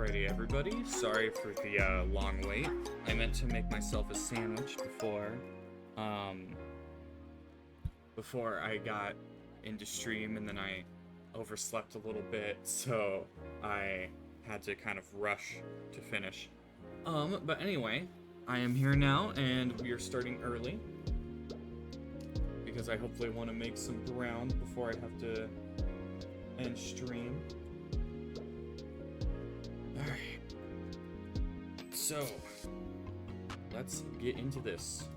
Alrighty, everybody. Sorry for the long wait. I meant to make myself a sandwich um, before I got into stream, and then I overslept a little bit, so I had to kind of rush to finish. But anyway, I am here now, and we are starting early because I hopefully want to make some ground before I have to end stream. Alright. So, let's get into this.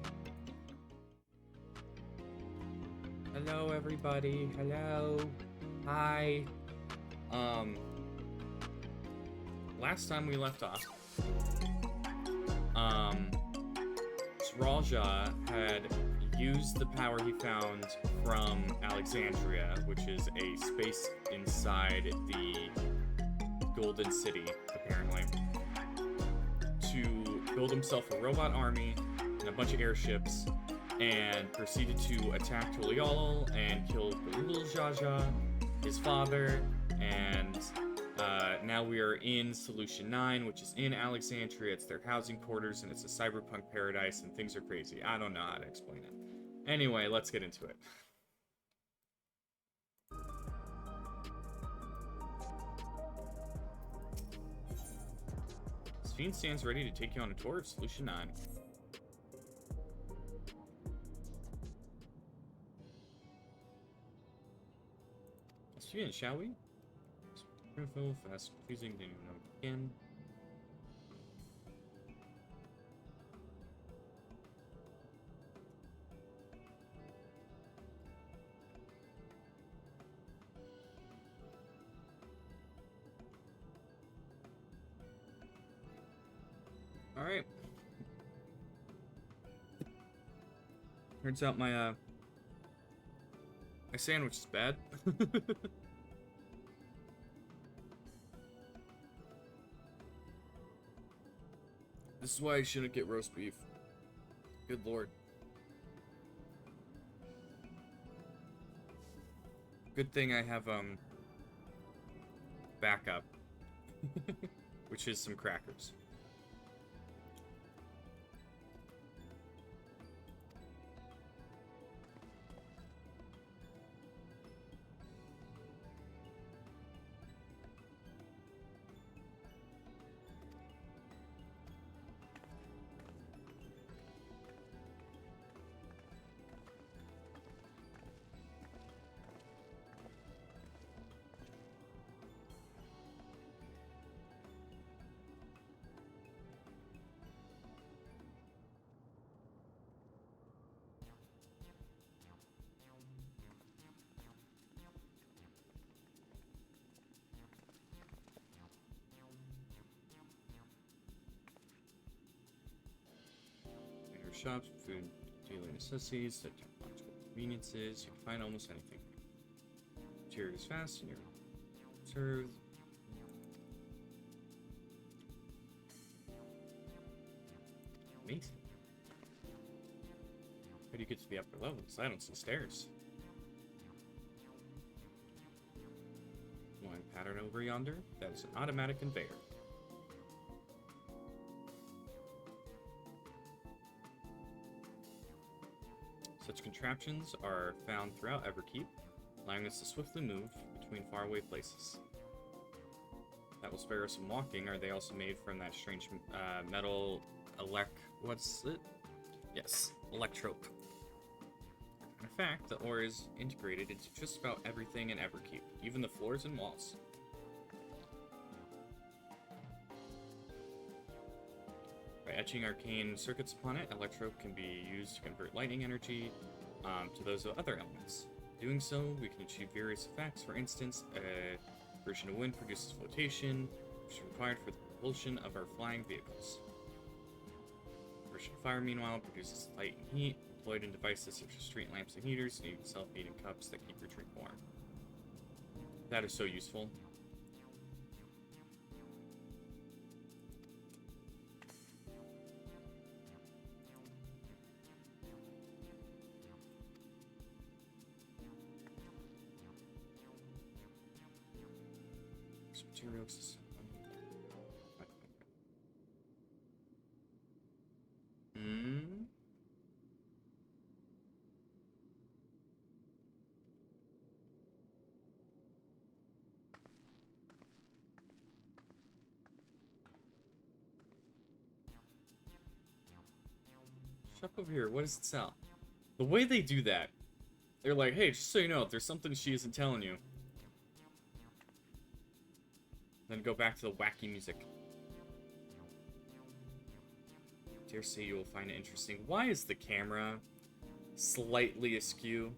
Hello, everybody. Hello. Hi. Last time we left off, Raja had used the power he found from Alexandria, which is a space inside the Golden City, apparently, to build himself a robot army and a bunch of airships, and proceeded to attack Tolial and kill Galul Jaja, his father, and now we are in Solution 9, which is in Alexandria. It's their housing quarters, and it's a cyberpunk paradise, and things are crazy. I don't know how to explain it. Anyway, let's get into it. Fiend stands ready to take you on a tour of Solution 9. Let's begin, shall we? Info, fast, confusing, didn't even know again. Alright. Turns out my sandwich is bad. This is why I shouldn't get roast beef. Good lord. Good thing I have backup. Which is some crackers. Shops, food, daily necessities, technological conveniences. You can find almost anything. Material is fast and you're served. Amazing. How do you get to the upper levels? I don't see stairs. Line pattern over yonder. That is an automatic conveyor. Such contraptions are found throughout Everkeep, allowing us to swiftly move between faraway places. That will spare us some walking. Are they also made from that strange metal what's it? Yes, electrope. In fact, the ore is integrated into just about everything in Everkeep, even the floors and walls. By etching arcane circuits upon it, electrope can be used to convert lightning energy to those of other elements. Doing so, we can achieve various effects. For instance, a version of wind produces flotation, which is required for the propulsion of our flying vehicles. A version of fire, meanwhile, produces light and heat, employed in devices such as street lamps and heaters, and even self-heating cups that keep your drink warm. That is so useful. Materials. Shop over here. What does it sell? The way they do that, they're like, hey, just so you know, if there's something she isn't telling you, then go back to the wacky music. Dare say you will find it interesting. Why is the camera slightly askew?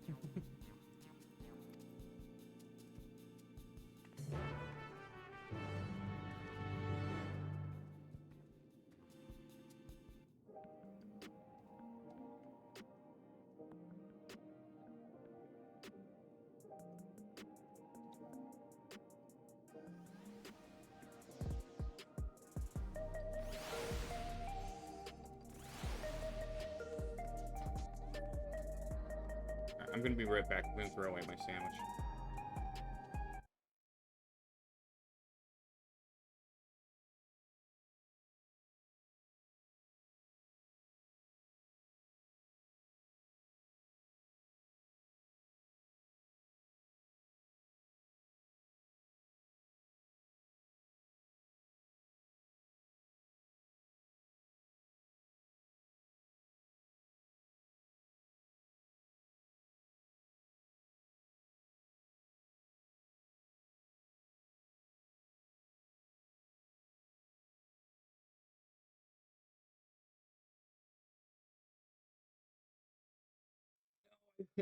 I'm gonna be right back. I'm gonna throw away my sandwich.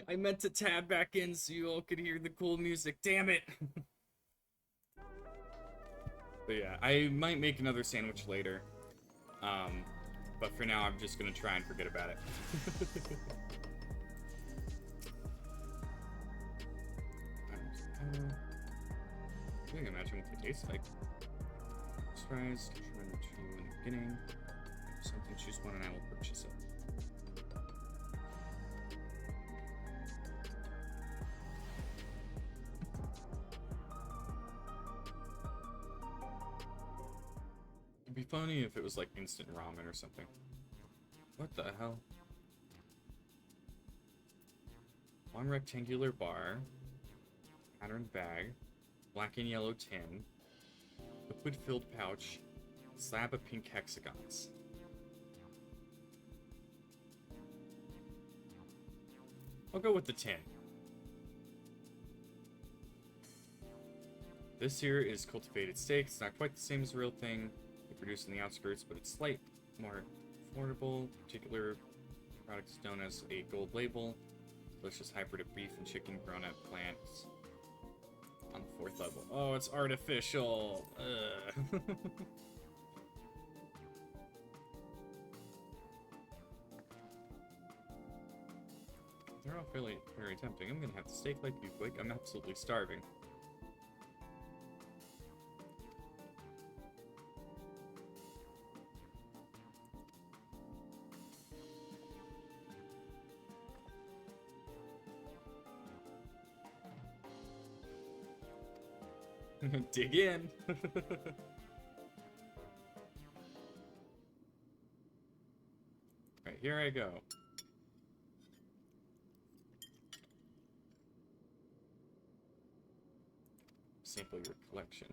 I meant to tab back in so you all could hear the cool music. Damn it! But yeah, I might make another sandwich later. But for now, I'm just gonna try and forget about it. I can imagine what they taste like. Fries, try to in the beginning. Something, choose one, and I will purchase it. It'd be funny if it was like instant ramen or something. What the hell? One rectangular bar, patterned bag, black and yellow tin, liquid-filled pouch, slab of pink hexagons. I'll go with the tin. This here is cultivated steak. It's not quite the same as the real thing they produce in the outskirts, but it's slightly more affordable. Particular product is known as a gold label. Delicious hybrid of beef and chicken grown at plants. On the 4th level. Oh, it's artificial. Ugh. They're all very tempting. I'm gonna have to steak like you quick. I'm absolutely starving. Dig in. Alright, here I go. Sample your collection.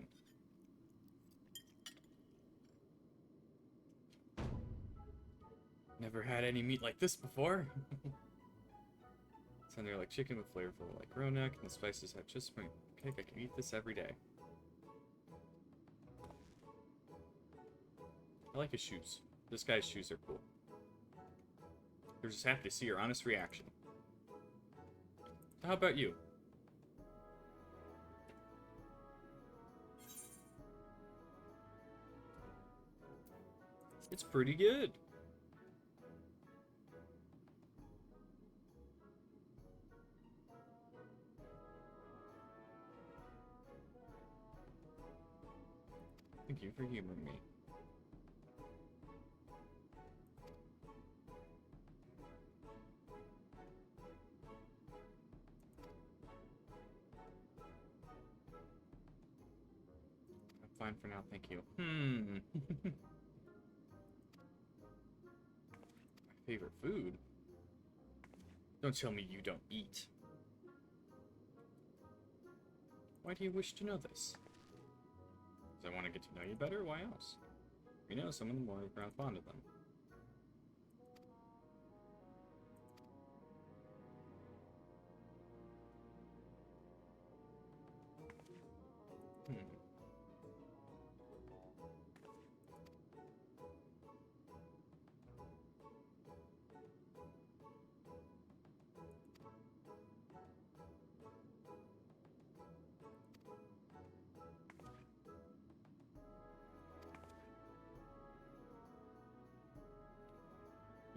Never had any meat like this before. It's tender like chicken with flavorful like ronak, and the spices have just my cake. I can eat this every day. I like his shoes. This guy's shoes are cool. You're just happy to see your honest reaction. How about you? It's pretty good. Thank you for humoring me. Fine for now, thank you. My favorite food? Don't tell me you don't eat. Why do you wish to know this? Because I want to get to know you better? Why else? You know, some of them more ground fond of them.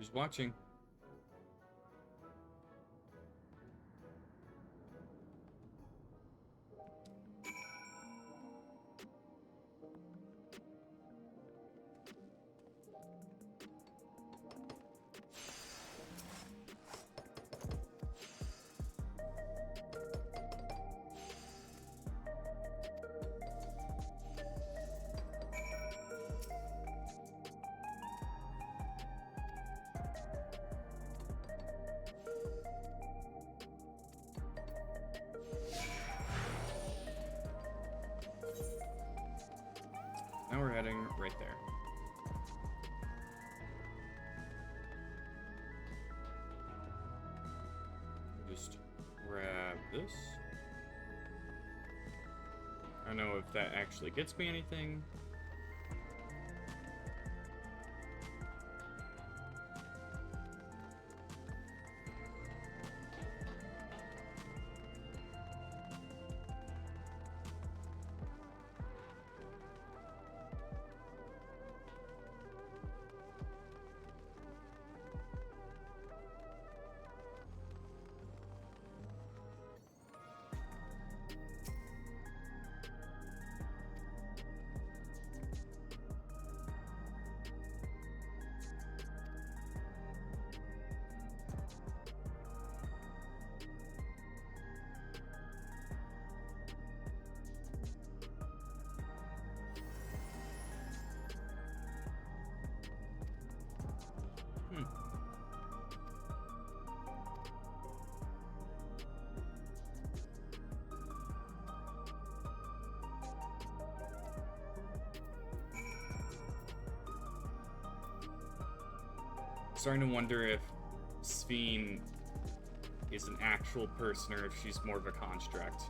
Who's watching? Now we're heading right there. Just grab this. I don't know if that actually gets me anything. Starting to wonder if Sphene is an actual person or if she's more of a construct.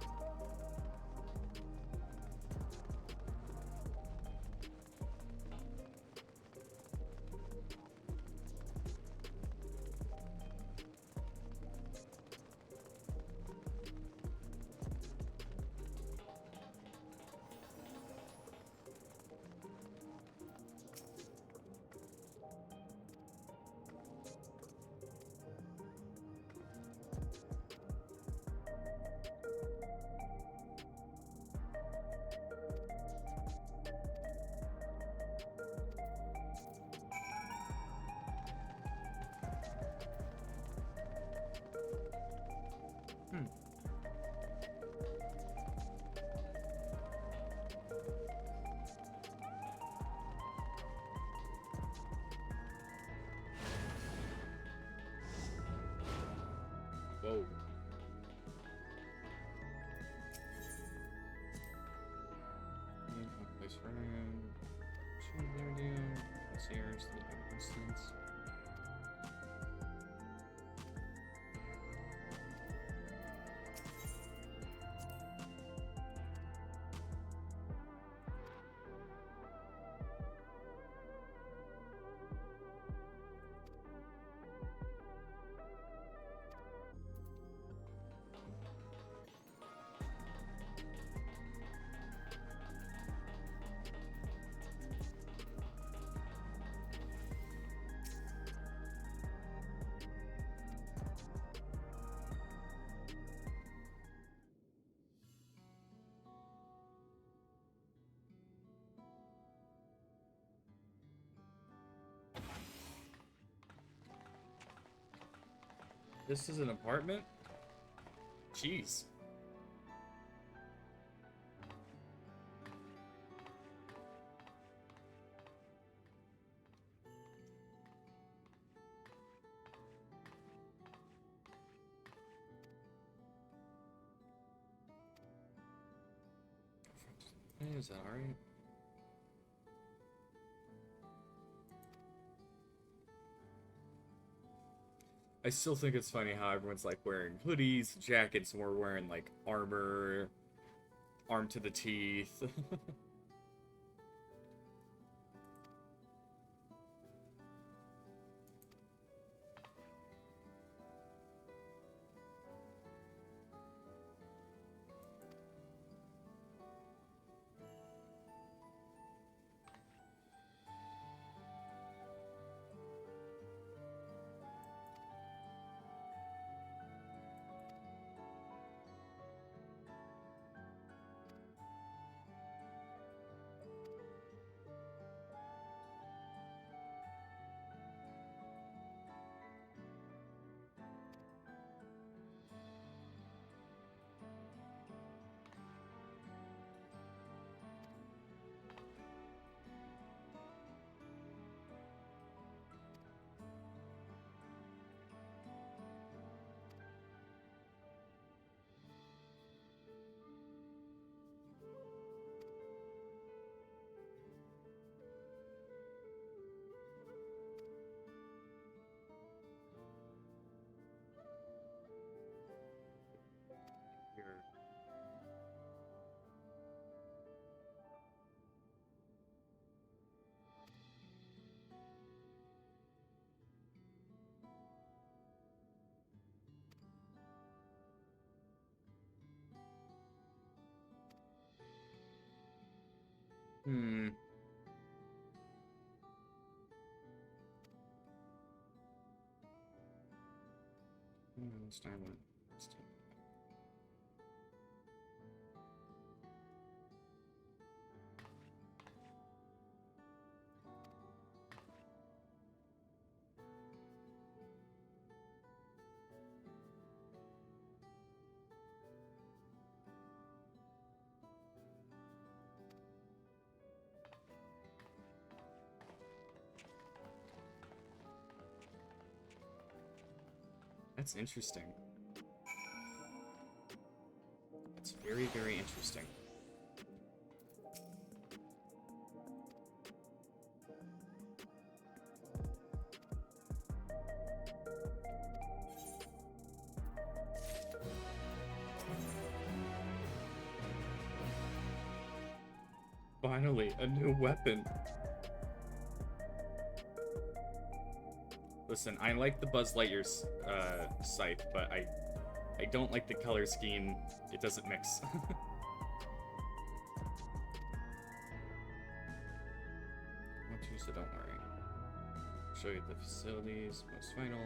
Whoa. Place room. Choose their doom. Sears, the instance. This is an apartment? Jeez. Hey, is that alright? I still think it's funny how everyone's like wearing hoodies, jackets, and we're wearing like armor, armed to the teeth. Hmm. Let's start with. That's interesting. That's very, very interesting. Finally, a new weapon. Listen, I like the Buzz Lightyear's scythe, but I don't like the color scheme. It doesn't mix. Won't you, so don't worry. Show you the facilities, most vital.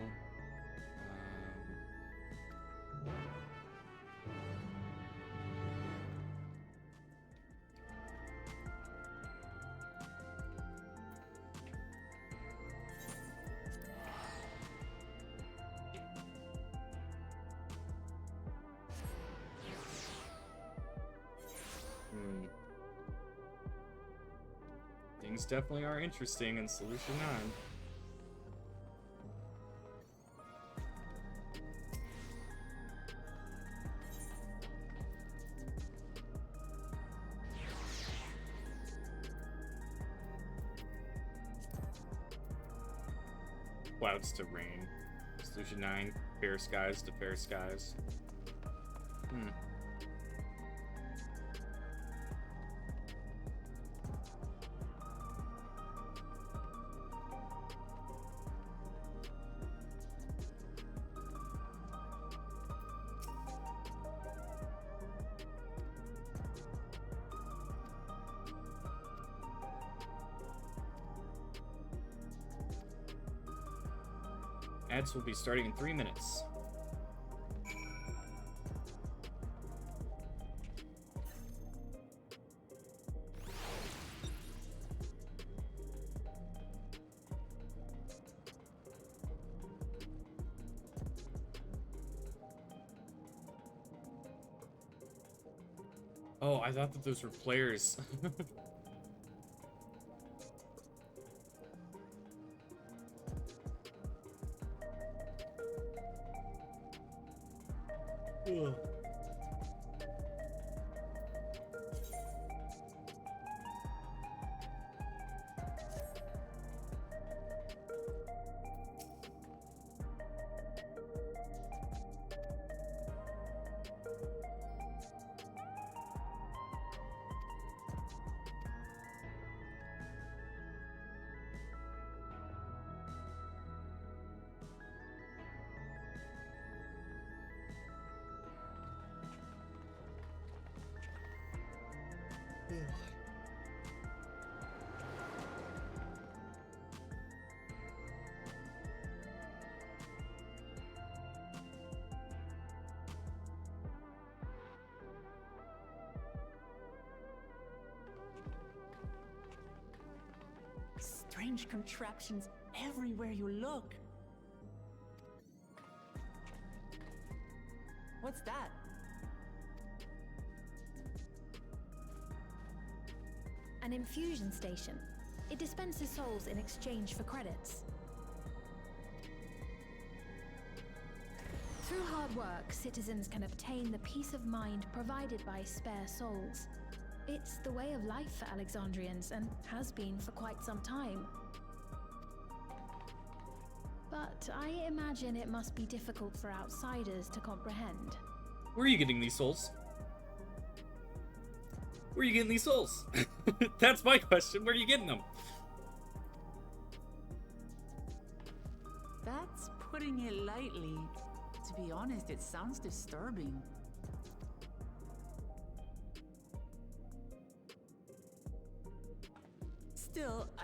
Things definitely are interesting in Solution 9. Clouds to rain. Solution 9, fair skies to fair skies. Ads will be starting in 3 minutes. Oh, I thought that those were players. Ugh. Strange contraptions everywhere you look. What's that? An infusion station. It dispenses souls in exchange for credits. Through hard work, citizens can obtain the peace of mind provided by spare souls. It's the way of life for Alexandrians and has been for quite some time. But I imagine it must be difficult for outsiders to comprehend. Where are you getting these souls? Where are you getting these souls? That's my question. Where are you getting them? That's putting it lightly. To be honest, it sounds disturbing.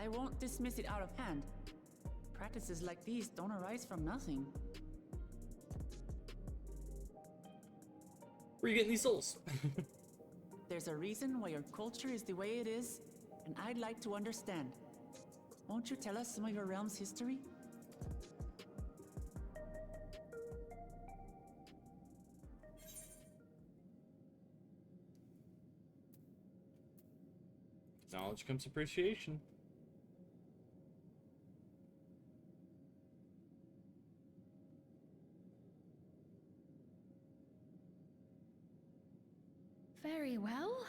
I won't dismiss it out of hand. Practices like these don't arise from nothing. Where are you getting these souls? There's a reason why your culture is the way it is, and I'd like to understand. Won't you tell us some of your realm's history? Knowledge comes appreciation. Very well.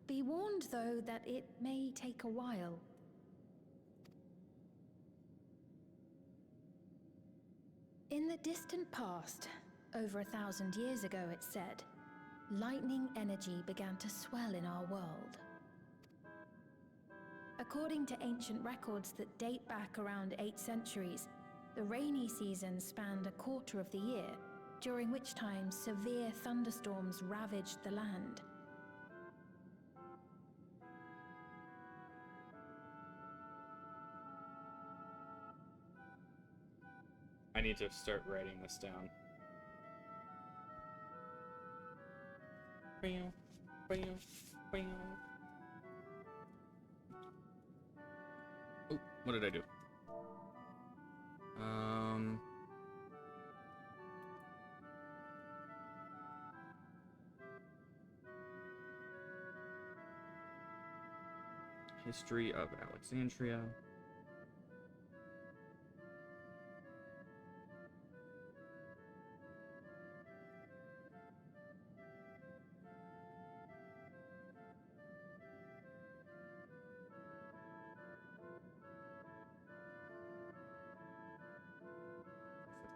Be warned, though, that it may take a while. In the distant past, over 1,000 years ago, it's said, lightning energy began to swell in our world. According to ancient records that date back around 8 centuries, the rainy season spanned a quarter of the year, during which time severe thunderstorms ravaged the land. I need to start writing this down. Bam, bam, bam. Oh, what did I do? History of Alexandria.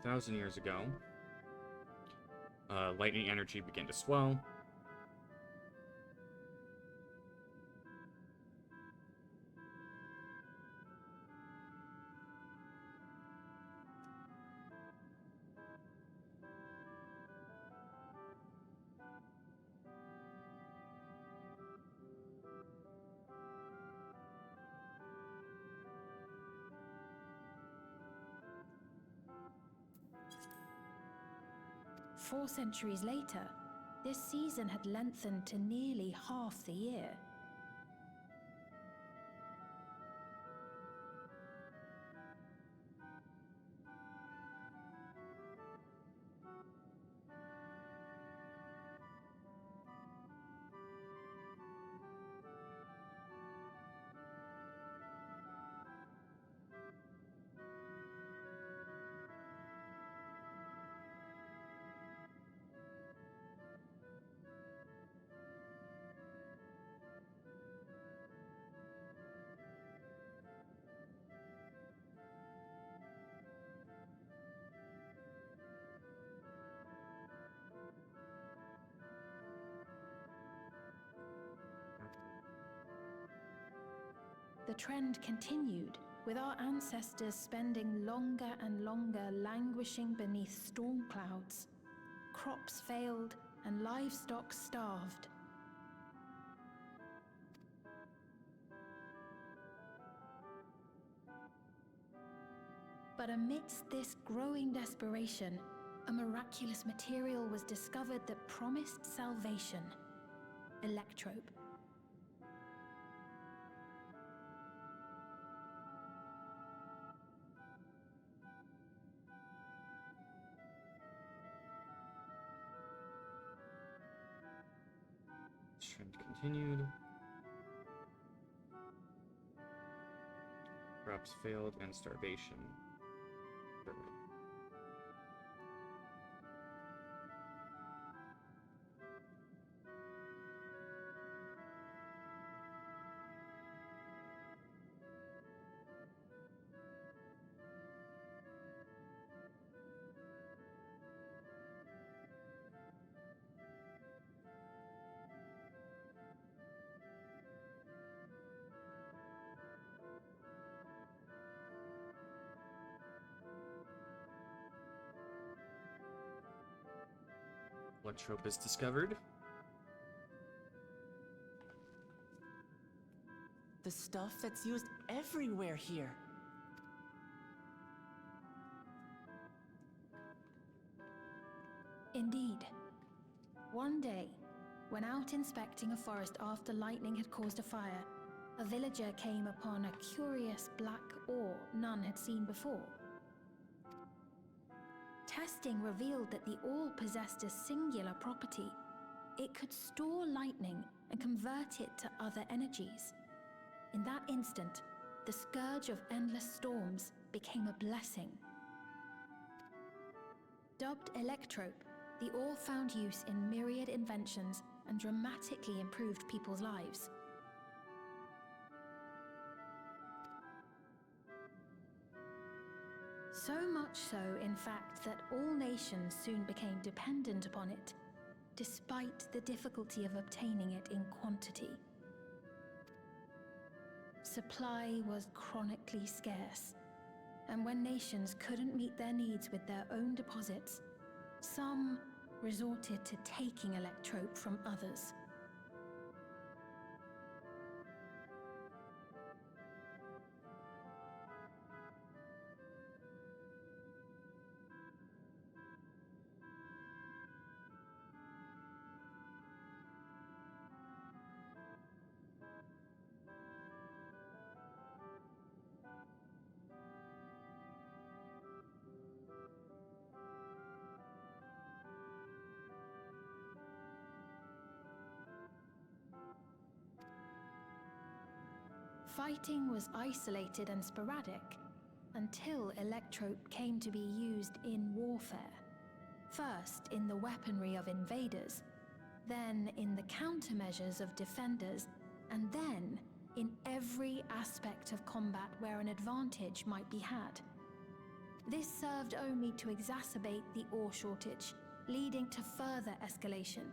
A 1,000 years ago, lightning energy began to swell. Four centuries later, this season had lengthened to nearly half the year. The trend continued, with our ancestors spending longer and longer languishing beneath storm clouds. Crops failed and livestock starved. But amidst this growing desperation, a miraculous material was discovered that promised salvation: electrope. Trend continued. Crops failed and starvation. Perfect. Electrope is discovered. The stuff that's used everywhere here. Indeed. One day, when out inspecting a forest after lightning had caused a fire, a villager came upon a curious black ore none had seen before. Testing revealed that the ore possessed a singular property. It could store lightning and convert it to other energies. In that instant, the scourge of endless storms became a blessing. Dubbed electrope, the ore found use in myriad inventions and dramatically improved people's lives. So much so, in fact, that all nations soon became dependent upon it, despite the difficulty of obtaining it in quantity. Supply was chronically scarce, and when nations couldn't meet their needs with their own deposits, some resorted to taking electrope from others. Fighting was isolated and sporadic until electrope came to be used in warfare. First in the weaponry of invaders, then in the countermeasures of defenders, and then in every aspect of combat where an advantage might be had. This served only to exacerbate the ore shortage, leading to further escalation.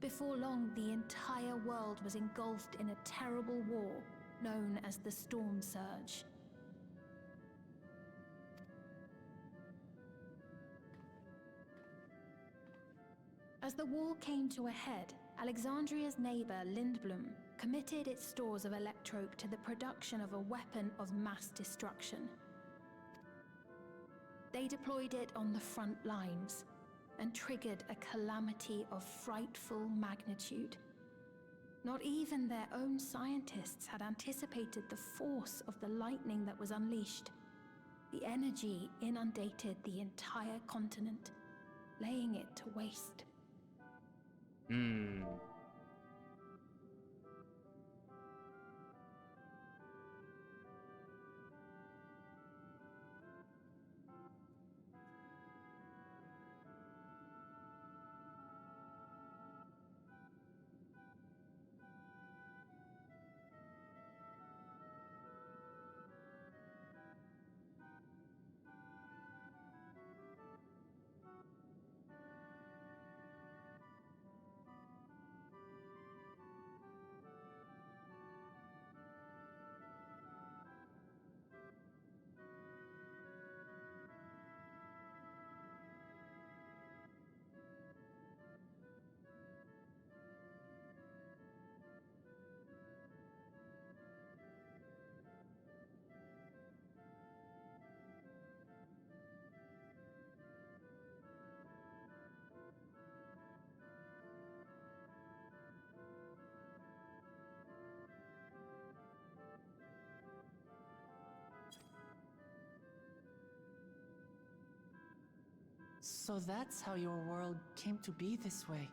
Before long, the entire world was engulfed in a terrible war known as the Storm Surge. As the war came to a head, Alexandria's neighbor Lindblum committed its stores of electrope to the production of a weapon of mass destruction. They deployed it on the front lines and triggered a calamity of frightful magnitude. Not even their own scientists had anticipated the force of the lightning that was unleashed. The energy inundated the entire continent, laying it to waste. So that's how your world came to be this way.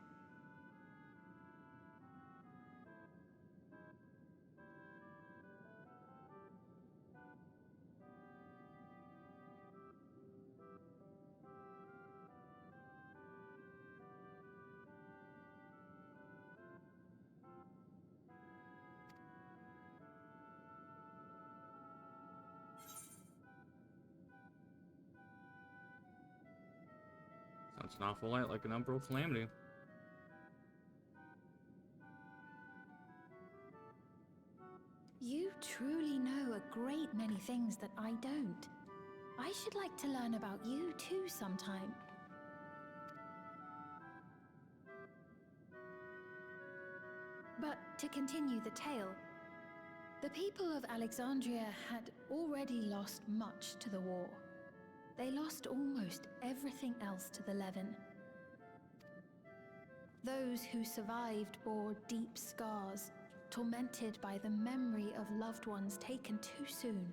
Sounds an awful lot like an umbral calamity. You truly know a great many things that I don't. I should like to learn about you too sometime. But to continue the tale, The people of Alexandria had already lost much to the war. They lost almost everything else to the Levin. Those who survived bore deep scars, tormented by the memory of loved ones taken too soon.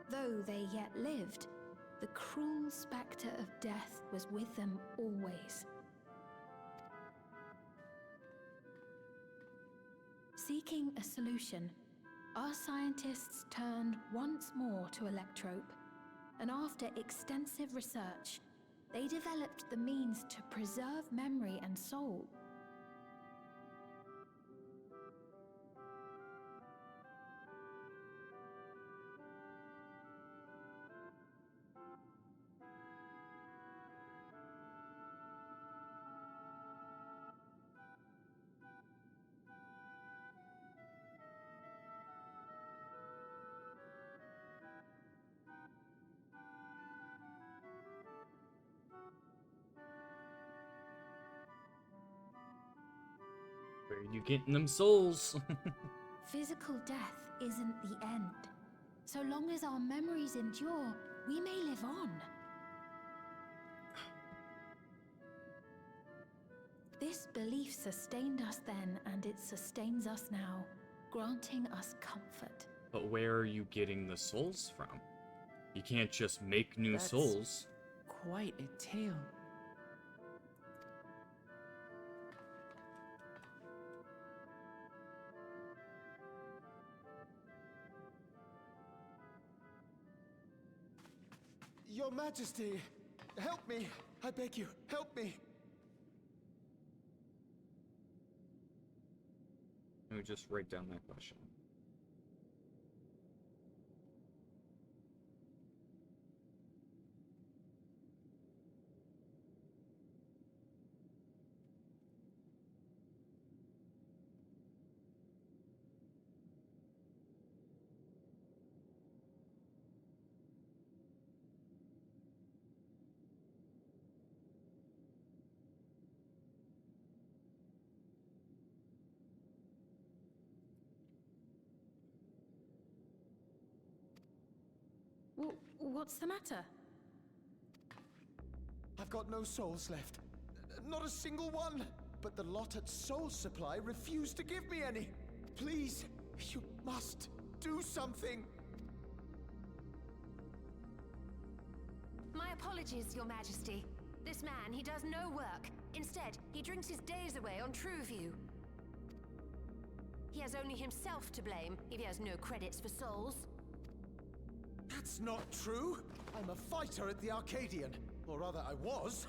Though they yet lived, the cruel spectre of death was with them always. Seeking a solution, our scientists turned once more to Electrope, and after extensive research, they developed the means to preserve memory and soul. Where are you getting them souls? Physical death isn't the end. So long as our memories endure, we may live on. This belief sustained us then, and it sustains us now, granting us comfort. But where are you getting the souls from? You can't just make new That's souls. Quite a tale. Your Majesty, help me! I beg you, help me! Let me just write down that question. What's the matter? I've got no souls left. Not a single one! But the lot at Soul Supply refused to give me any! Please, you must do something! My apologies, Your Majesty. This man, he does no work. Instead, he drinks his days away on Trueview. He has only himself to blame if he has no credits for souls. That's not true! I'm a fighter at the Arcadian. Or rather, I was.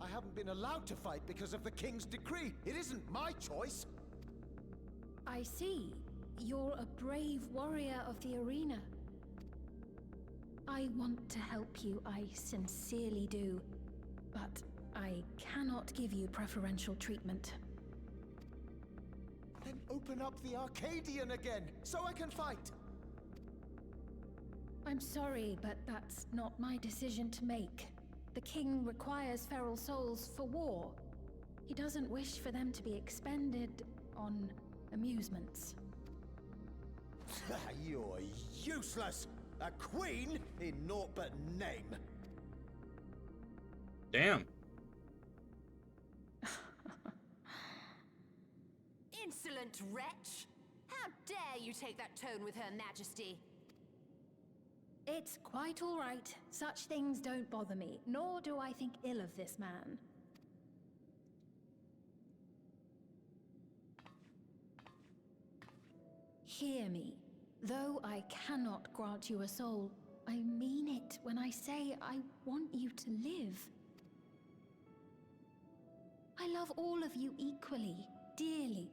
I haven't been allowed to fight because of the King's decree. It isn't my choice. I see. You're a brave warrior of the arena. I want to help you, I sincerely do. But I cannot give you preferential treatment. Then open up the Arcadian again, so I can fight! I'm sorry, but that's not my decision to make. The king requires feral souls for war. He doesn't wish for them to be expended on amusements. You're useless! A queen in naught but name! Damn. Insolent wretch! How dare you take that tone with Her Majesty? It's quite all right. Such things don't bother me, nor do I think ill of this man. Hear me. Though I cannot grant you a soul, I mean it when I say I want you to live. I love all of you equally, dearly.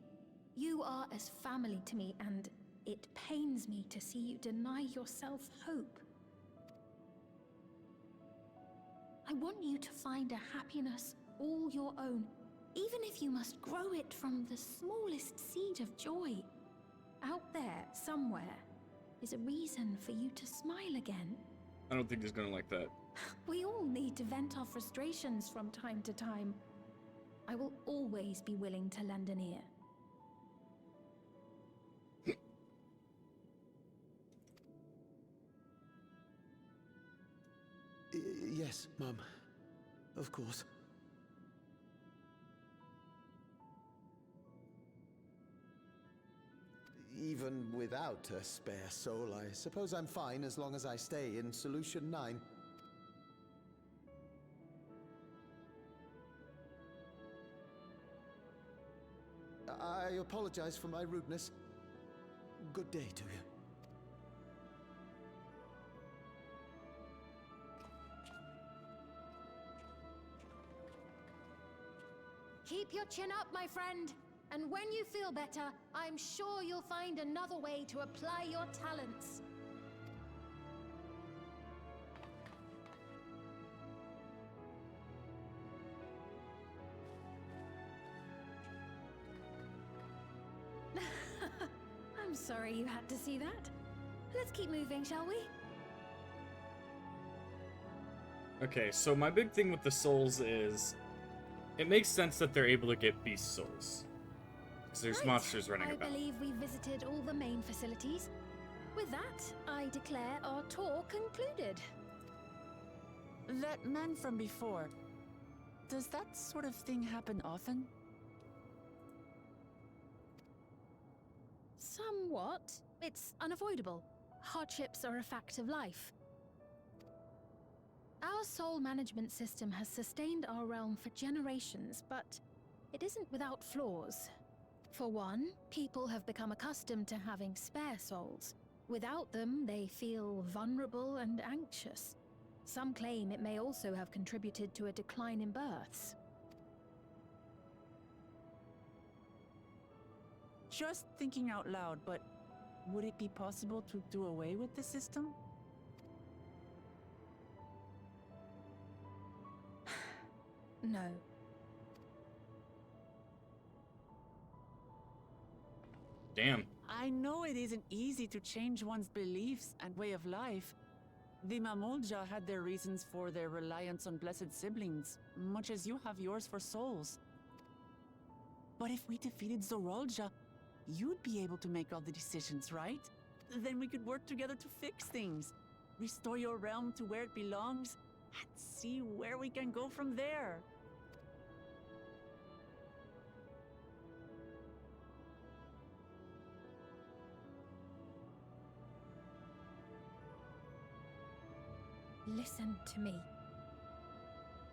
You are as family to me, and it pains me to see you deny yourself hope. I want you to find a happiness all your own, even if you must grow it from the smallest seed of joy. Out there, somewhere, is a reason for you to smile again. I don't think he's gonna like that. We all need to vent our frustrations from time to time. I will always be willing to lend an ear. Yes, Mum. Of course. Even without a spare soul, I suppose I'm fine as long as I stay in Solution 9. I apologize for my rudeness. Good day to you. Keep your chin up, my friend. And when you feel better, I'm sure you'll find another way to apply your talents. I'm sorry you had to see that. Let's keep moving, shall we? Okay, so my big thing with the souls is it makes sense that they're able to get beast souls. Because there's Right. monsters running I about. believe we visited all the main facilities. With that, I declare our tour concluded. That man from before, does that sort of thing happen often? Somewhat. It's unavoidable. Hardships are a fact of life. Our soul management system has sustained our realm for generations, but it isn't without flaws. For one, people have become accustomed to having spare souls. Without them, they feel vulnerable and anxious. Some claim it may also have contributed to a decline in births. Just thinking out loud, but would it be possible to do away with the system? No. Damn. I know it isn't easy to change one's beliefs and way of life. The Mamolja had their reasons for their reliance on blessed siblings, much as you have yours for souls. But if we defeated Zorolja, you'd be able to make all the decisions, right? Then we could work together to fix things, restore your realm to where it belongs, and see where we can go from there. Listen to me.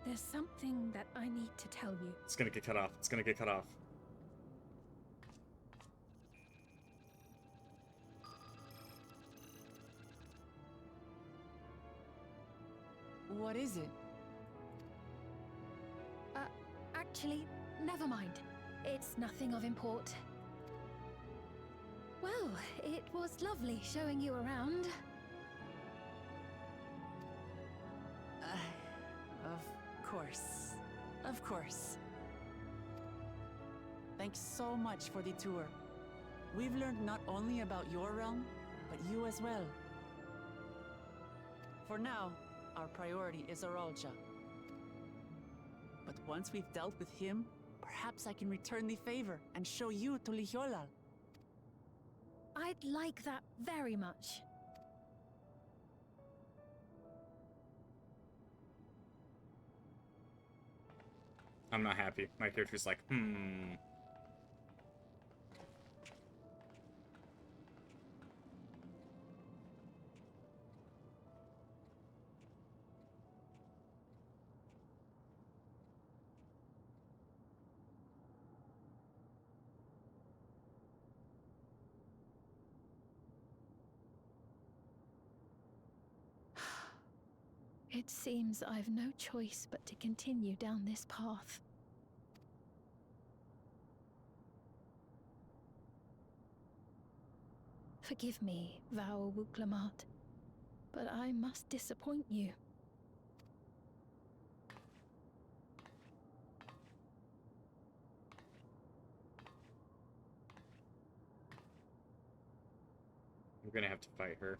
There's something that I need to tell you. It's gonna get cut off. It's gonna get cut off. What is it? Actually, never mind. It's nothing of import. Well, it was lovely showing you around. Of course. Of course. Thanks so much for the tour. We've learned not only about your realm, but you as well. For now, our priority is Aralja. But once we've dealt with him, perhaps I can return the favor and show you to Lihiolal. I'd like that very much. I'm not happy. My character's like, It seems I've no choice but to continue down this path. Forgive me, Vau Wuklamat, but I must disappoint you. we're gonna have to fight her.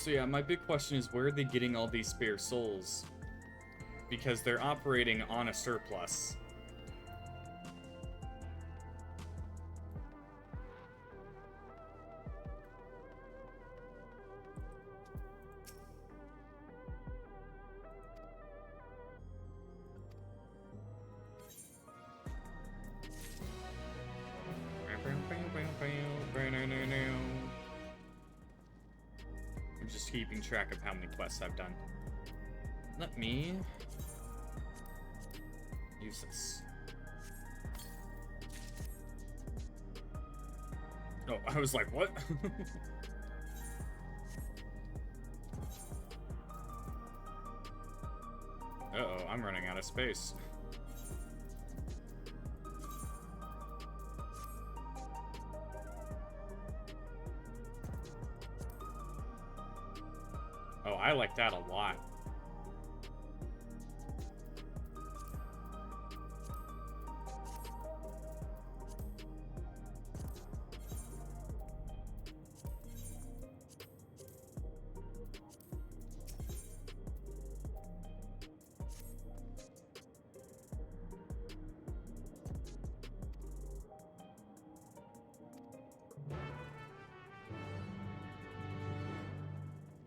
So yeah, my big question is, where are they getting all these spare souls? Because they're operating on a surplus. I'm just keeping track of how many quests I've done. Let me use this. Oh, I was like, what? Uh-oh, I'm running out of space. Oh, I like that a lot.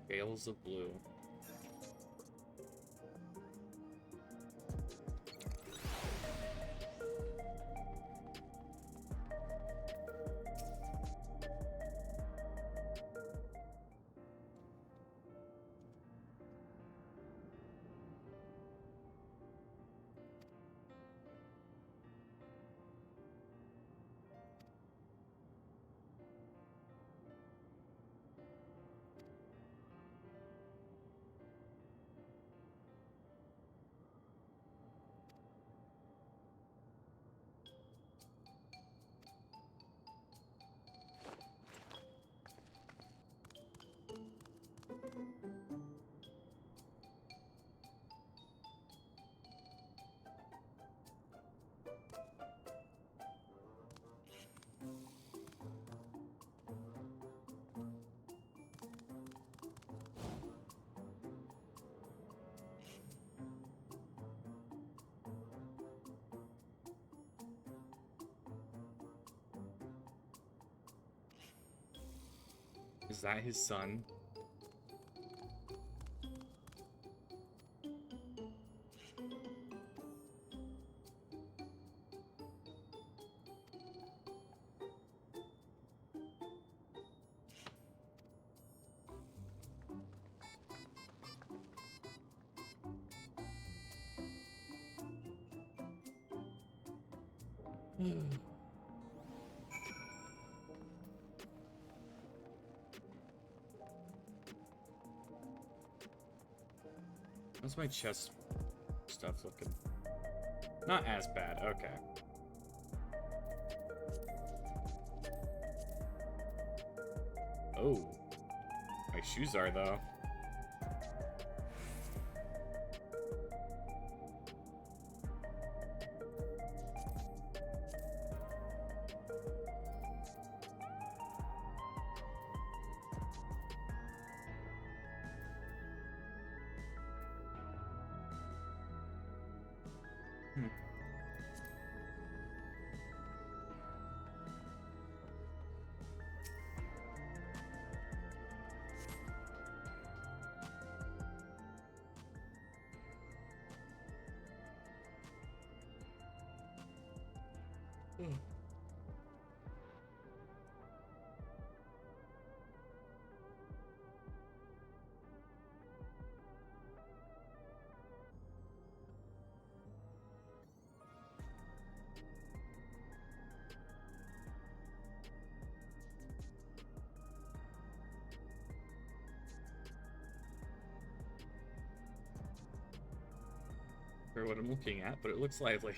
Gales of blue. Is that his son? How's my chest stuff looking? Not as bad, okay. Oh. My shoes are, though. For what I'm looking at, but it looks lively.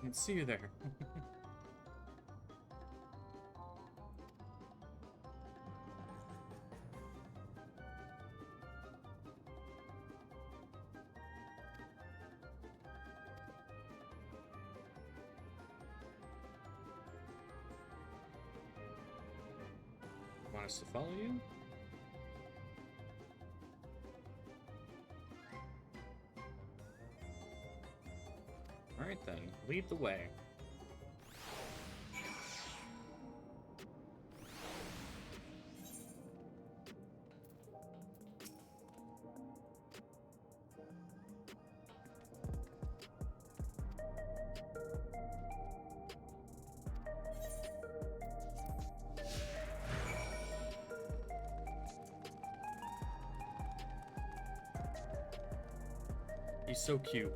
Didn't see you there. Want us to follow you? Alright then, lead the way. He's so cute.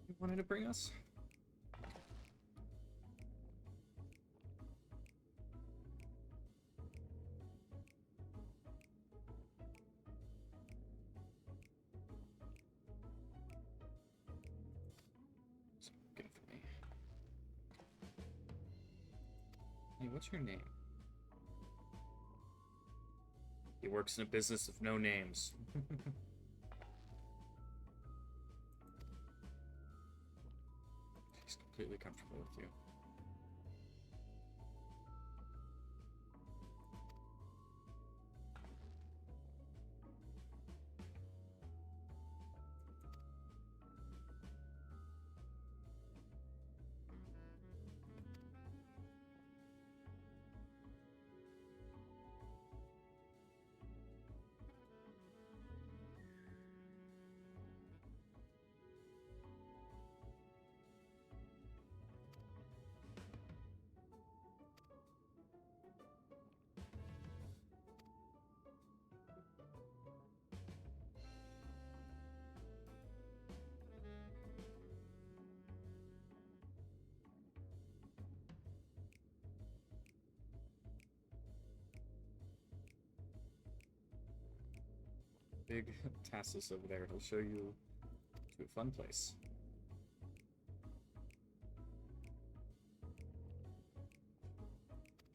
You wanted to bring us? Good for me. Hey, what's your name? He works in a business of no names. She's completely comfortable with you. Big Tassus over there. He'll show you to a fun place.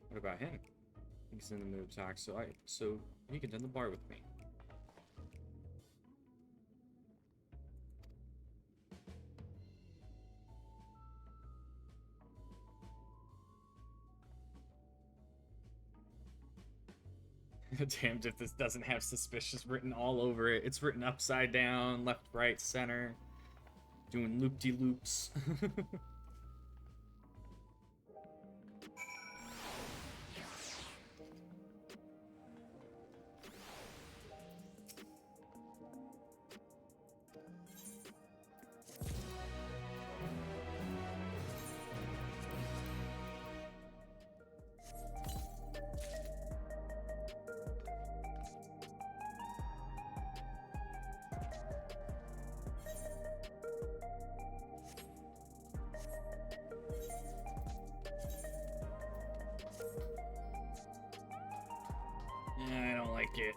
What about him? He's in the mood to talk, so he can tend the bar with me. Damned if this doesn't have suspicious written all over it. It's written upside down, left, right, center. Doing loop-de-loops. I don't like it.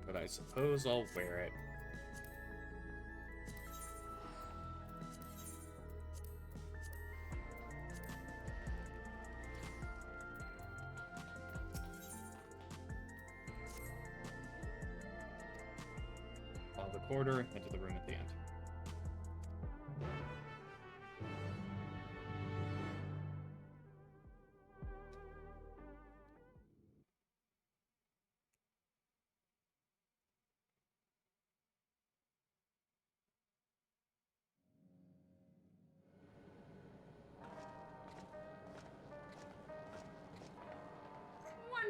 But I suppose I'll wear it. Follow the corridor, head to the room at the end.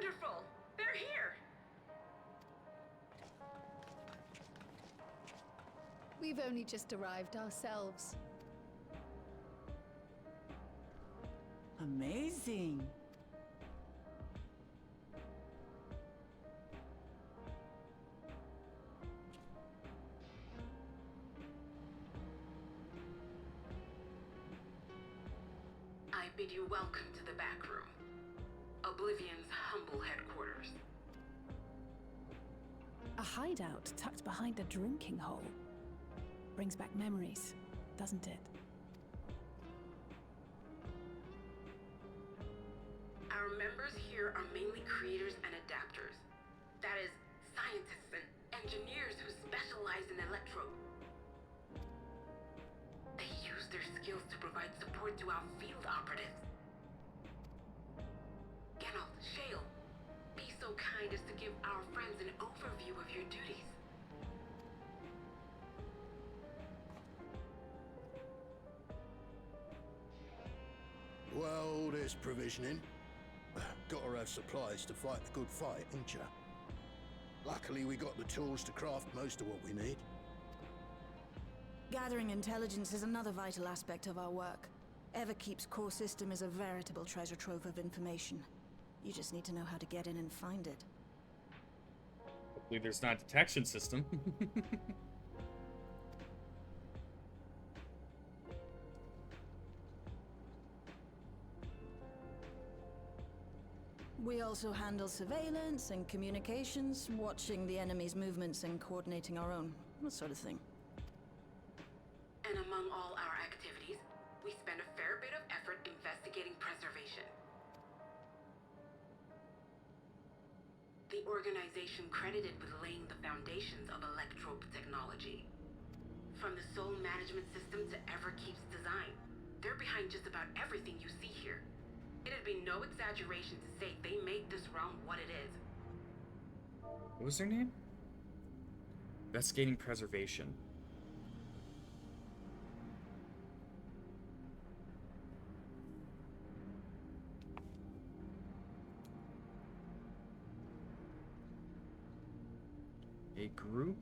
Wonderful! They're here! We've only just arrived ourselves. Amazing. I bid you welcome to the back room. Oblivion's humble headquarters. A hideout tucked behind a drinking hole. Brings back memories, doesn't it? Our members here are mainly creators and adapters. That is, scientists and engineers who specialize in electro. They use their skills to provide support to our field operatives. Geralt, Shale, be so kind as to give our friends an overview of your duties. Well, there's provisioning. Gotta have supplies to fight the good fight, ain't ya? Luckily, we got the tools to craft most of what we need. Gathering intelligence is another vital aspect of our work. Everkeep's core system is a veritable treasure trove of information. You just need to know how to get in and find it. Hopefully there's not a detection system. We also handle surveillance and communications, watching the enemy's movements and coordinating our own. That sort of thing. And among all our activities, we spend a fair bit of effort investigating preservation. The organization credited with laying the foundations of electrope technology. From the soul management system to Everkeep's design, they're behind just about everything you see here. It'd be no exaggeration to say they made this realm what it is. What was their name? Investigating preservation. A group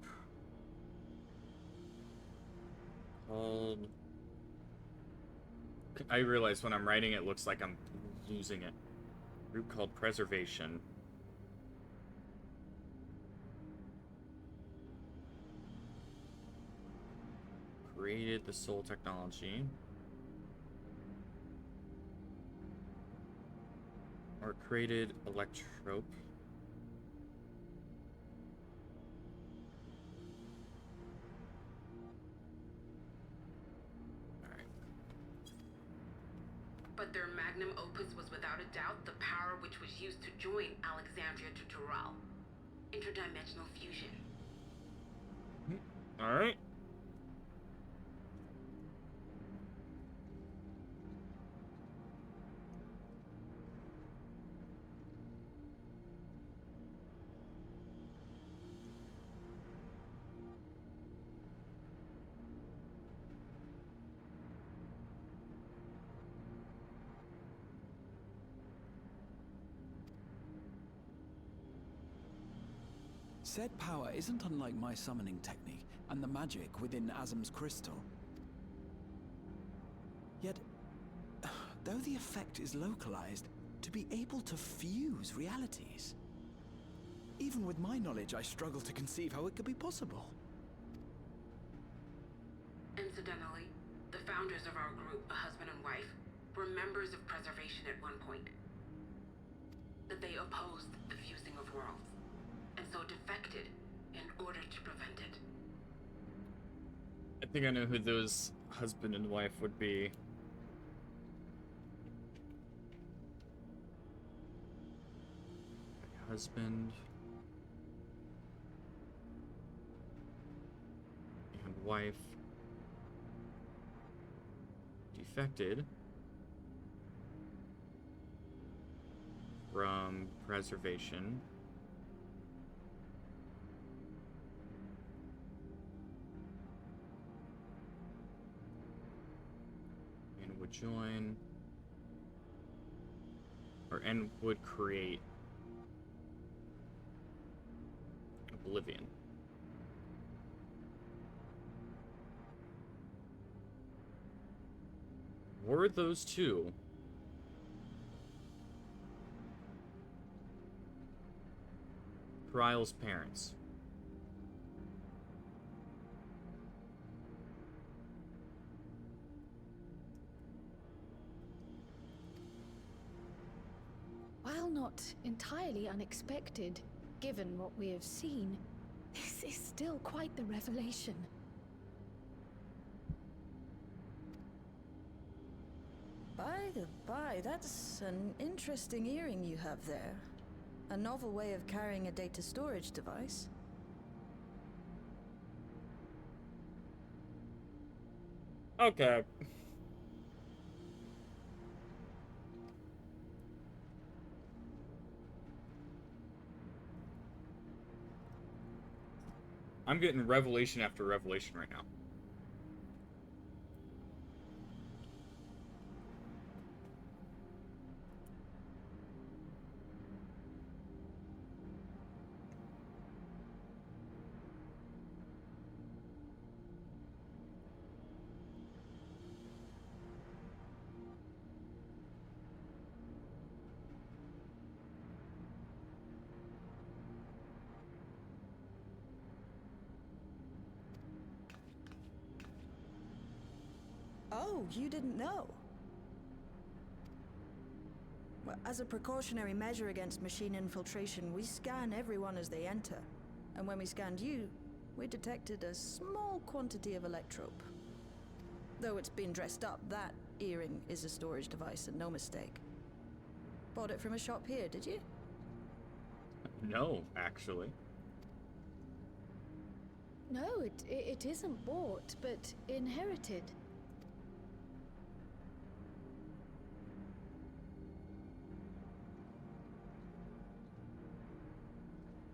called... I realize when I'm writing it looks like I'm losing it. A group called Preservation. Created the soul technology. Or created electrope. But their magnum opus was without a doubt the power which was used to join Alexandria to Tural. Interdimensional fusion. Alright. Said power isn't unlike my summoning technique and the magic within Azam's crystal. Yet, though the effect is localized, to be able to fuse realities. Even with my knowledge, I struggle to conceive how it could be possible. Incidentally, the founders of our group, a husband and wife, were members of Preservation at one point. That they opposed the fusing of worlds, and so defected in order to prevent it. I think I know who those husband and wife would be. Husband and wife defected from Preservation. And would join, and would create oblivion. Were those two Kryle's parents? While not entirely unexpected, given what we have seen, this is still quite the revelation. By the by, that's an interesting earring you have there. A novel way of carrying a data storage device. Okay. I'm getting revelation after revelation right now. Oh, you didn't know? Well, as a precautionary measure against machine infiltration, we scan everyone as they enter. And when we scanned you, we detected a small quantity of electrope. Though it's been dressed up, that earring is a storage device and no mistake. Bought it from a shop here, did you? No, actually. No, it isn't bought, but inherited.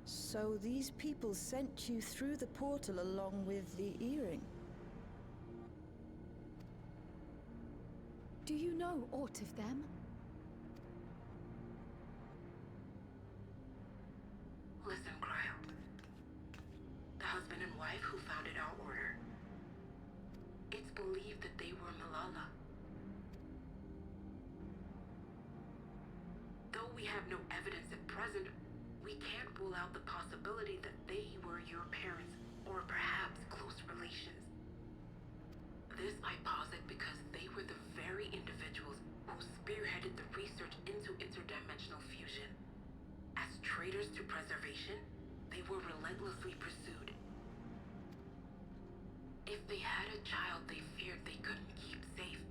So these people sent you through the portal along with the earring? Do you know aught of them? Listen, Cryo. The husband and wife who founded our order. It's believed that they were Malala. Though we have no evidence at present, we can't rule out the possibility that they were your parents, or perhaps close relations. This I posit because they were the very individuals who spearheaded the research into interdimensional fusion. As traitors to preservation, they were relentlessly pursued. If they had a child they feared they couldn't keep safe,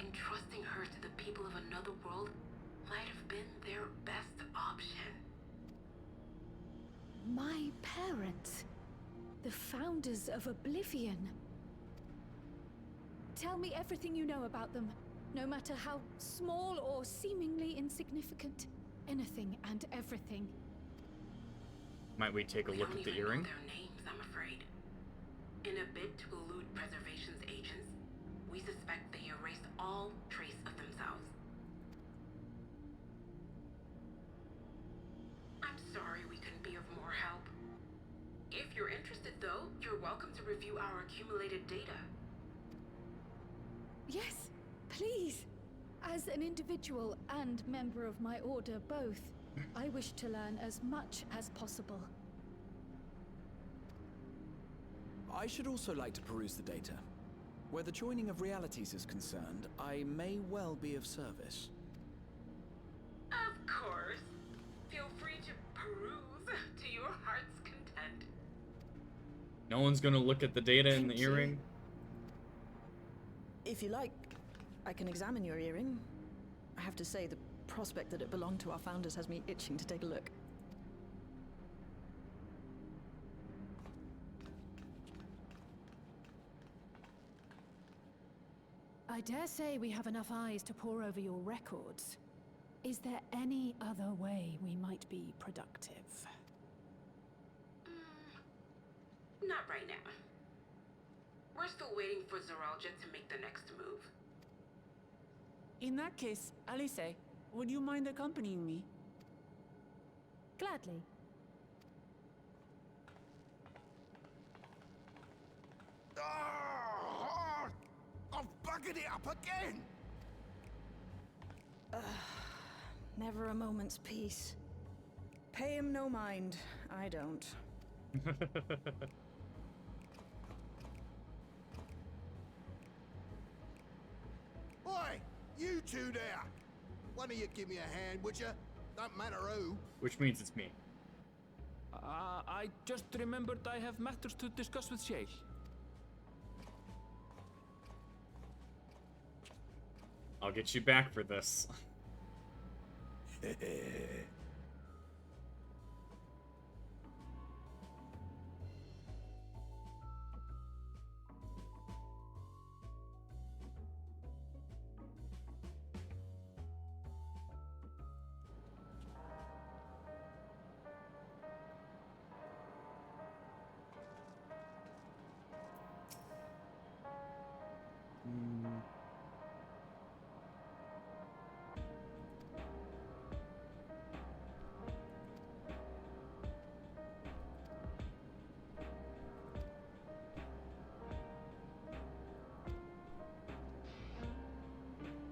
entrusting her to the people of another world might have been their best option. My parents, the founders of Oblivion. Tell me everything you know about them, no matter how small or seemingly insignificant. Anything and everything. Might we take a look at the earring? We don't even know their names, I'm afraid. In a bid to elude preservation's agents, we suspect they erased all trace of themselves. I'm sorry we couldn't be of more help. If you're interested, though, you're welcome to review our accumulated data. Yes, please. As an individual and member of my order both, I wish to learn as much as possible. I should also like to peruse the data. Where the joining of realities is concerned, I may well be of service. Of course. Feel free to peruse to your heart's content. No one's gonna look at the data in the earring? If you like, I can examine your earring. I have to say, the prospect that it belonged to our founders has me itching to take a look. I dare say we have enough eyes to pore over your records. Is there any other way we might be productive? Not right now. We're still waiting for Zoralja to make the next move. In that case, Alice, would you mind accompanying me? Gladly. Ah! I've buggered it up again! Never a moment's peace. Pay him no mind. I don't. Oi! You two there! One of you give me a hand, would you? Don't matter who. Which means it's me. I just remembered I have matters to discuss with Shay. I'll get you back for this.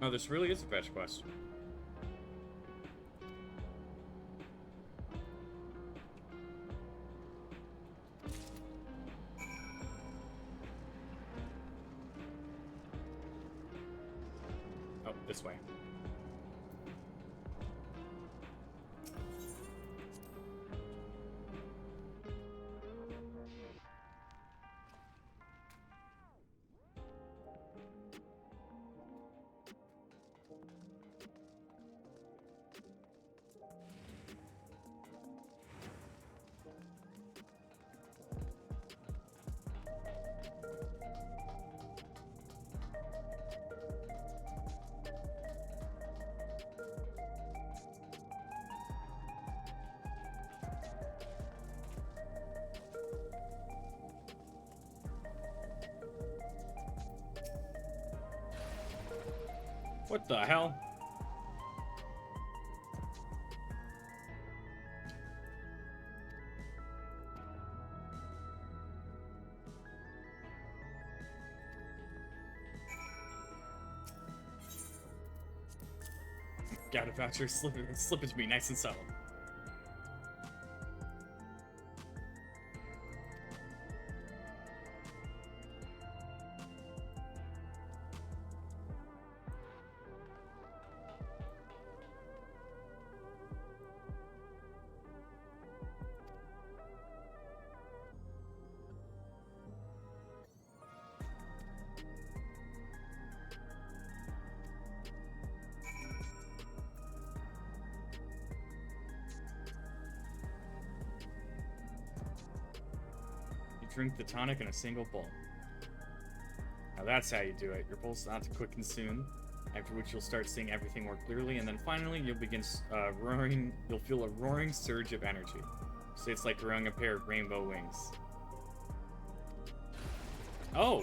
Oh, this really is a fetch quest. Oh, this way. What the hell? Got a voucher, slip it to me nice and subtle. Drink the tonic in a single bowl. Now that's how you do it. Your bowl's not to quick consume, after which you'll start seeing everything more clearly, and then finally you'll begin roaring. You'll feel a roaring surge of energy. So it's like growing a pair of rainbow wings. Oh!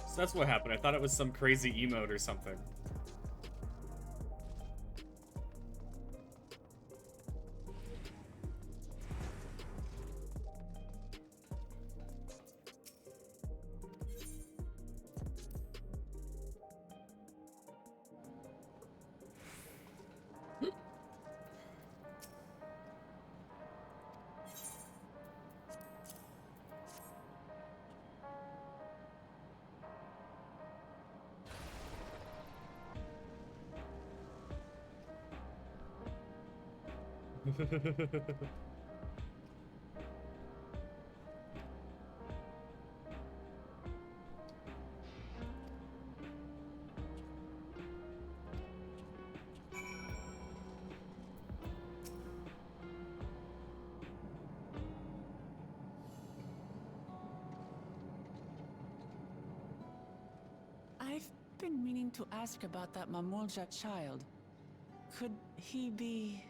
So that's what happened. I thought it was some crazy emote or something. I've been meaning to ask about that Mamulja child. Could he be...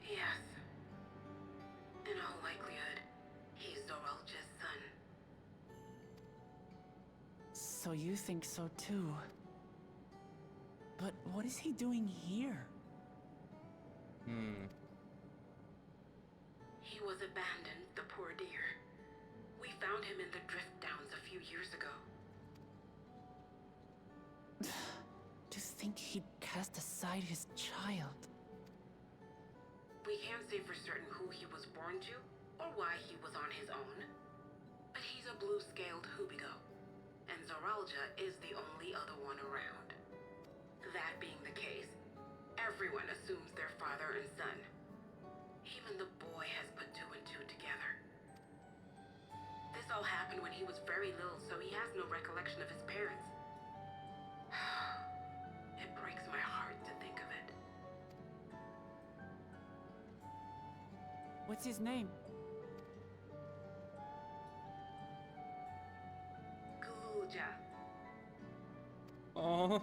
Yes. In a So you think so too. But what is he doing here? He was abandoned, the poor dear. We found him in the drift downs a few years ago. To think he'd cast aside his child. We can't say for certain who he was born to, or why he was on his own. But he's a blue-scaled Hubigo, and Zoralja is the only other one around. That being the case, everyone assumes they're father and son. Even the boy has put two and two together. This all happened when he was very little, so he has no recollection of his parents. It breaks my heart to think of it. What's his name? Gulja. Oh.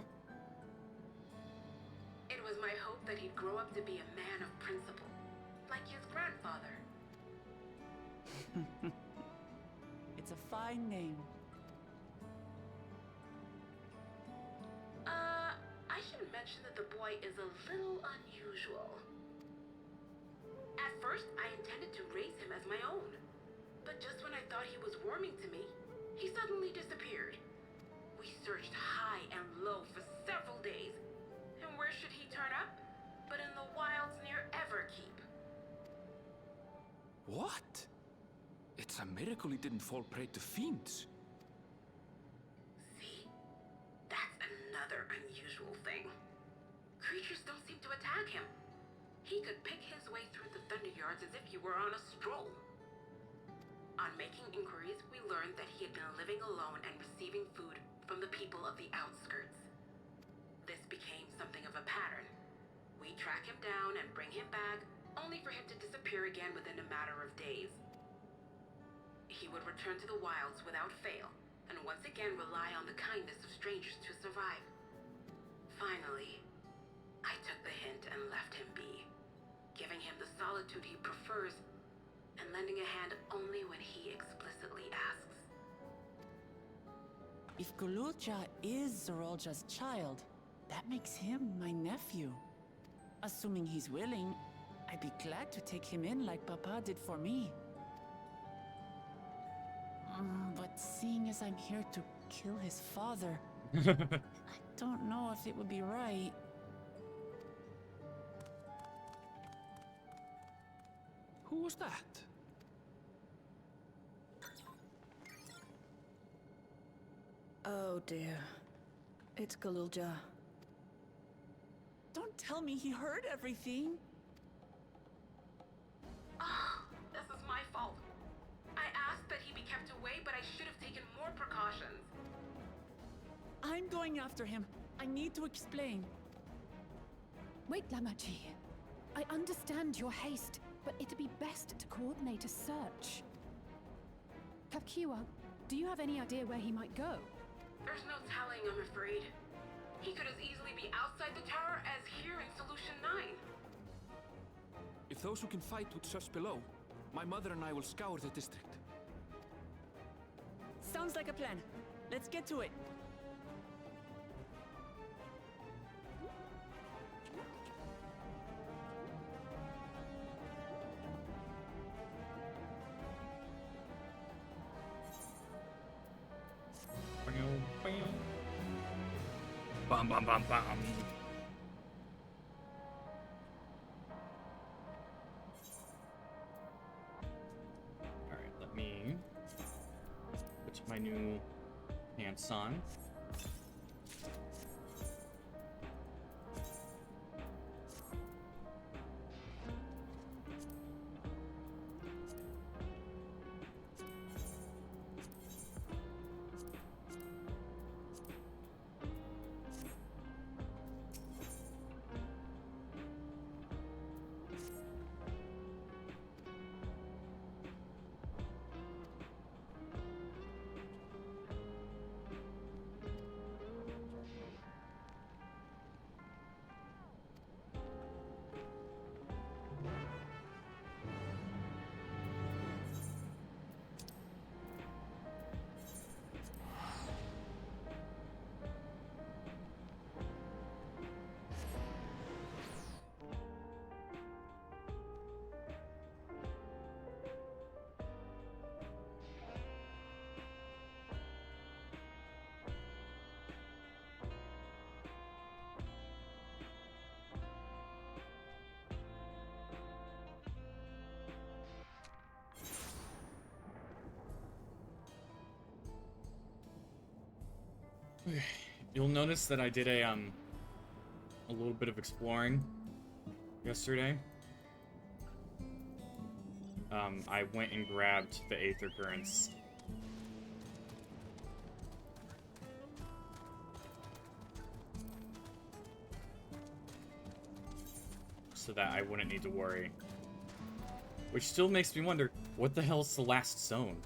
It was my hope that he'd grow up to be a man of principle, like his grandfather. It's a fine name. I should mention that the boy is a little unusual. At first, I intended to raise him as my own. But just when I thought he was warming to me, he suddenly disappeared. We searched high and low for several days. And where should he turn up? But in the wilds near Everkeep. What? It's a miracle he didn't fall prey to fiends. See? That's another unusual thing. Creatures don't seem to attack him. He could pick his way through the Thunderyards as if he were on a stroll. On making inquiries, we learned that he had been living alone and receiving food from the people of the outskirts. This became something of a pattern. We track him down and bring him back, only for him to disappear again within a matter of days. He would return to the wilds without fail, and once again rely on the kindness of strangers to survive. Finally, I took the hint and left him be, giving him the solitude he prefers, and lending a hand only when he explicitly asks. If Gululja is Zoralja's child, that makes him my nephew. Assuming he's willing, I'd be glad to take him in like Papa did for me. But seeing as I'm here to kill his father, I don't know if it would be right. Who was that? Oh dear. It's Gululja. Don't tell me he heard everything. This is my fault. I asked that he be kept away, but I should have taken more precautions. I'm going after him. I need to explain. Wait, Lamachi. I understand your haste, but it'd be best to coordinate a search. Kapkiwa, do you have any idea where he might go? There's no telling, I'm afraid. He could as easily be outside the tower as here in Solution 9. If those who can fight would search below, my mother and I will scour the district. Sounds like a plan. Let's get to it. Bum bum bum bum. Alright, let me put my new pants on. You'll notice that I did a little bit of exploring yesterday. I went and grabbed the Aether Currents. So that I wouldn't need to worry. Which still makes me wonder, what the hell's the last zone?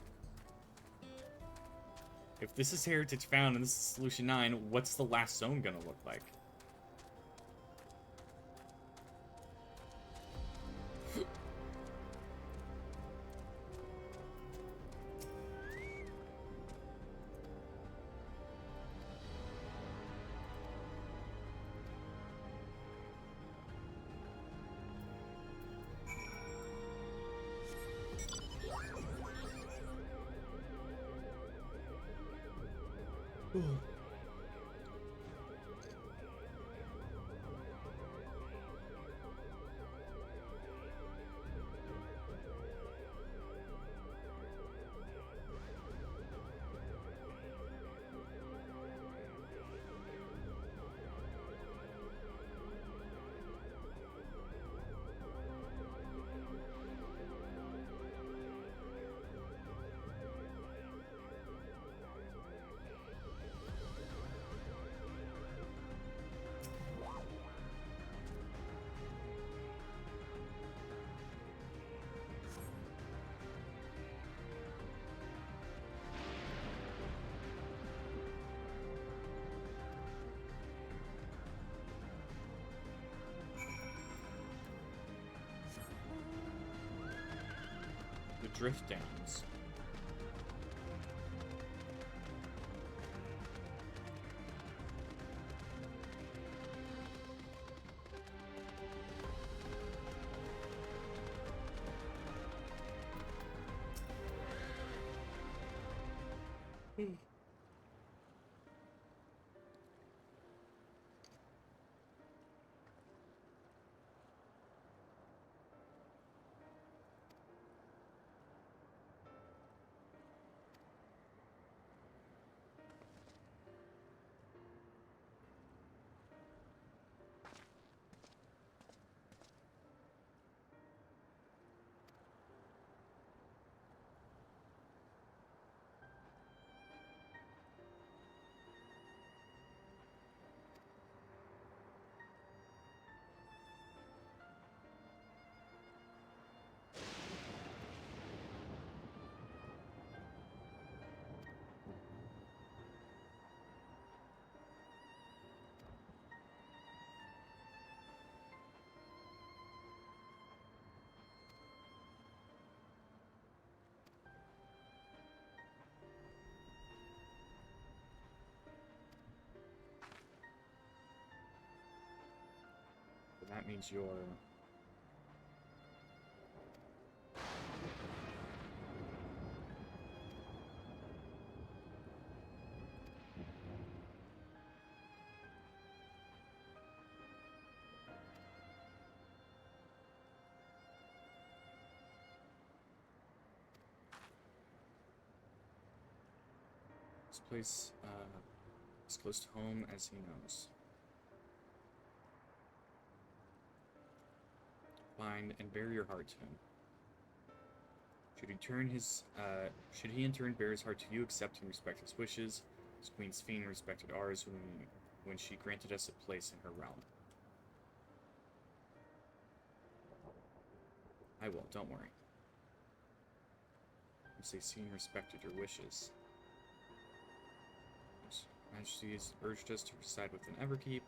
If this is Heritage Found and this is Solution 9, what's the last zone gonna look like? The Drift Downs. That means you're... This place, is close to home as he knows. Find and bear your heart to him. Should he in turn bear his heart to you, accept and respect his wishes, as Queen Sphene respected ours when she granted us a place in her realm. I will, don't worry. As they seen respected your wishes. His Majesty has urged us to reside within Everkeep.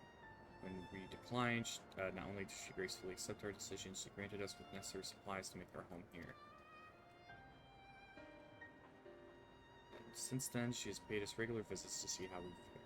When we declined, not only did she gracefully accept our decision, she granted us with necessary supplies to make our home here. And since then, she has paid us regular visits to see how we fare.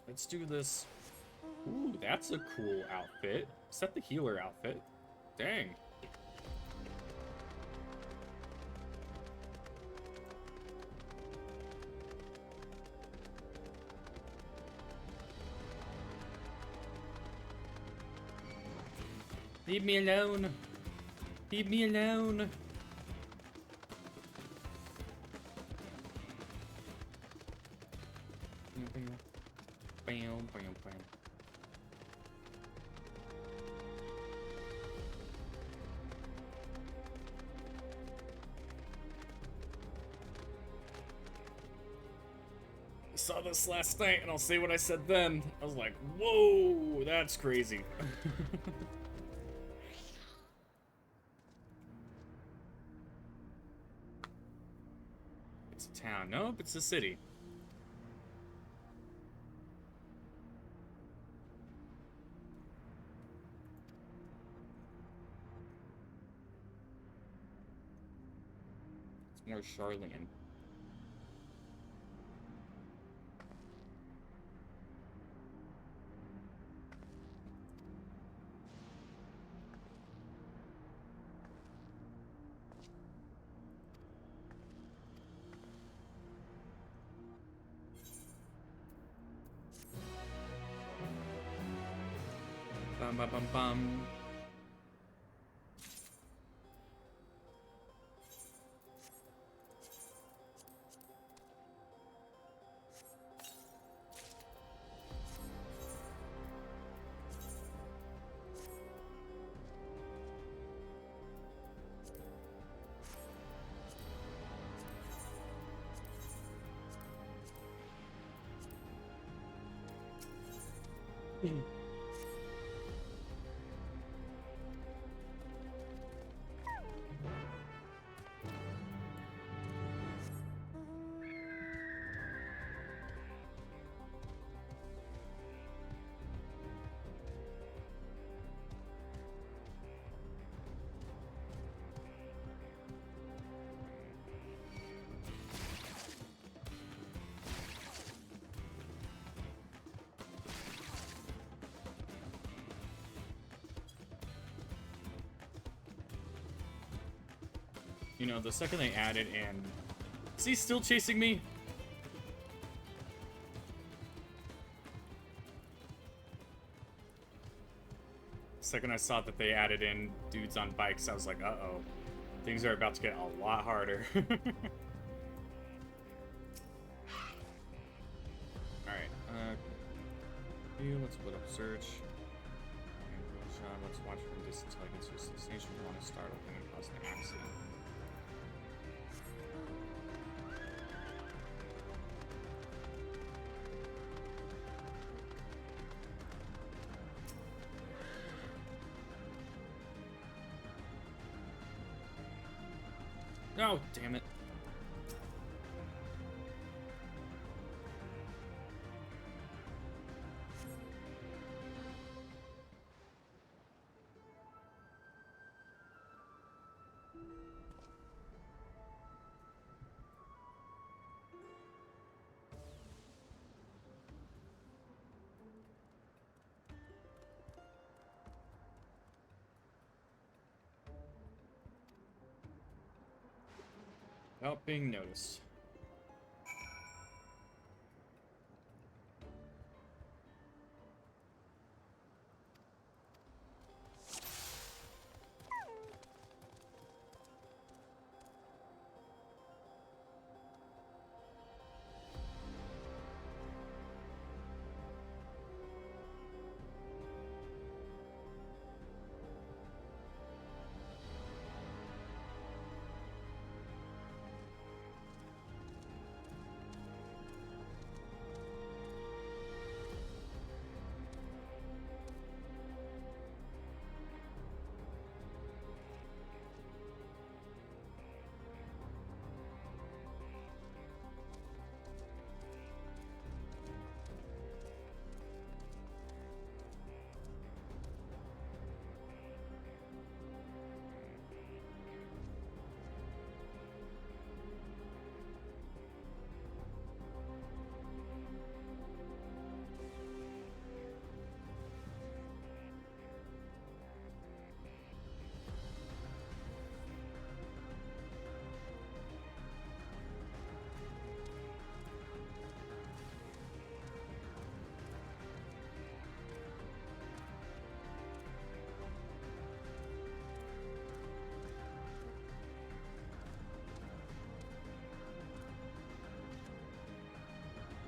Let's do this. Ooh, that's a cool outfit. Is that the healer outfit? Dang. Leave me alone. Leave me alone. Bam, bam, bam. I saw this last night, and I'll say what I said then. I was like, whoa, that's crazy. It's a town. Nope, it's a city. It's more Charlene. Bum bum bum bum. You know, the second they added in... Is he still chasing me? The second I saw that they added in dudes on bikes, I was like, uh-oh. Things are about to get a lot harder. Alright, let's split up search. Let's watch from distance until I can see the destination. We want to start open and cause an accident. Oh, damn it. Without being noticed.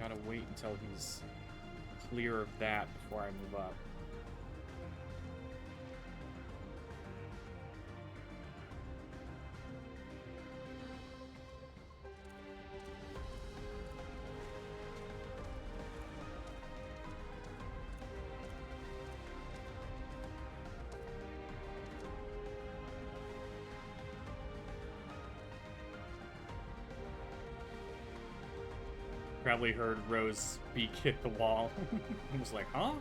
Gotta wait until he's clear of that before I move up. Probably heard Rose beak hit the wall. I was like, huh?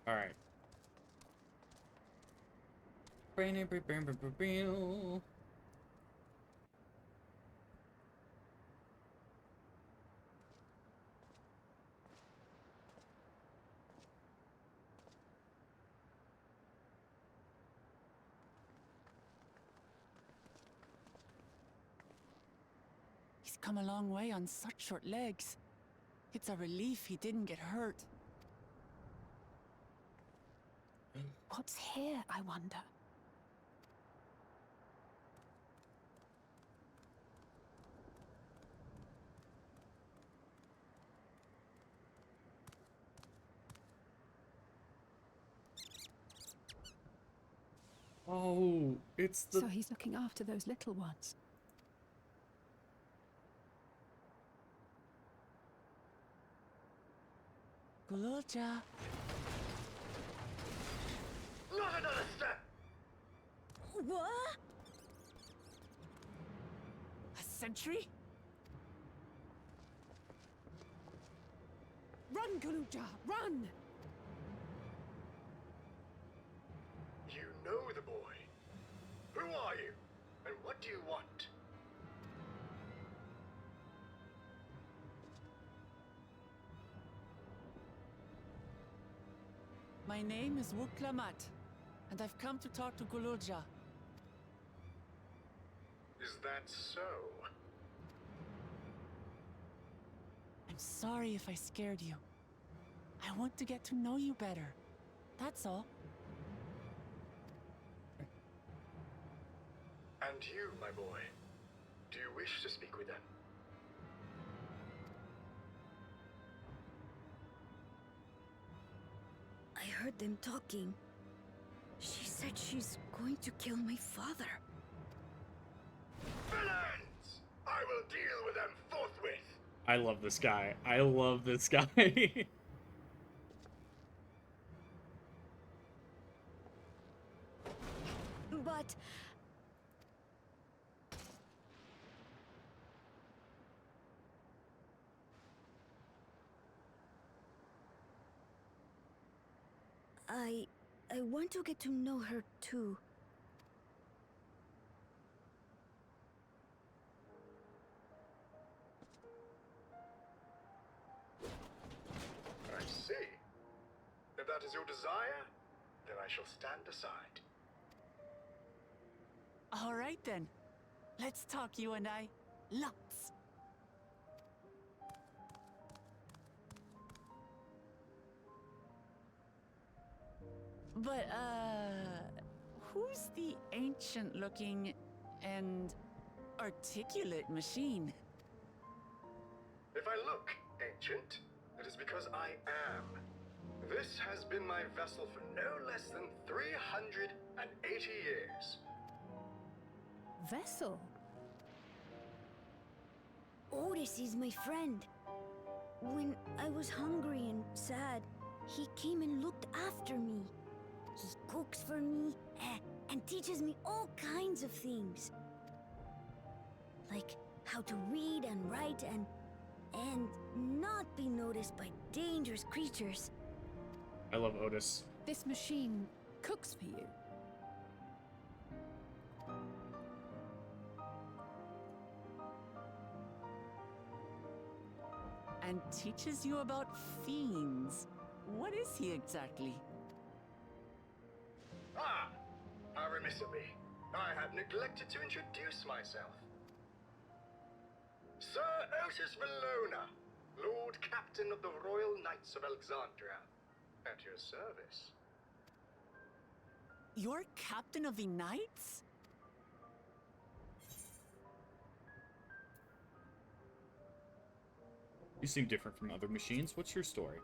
Alright. He's come a long way on such short legs. It's a relief he didn't get hurt. What's here, I wonder? Oh, it's the... So he's looking after those little ones. Gululja. Not another step! What? A sentry? Run, Gululja, run! You know the boy. Who are you? And what do you want? My name is Wuklamat, and I've come to talk to Gululja. Is that so? I'm sorry if I scared you. I want to get to know you better. That's all. And you, my boy, do you wish to speak with them? I heard them talking. She said she's going to kill my father. Villains! I will deal with them forthwith! I love this guy. I love this guy. But... I want to get to know her too. I see. If that is your desire, then I shall stand aside. All right then. Let's talk, you and I. Lots. But, who's the ancient-looking and articulate machine? If I look ancient, it is because I am. This has been my vessel for no less than 380 years. Vessel? Otis is my friend. When I was hungry and sad, he came and looked after me. He cooks for me and teaches me all kinds of things. Like how to read and write and not be noticed by dangerous creatures. I love Otis. This machine cooks for you? and teaches you about fiends. What is he exactly? Ah! How remiss of me. I had neglected to introduce myself. Sir Otis Valona, Lord Captain of the Royal Knights of Alexandria. At your service. You're captain of the knights? You seem different from other machines. What's your story?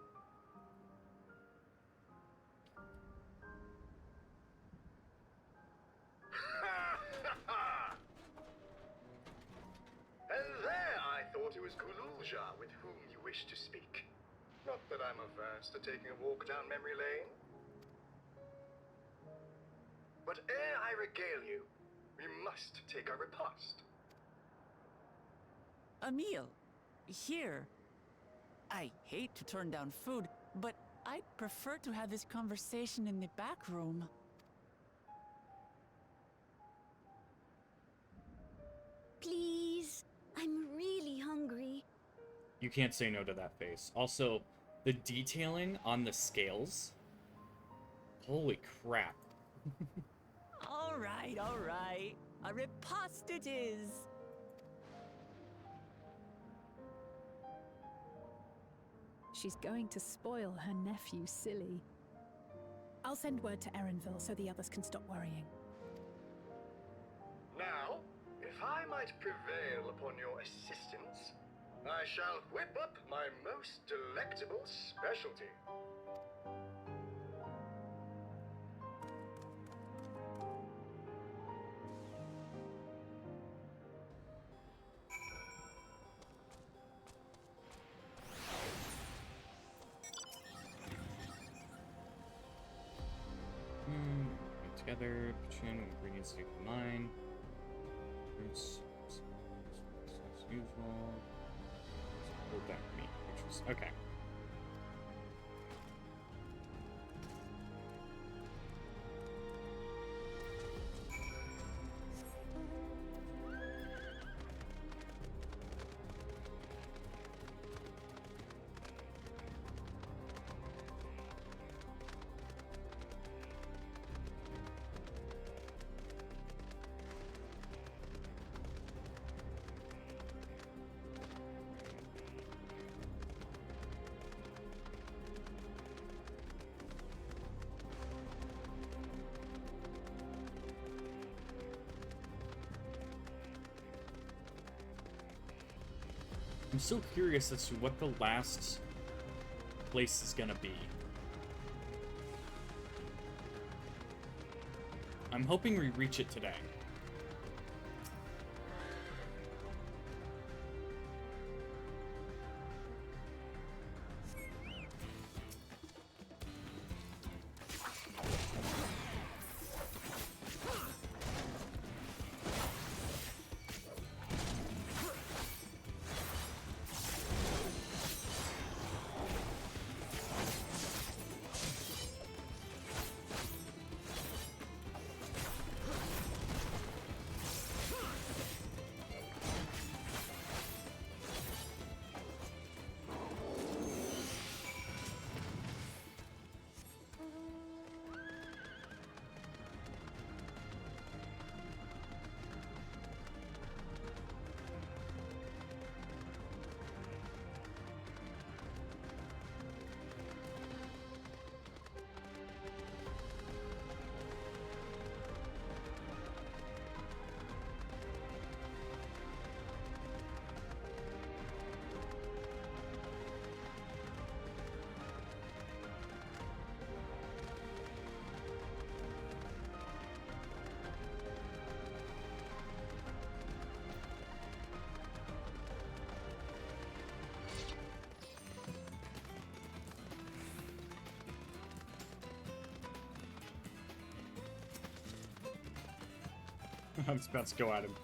And there I thought it was Kululja with whom you wish to speak. Not that I'm averse to taking a walk down memory lane. But ere I regale you, we must take a repast. A meal. Here. I hate to turn down food, but I'd prefer to have this conversation in the back room. Please, I'm really hungry. You can't say no to that face. Also, the detailing on the scales. Holy crap. All right, all right. A repast it is. She's going to spoil her nephew silly. I'll send word to Erenville so the others can stop worrying. Now, if I might prevail upon your assistance, I shall whip up my most delectable specialty. Together, chain ingredients to combine. Fruits, as usual. Hold back meat, which is okay. I'm so curious as to what the last place is gonna be. I'm hoping we reach it today. I was about to go at him.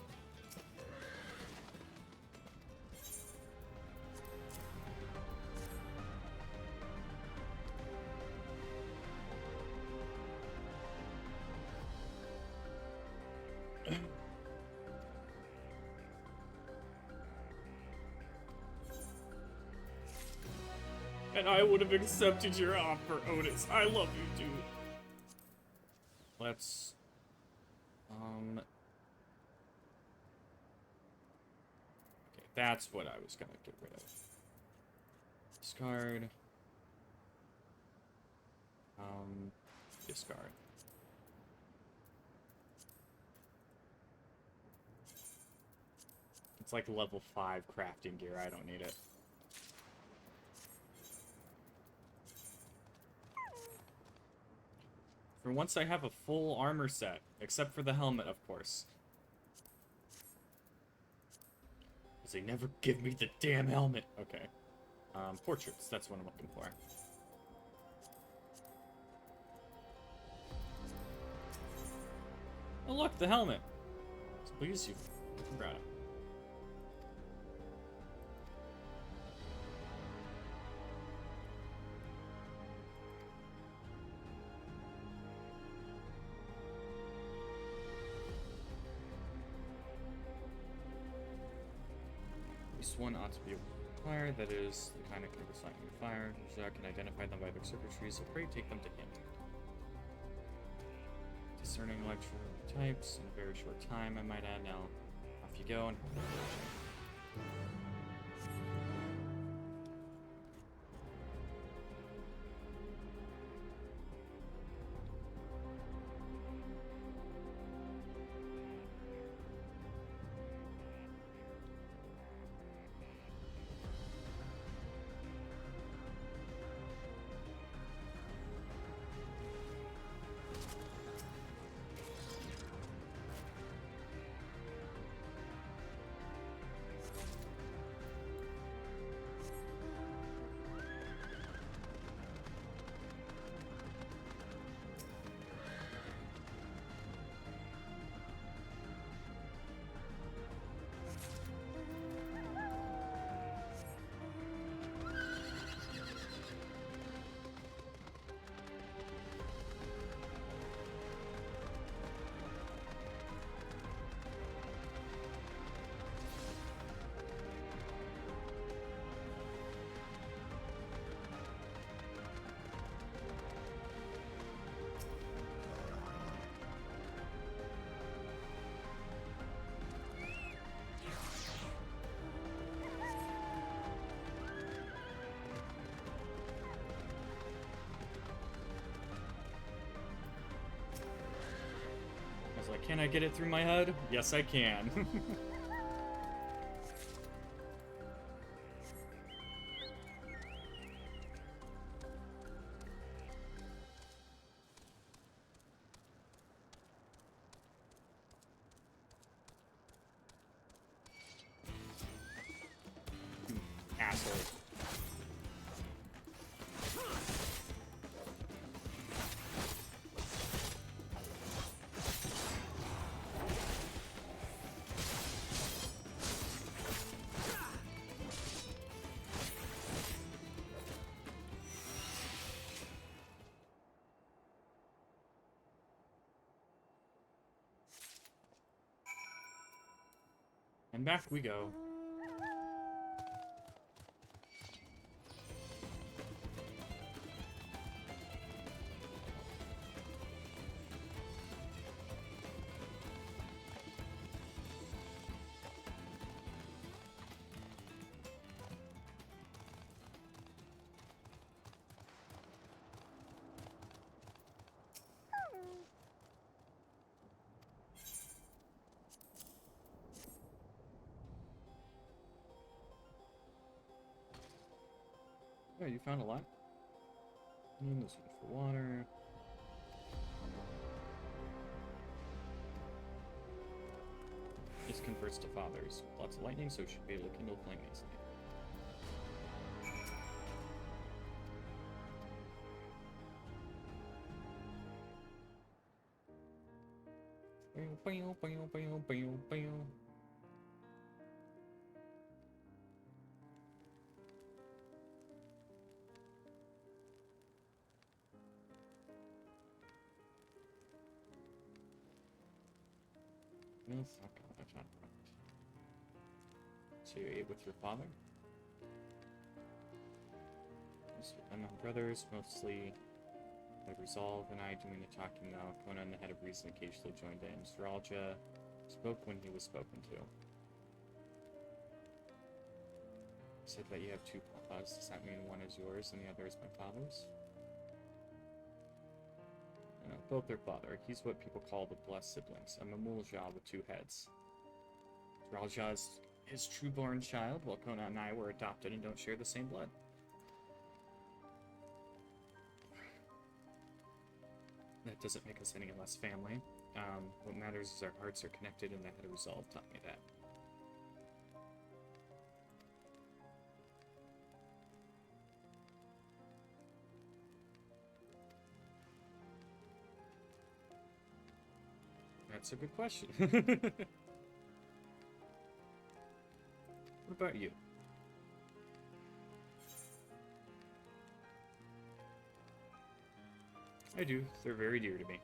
I would have accepted your offer, Otis. I love you, dude. Let's... Okay, that's what I was gonna get rid of. Discard. Discard. It's like level 5 crafting gear. I don't need it. For once I have a full armor set, except for the helmet, of course. Because they never give me the damn helmet. Okay. Portraits, that's what I'm looking for. Oh look, the helmet. Please, you brought it. This one ought to be required, that is, the kind of can recite new fire. Jacques can identify them by their circuitry, so pray take them to him. Discerning electro types in a very short time, I might add. Now, off you go and have a good check. Like, can I get it through my HUD? Yes, I can. Asshole. And back we go. Yeah, you found a lot. This one for water. This converts to fathers. Lots of lightning, so it should be able to kindle flame easily. No, fuck off, that's not right. So you ate with your father? This with unknown brothers, mostly the Resolve and I doing the talking now. Conan, the head of reason, occasionally joined in. Zeralja spoke when he was spoken to. Said that you have two papas. Does that mean one is yours and the other is my father's? No, both their father. He's what people call the blessed siblings, a Mamulja with two heads. Zeralja is his true-born child, while Conan and I were adopted and don't share the same blood. That doesn't make us any less family. What matters is our hearts are connected, and the head of Resolve taught me that. That's a good question. What about you? I do. They're very dear to me.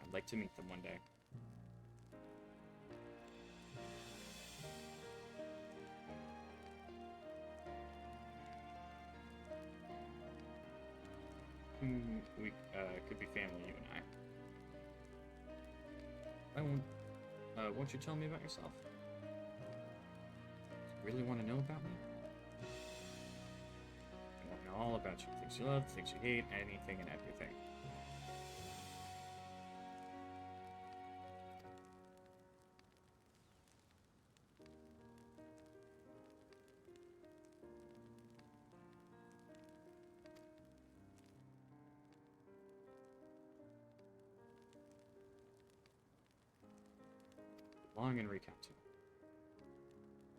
I'd like to meet them one day. We could be family, you and I. Won't you tell me about yourself? Do you really want to know about me? I want to know all about you. Things you love, things you hate, anything and everything. Long and recounting.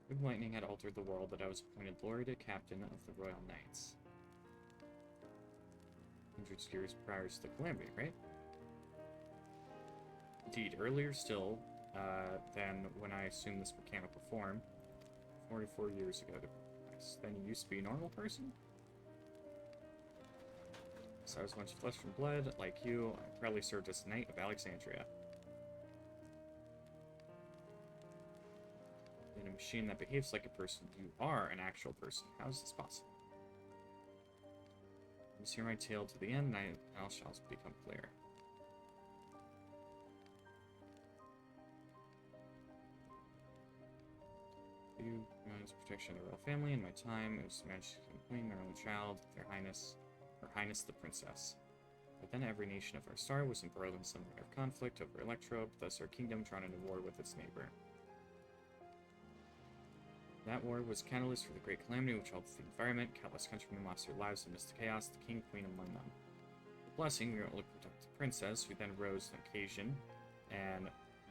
Good lightning had altered the world that I was appointed Lord and Captain of the Royal Knights. Hundreds of years prior to the calamity, right? Indeed, earlier still than when I assumed this mechanical form, 44 years ago. Then you used to be a normal person? So I was once flesh and blood, like you. I probably served as Knight of Alexandria. In a machine that behaves like a person, you are an actual person. How is this possible? Let's hear my tale to the end, and all shall become clear. You manage protection of the royal family. In my time, it was managed to claim their own child, their highness, Her Highness the Princess. But then every nation of our star was embroiled in some kind of conflict over Electrope, thus our kingdom drawn into war with its neighbor. That war was catalyst for the Great Calamity, which altered the environment. Countless countrymen lost their lives amidst the chaos, the king, queen among them. With blessing, we were able to protect the princess, who then rose to the occasion and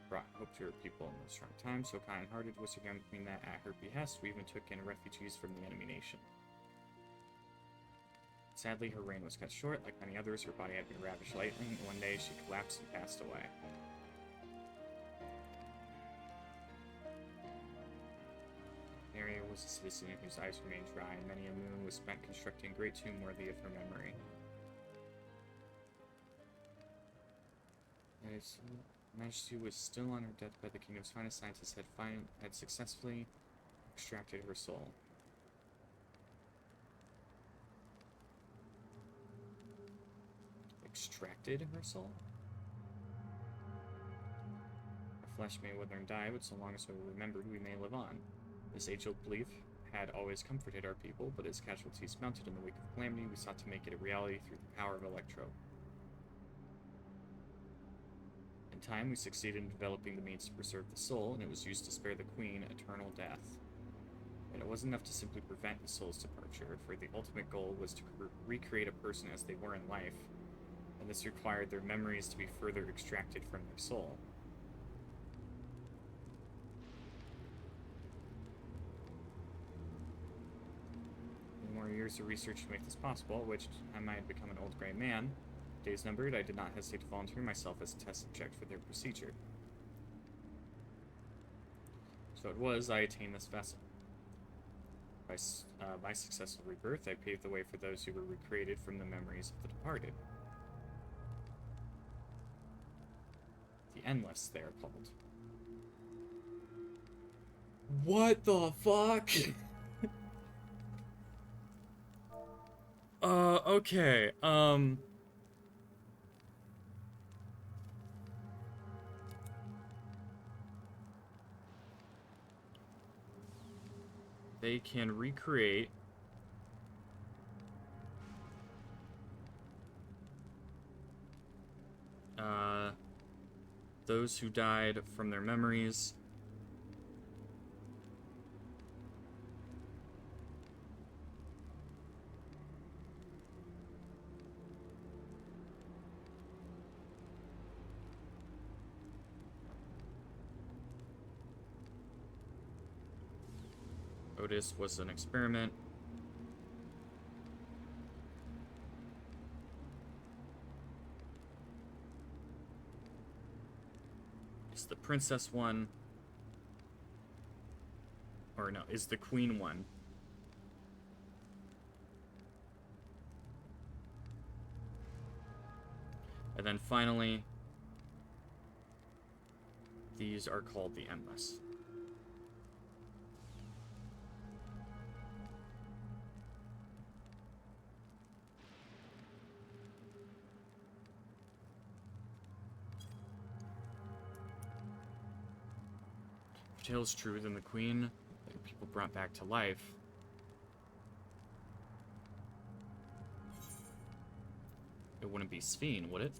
brought hope to her people in those strong times. So kind-hearted was her young queen that, at her behest, we even took in refugees from the enemy nation. Sadly, her reign was cut short. Like many others, her body had been ravaged lightning, and one day she collapsed and passed away. Maria was a citizen whose eyes remained dry, and many a moon was spent constructing a great tomb worthy of her memory. His Majesty was still on her deathbed. The kingdom's finest scientists had successfully extracted her soul. Extracted her soul? Our flesh may wither and die, but so long as we're remembered, we may live on. This age-old belief had always comforted our people, but as casualties mounted in the wake of calamity, we sought to make it a reality through the power of Electro. In time, we succeeded in developing the means to preserve the soul, and it was used to spare the Queen eternal death. But it wasn't enough to simply prevent the soul's departure, for the ultimate goal was to recreate a person as they were in life, and this required their memories to be further extracted from their soul. More years of research to make this possible, at which time I had become an old gray man. Days numbered, I did not hesitate to volunteer myself as a test subject for their procedure. So it was I attained this vessel. By my successful rebirth, I paved the way for those who were recreated from the memories of the departed. The Endless, they are called. What the fuck? Okay, they can recreate those who died from their memories. Otis was an experiment. Is the princess one? Or no, is the queen one? And then finally, these are called the Endless. If tale's true, then the queen that people brought back to life it wouldn't be Sphene, would it?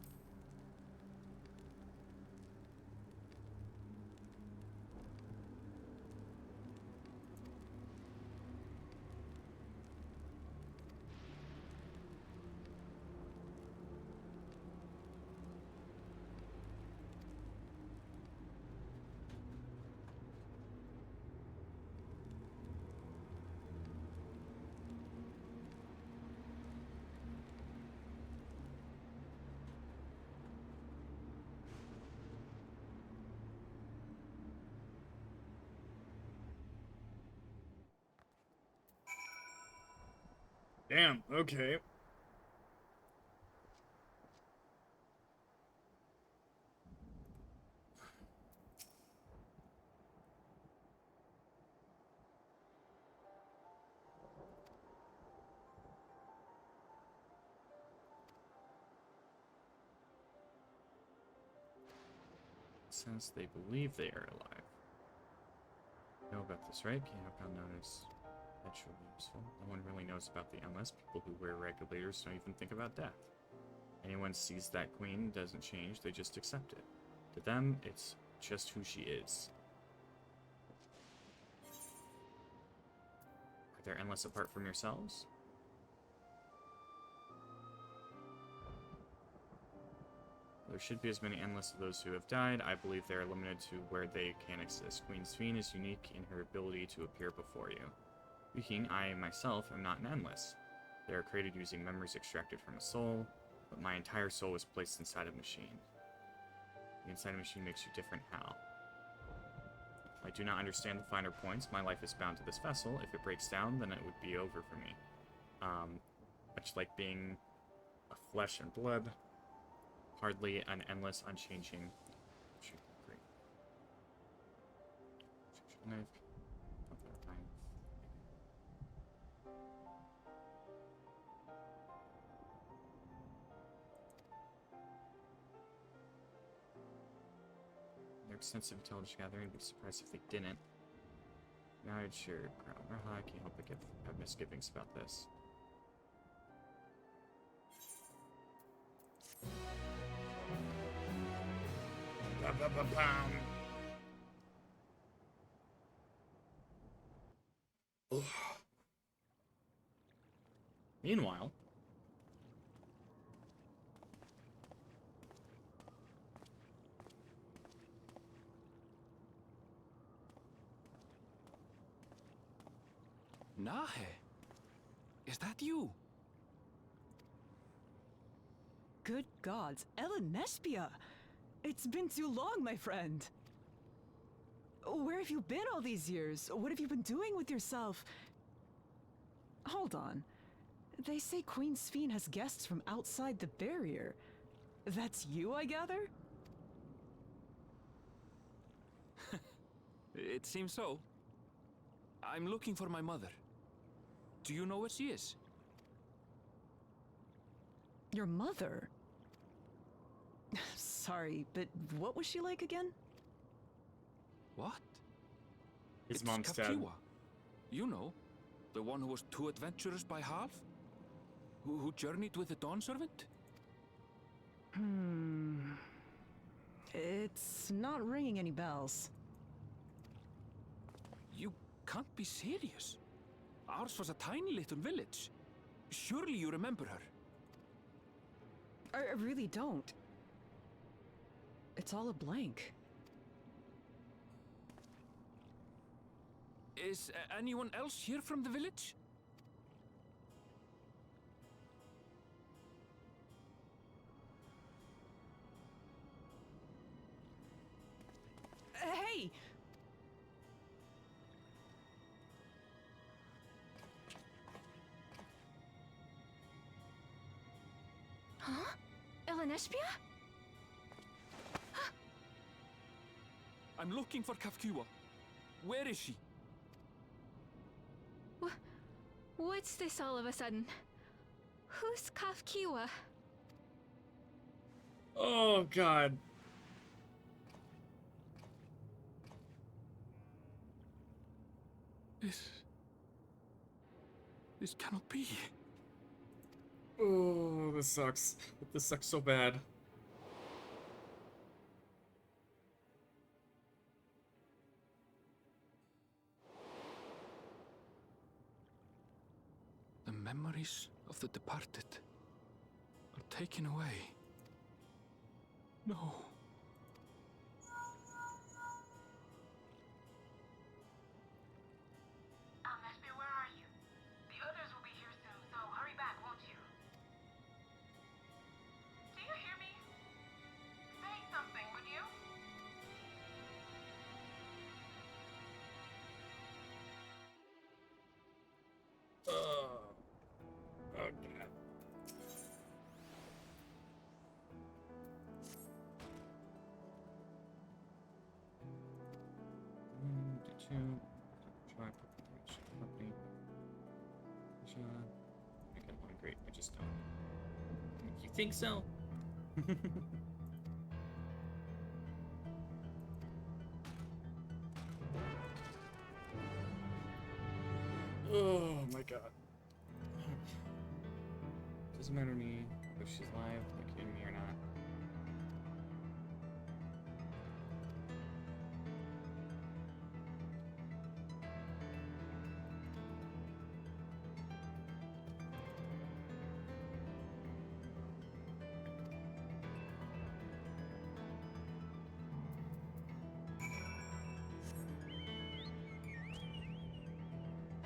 Damn, okay. Since they believe they are alive. You know about this, right? Can't notice. Actually useful. No one really knows about the endless. People who wear regulators don't even think about death. Anyone sees that queen doesn't change, they just accept it. To them, it's just who she is. Are there endless apart from yourselves? There should be as many endless of those who have died. I believe they are limited to where they can exist. Queen Sphene is unique in her ability to appear before you. Speaking, I myself am not an endless. They are created using memories extracted from a soul, but my entire soul was placed inside a machine. The inside a machine makes you different how? I do not understand the finer points. My life is bound to this vessel. If it breaks down, then it would be over for me. Much like being a flesh and blood, hardly an endless, unchanging. Great. Knife. Their extensive intelligence gathering, I'd be surprised if they didn't. Now I'd share Crown. I can't help but have misgivings about this. Meanwhile, Nahe, is that you? Good gods, Ellen Nespia! It's been too long, my friend. Where have you been all these years? What have you been doing with yourself? Hold on. They say Queen Sphene has guests from outside the barrier. That's you, I gather? It seems so. I'm looking for my mother. Do you know where she is? Your mother? Sorry, but what was she like again? What? His It's mom's dead. Kapkiwa. You know, the one who was too adventurous by half? Who journeyed with the Dawn Servant? It's not ringing any bells. You can't be serious. Ours was a tiny little village. Surely you remember her. I really don't. It's all a blank. Is anyone else here from the village? Hey! Huh? Elenespia? I'm looking for Kapkiwa. Where is she? What's this all of a sudden? Who's Kafkiwa? Oh god. This cannot be. Oh, this sucks. This sucks so bad. The memories of the departed are taken away. No. Alnespia, where are you? The others will be here soon, so hurry back, won't you? Do you hear me? Say something, would you? Oh god. Great, I just don't. You think so? Oh my god. Doesn't matter to me if she's alive, like kidding me or not.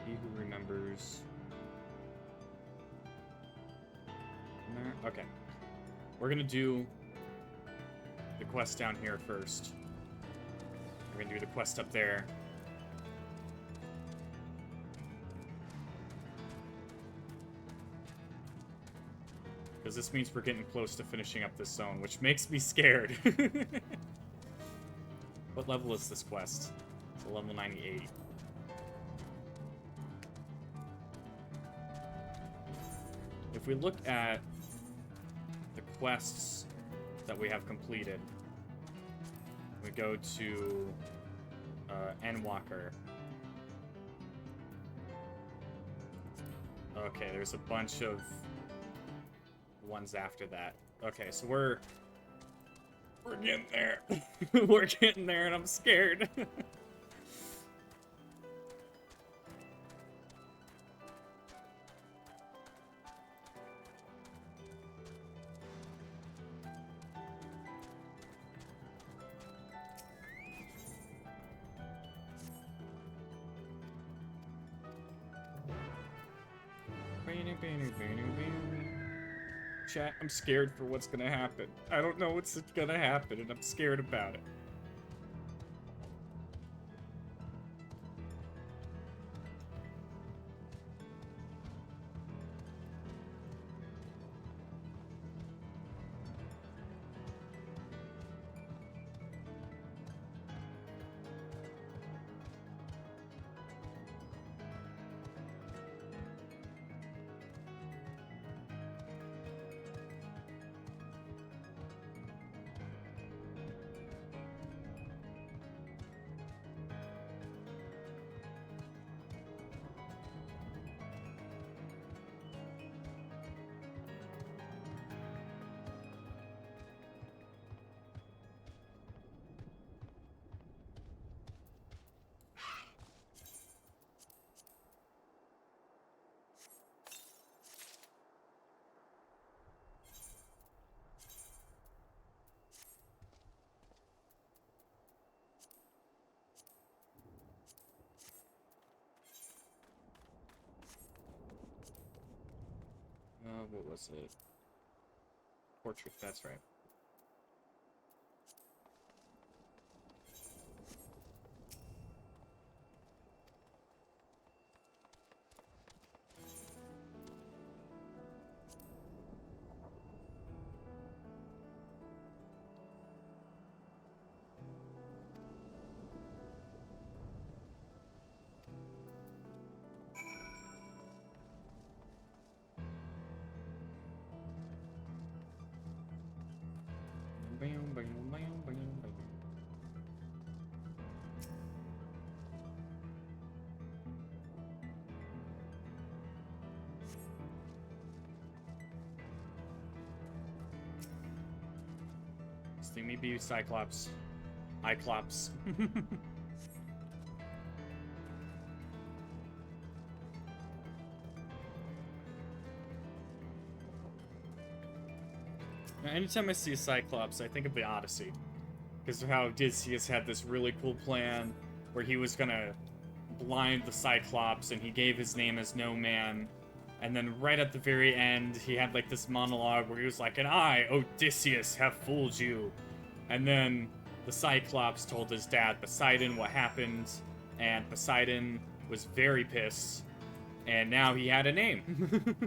He who remembers. There. Okay. We're gonna do the quest down here first. We're gonna do the quest up there. Because this means we're getting close to finishing up this zone, which makes me scared. What level is this quest? It's a level 98. If we look at the quests that we have completed, we go to Endwalker. Okay, there's a bunch of ones after that. Okay, so we're getting there. We're getting there, and I'm scared. Chat, I'm scared for what's gonna happen. I don't know what's gonna happen, and I'm scared about it. what was it? Portrait, that's right. Sting me be Cyclops. Iclops. Now, anytime I see a Cyclops, I think of the Odyssey. Because of how Odysseus had this really cool plan where he was gonna blind the Cyclops and he gave his name as No Man. And then right at the very end, he had like this monologue where he was like, and I, Odysseus, have fooled you. And then the Cyclops told his dad, Poseidon, what happened. And Poseidon was very pissed. And now he had a name.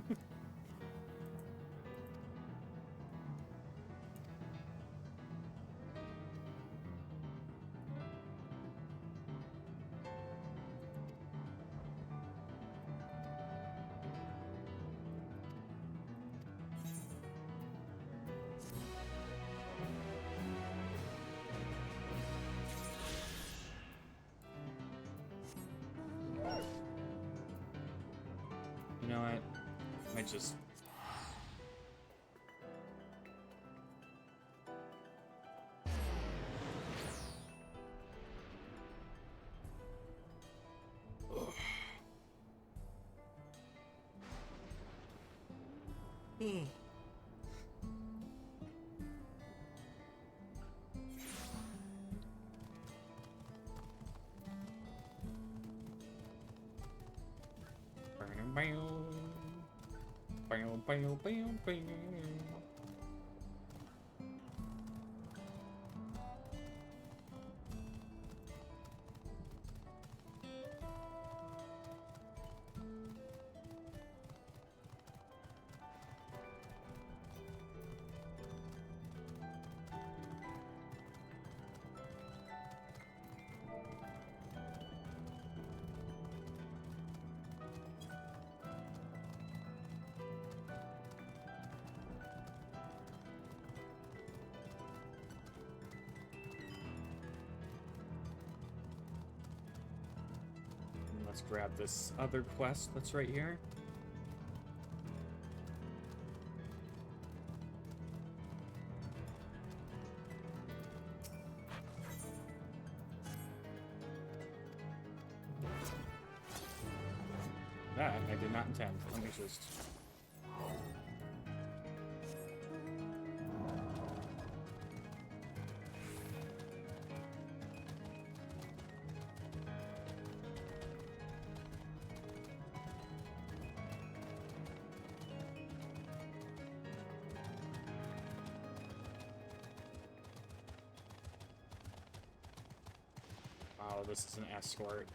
You know what? I might just... Let's grab this other quest that's right here. That I did not intend. Let me just... Wow, this is an escort.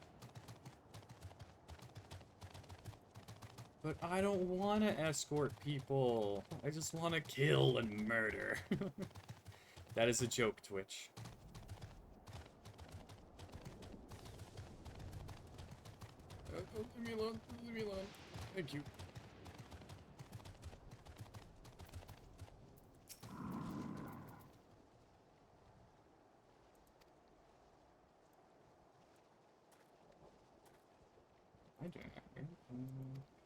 But I don't want to escort people. I just want to kill and murder. That is a joke, Twitch. Leave me alone. Leave me alone. Thank you. I'm doing that here.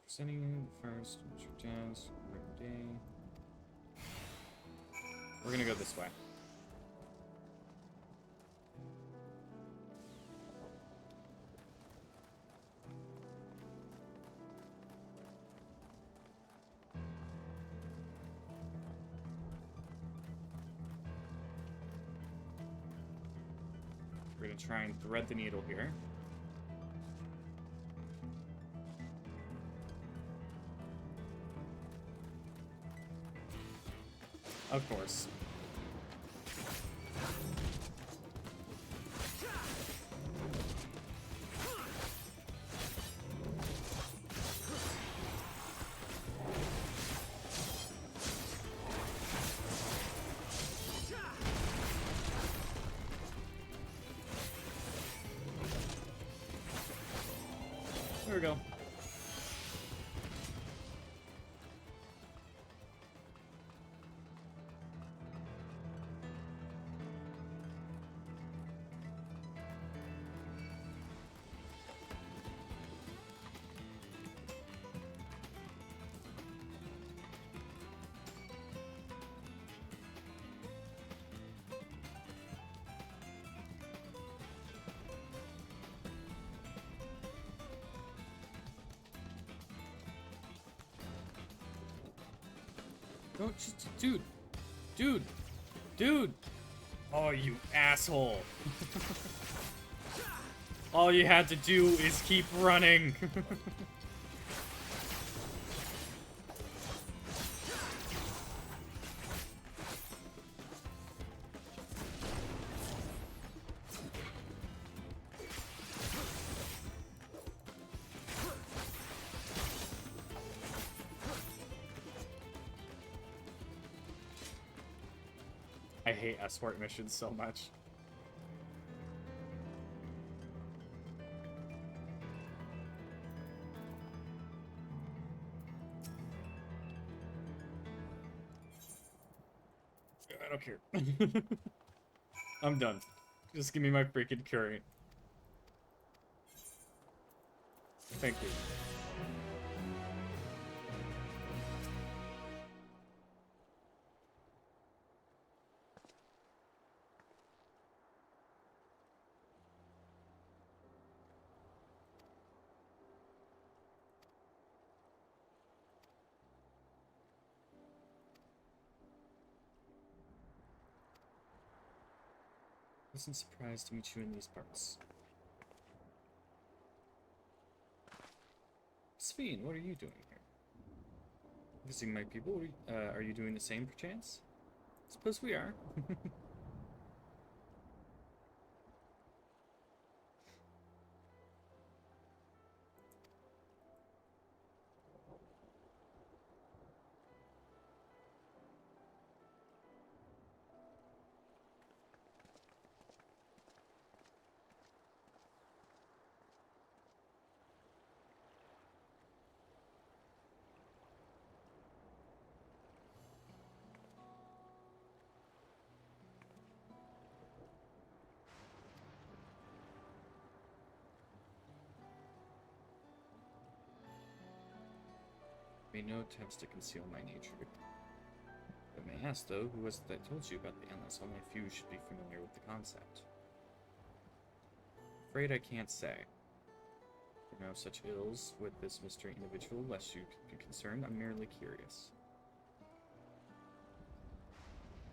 Sending first, jazz, day. We're gonna go this way. We're gonna try and thread the needle here. Of course. There we go. Don't just, dude. Oh, you asshole. All you had to do is keep running. I hate escort missions so much. I don't care. I'm done. Just give me my freaking current. Thank you. Wasn't surprised to meet you in these parts. Sphene, what are you doing here? Visiting my people? Are you doing the same, perchance? Suppose we are. Made no attempts to conceal my nature. But may ask, though, who was it that told you about the Endless? Only a few should be familiar with the concept. Afraid I can't say. There are no such ills with this mystery individual, lest you be concerned. I'm merely curious.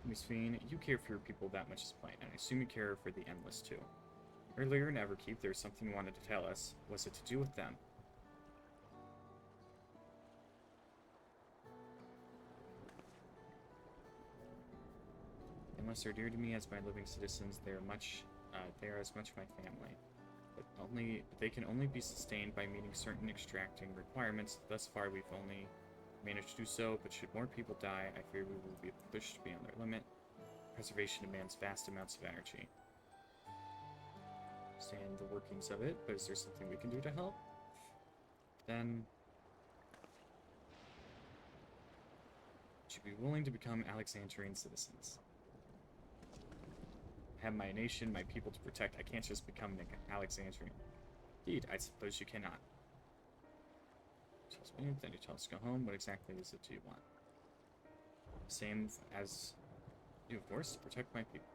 Miss Fiend, you care for your people that much is plain, and I assume you care for the Endless, too. Earlier in Everkeep, there was something you wanted to tell us. Was it to do with them? Unless they're dear to me as my living citizens, they are as much my family. But they can only be sustained by meeting certain extracting requirements. Thus far, we've only managed to do so, but should more people die, I fear we will be pushed beyond their limit. Preservation demands vast amounts of energy. Understand the workings of it, but is there something we can do to help? Then should be willing to become Alexandrian citizens. I have my nation, my people to protect. I can't just become an Alexandrian. Indeed, I suppose you cannot. Tells me, then you tell us to go home. What exactly is it do you want? Same as you, of course, to protect my people.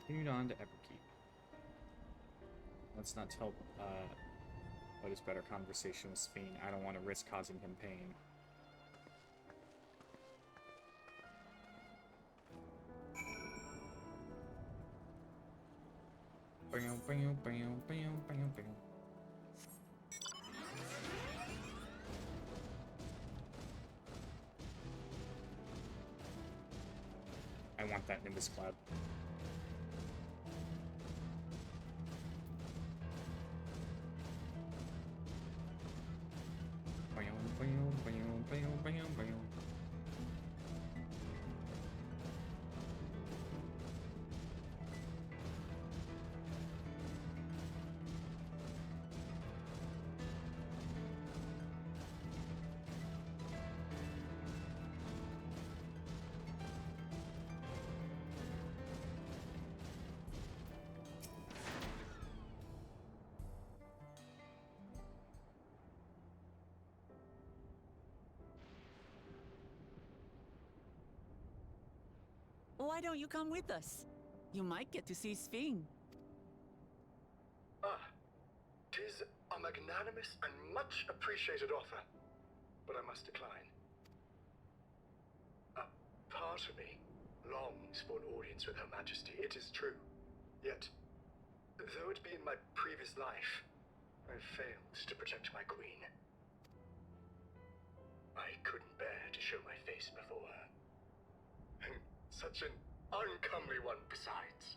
Continued on to Everkeep. Let's not tell Otis about our conversation with Sphene. I don't want to risk causing him pain. I want that Nimbus Cloud. Why don't you come with us? You might get to see Sphene. Tis a magnanimous and much appreciated offer, but I must decline. A part of me longs for an audience with Her Majesty, it is true. Yet, though it be in my previous life, I failed to protect my queen. I couldn't bear to show my face before her. And such an uncomely one besides.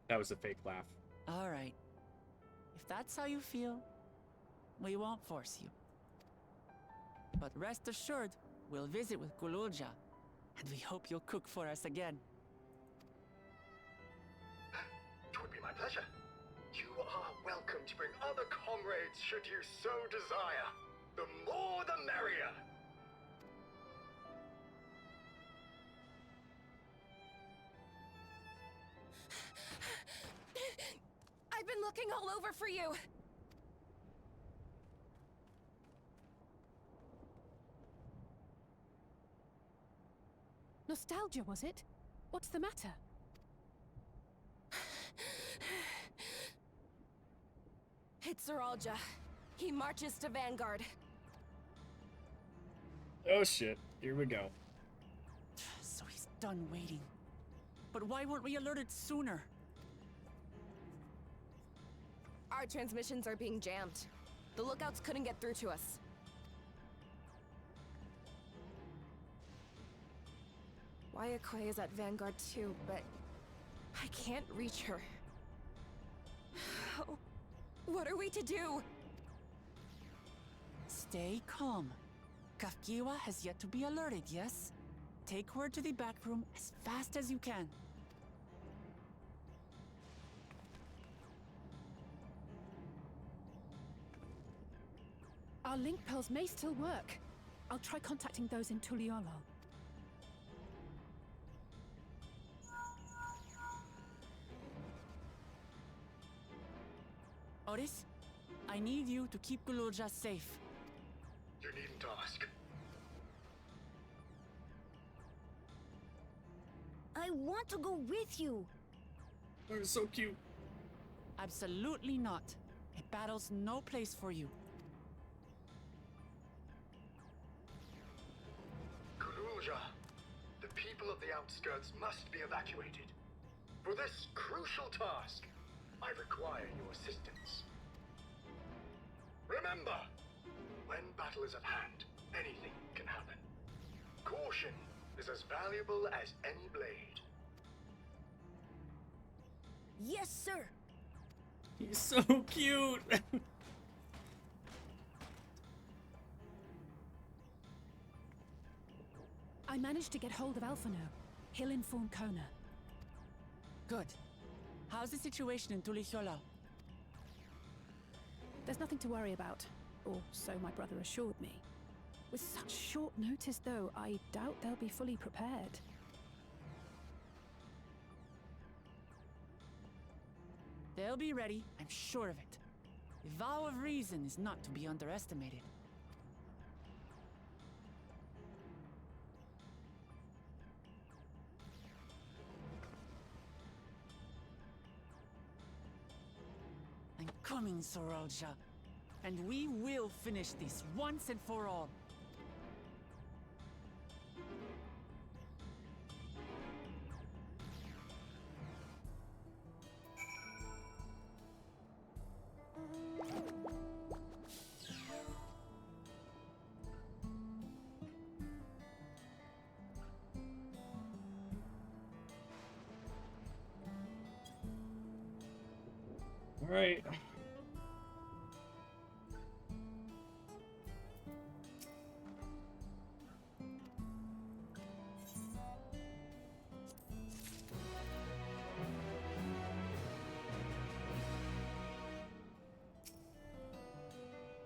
That was a fake laugh. All right. If that's how you feel, we won't force you. But rest assured, we'll visit with Kululja, and we hope you'll cook for us again. It would be my pleasure. You are welcome to bring other comrades should you so desire. The more the merrier. I've been looking all over for you! Nostalgia, was it? What's the matter? It's Zeralja. He marches to Vanguard. Oh shit, here we go. So he's done waiting. But why weren't we alerted sooner? Our transmissions are being jammed. The lookouts couldn't get through to us. Wayakwe is at Vanguard too, but I can't reach her. What are we to do? Stay calm. Kafkiwa has yet to be alerted, yes? Take her to the back room as fast as you can. Our link pearls may still work. I'll try contacting those in Tuliolo. Otis, I need you to keep Kululja safe. You needn't ask. I want to go with you. They're so cute. Absolutely not. A battle's no place for you. Kululja, the people of the outskirts must be evacuated. For this crucial task, I require your assistance. Remember, when battle is at hand, anything can happen. Caution is as valuable as any blade. Yes, sir. He's so cute. I managed to get hold of Alphano. He'll inform Kona. Good. How's the situation in Tulichola? There's nothing to worry about, or so my brother assured me. With such short notice, though, I doubt they'll be fully prepared. They'll be ready, I'm sure of it. The vow of reason is not to be underestimated. coming, Sorolja. And we will finish this once and for all. All right.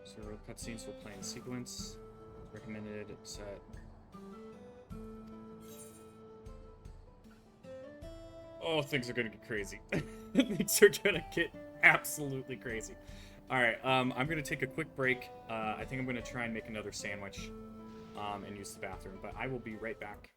So cutscenes will play in sequence. Recommended set. Oh, things are gonna get crazy. Things are gonna get absolutely crazy. All right, I'm gonna take a quick break. I think I'm gonna try and make another sandwich, and use the bathroom. But I will be right back.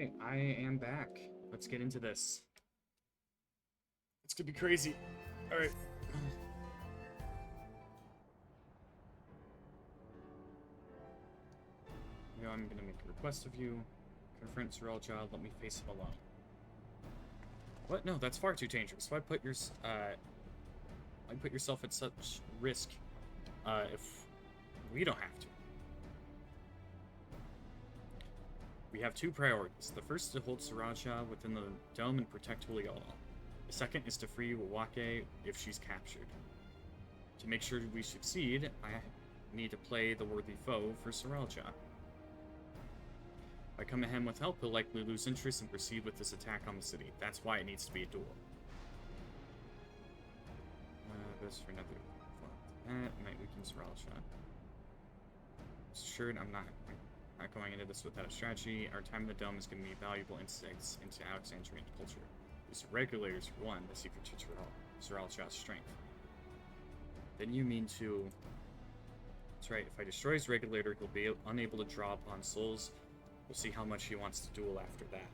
Okay, I am back. Let's get into this. It's gonna be crazy. Alright. Now I'm gonna make a request of you. Confront Zeralja, let me face him alone. What? No, that's far too dangerous. Why put yourself at such risk if we don't have to? We have two priorities. The first is to hold Zeralja within the dome and protect Juliola. The second is to free Wawake if she's captured. To make sure we succeed, I need to play the worthy foe for Zeralja. If I come at him with help, he'll likely lose interest and proceed with this attack on the city. That's why it needs to be a duel. This for another. That might weaken Zeralja. Sure, I'm not going into this without a strategy. Our time in the dome is giving me valuable insights into Alexandrian culture. These regulators, for one, the secret to Zeralja's strength. Then you mean to... That's right, if I destroy his regulator, he'll be unable to draw upon souls. We'll see how much he wants to duel after that.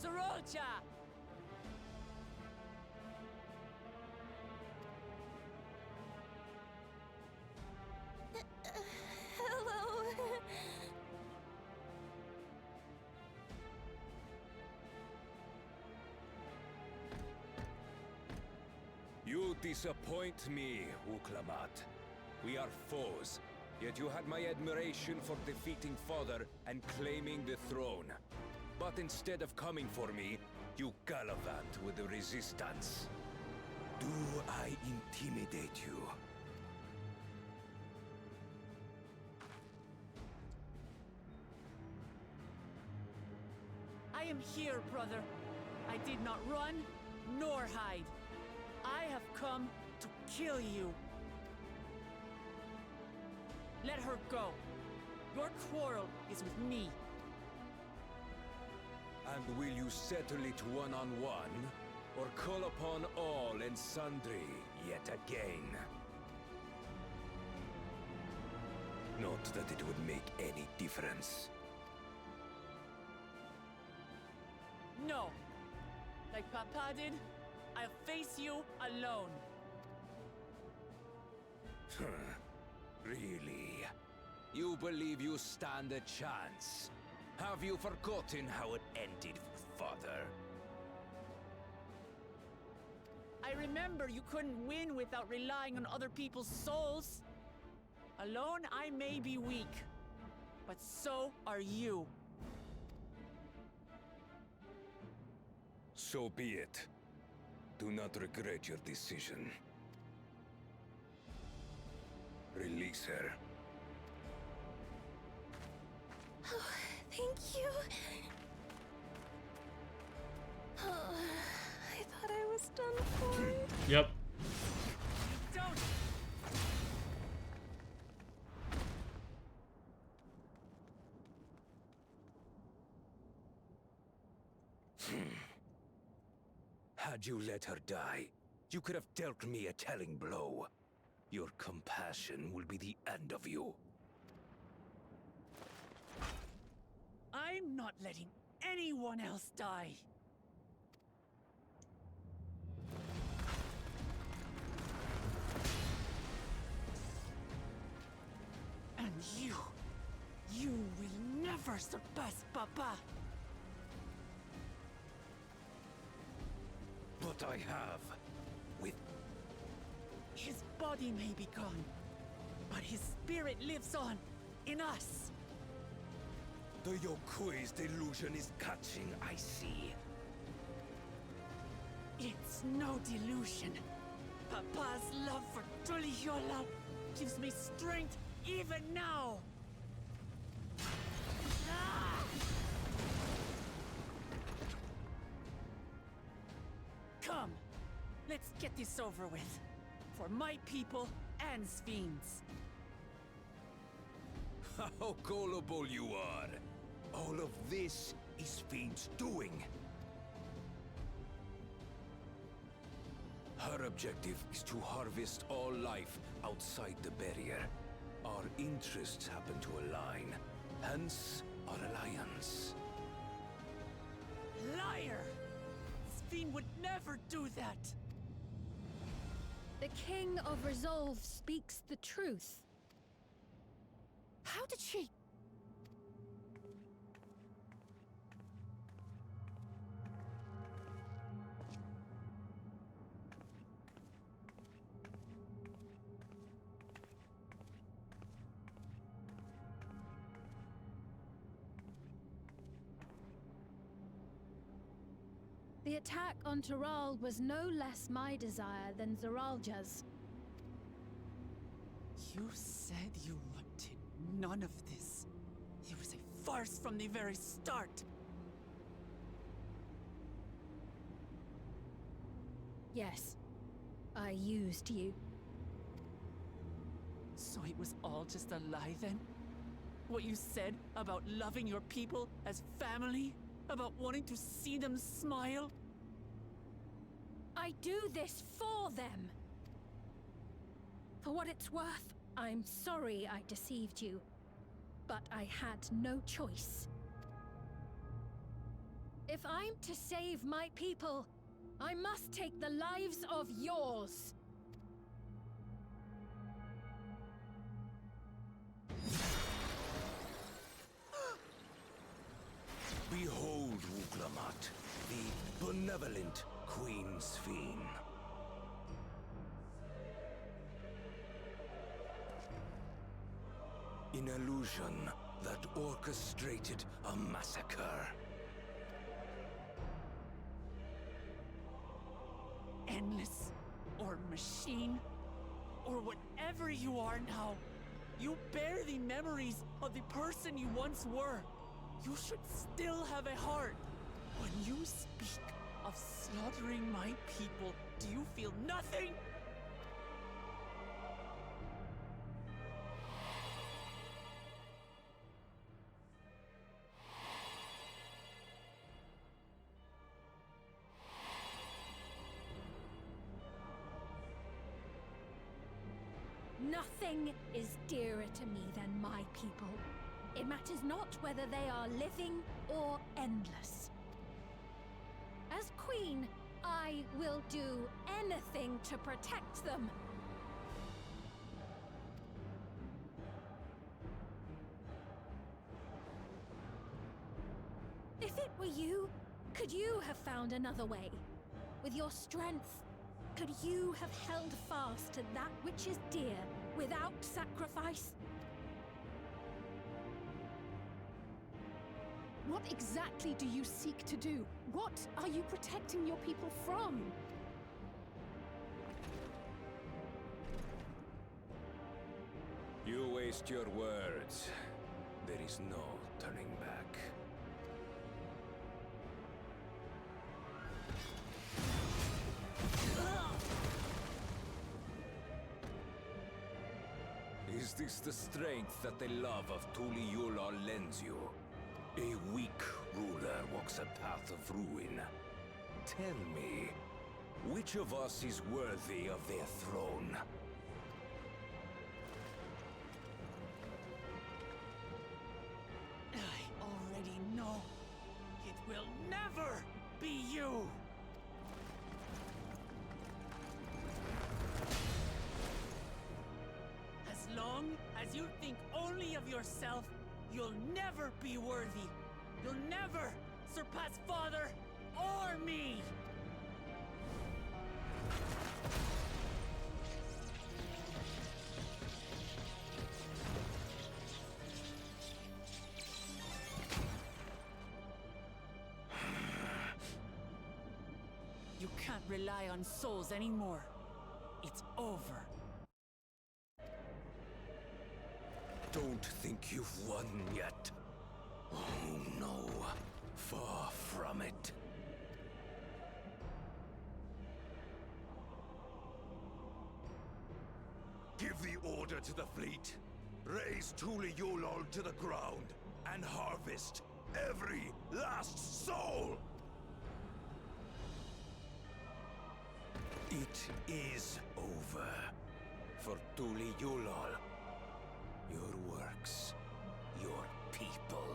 Zeralja! Hello. You disappoint me, Uklamat. We are foes, yet you had my admiration for defeating Father and claiming the throne. But instead of coming for me, you gallivant with the resistance. Do I intimidate you? I am here, brother. I did not run, nor hide. I have come to kill you. Let her go. Your quarrel is with me. And will you settle it one-on-one, or call upon all and sundry yet again? Not that it would make any difference. No. Like Papa did, I'll face you alone. Really? You believe you stand a chance? Have you forgotten how it ended with Father? I remember you couldn't win without relying on other people's souls. Alone, I may be weak, but so are you. So be it. Do not regret your decision. Release her. Oh, thank you. Oh, I thought I was done for. Yep. Don't. Had you let her die, you could have dealt me a telling blow. Your compassion will be the end of you. I'm not letting anyone else die. And you You will never surpass Papa! But I have. With... His body may be gone, but his spirit lives on, in us! The Yokui's delusion is catching, I see. It's no delusion. Papa's love for Tulihiola gives me strength even now! Ah! Come, let's get this over with. For my people and Sphinx. How gullible you are! All of this is Fiend's doing. Her objective is to harvest all life outside the barrier. Our interests happen to align, hence our alliance. Liar! Sphene would never do that! The King of Resolve speaks the truth. How did she... The attack on Taral was no less my desire than Zeralja's. You said you wanted none of this. It was a farce from the very start. Yes, I used you. So it was all just a lie then? What you said about loving your people as family? About wanting to see them smile? I do this for them. For what it's worth, I'm sorry I deceived you. But I had no choice. If I'm to save my people, I must take the lives of yours. Behold, Wuklamat, the benevolent Queen Sphene. An illusion that orchestrated a massacre. Endless, or machine, or whatever you are now, you bear the memories of the person you once were. You should still have a heart. When you speak of slaughtering my people, do you feel nothing? Nothing is dearer to me than my people. It matters not whether they are living or endless. As Queen, I will do anything to protect them. If it were you, could you have found another way? With your strength, could you have held fast to that which is dear without sacrifice? What exactly do you seek to do? What are you protecting your people from? You waste your words. There is no turning back. Is this the strength that the love of Tuliyola lends you? A weak ruler walks a path of ruin. Tell me, which of us is worthy of their throne? I already know. It will never be you! As long as you think only of yourself, You'll never be worthy. You'll never surpass Father or me. You can't rely on souls anymore. It's over. Don't think you've won yet. Oh no, far from it. Give the order to the fleet. Raise Tuli Yulol to the ground and harvest every last soul! It is over for Tuli Yulol. Your works, your people,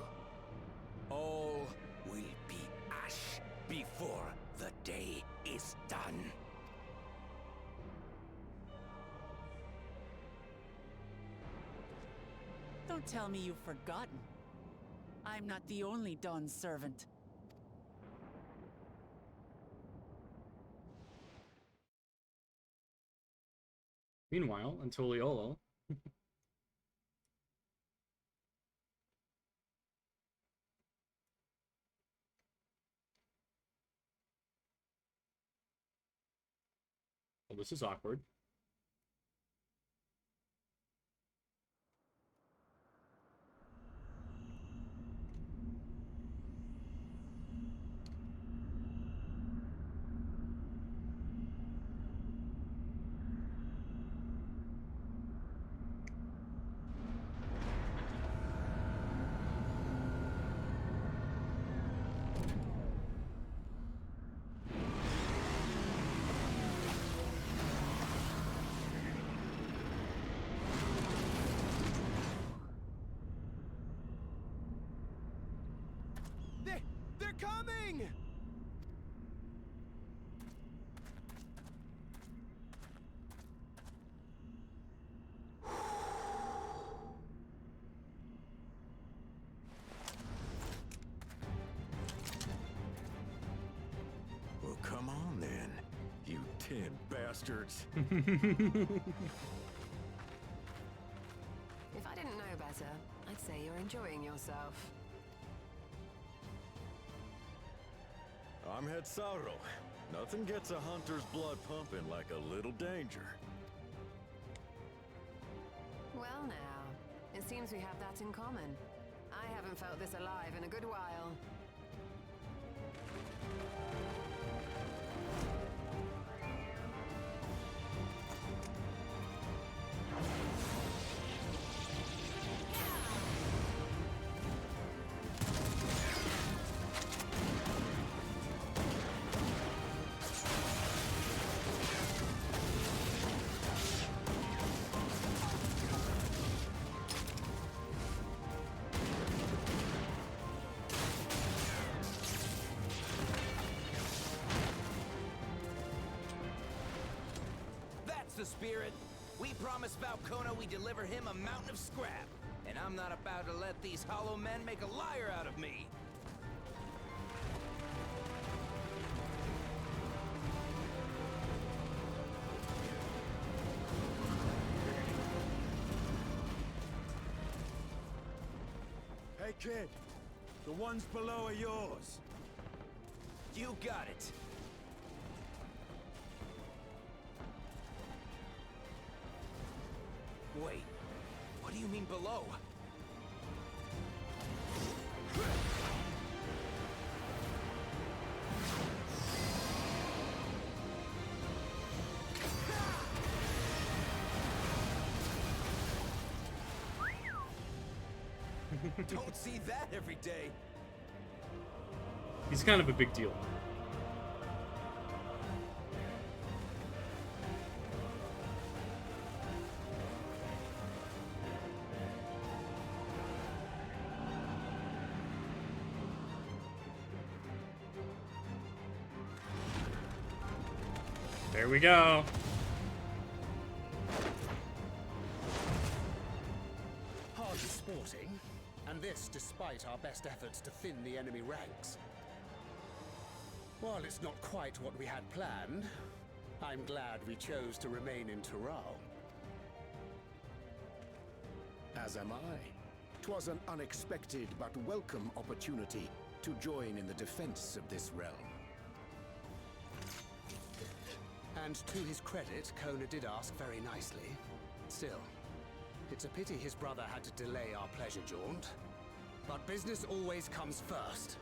all will be ash before the day is done. Don't tell me you've forgotten. I'm not the only Dawn's servant. Meanwhile, in Toliolo, well, this is awkward. They're coming! Well, come on then, you 10 bastards. If I didn't know better, I'd say you're enjoying yourself. I'm Head Sauro. Nothing gets a hunter's blood pumping like a little danger. Well now, it seems we have that in common. I haven't felt this alive in a good while. The spirit. We promised Valkona we deliver him a mountain of scrap, and I'm not about to let these hollow men make a liar out of me. Hey kid, the ones below are yours. You got it. Wait, what do you mean below? Don't see that every day. He's kind of a big deal. There we go. Hardly sporting. And this despite our best efforts to thin the enemy ranks. While it's not quite what we had planned, I'm glad we chose to remain in Tural. As am I. 'Twas an unexpected but welcome opportunity to join in the defense of this realm. And to his credit, Kona did ask very nicely. Still, it's a pity his brother had to delay our pleasure jaunt. But business always comes first.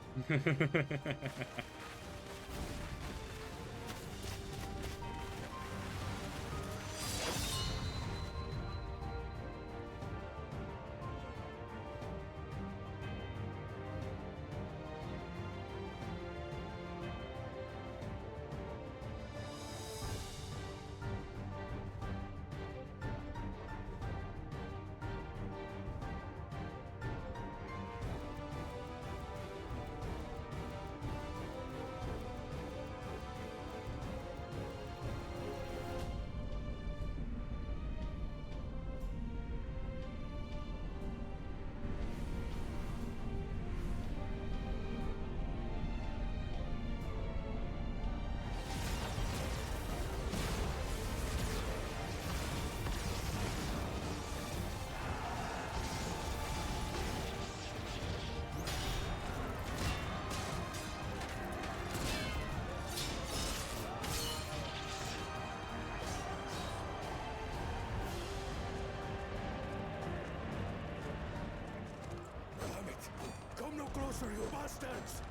Come no closer, you bastards!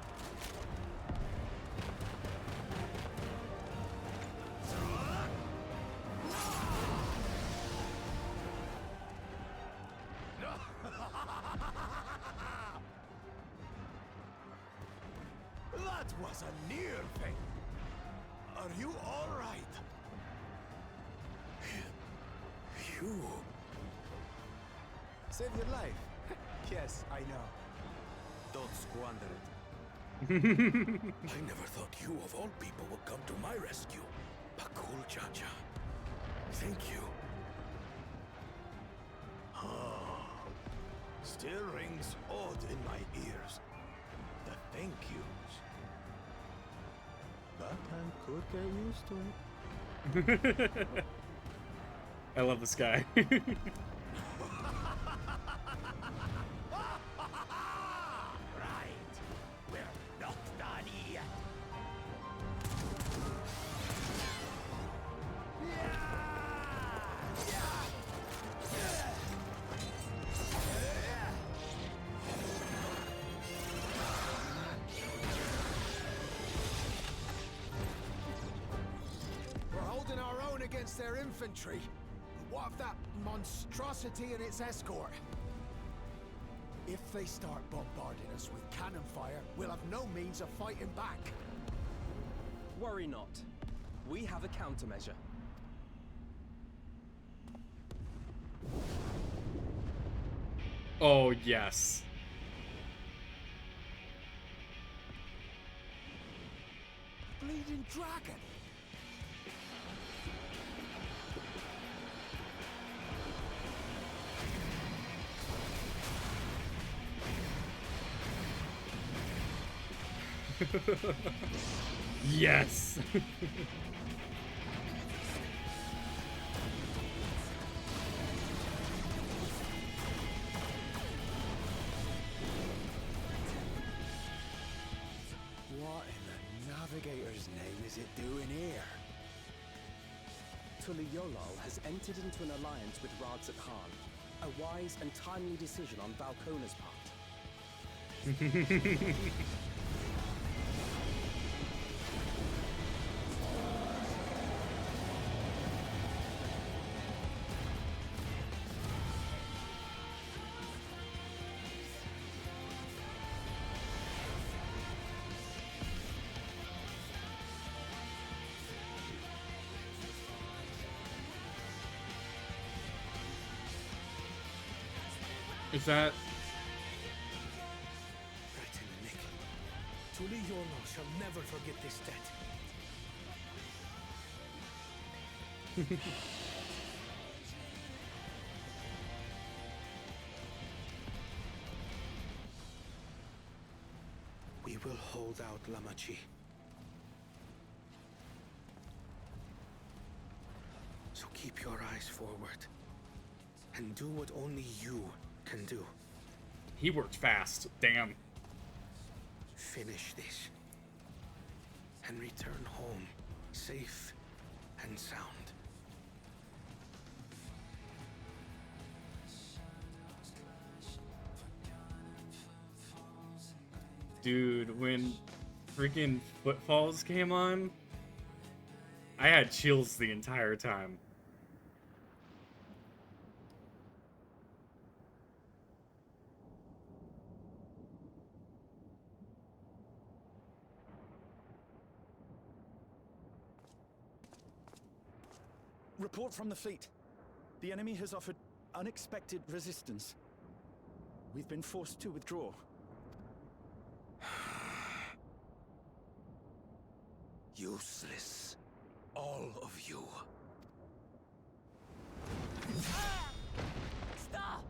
That was a near thing. Are you all right? You... Save your life. Yes, I know. Don't squander it. I never thought you of all people would come to my rescue. Pakul Chacha. Thank you. Still rings odd in my ears. The thank yous. But I could get used to it. I love this guy. We're holding our own against their infantry. What of that monstrosity and its escort? If they start bombarding us with cannon fire, we'll have no means of fighting back. Worry not. We have a countermeasure. Oh, yes. Bleeding dragon! Yes. What in the Navigator's name is it doing here? Tuliyollal has entered into an alliance with Radzat Khan. A wise and timely decision on Valkona's part. Is that... Right in the nick. Tuliyollal shall never forget this debt. will hold out, Lamachi. So keep your eyes forward. And do what only you can do. He worked fast. Damn. Finish this. And return home, safe and sound. Dude, when freaking Footfalls came on, I had chills the entire time. Report from the fleet. The enemy has offered unexpected resistance. We've been forced to withdraw. Useless. All of you. Stop!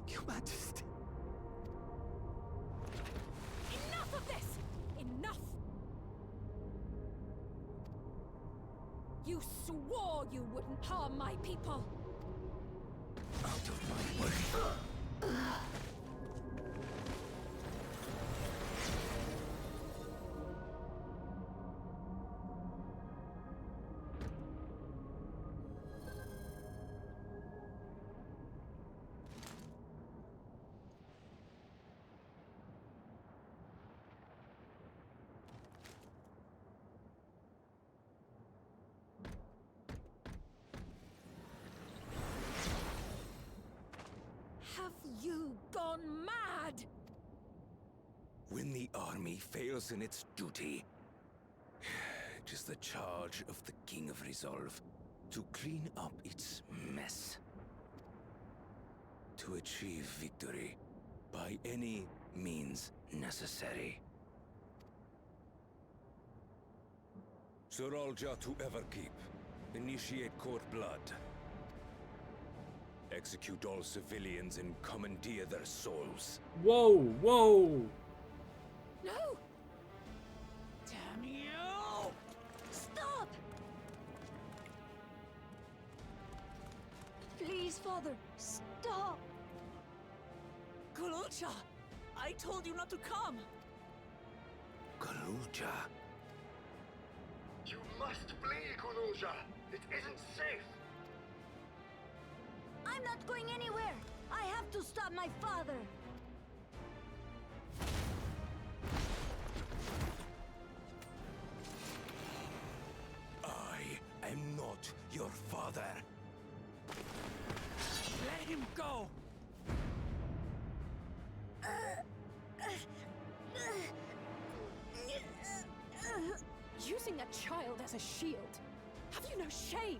Your Majesty. Enough of this! Enough! You swore you wouldn't harm my people! Out of my way. Have you gone mad? When the army fails in its duty, it is the charge of the King of Resolve to clean up its mess. To achieve victory by any means necessary. Sorolja to Everkeep. Initiate court blood. Execute all civilians and commandeer their souls. Whoa, whoa! No! Damn you! Stop! Please, Father, stop! Kulucha! I told you not to come! Kaluja. You must flee, Kunuja. It isn't safe. I'm not going anywhere! I have to stop my father! I am not your father. Let him go! Using a child as a shield. Have you no shame?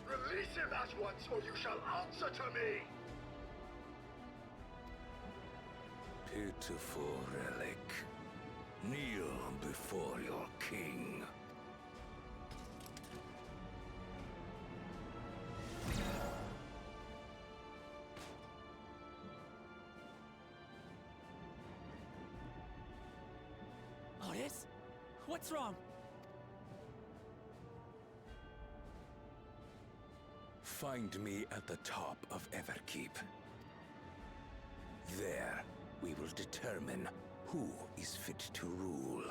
Release him at once, or you shall answer to me! Pitiful relic. Kneel before your king. Otis? What's wrong? Find me at the top of Everkeep. There, we will determine who is fit to rule.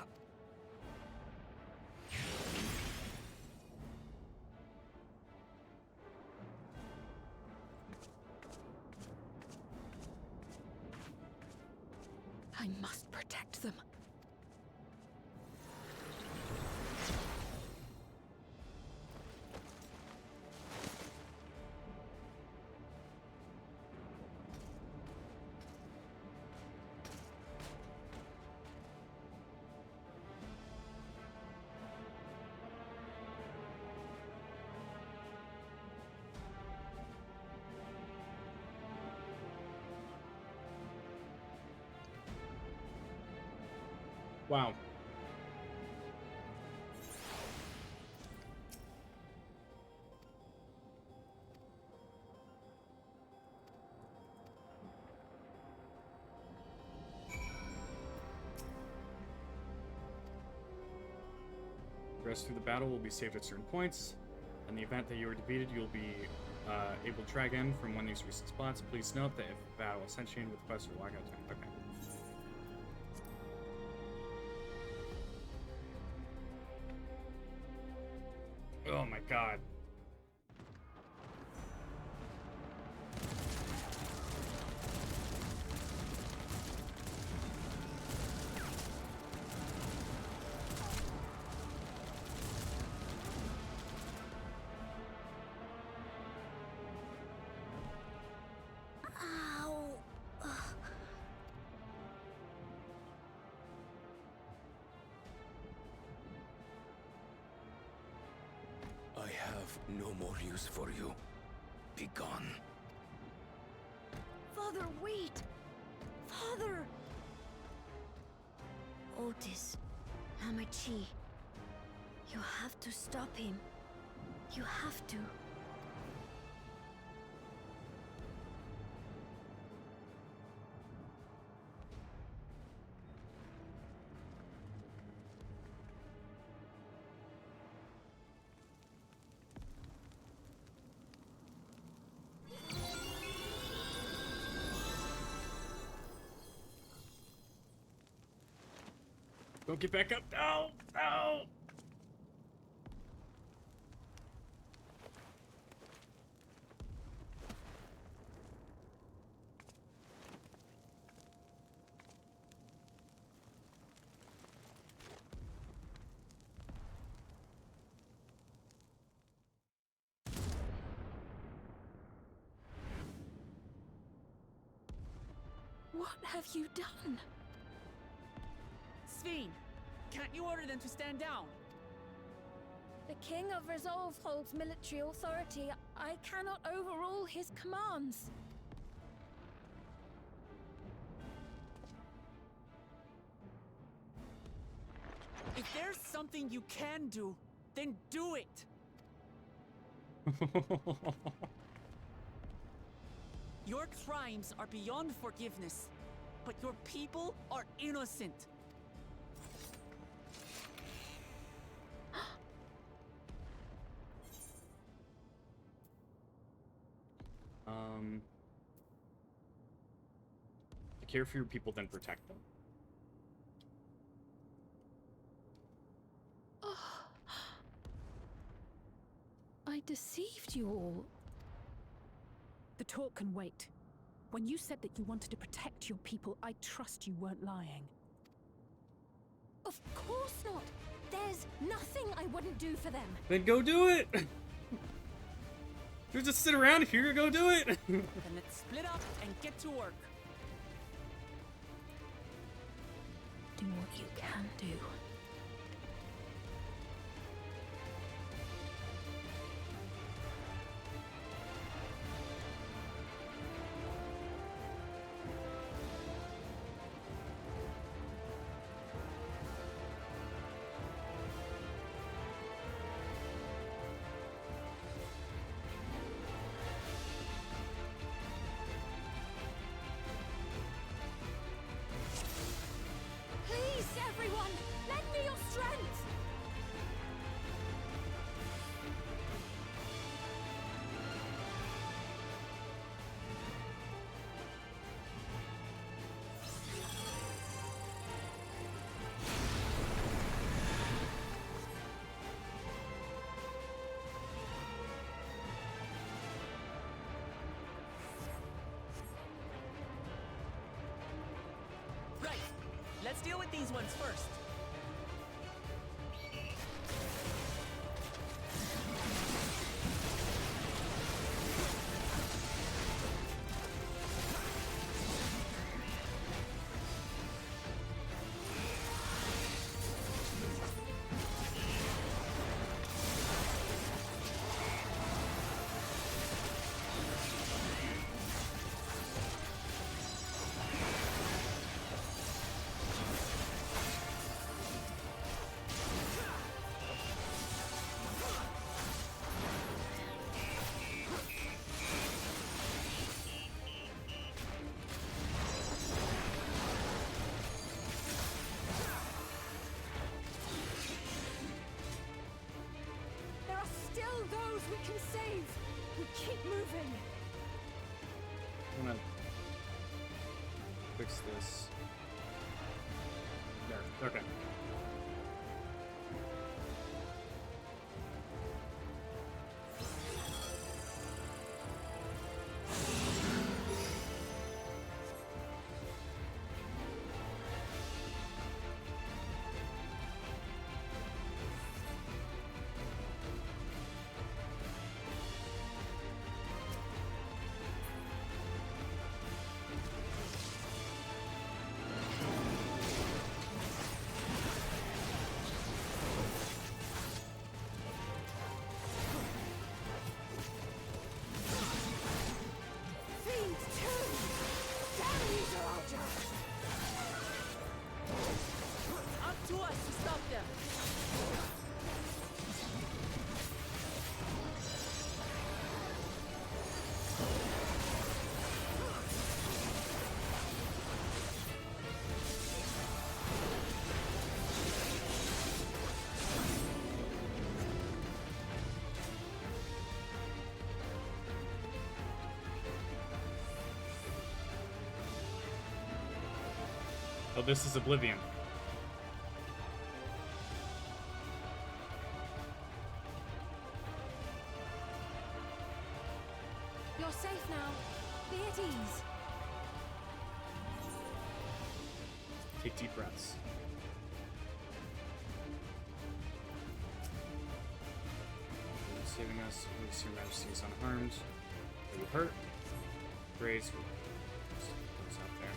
I must protect them. Wow. Progress through the battle will be saved at certain points. In the event that you are defeated, you'll be able to try again from one of these recent spots. Please note that if the battle is sent with quests or lockout time. Okay. Oh my god. I have no more use for you. Be gone. Father, wait! Father! Otis, Hamachi, you have to stop him. You have to. Don't get back up. No! No! What have you done? Sveen, can't you order them to stand down? The King of Resolve holds military authority. I cannot overrule his commands. If there's something you can do, then do it! Your crimes are beyond forgiveness, but your people are innocent. Care for your people, then protect them. I deceived you all. The talk can wait. When you said that you wanted to protect your people, I trust you weren't lying. Of course not. There's nothing I wouldn't do for them. Then go do it! You just sit around here, go do it! Then let's split up and get to work. Do what you can do. Please, everyone, lend me your strength. Right, let's deal with these ones first. souls we can save. We keep moving. I'm gonna fix this. There. Okay. Up to us to stop them. Oh, this is Oblivion. You're safe now. Be at ease. Take deep breaths. Saving us. Release your majesty is unharmed. Are you hurt? Grace. What's out there?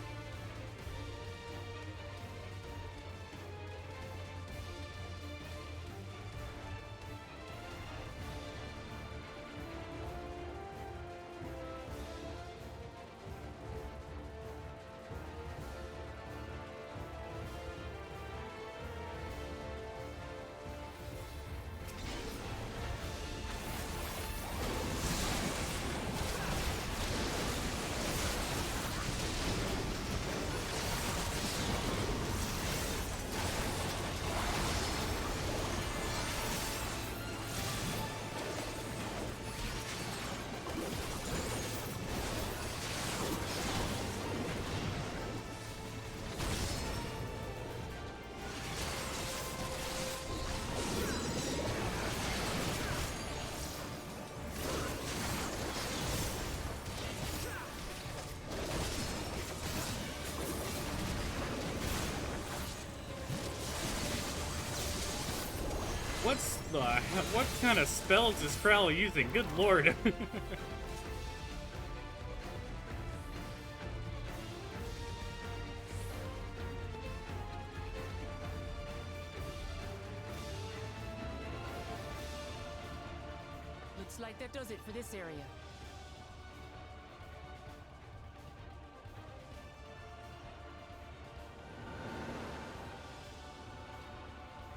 What kind of spells is Crowley using? Good lord. Looks like that does it for this area.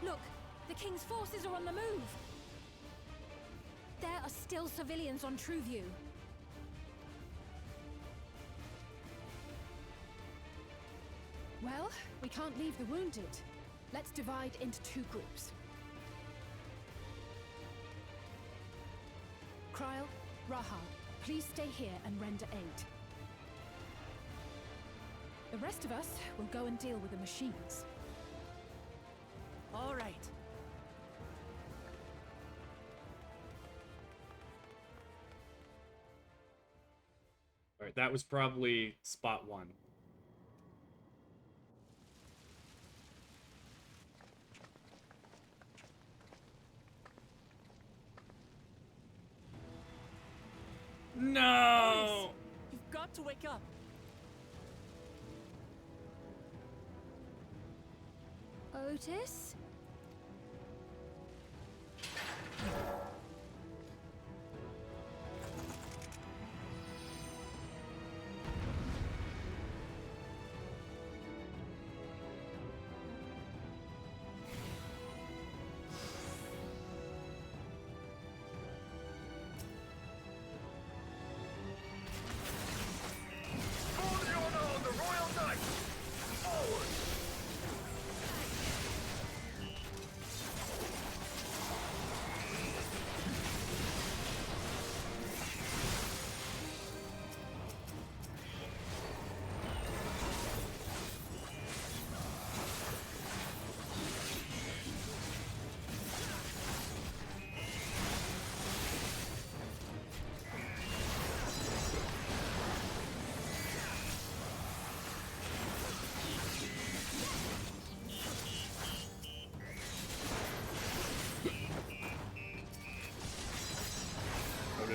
Look, the King's forces are on the move. There are still civilians on Trueview. Well, we can't leave the wounded. Let's divide into two groups. Kryl, Raha, please stay here and render aid. The rest of us will go and deal with the machines. All right. Alright, that was probably spot one. No! You've got to wake up. Otis?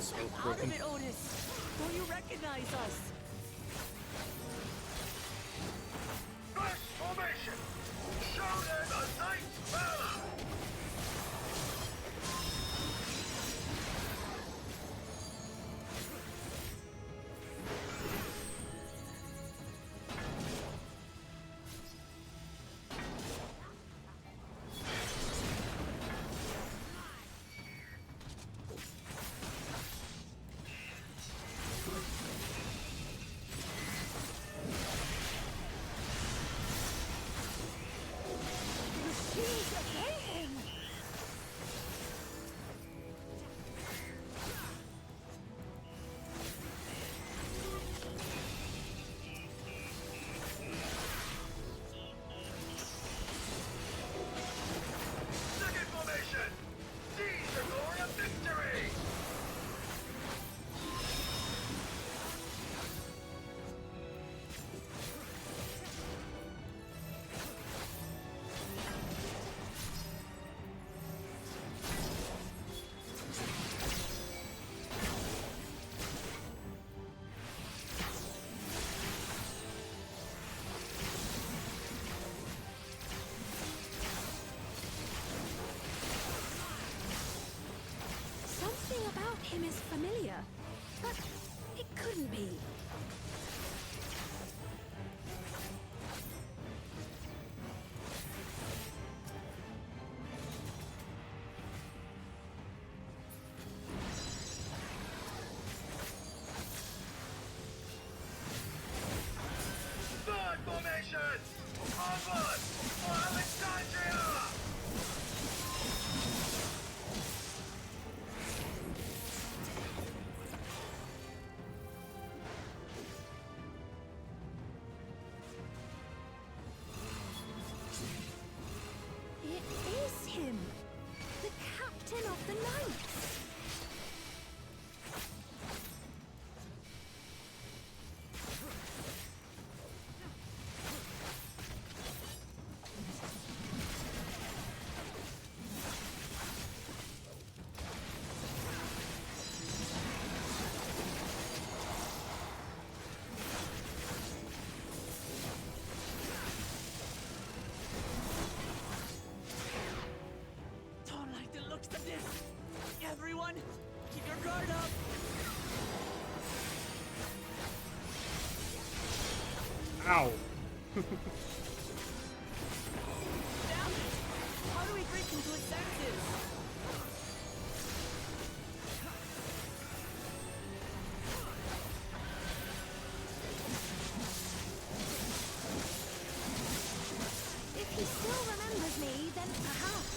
this oath Out broken. of it, Otis! Will you recognize us? First formation! Show them a knight's valor! Second formation! Seize the glory of victory! Something about him is familiar, but it couldn't be. Third formation! Onward! For Alexandria! It is him! The captain of the knights! Don't like the looks of this! Everyone, keep your guard up! Ow! Damn it! How do we break into his senses? If he still remembers me, then perhaps.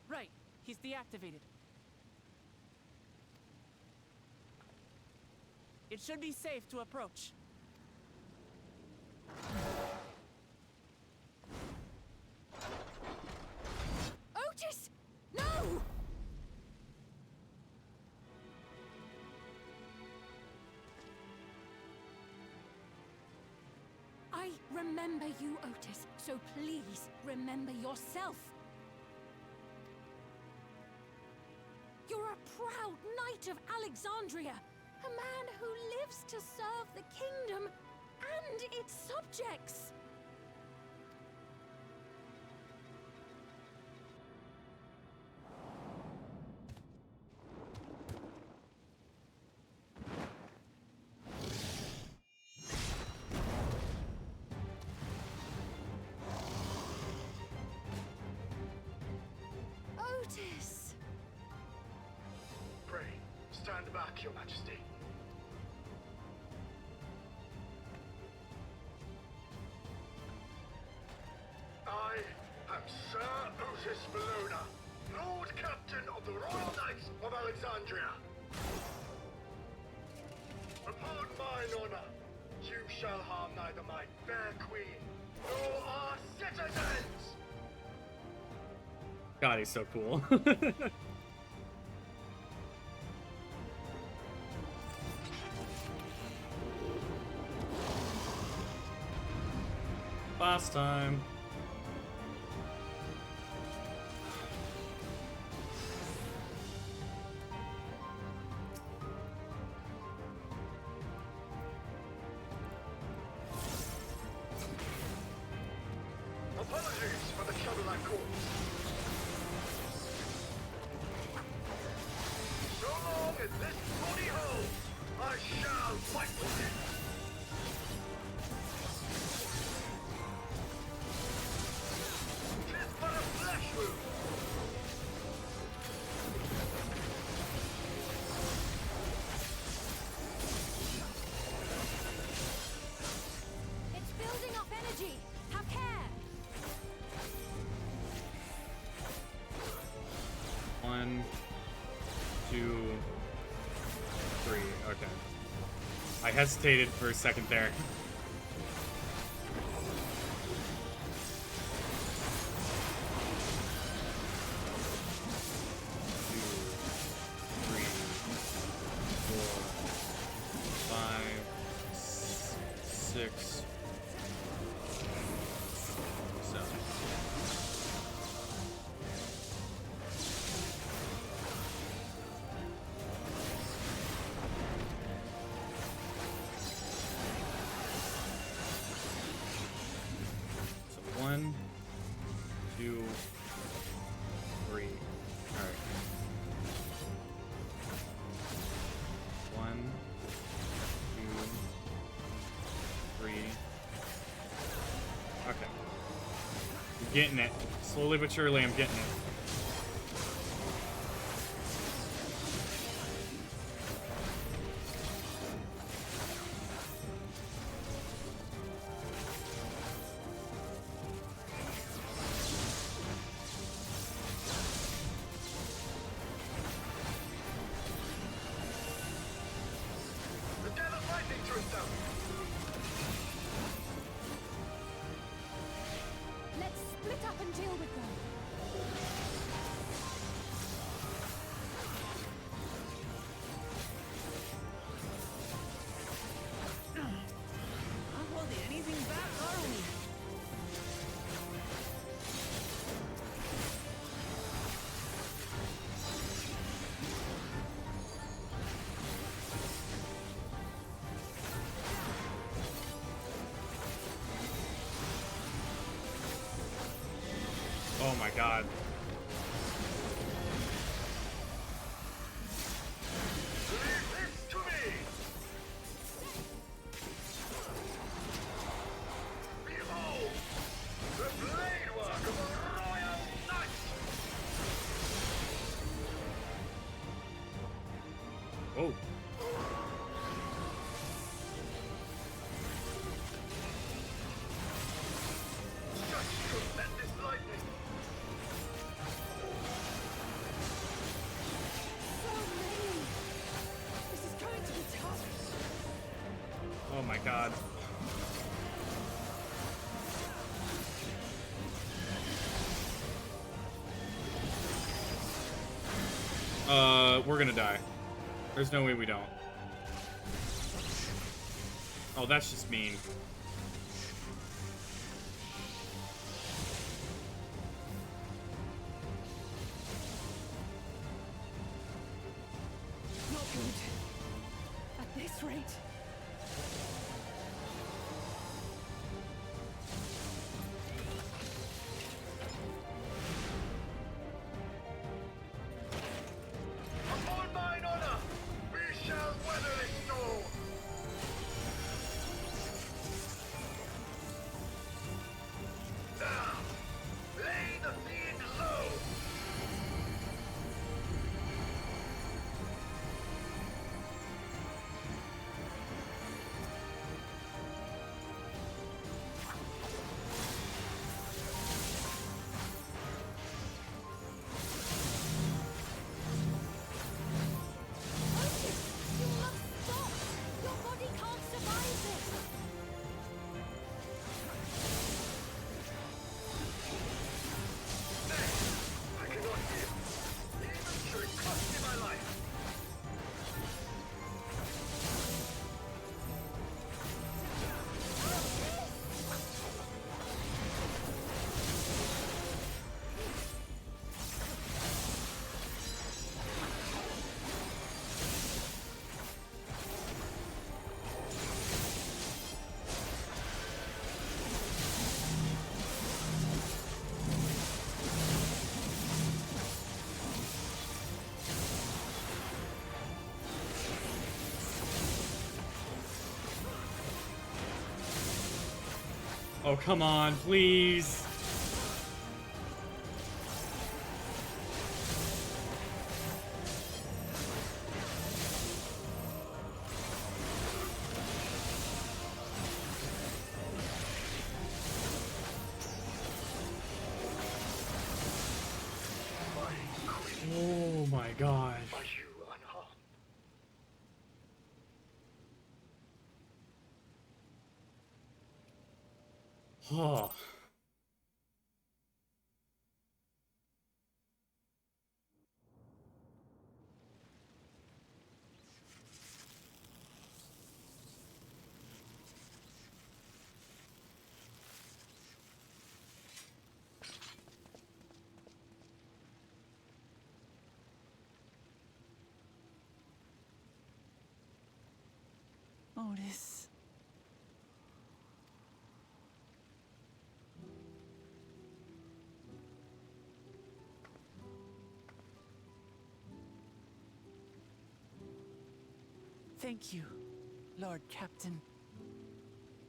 Right, he's deactivated. It should be safe to approach. Otis! No! I remember you, Otis, so please remember yourself. You're a proud knight of Alexandria, a man who lives to serve the kingdom and its subjects. stand back, Your Majesty. I am Sir Otis Bologna, Lord Captain of the Royal Knights of Alexandria. Upon mine honor, you shall harm neither my fair queen nor our citizens! God, he's so cool. Last time. Apologies for the trouble I caused. So long as this body holds, I shall fight for it. Tis but a flesh wound. It's building up energy. Have care. 1, 2, 3. Okay. I hesitated for a second there. Getting it. Slowly but surely, I'm getting it. The devil's lightning to himself. Let's split up and deal with them. Not holding anything back, are we? Oh my god. Leave this to me. Behold, the blade work of a royal knight. Oh. Such tremendous lightning. So many. This is going to be tough. Oh my god. We're gonna die. There's no way we don't. Oh, that's just mean. Not good. At this rate. Upon mine honor, we shall weather this storm. Now, lay the fiend low. Oh, come on, please. Oh my gosh. Are you unharmed? Oh. Otis. Thank you, Lord Captain,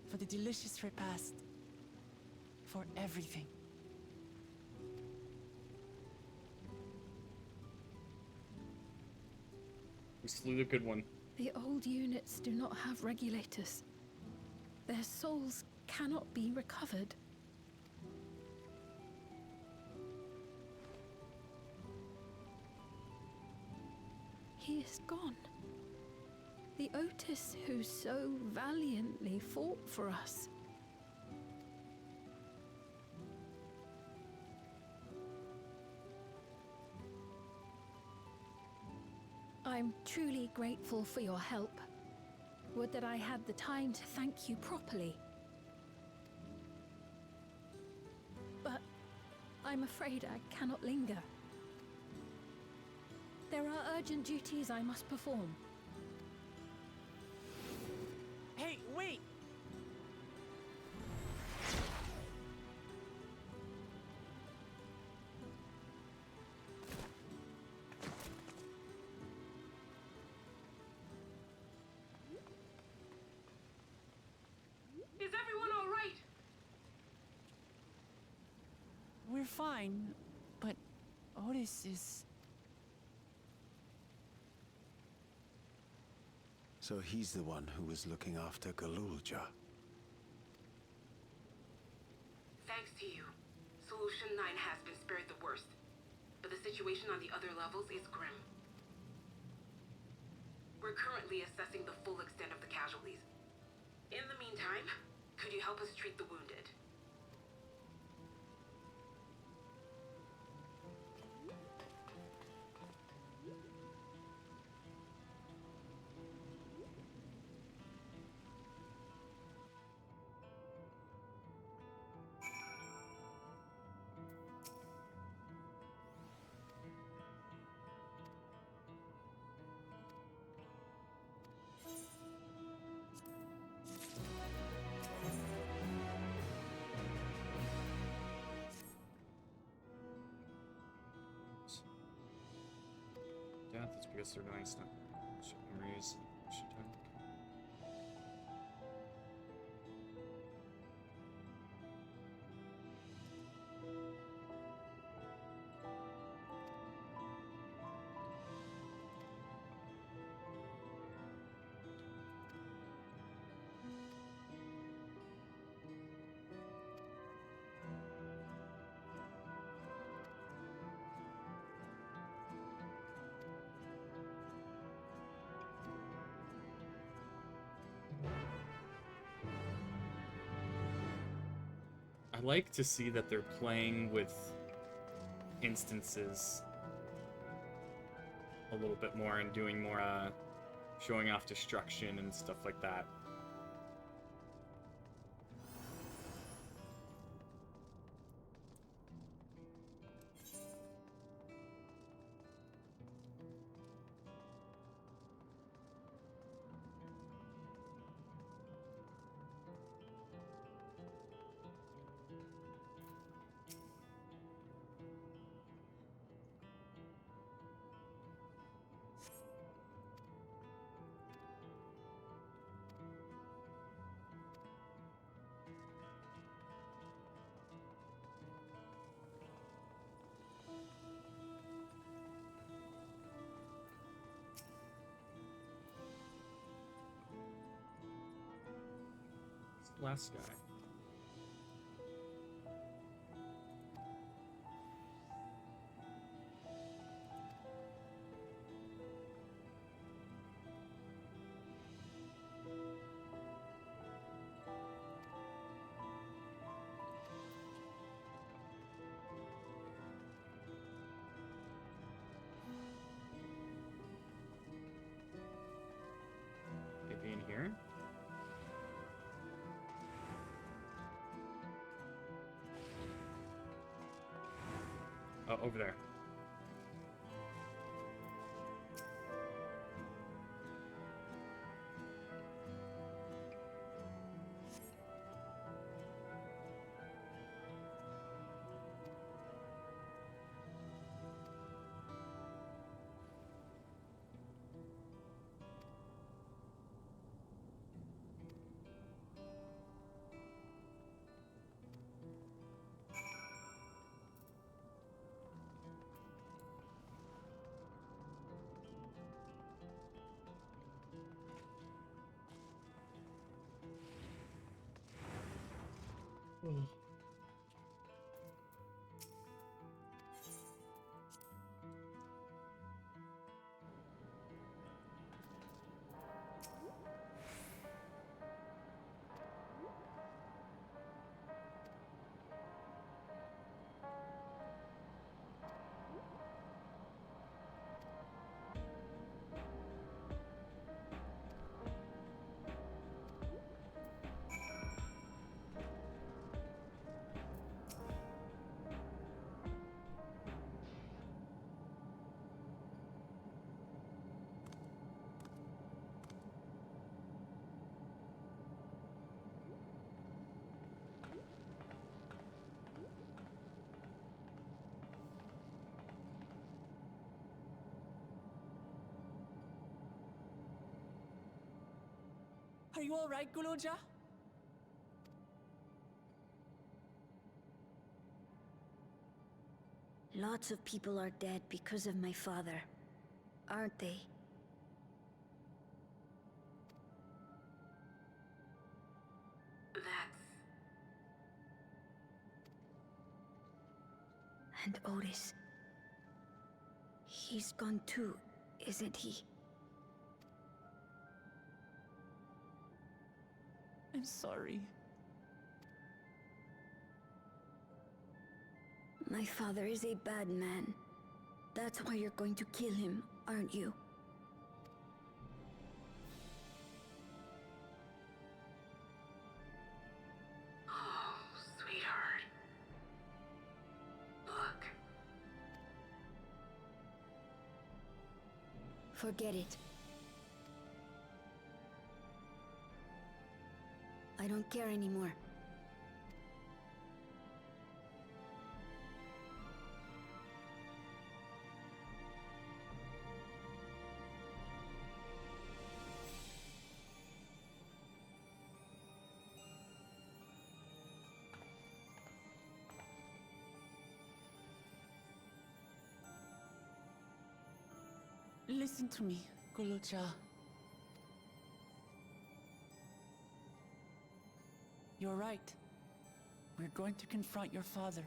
for the delicious repast, for everything. We slew the good one. The old units do not have regulators. Their souls cannot be recovered. He is gone. The Otis who so valiantly fought for us. I'm truly grateful for your help. Would that I had the time to thank you properly. But I'm afraid I cannot linger. There are urgent duties I must perform. Hey, wait! Is everyone all right? We're fine, but Otis is... So he's the one who was looking after Galulja. Thanks to you, Solution 9 has been spared the worst. But the situation on the other levels is grim. We're currently assessing the full extent of the casualties. In the meantime, could you help us treat the wounded? Death is because they're doing stuff. Memories. I like to see that they're playing with instances a little bit more and doing more showing off destruction and stuff like that. last guy. Maybe in here? Oh, over there. Are you all right, Guloja? Lots of people are dead because of my father, aren't they? And Otis. He's gone too, isn't he? I'm sorry. My father is a bad man. That's why you're going to kill him, aren't you? Oh, sweetheart. Look. Forget it. I don't care anymore. Listen to me, Guloja. You're right. We're going to confront your father.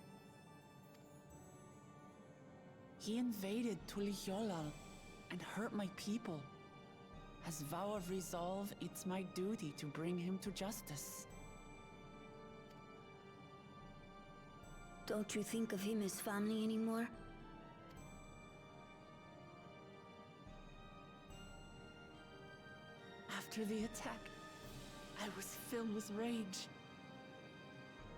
He invaded Tulihyolal and hurt my people. As vow of resolve, it's my duty to bring him to justice. Don't you think of him as family anymore? After the attack, I was filled with rage.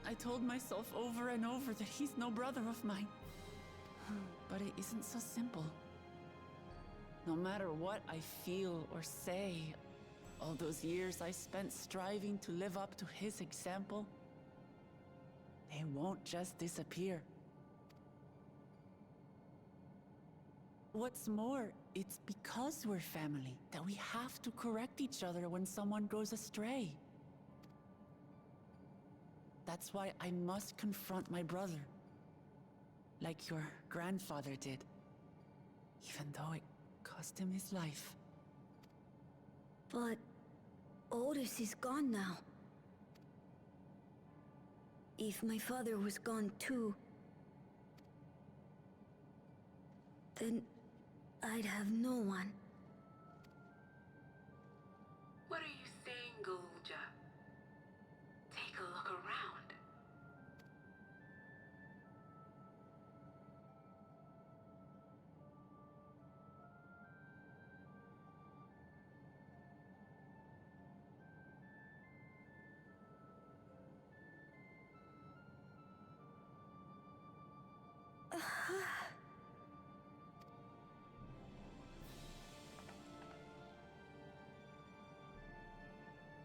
I told myself over and over that he's no brother of mine. But it isn't so simple. No matter what I feel or say, all those years I spent striving to live up to his example, they won't just disappear. What's more, it's because we're family that we have to correct each other when someone goes astray. That's why I must confront my brother, like your grandfather did, even though it cost him his life. But Otis is gone now. If my father was gone too, then I'd have no one. What are you saying, Golja? Take a look around.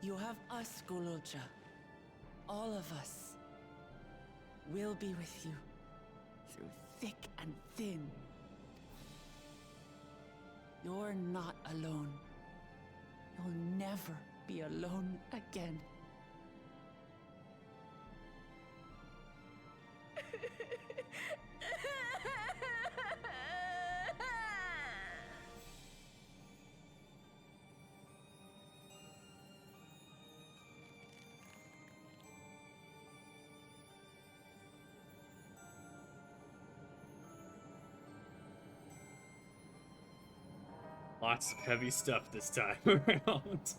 You have us, Golja. All of us. We'll be with you. Through thick and thin. You're not alone. You'll never be alone again. Lots of heavy stuff this time around.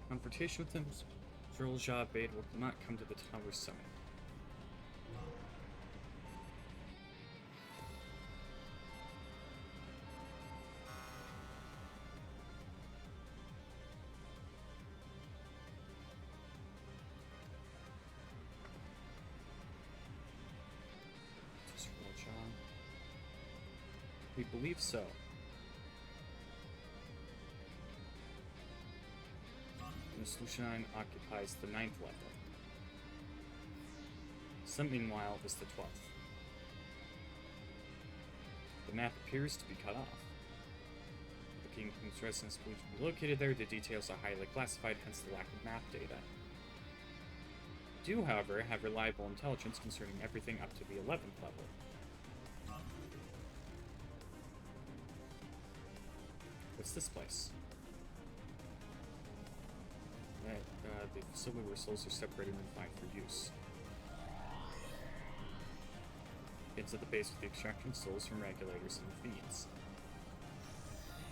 Confrontation with him, Zerulja bade will not come to the tower summit. Zerulja. We believe so. Lucian occupies the 9th level. Some, meanwhile, is the 12th. The map appears to be cut off. The Kingdom's residence believed to be located there, the details are highly classified, hence the lack of map data. We do, however, have reliable intelligence concerning everything up to the 11th level. What's this place? The facility where souls are separated and refined for use. It's at the base of the extraction of souls from regulators and feeds.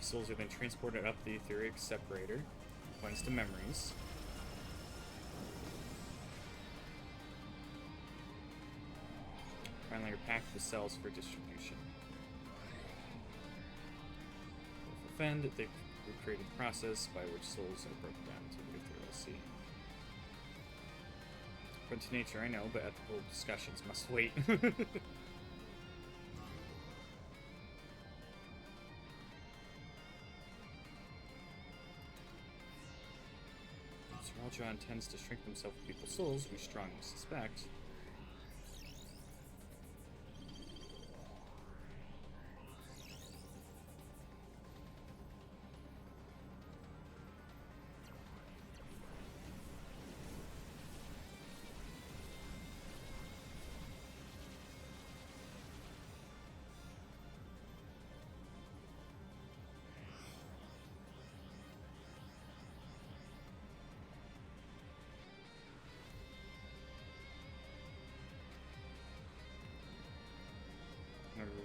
Souls are then transported up the etheric separator, cleansed to memories. Finally are packed with cells for distribution. With Fend, they've recreated the process by which souls are broken down into the ethereal sea. According to nature, I know, but ethical discussions must wait. Zerulja intends to shrink himself with people's souls, we strongly suspect.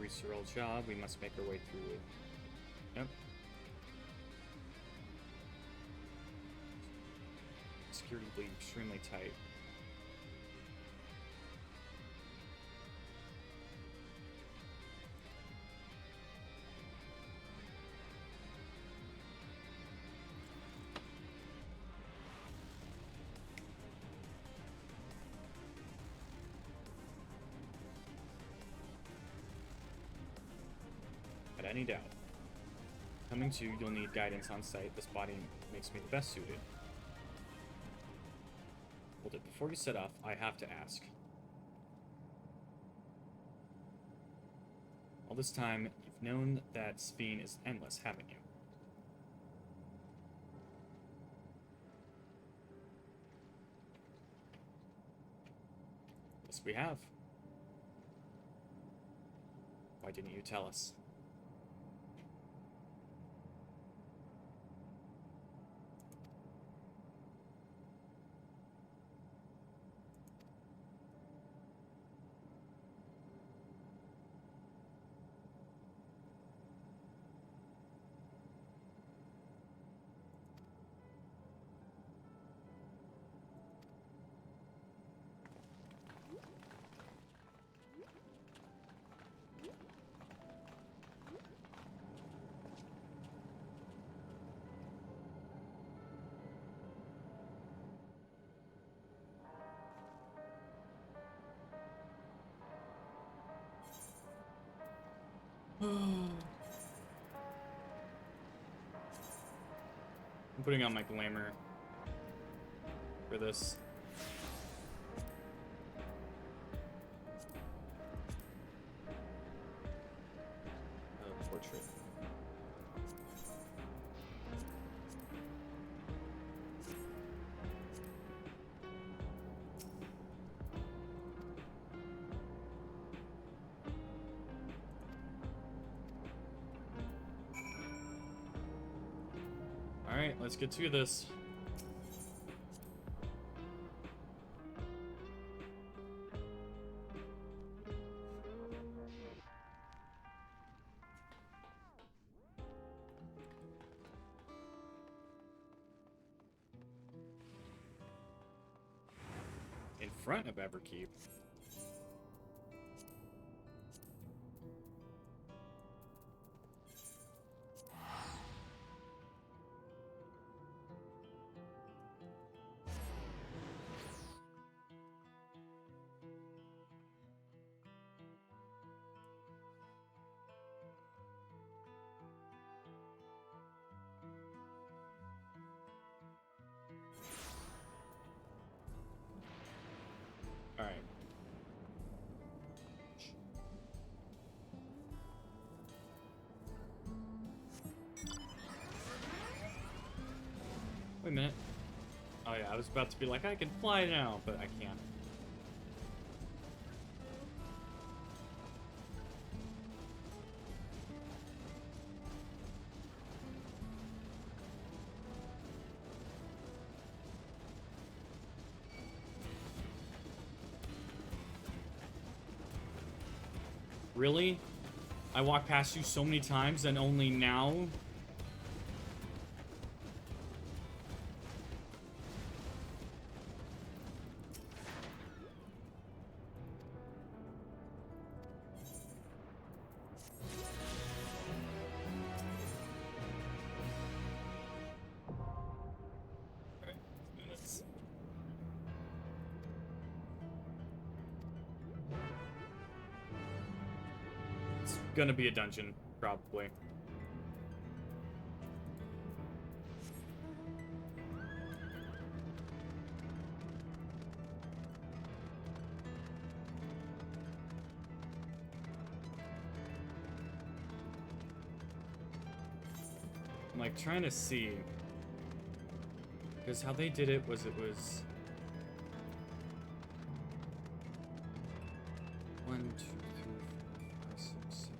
Surreal job. We must make our way through it. Yep. Security lead extremely tight. Without any doubt. Coming to, you'll need guidance on site. This body makes me the best suited. Hold it. Before you set off, I have to ask. All this time, you've known that Speen is endless, haven't you? Yes, we have. Why didn't you tell us? I'm putting on my glamour for this. Portrait. Alright, let's get to this. In front of Everkeep. Alright. Wait a minute. Oh yeah, I was about to be like, I can fly now, but I can't. Really? I walked past you so many times and only now? Gonna be a dungeon, probably. I'm like trying to see, because how they did it was 1, 2, 3, 4, 5, 6, 7.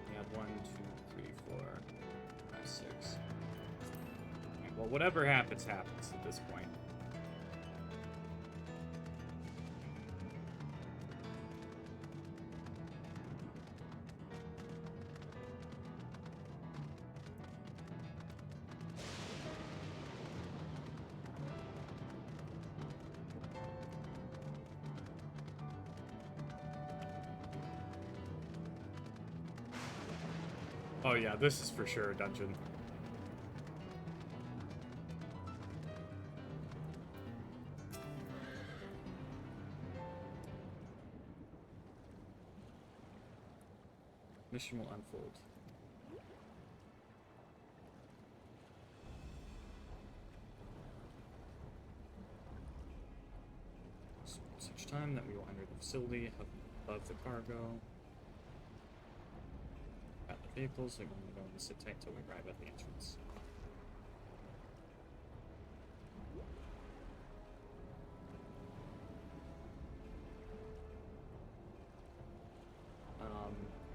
We have 1, 2, 3, 4, 5, 6. Okay, well, whatever happens, happens at this point. Oh yeah, this is for sure a dungeon. Mission will unfold. So such time that we will enter the facility above the cargo. At the vehicles, we want to go and sit tight until we arrive at the entrance.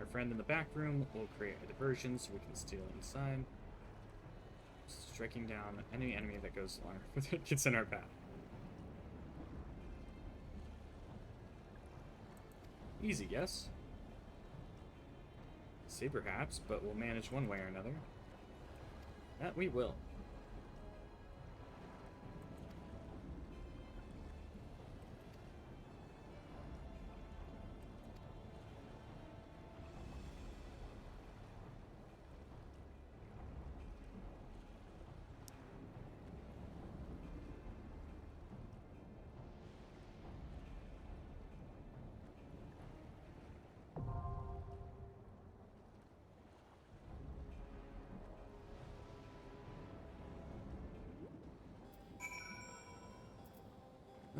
Our friend in the back room will create a diversion so we can steal inside. Striking down any enemy that goes along that gets in our path. Easy, yes? Say perhaps, but we'll manage one way or another. That we will.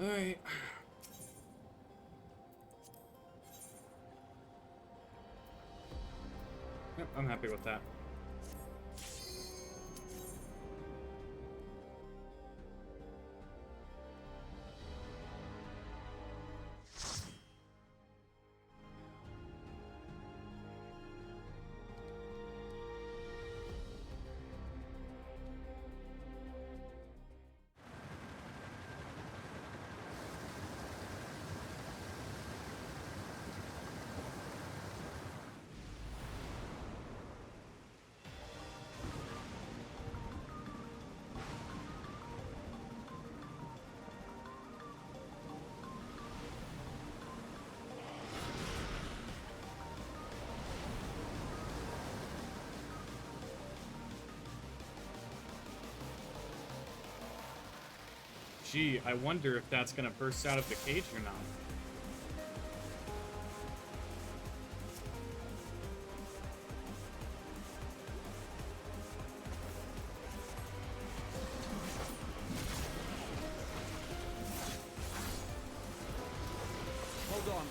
Alright. Yep, I'm happy with that. Gee, I wonder if that's gonna burst out of the cage or not. Hold on.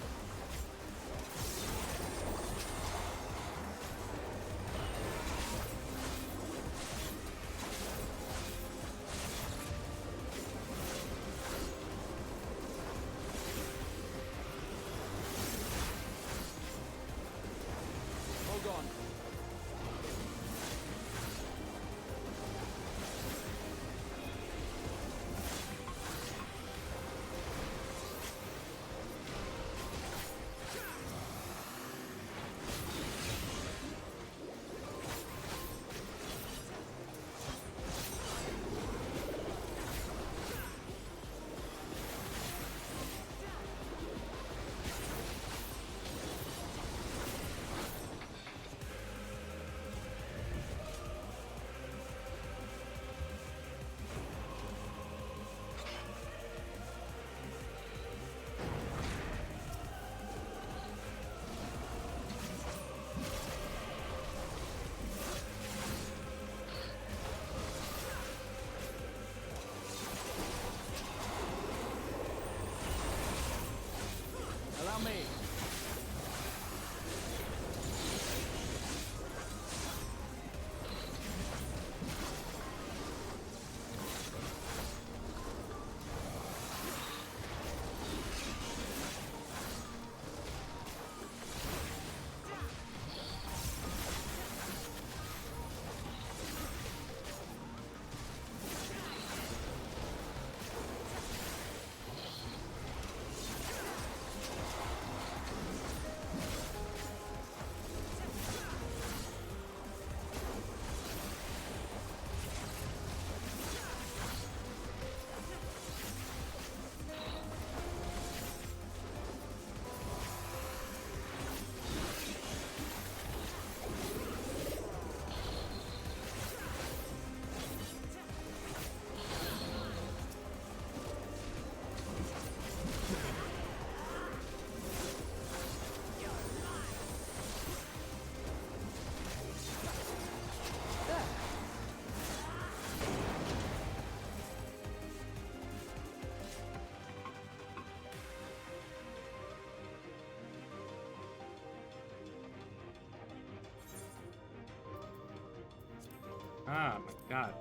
Ah, my god.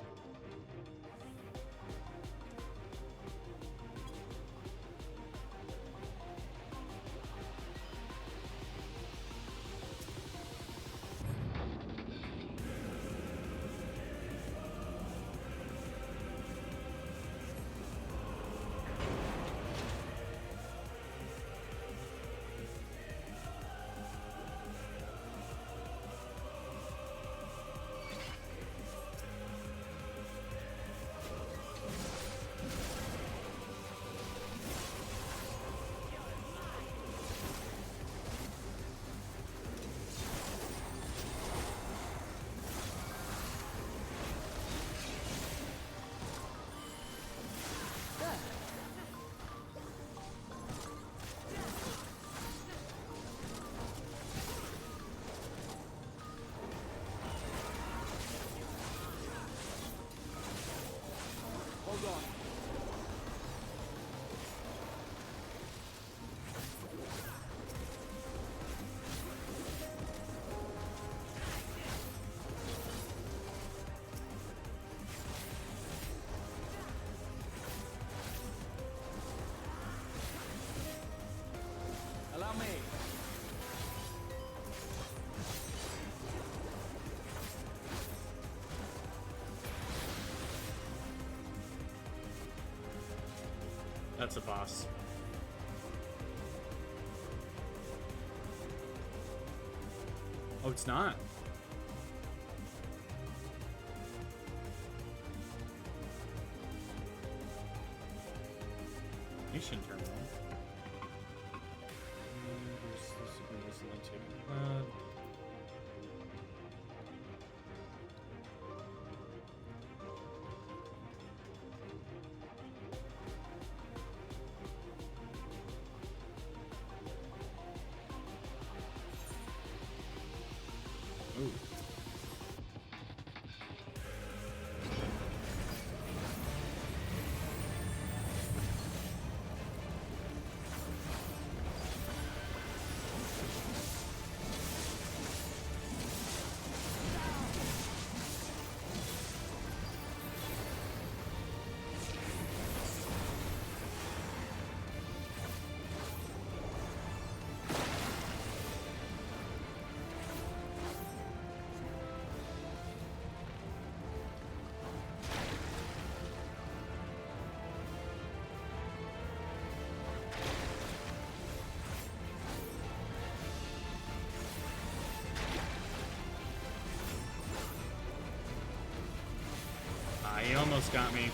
Hold on. Allow me. That's a boss. Oh, it's not. Mission terminal. Ooh. He almost got me.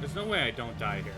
There's no way I don't die here.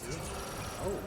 Oh.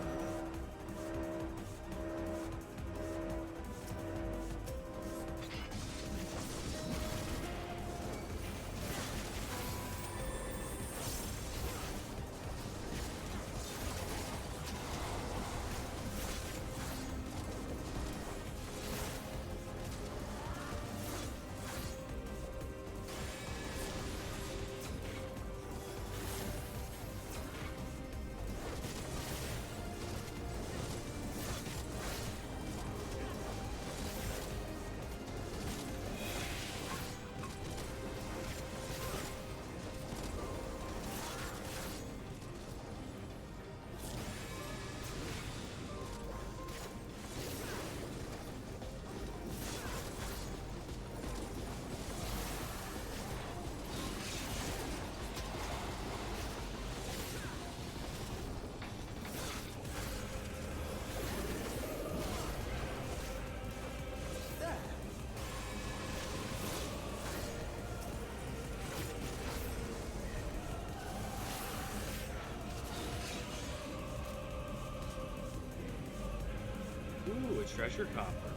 Ooh, a treasure coffer.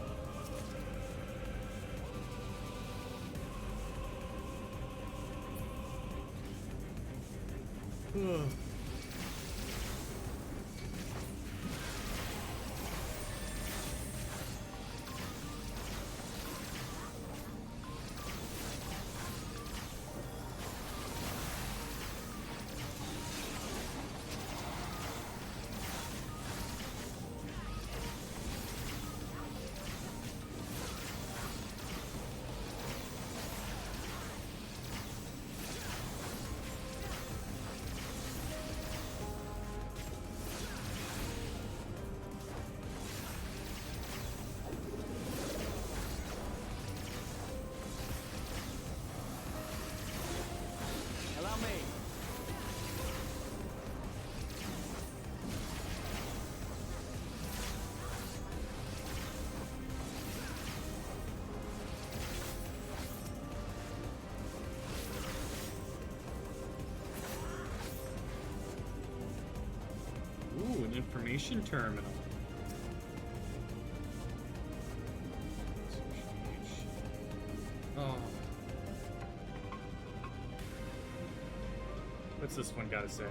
Allow me. Ooh, an information terminal. Oh. What's this one gotta say?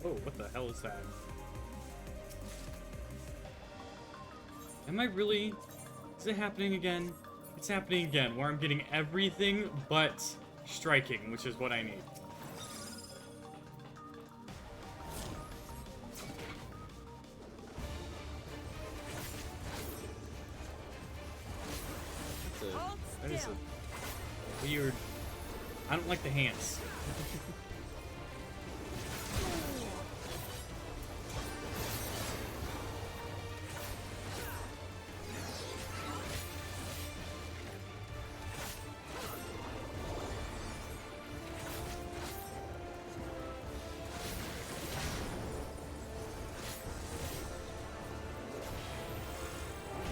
Whoa, what the hell is that? Am I really? Is it happening again? It's happening again, where I'm getting everything but striking, which is what I need. That is a weird... I don't like the hands.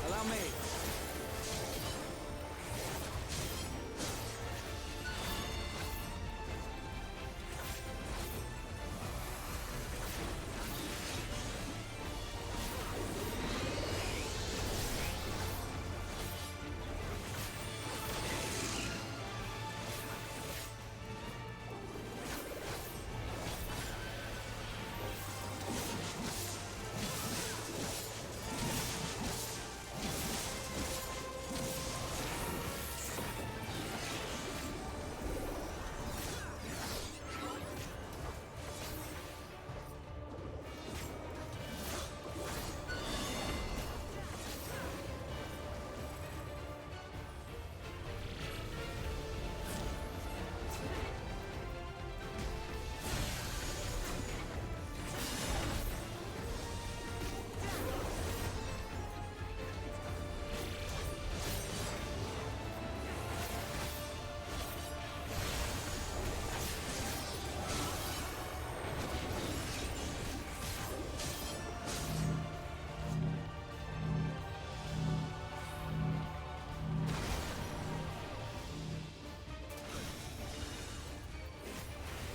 Allow me.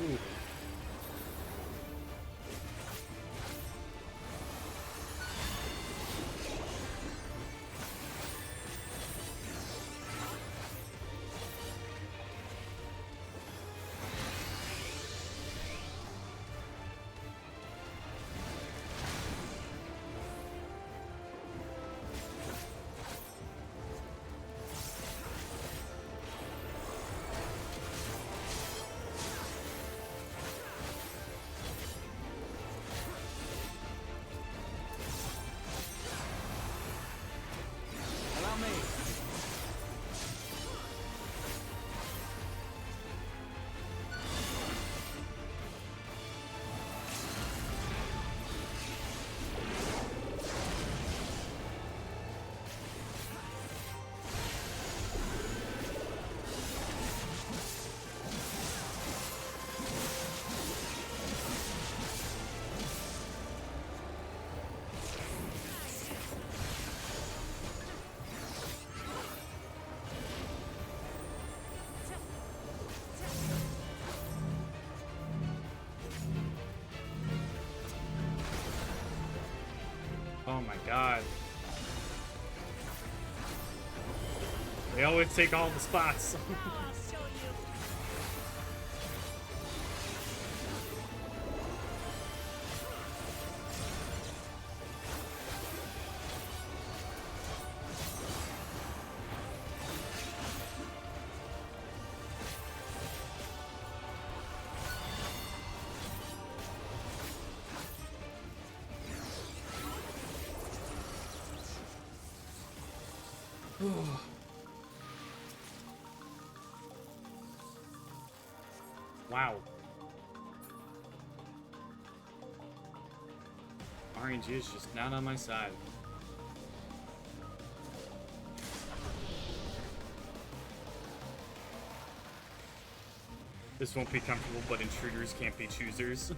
Ooh. Allow me. Oh my god. They always take all the spots. Wow. RNG is just not on my side. This won't be comfortable, but intruders can't be choosers.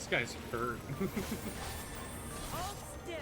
This guy's hurt. Hold still.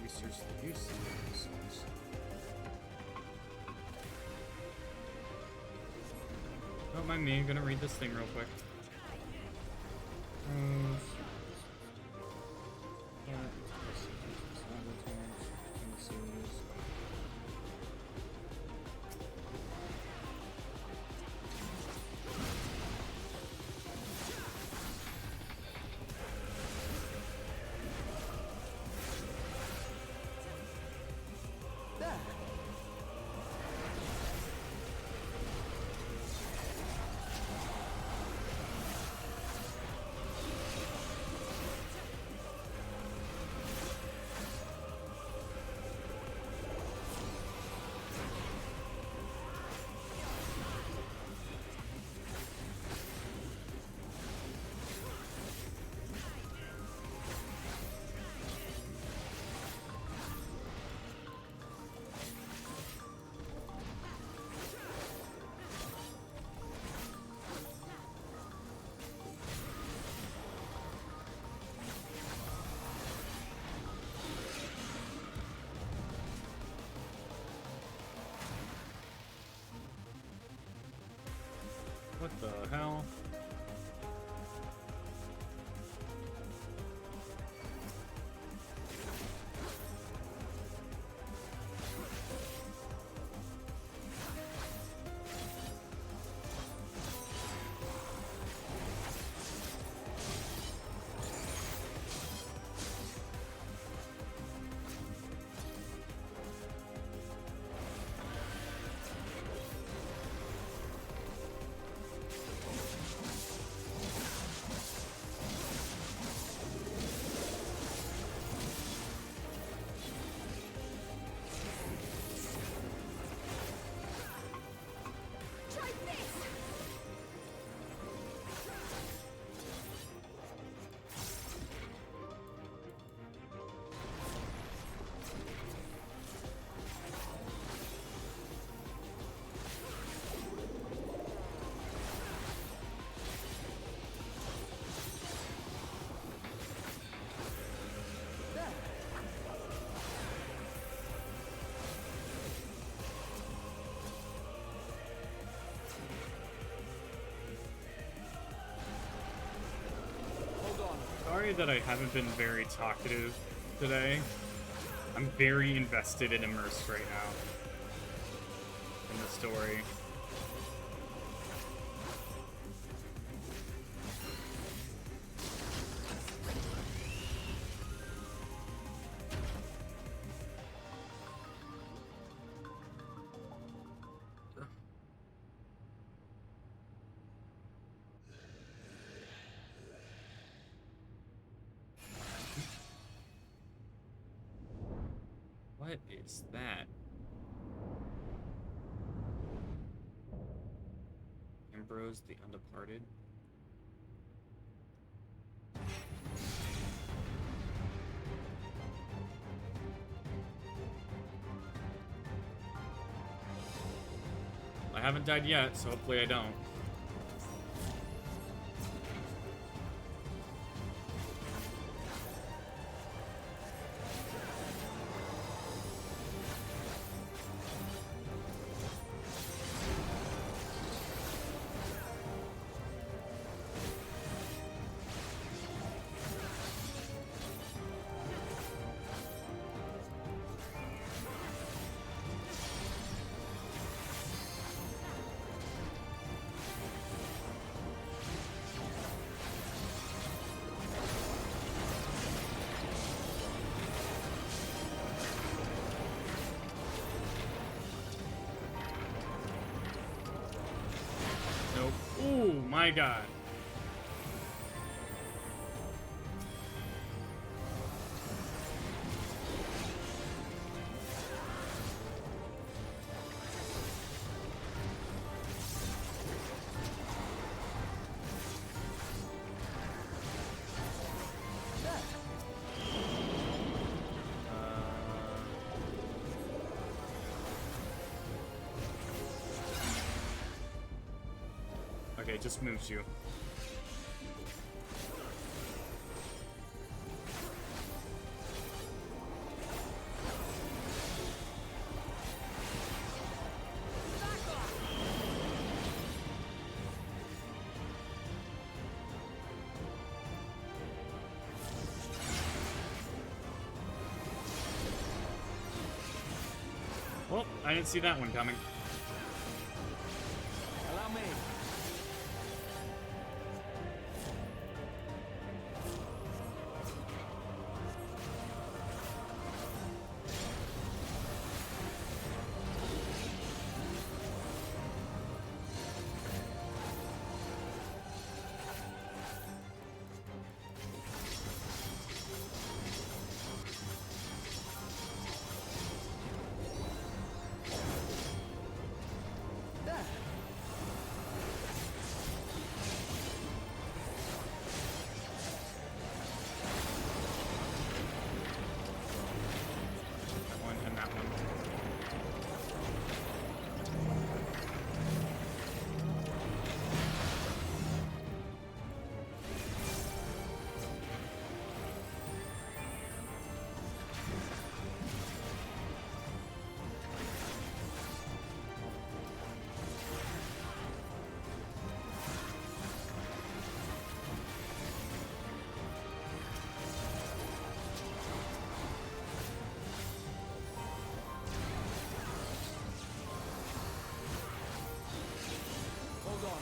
Research the use of the resource. Don't mind me, I'm gonna read this thing real quick. What the hell? Sorry that I haven't been very talkative today. I'm very invested and immersed right now in the story. What is that? Ambrose the Undeparted? I haven't died yet, so hopefully I don't. my god. Okay, it just moves you. Well, I didn't see that one coming. Allow me. That one and that one. Hold on.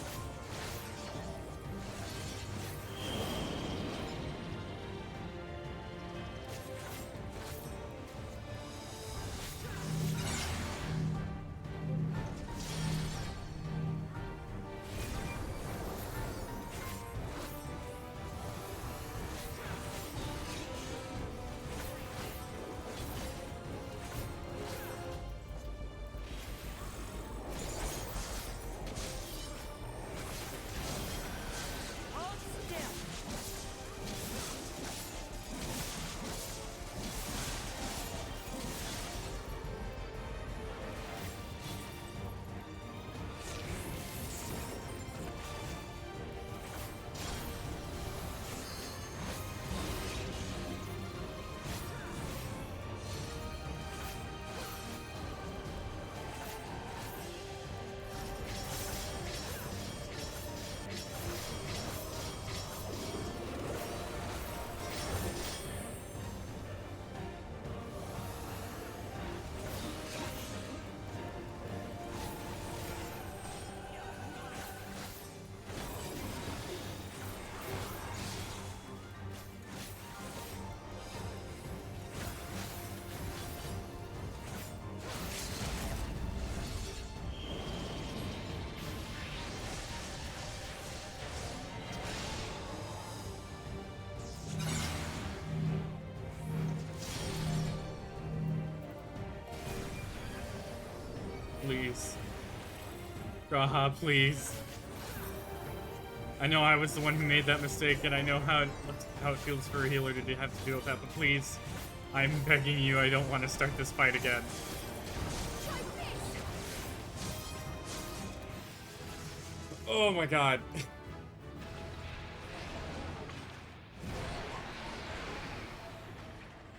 Please. Graha, please. I know I was the one who made that mistake, and I know how it feels for a healer to have to deal with that, but please, I'm begging you, I don't want to start this fight again. Oh my god.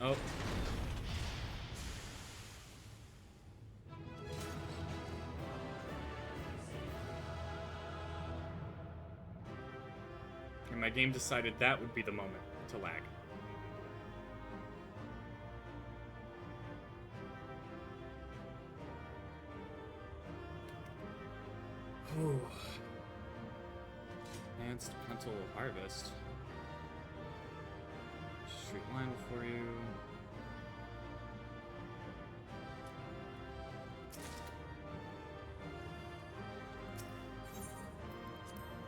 Oh. And my game decided that would be the moment to lag. Whew. Advanced Puntal Harvest. Straight line before you.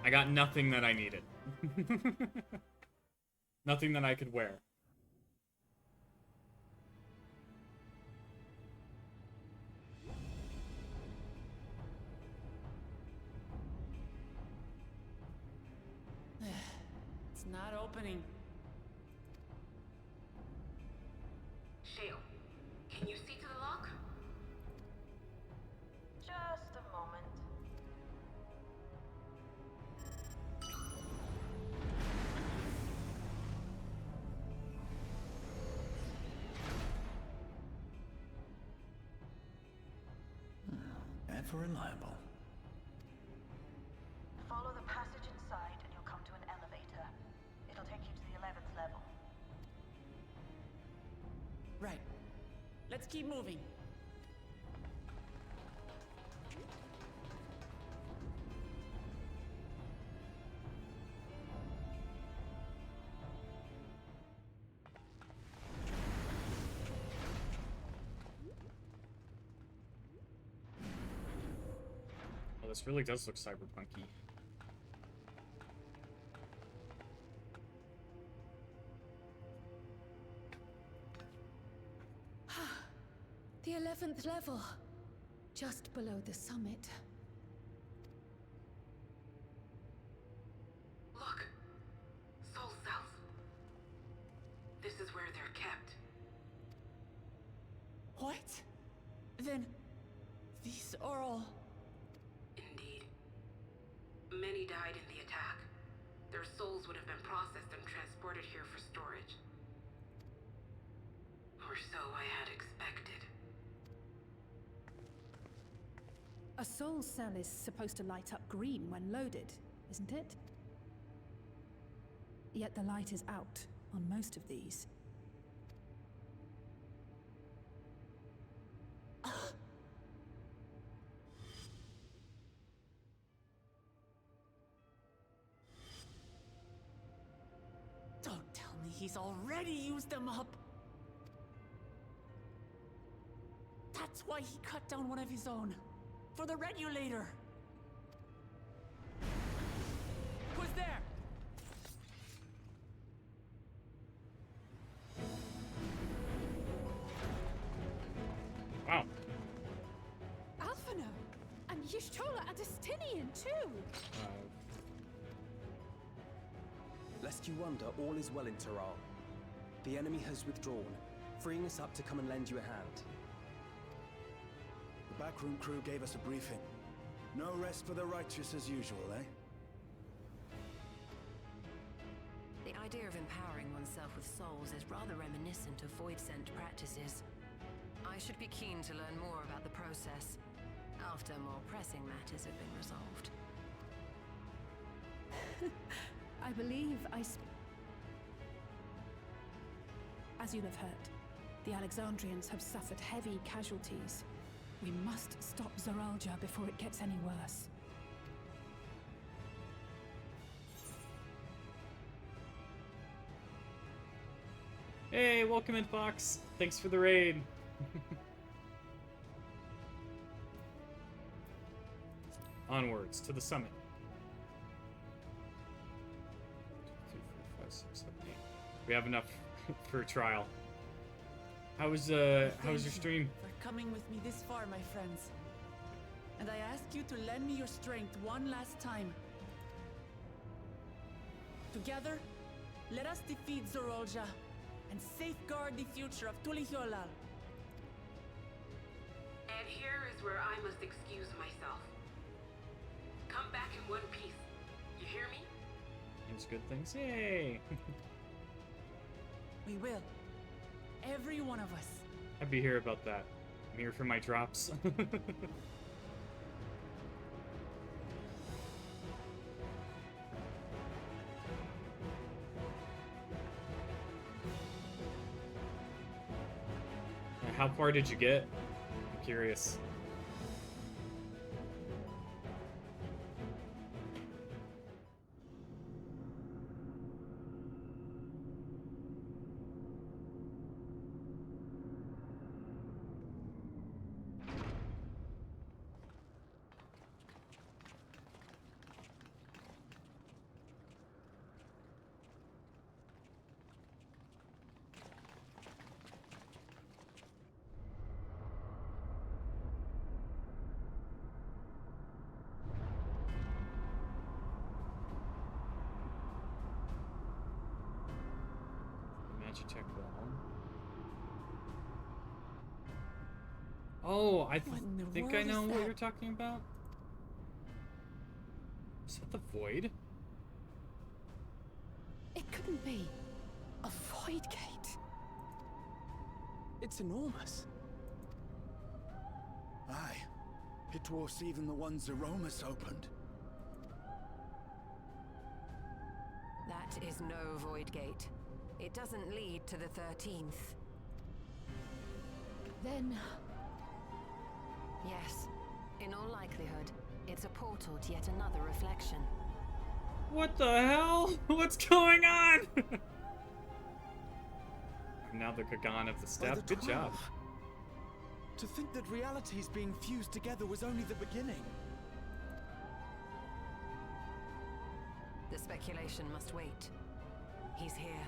I got nothing that I needed. Nothing that I could wear. It's not opening. Shale, can you see to the lock? Just a moment. Ever reliable. Follow the passage inside and you'll come to an elevator. It'll take you to the 11th level. Right. Let's keep moving. Oh, this really does look cyberpunky. The 11th level. Just below the summit. Look! Soul cells. This is where they're kept. What? Then... these are all... Indeed. Many died in the attack. Their souls would have been processed and transported here for storage. Or so I had expected. A soul cell is supposed to light up green when loaded, isn't it? Yet the light is out on most of these. Don't tell me he's already used them up. That's why he cut down one of his own. For the regulator. Who's there? Wow. Alphino! And Y'shtola and Destinian too! Lest you wonder, all is well in Terral. The enemy has withdrawn, freeing us up to come and lend you a hand. The backroom crew gave us a briefing. No rest for the righteous as usual, eh? The idea of empowering oneself with souls is rather reminiscent of void-sent practices. I should be keen to learn more about the process, after more pressing matters have been resolved. I believe As you'll have heard, the Alexandrians have suffered heavy casualties. We must stop Zoralja before it gets any worse. Hey, welcome in, Fox. Thanks for the raid. Onwards to the summit. 2, 3, 4, 5, 6, 7, 8. We have enough for a trial. How was your stream? For coming with me this far, my friends. And I ask you to lend me your strength one last time. Together, let us defeat Zoralja and safeguard the future of Tulihyolal. And here is where I must excuse myself. Come back in one piece. You hear me? Means good things. Yay! We will. Every one of us. Happy to hear about that. I'm here for my drops. How far did you get? I'm curious. Digitech wall. Oh, I think I know what you're talking about. Is that the void? It couldn't be. A void gate. It's enormous. Aye. It dwarfs even the one Zeromus opened. That is no void gate. It doesn't lead to the 13th. Then... Yes. In all likelihood, it's a portal to yet another reflection. What the hell? What's going on? I'm now the Kagan of the Steppe. Good job. To think that realities being fused together was only the beginning. The speculation must wait. He's here.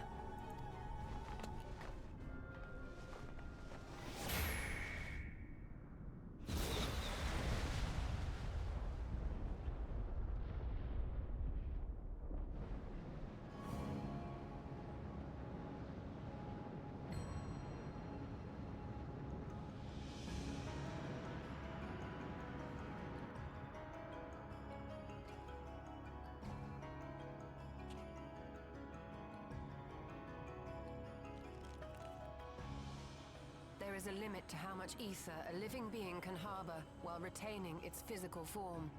There is a limit to how much ether a living being can harbor while retaining its physical form.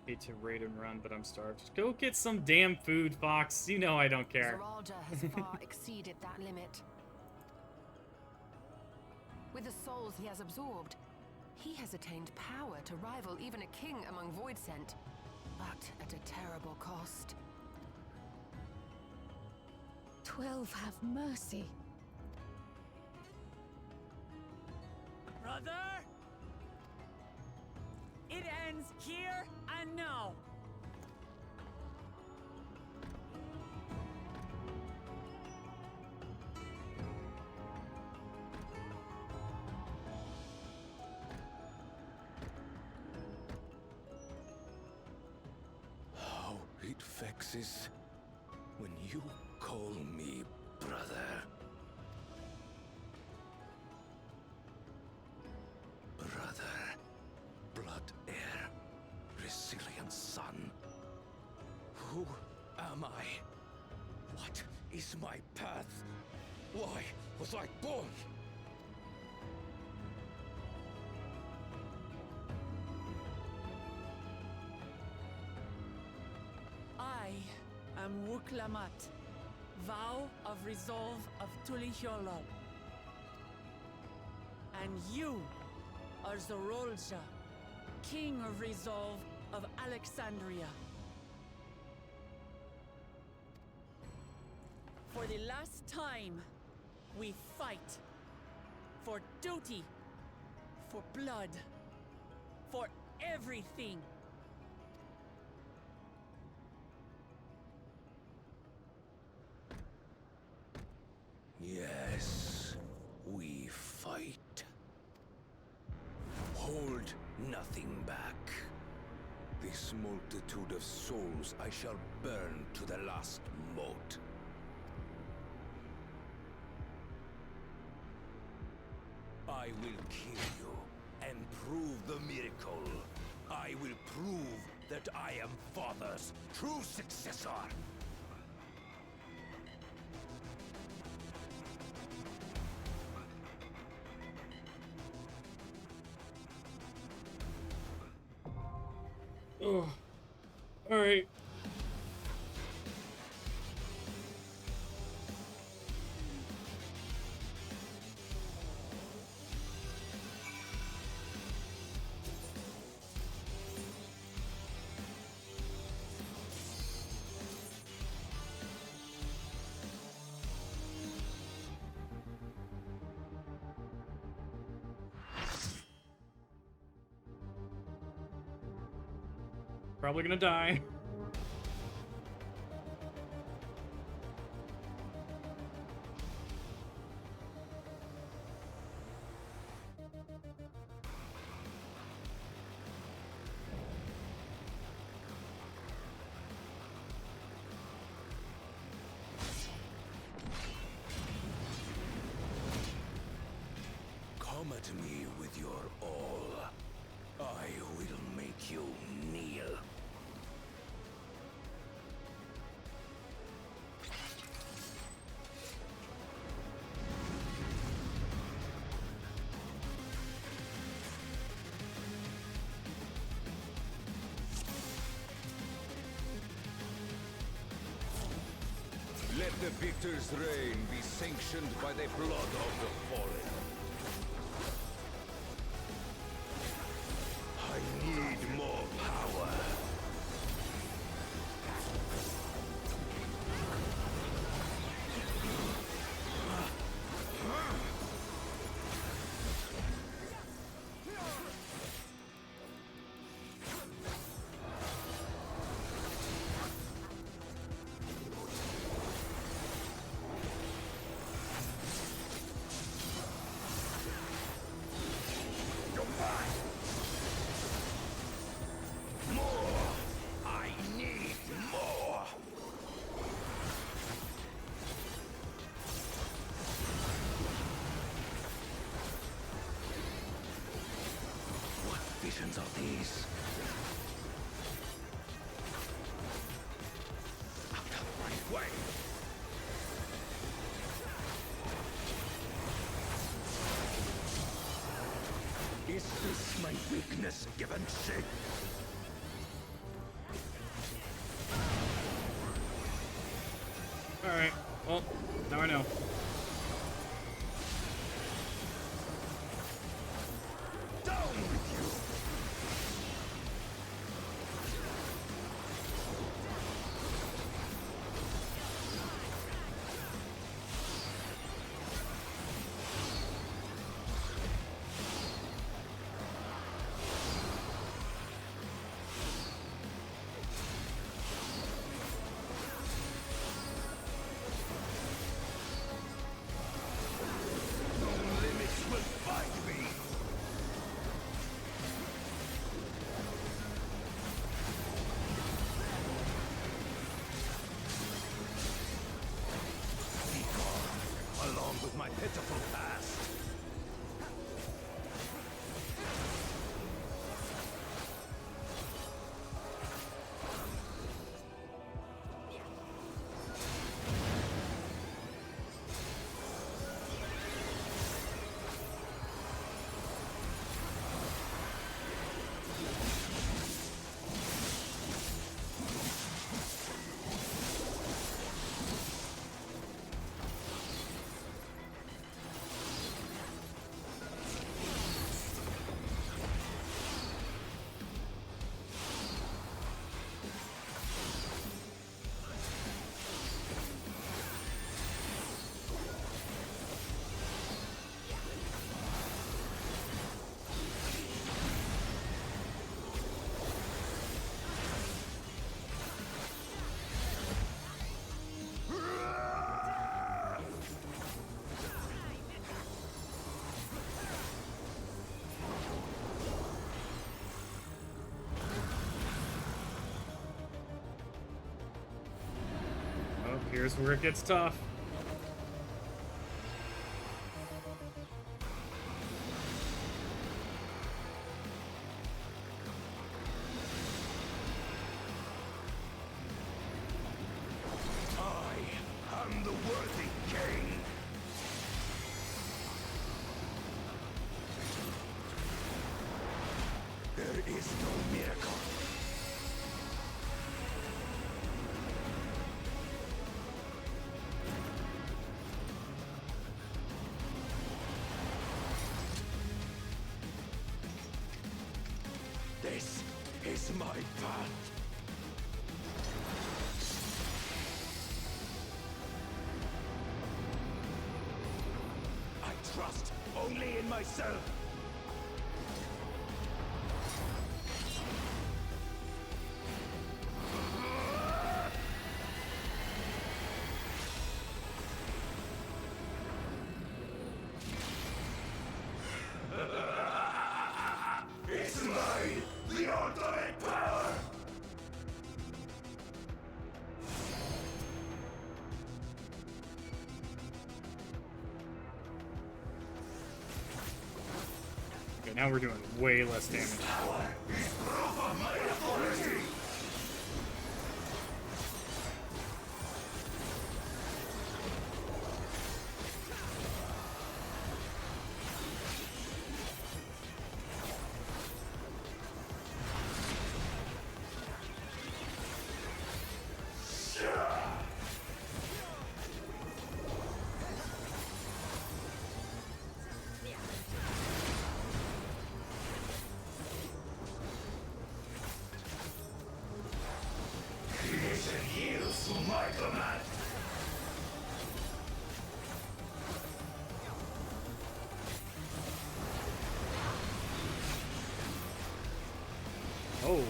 Hate to raid and run, but I'm starved. Just go get some damn food, Fox. You know I don't care. Zeralja has far exceeded that limit. With the souls he has absorbed, he has attained power to rival even a king among Voidsent, but at a terrible cost. 12 have mercy. Brother? It ends here and now. How it vexes when you call me brother. Brother, blood heir, resilient son. Who am I? What is my path? Why was I born? I am Wuklamat, vow of resolve of Tulihyolol. And you are Zorolja, king of resolve of Alexandria. For the last time, we fight. For duty. For blood. For everything. Yes, we fight. Hold nothing back. This multitude of souls I shall burn to the last mote. I will kill you and prove the miracle. I will prove that I am Father's true successor. Oh, all right. Probably gonna die. the victor's reign be sanctioned by the blood of the fallen. I need more power. Visions are these? Out of my way! Is this my weakness given shape? Alright, well, now I know. With my pitiful past. Here's where it gets tough. I am the worthy king. There is no miracle. This is my path. I trust only in myself. It's mine, the ultimate power! Okay, now we're doing way less damage. Power is proof of my authority! Oh.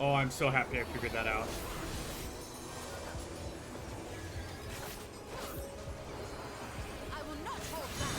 Oh, I'm so happy I figured that out. I will not hold back.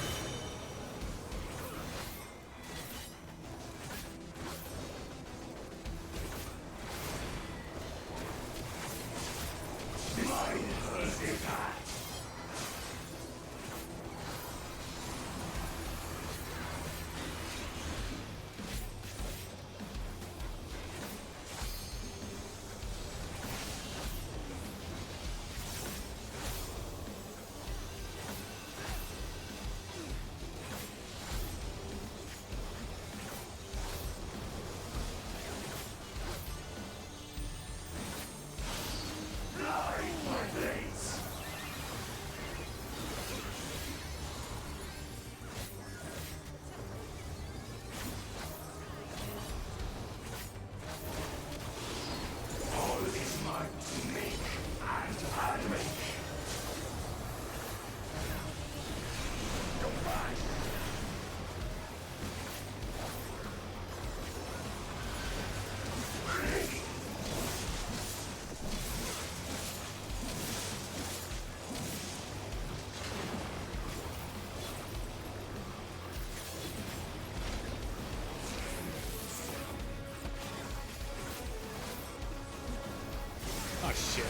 Oh, shit.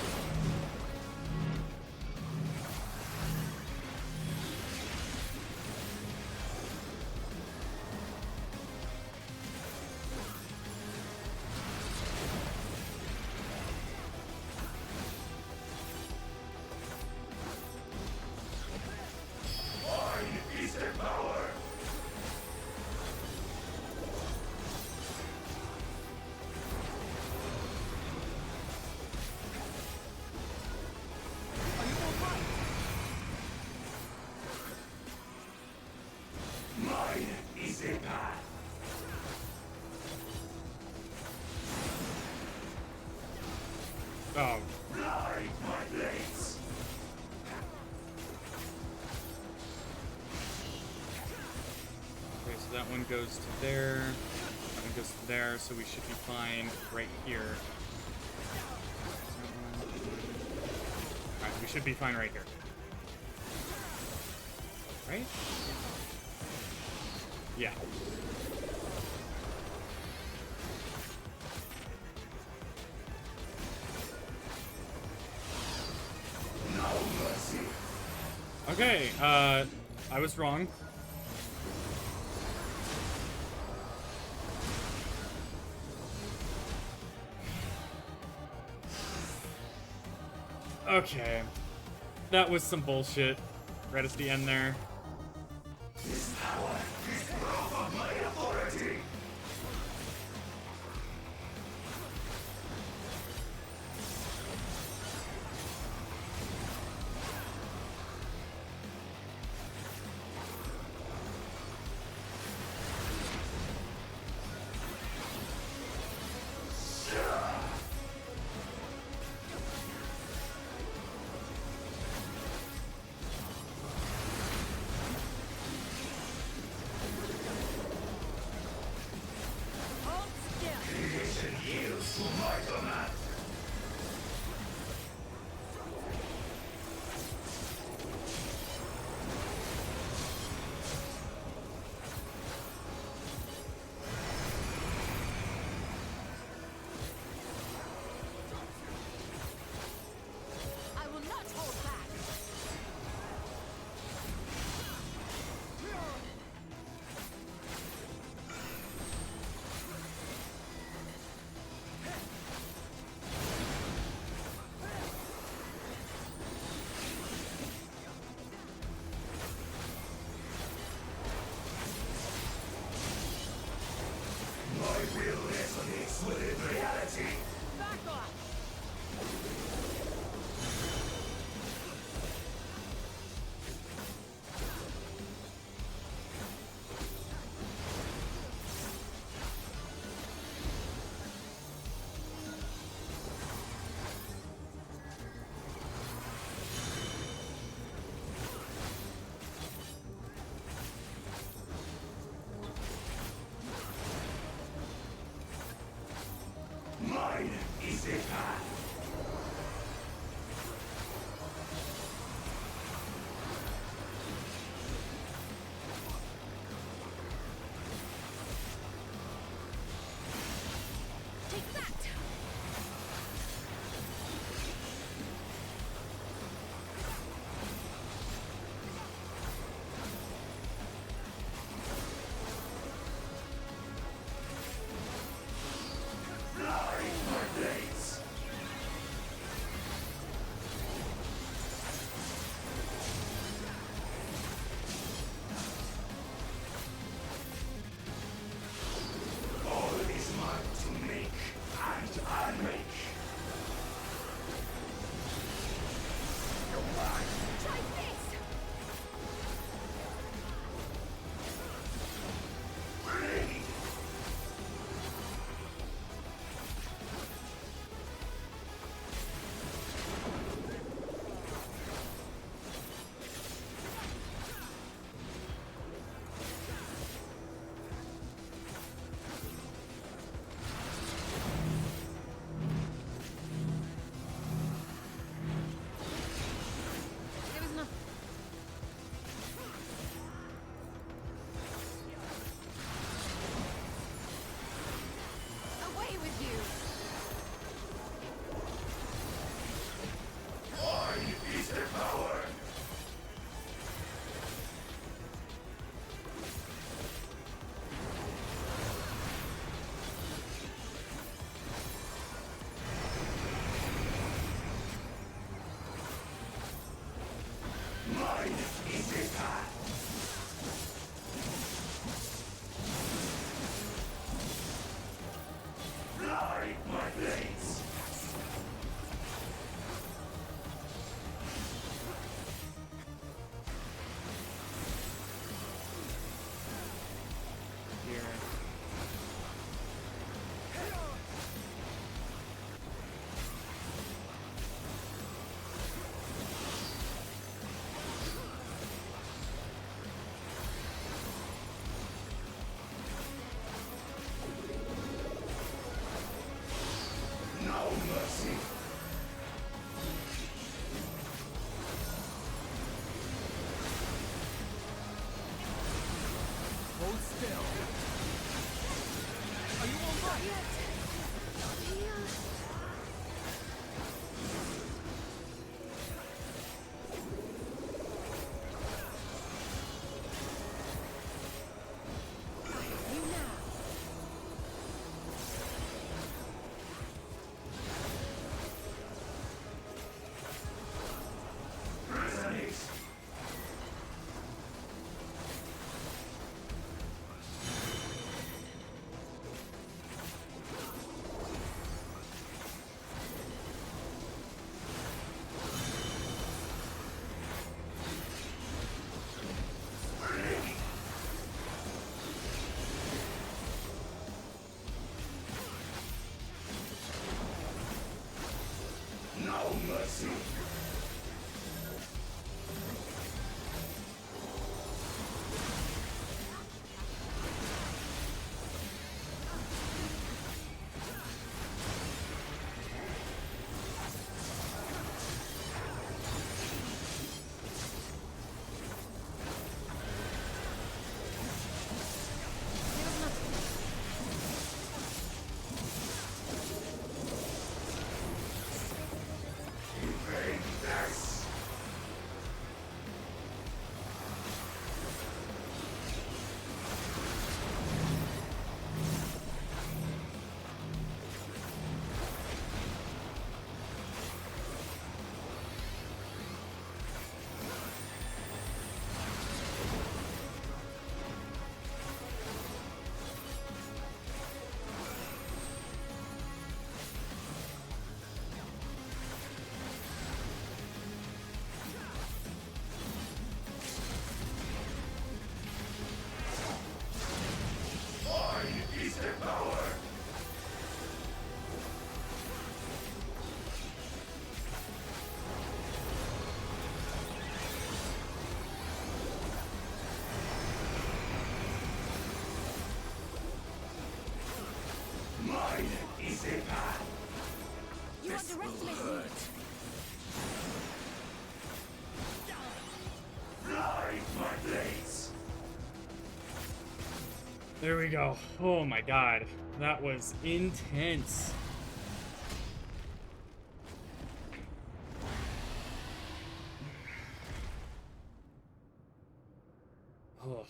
Oh. Okay, so that one goes to there. That one goes to there, so we should be fine right here. Alright, we should be fine right here. Right? Yeah. Okay, I was wrong. Okay. That was some bullshit right at the end there. This power is proof of my authority. us within reality. Back off! Mine is the path. Take that! Fly, my blades. All is mine to make and unmake. Try this! Blade. There was enough. Away with you! Mine is the power. Mine is the path. Fly, my blades. Here. No mercy. Hold still. Are you all right? You now! Resonate. easy path. You This will underestimate me. hurt. Fly, my blades. There we go. Oh my god. That was intense. Oh.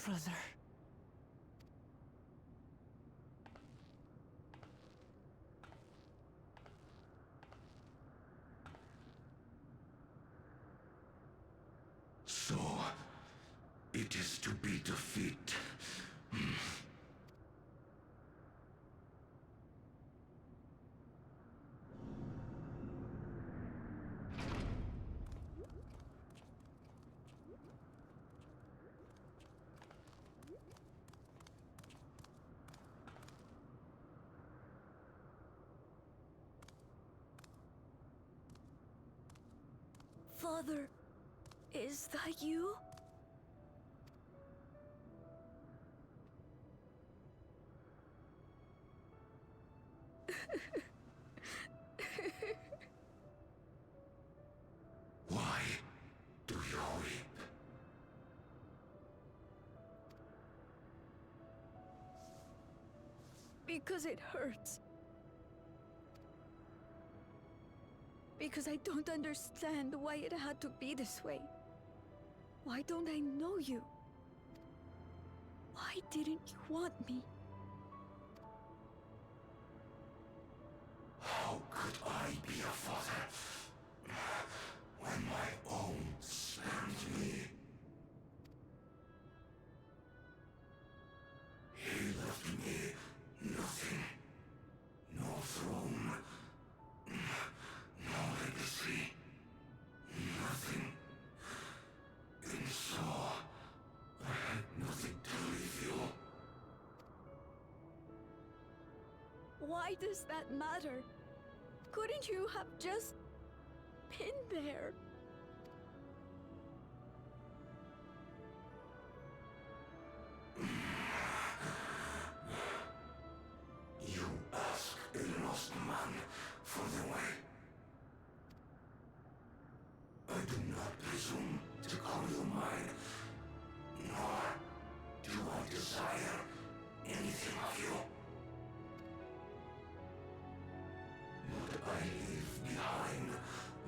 Brother. So, it is to be defeat. Father, is that you? Why do you weep? Because it hurts. Because I don't understand why it had to be this way. Why don't I know you? Why didn't you want me? How could I be a father when my own spurned me? He left me nothing. No throne. No legacy. Nothing. And so, I had nothing to leave you. Why does that matter? Couldn't you have just been there? You ask a lost man for the way. I do not presume to call you mine, nor do I desire anything of you. But I leave behind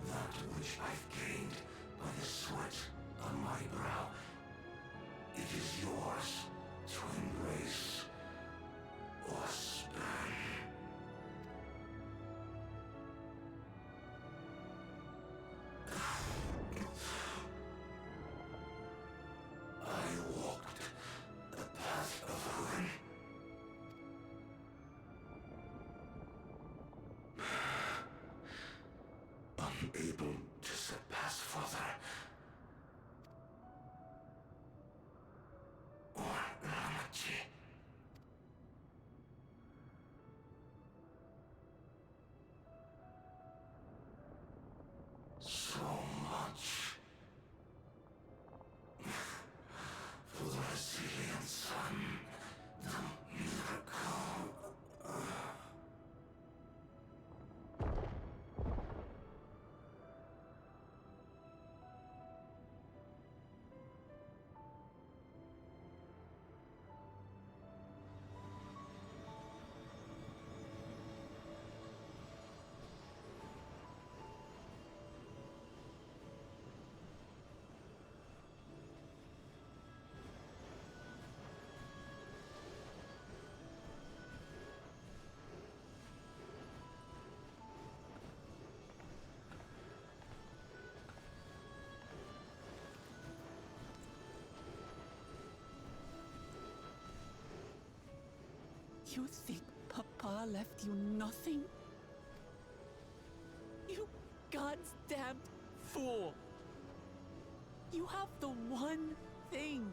that which I've gained by the sweat on my brow. It is yours to embrace or spurn. I walked the path of ruin. You think Papa left you nothing? You God's damned fool! You have the one thing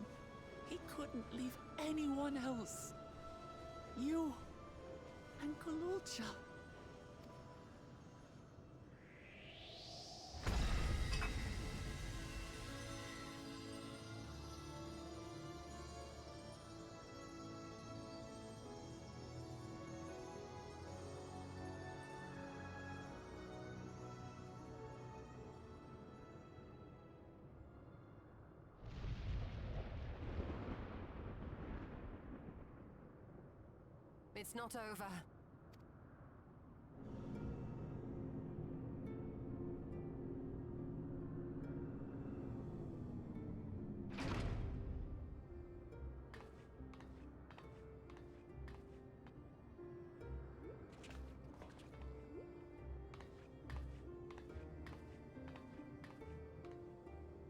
he couldn't leave anyone else. You and Kululcha. It's not over.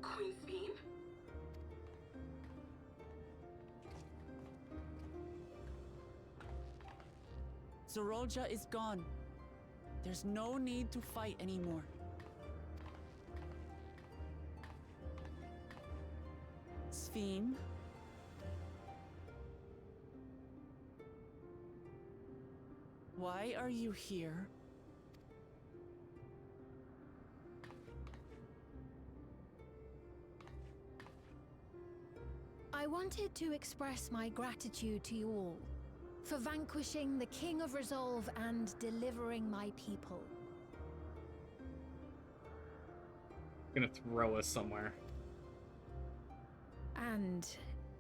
Queen's Beam? Zorolja is gone. There's no need to fight anymore. Sphene? Why are you here? I wanted to express my gratitude to you all for vanquishing the King of Resolve and delivering my people. Gonna throw us somewhere. And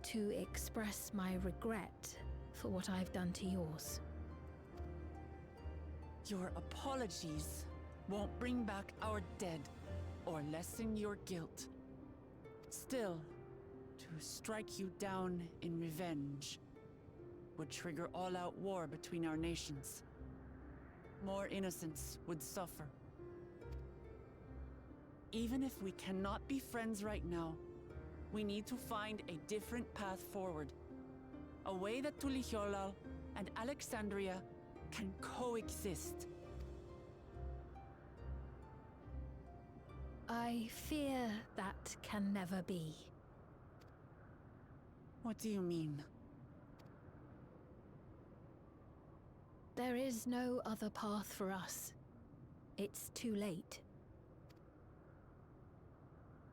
to express my regret for what I've done to yours. Your apologies won't bring back our dead or lessen your guilt. Still, to strike you down in revenge would trigger all-out war between our nations. More innocents would suffer. Even if we cannot be friends right now, we need to find a different path forward. A way that Tuliholal and Alexandria can coexist. I fear that can never be. What do you mean? There is no other path for us. It's too late.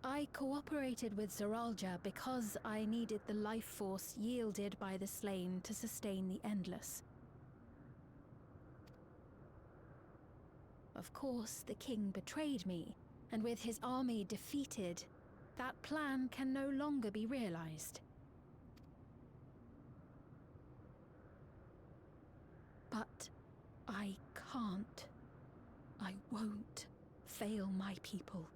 I cooperated with Zoralja because I needed the life force yielded by the slain to sustain the Endless. Of course, the king betrayed me, and with his army defeated, that plan can no longer be realized. But I can't. I won't fail my people.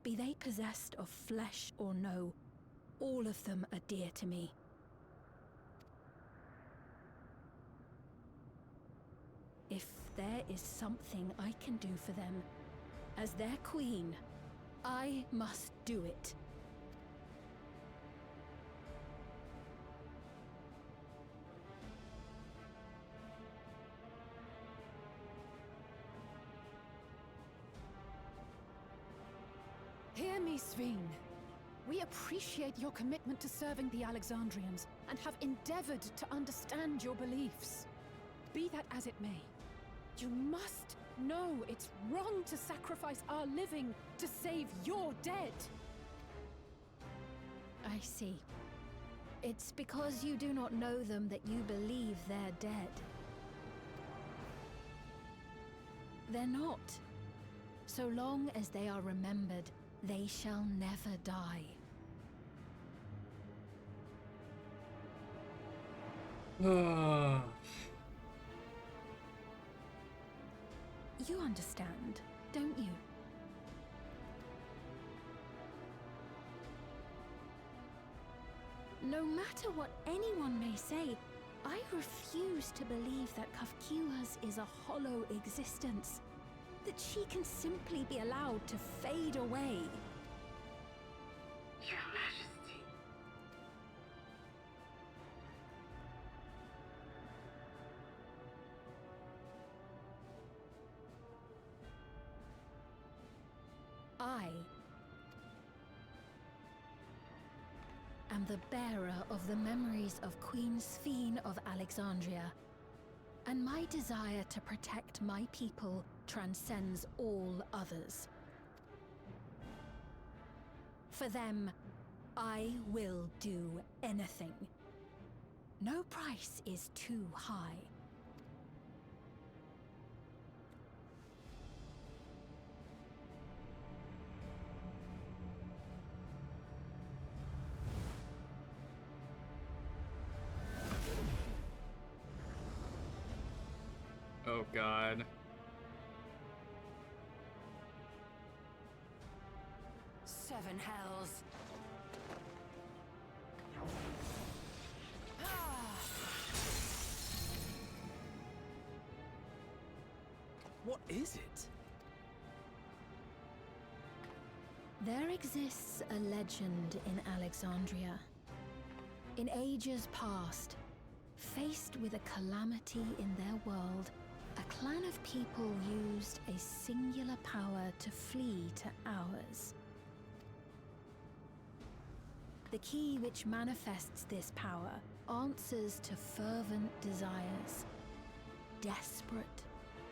Be they possessed of flesh or no, all of them are dear to me. If there is something I can do for them, as their queen, I must do it. Hear me, Sphene. We appreciate your commitment to serving the Alexandrians and have endeavored to understand your beliefs. Be that as it may, you must know it's wrong to sacrifice our living to save your dead. I see. It's because you do not know them that you believe they're dead. They're not. So long as they are remembered, they shall never die. You understand, don't you? No matter what anyone may say, I refuse to believe that Kafkiwa's is a hollow existence. That she can simply be allowed to fade away. Your Majesty. am the bearer of the memories of Queen Sphene of Alexandria, and my desire to protect my people transcends all others. For them, I will do anything. No price is too high. Oh god. Seven hells. What is it? There exists a legend in Alexandria. In ages past, faced with a calamity in their world, a clan of people used a singular power to flee to ours. The key which manifests this power answers to fervent desires, desperate,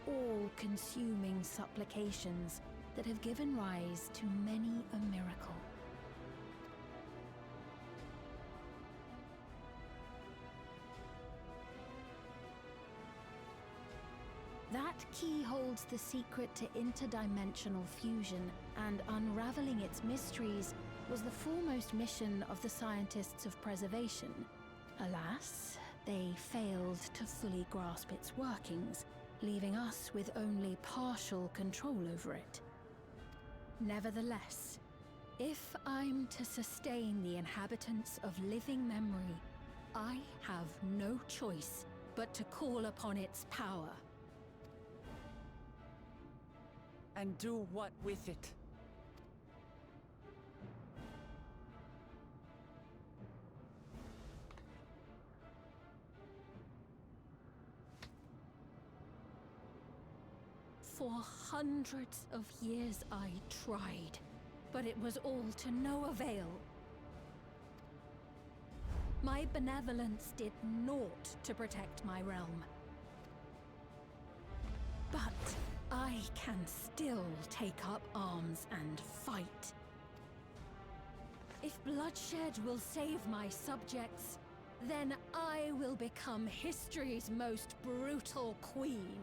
all-consuming supplications that have given rise to many a miracle. That key holds the secret to interdimensional fusion, and unraveling its mysteries was the foremost mission of the scientists of preservation. Alas, they failed to fully grasp its workings, leaving us with only partial control over it. Nevertheless, if I'm to sustain the inhabitants of living memory, I have no choice but to call upon its power. And do what with it? For hundreds of years I tried, but it was all to no avail. My benevolence did naught to protect my realm. But I can still take up arms and fight. If bloodshed will save my subjects, then I will become history's most brutal queen.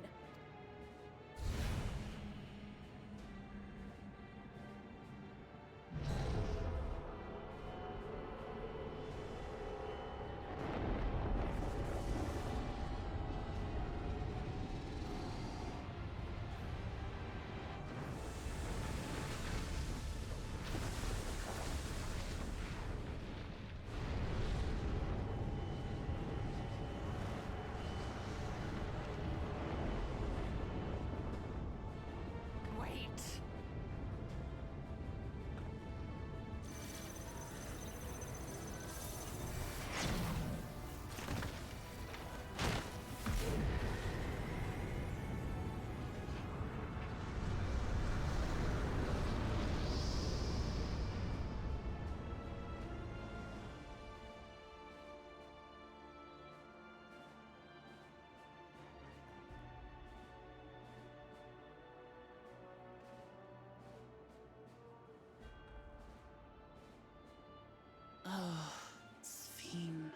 Oh, Sphene.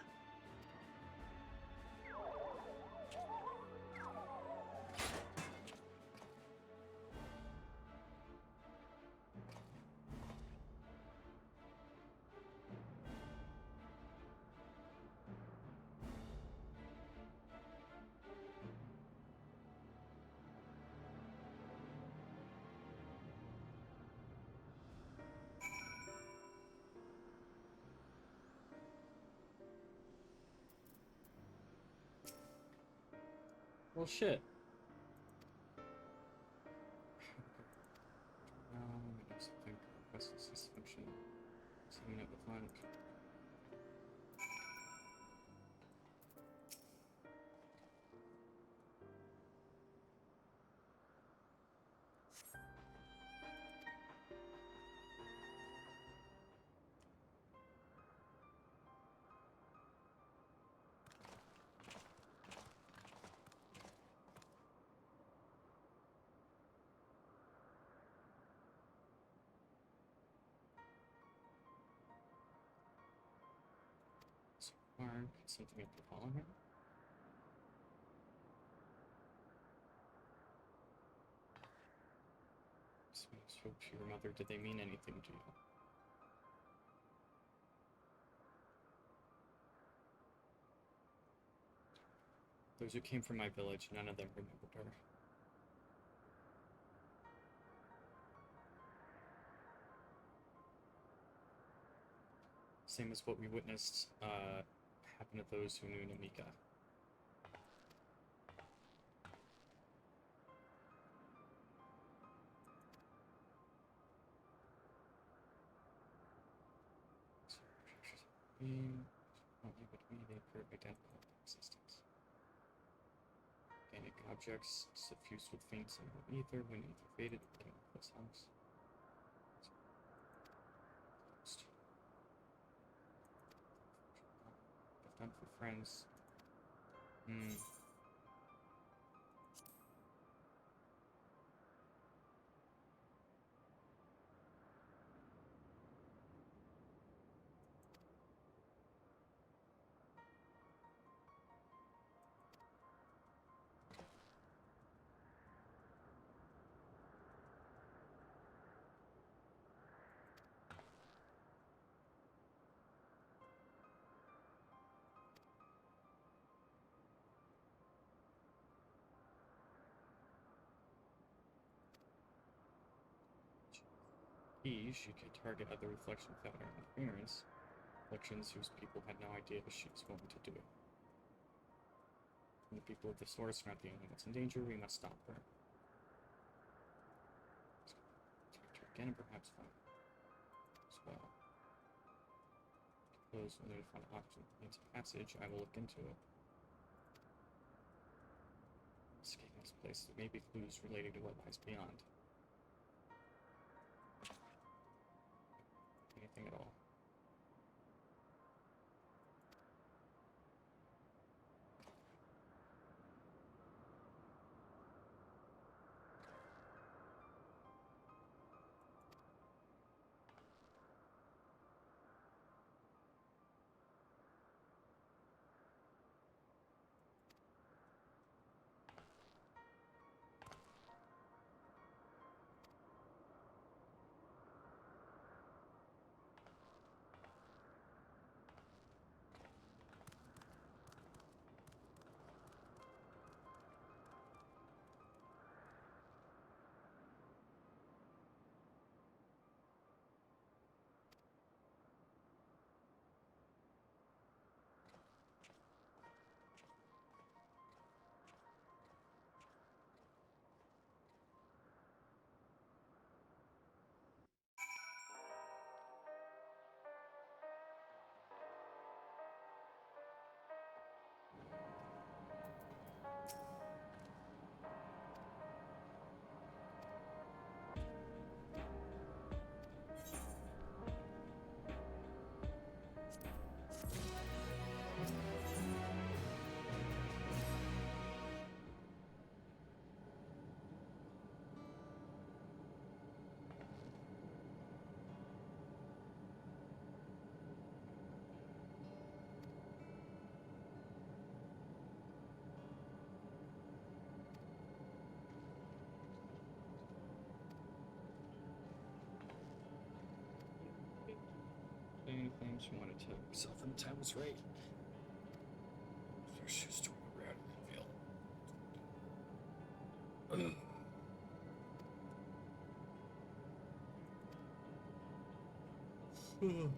Well, shit. Something request this function. Setting up the fund. Could something have befallen her? Sweet hope to your mother. Did they mean anything to you? Those who came from my village, none of them remembered her. Same as what we witnessed happen to those who knew Namika. Not able to be, they appear identical in existence. Organic objects suffused with faint silver ether. When ether faded, became a close house. Done for friends. She could target other reflection without her interference. Reflections whose people had no idea she was going to do it. When the people of the source are not the only ones in danger, we must stop her. Talk to her again and perhaps find her as well. Suppose when we find option means of passage, I will look into it. Escaping this place, there may be clues relating to what lies beyond. Anything at all. Anything she wanted to tell herself when the time was right. She's just torn around and reveal.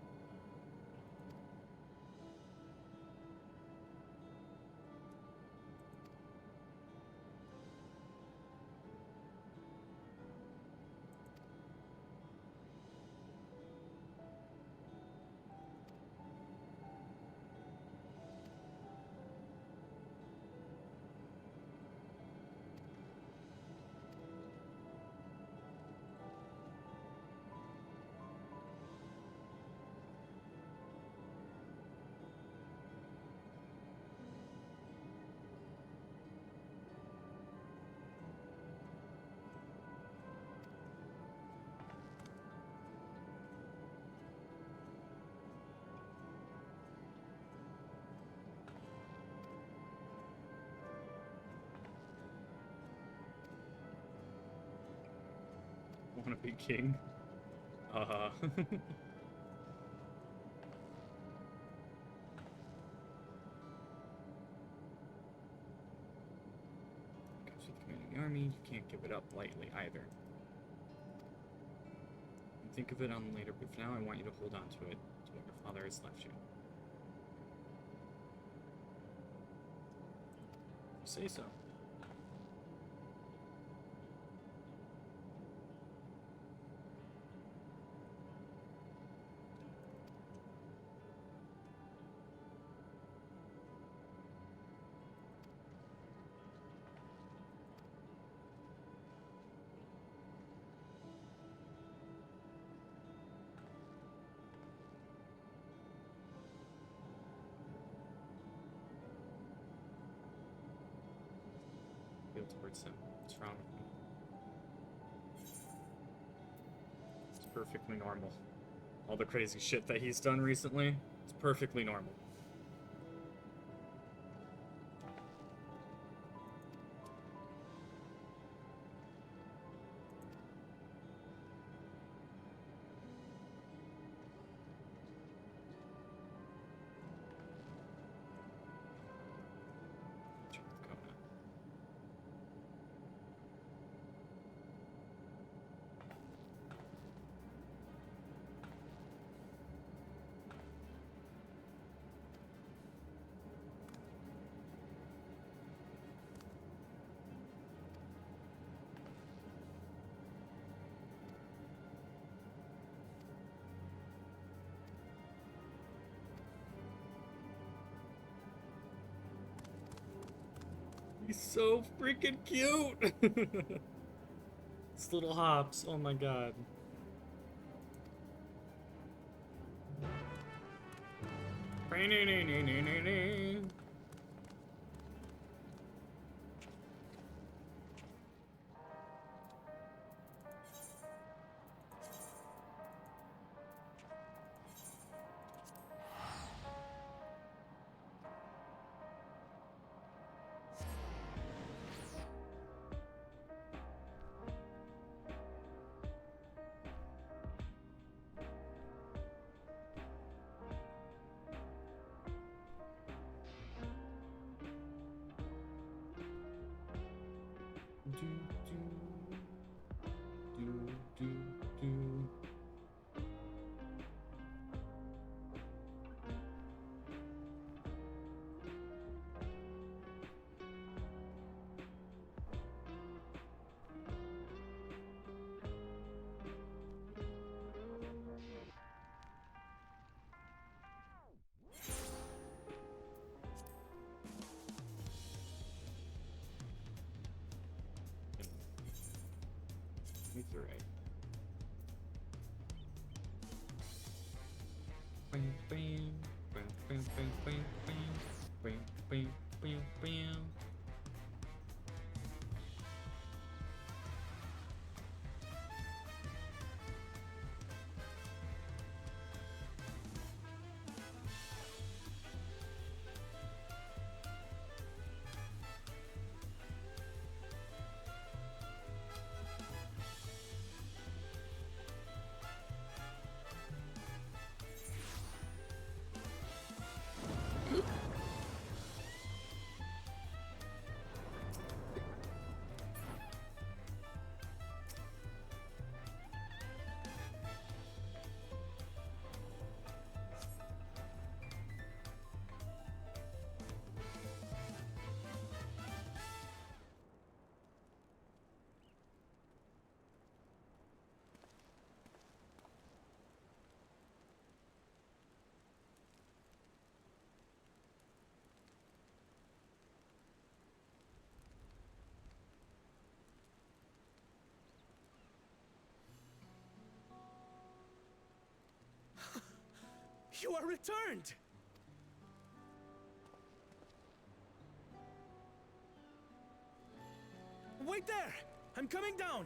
want to be king. Okay, so commanding the army, you can't give it up lightly either. Think of it on later, but for now I want you to hold on to it, to what your father has left you. Say so. Feel towards him. What's wrong with me? It's perfectly normal. All the crazy shit that he's done recently, it's perfectly normal. He's so freaking cute! It's little hops, oh my god. Right. Bam, bam, bam, bam, bam, bam, bam, bam, bam, bam. You are returned! Wait there! I'm coming down!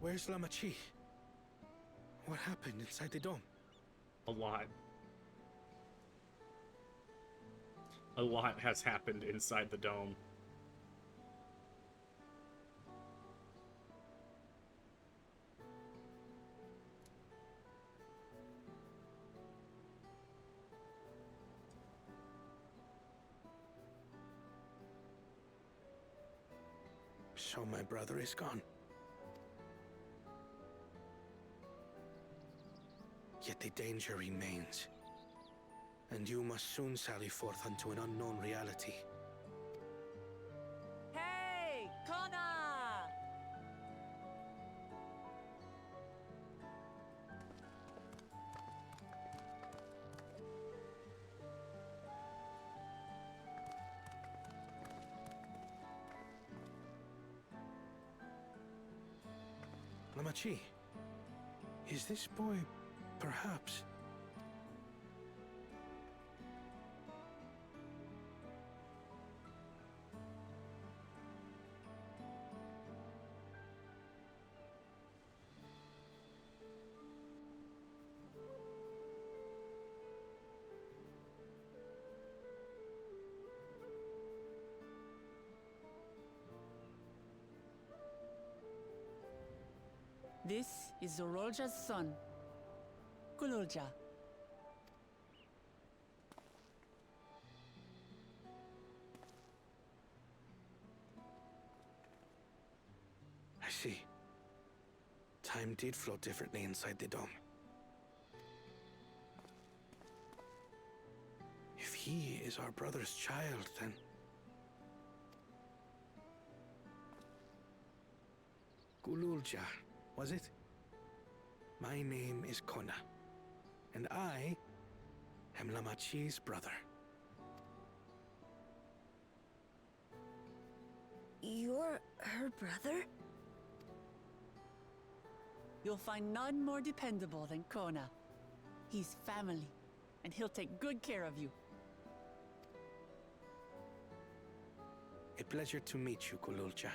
Where's Lamachi? What happened inside the dome? A lot. A lot has happened inside the dome. So my brother is gone. Yet the danger remains. And you must soon sally forth unto an unknown reality. Hey, Kona! Lamachi, is this boy perhaps? This is Zorolja's son, Gululja. I see. Time did flow differently inside the dome. If he is our brother's child, then... Gululja, was it? My name is Kona, and I am Lamachi's brother. You're her brother? You'll find none more dependable than Kona. He's family, and he'll take good care of you. A pleasure to meet you, Gululja.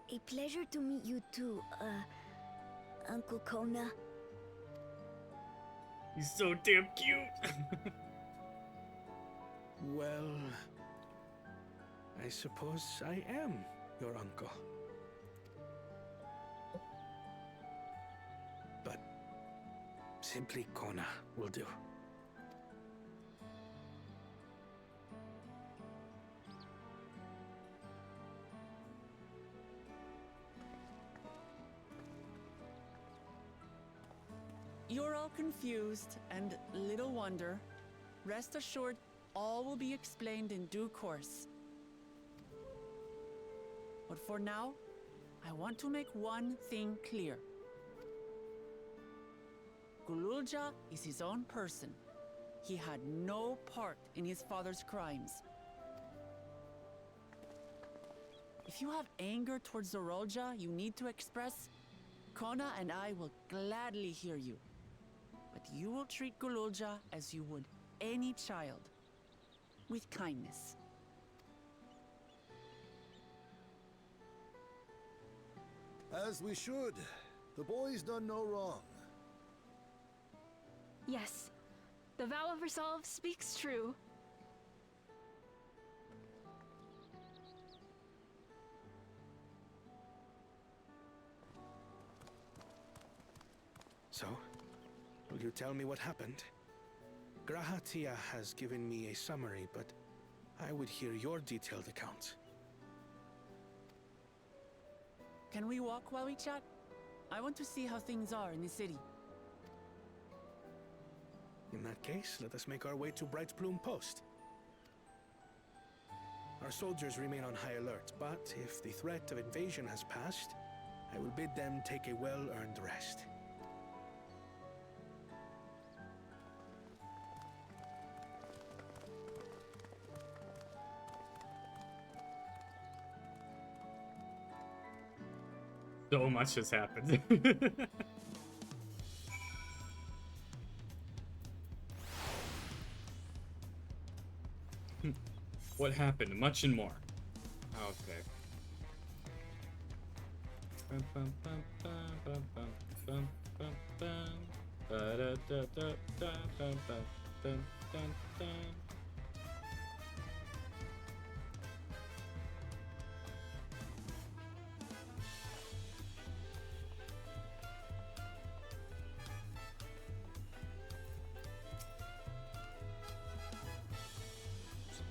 A pleasure to meet you too, Uncle Kona. He's so damn cute. Well, I suppose I am your uncle. But simply Kona will do. You're all confused, and little wonder. Rest assured, all will be explained in due course. But for now, I want to make one thing clear. Gululja is his own person. He had no part in his father's crimes. If you have anger towards Zorolja you need to express, Kona and I will gladly hear you. But you will treat Gululja as you would any child, with kindness. As we should. The boy's done no wrong. Yes, the vow of resolve speaks true. So, will you tell me what happened? Grahatia has given me a summary, but I would hear your detailed account. Can we walk while we chat? I want to see how things are in the city. In that case, let us make our way to Bright Plume Post. Our soldiers remain on high alert, but if the threat of invasion has passed, I will bid them take a well-earned rest. So much has happened. What happened? Much and more. Okay. Bum, bum, bum, bum, bum, bum, bum, bum, bum. Ba-da-da-da-da-bum-bum-bum-bum-bum.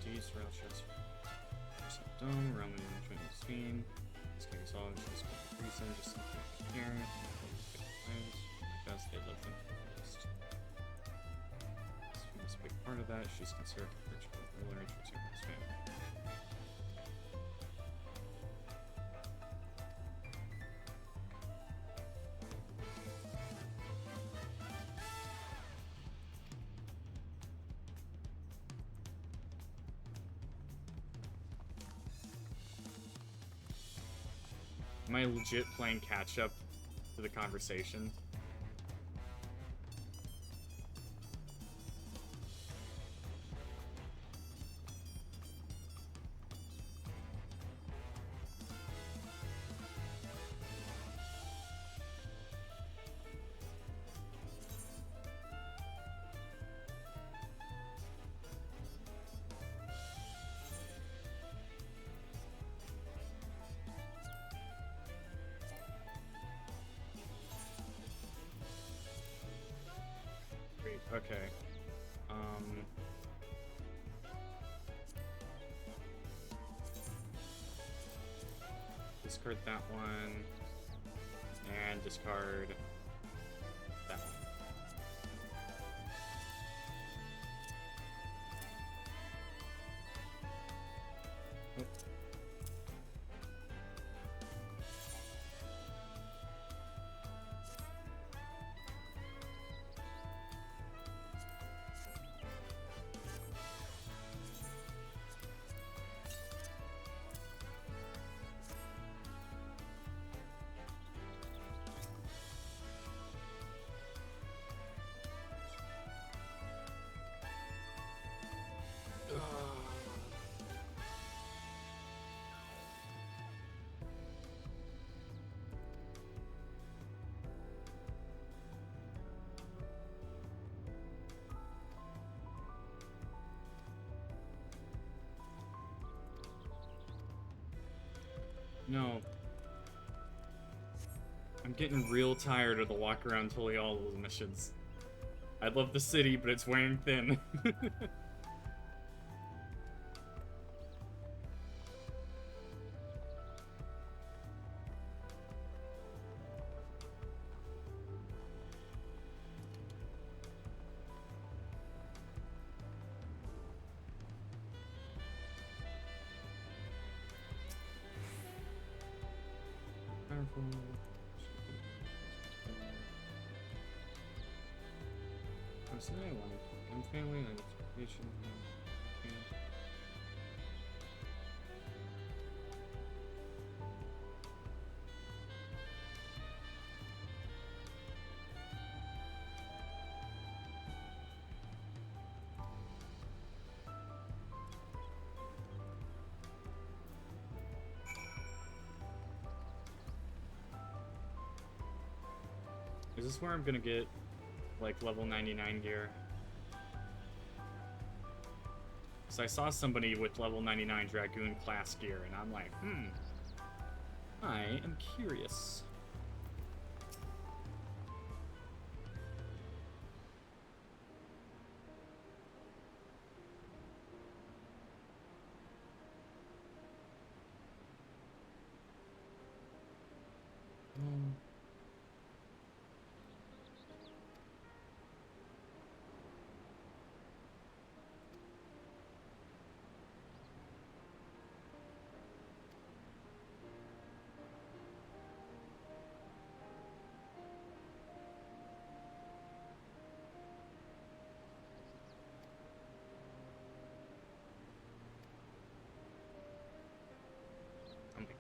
These rail shots. Dome, Roman joint the scene. This game is all just reason, just something here. Because they love them first. This is a big part of that. She's considered a virtual ruler and she's his family. Am I legit playing catch up to the conversation? Okay. Discard that one. And discard that one. Nope. No. I'm getting real tired of the walk around Toliala missions. I love the city, but it's wearing thin. Personally, I want one family and education. Is this where I'm gonna get, like, level 99 gear? So I saw somebody with level 99 Dragoon class gear, and I'm like, I am curious.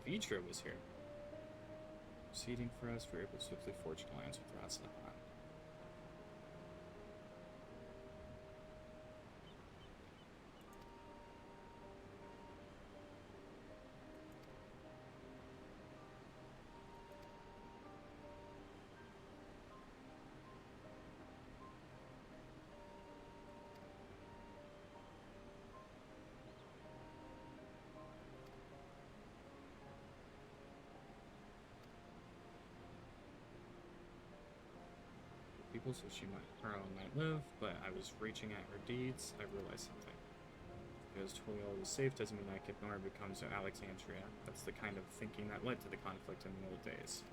Vitra was here. Proceeding for us, we were able to swiftly forge an alliance with Ratsalahan. people so her own might live, but I was reaching at her deeds, I realized something. Because Twilio was safe doesn't mean I can ignore it becomes Alexandria. That's the kind of thinking that led to the conflict in the old days.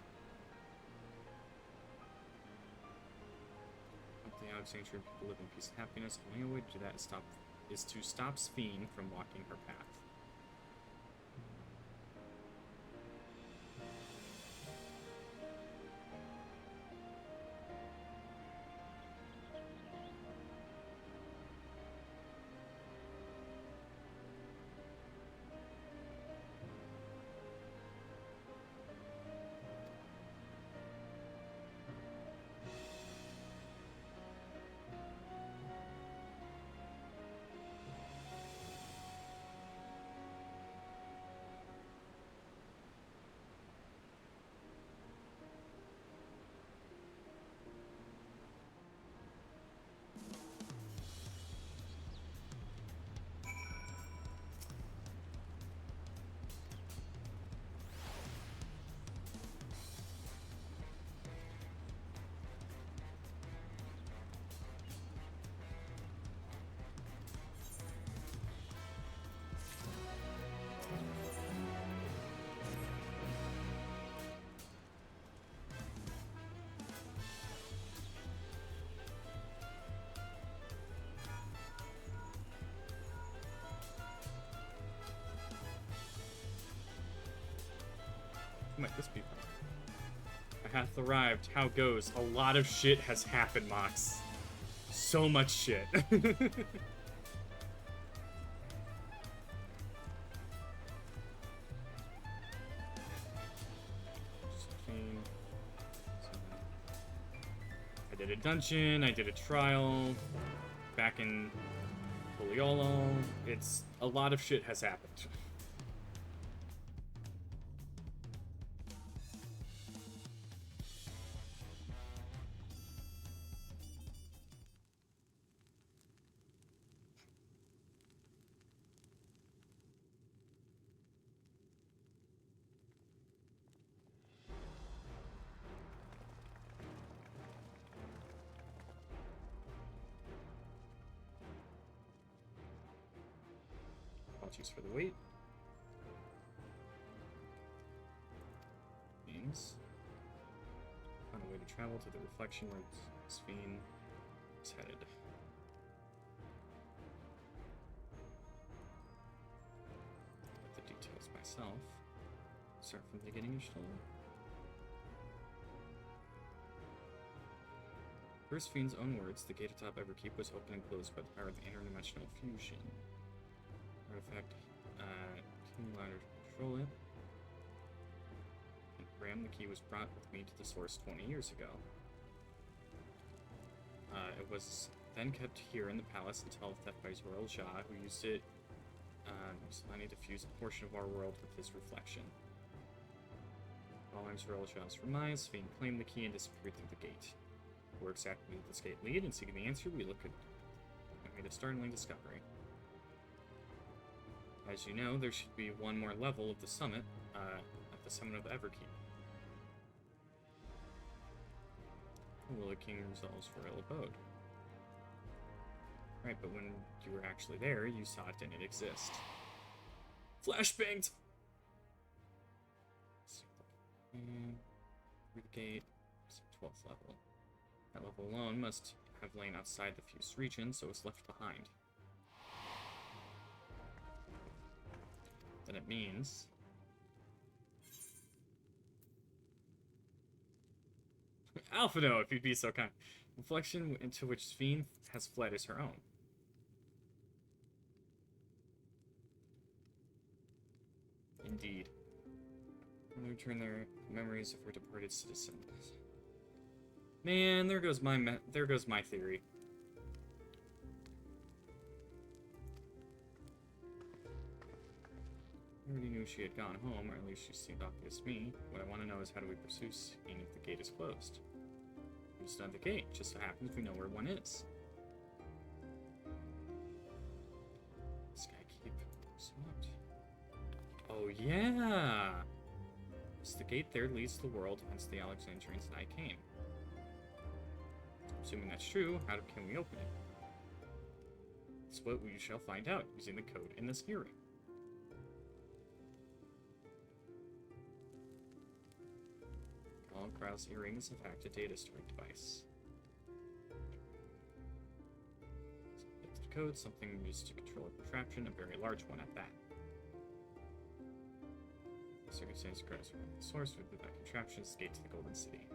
Let the Alexandrian people live in peace and happiness. The only way to do that is to stop Sphene from walking her path. Who might this be from? I hath arrived. How goes? A lot of shit has happened, Mox. So much shit. I did a dungeon, I did a trial, back in Poliolo. It's a lot of shit has happened. Apologies for the wait. Means found a way to travel to the reflection where Sphene is headed. With the details myself. Start from the beginning of Stolen. Per Sphene's own words, the gate atop Everkeep was opened and closed by the power of the interdimensional fusion. Artifact, King Ladder to control it. And Graham, the key was brought with me to the source 20 years ago. It was then kept here in the palace until theft by Royal Shah, who used it money to fuse a portion of our world with his reflection. Following Royal Shah's demise, Sphene claimed the key and disappeared through the gate. Where exactly did this gate lead? And seeking the answer, we made a startling discovery. As you know, there should be one more level of the summit, at the summit of Everkeep. Will the king resolves royal abode? Right, but when you were actually there, you saw it didn't exist. Flashbanged! And through the gate, 12th level. That level alone must have lain outside the fused region, so it's left behind. Then it means Alphino, if you'd be so kind. Reflection into which Sphene has fled is her own. Indeed. And return their memories of her departed citizens. Man, there goes my theory. I already knew she had gone home, or at least she seemed obvious to me. What I want to know is how do we pursue Sphene if the gate is closed? We just have the gate. Just so happens we know where one is. Skykeep swapped. Oh yeah! So the gate there leads to the world, hence the Alexandrians and I came. Assuming that's true, how can we open it? It's what we shall find out using the code in this earring. All Krauss earrings have hacked a data storing device. The code, something used to control a contraption, a very large one at that. Circumstance Krauss from the source would move that contraption's gate to the Golden City.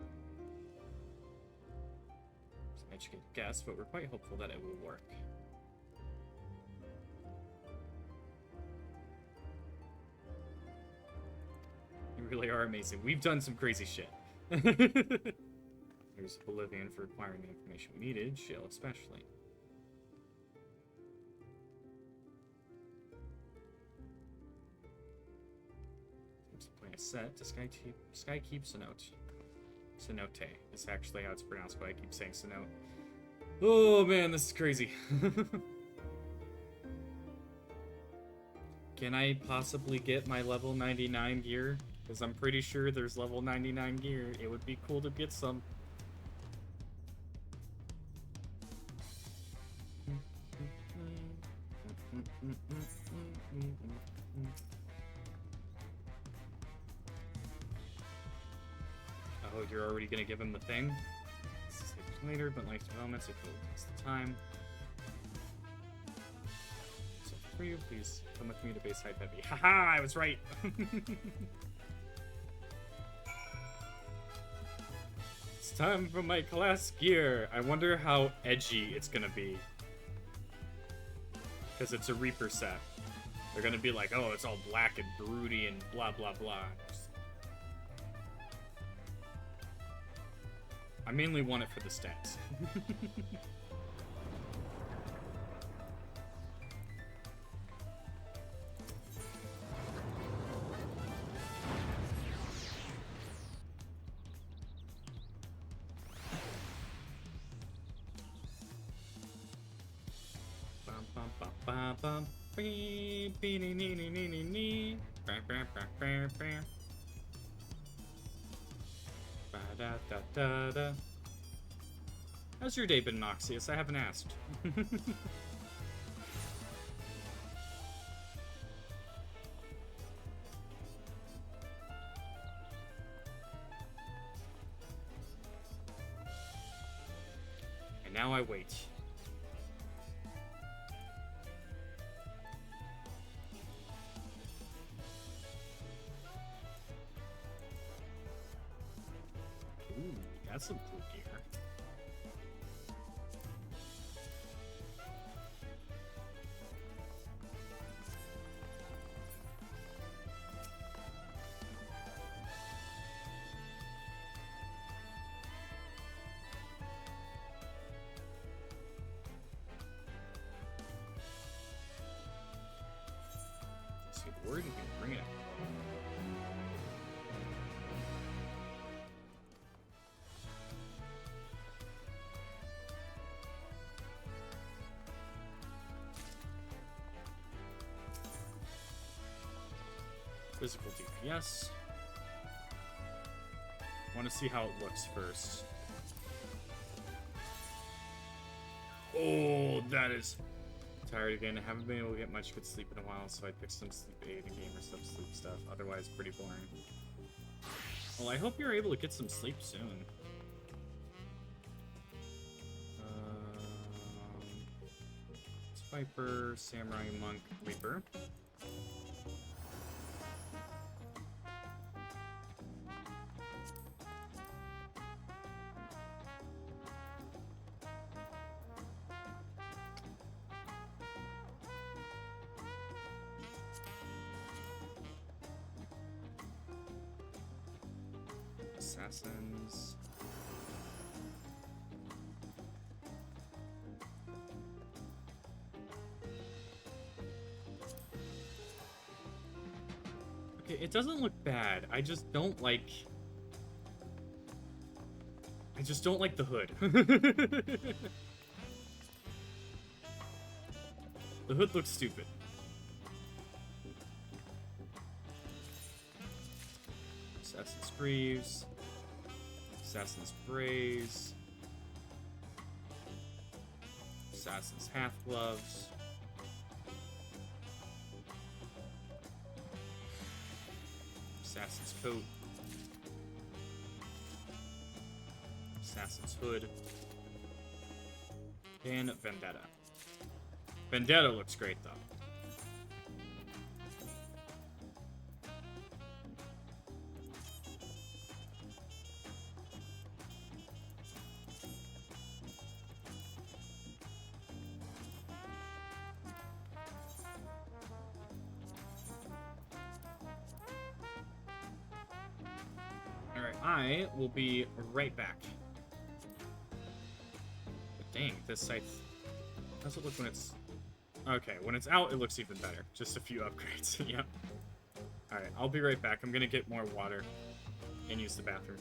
It's an educated guess, but we're quite hopeful that it will work. You really are amazing. We've done some crazy shit. There's Bolivian for acquiring the information we needed, Shale especially. Seems the plan is set. Sky keeps a note. Cenote is actually how it's pronounced, but I keep saying Cenote. Oh man, this is crazy. Can I possibly get my level 99 gear? Because I'm pretty sure there's level 99 gear. It would be cool to get some. Oh, you're already gonna give him the thing? Later, but like developments, it takes the time. So for you, please come with me to Bayside Heavy. Haha, I was right. It's time for my class gear. I wonder how edgy it's gonna be. Because it's a Reaper set. They're gonna be like, oh, it's all black and broody and blah blah blah. I mainly want it for the stats. How's your day been, Noxious? I haven't asked. And now I wait. Ooh, that's some cool gear. See the word and bring it up. Physical DPS. Want to see how it looks first. Oh, that is... Tired again. I haven't been able to get much good sleep in a while, so I picked some sleep aid and gamer stuff, sleep stuff. Otherwise, pretty boring. Well, I hope you're able to get some sleep soon. It's Viper, Samurai, Monk, Reaper. Assassins. Okay, it doesn't look bad. I just don't like the hood. The hood looks stupid. Assassin's Greaves. Assassin's Braves. Assassin's half gloves. Assassin's coat. Assassin's hood. And Vendetta. Vendetta looks great though. I will be right back. But dang, this scythe. How's it look when it's... Okay, when it's out, it looks even better. Just a few upgrades. Yep. Alright, I'll be right back. I'm gonna get more water and use the bathroom.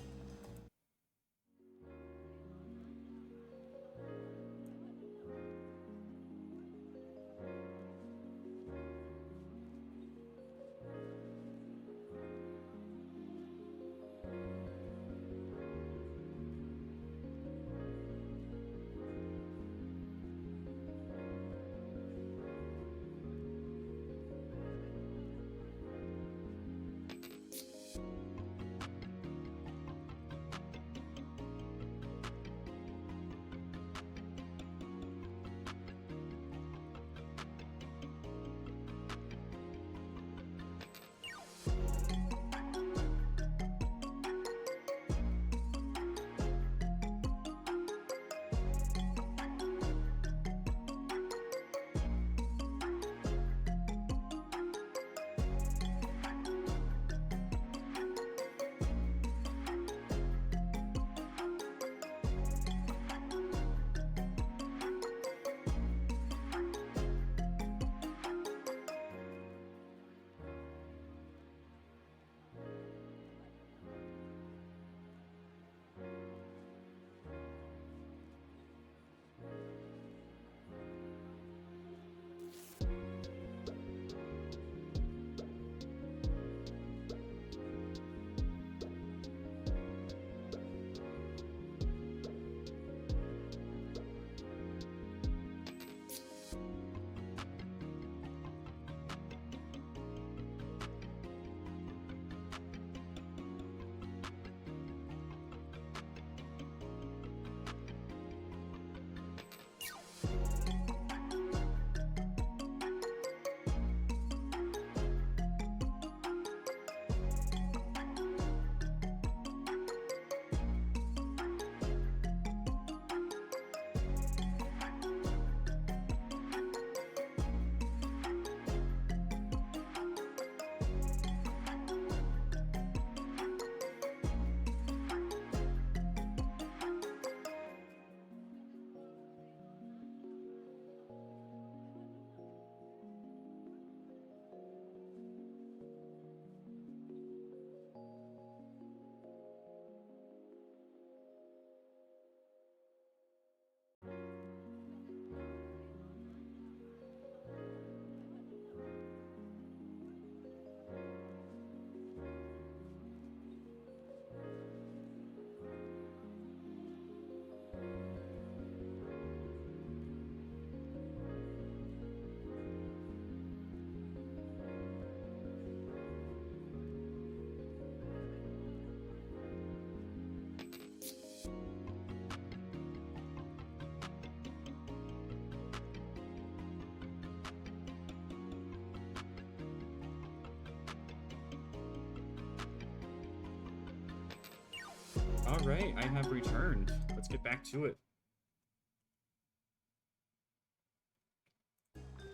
Alright, I have returned. Let's get back to it.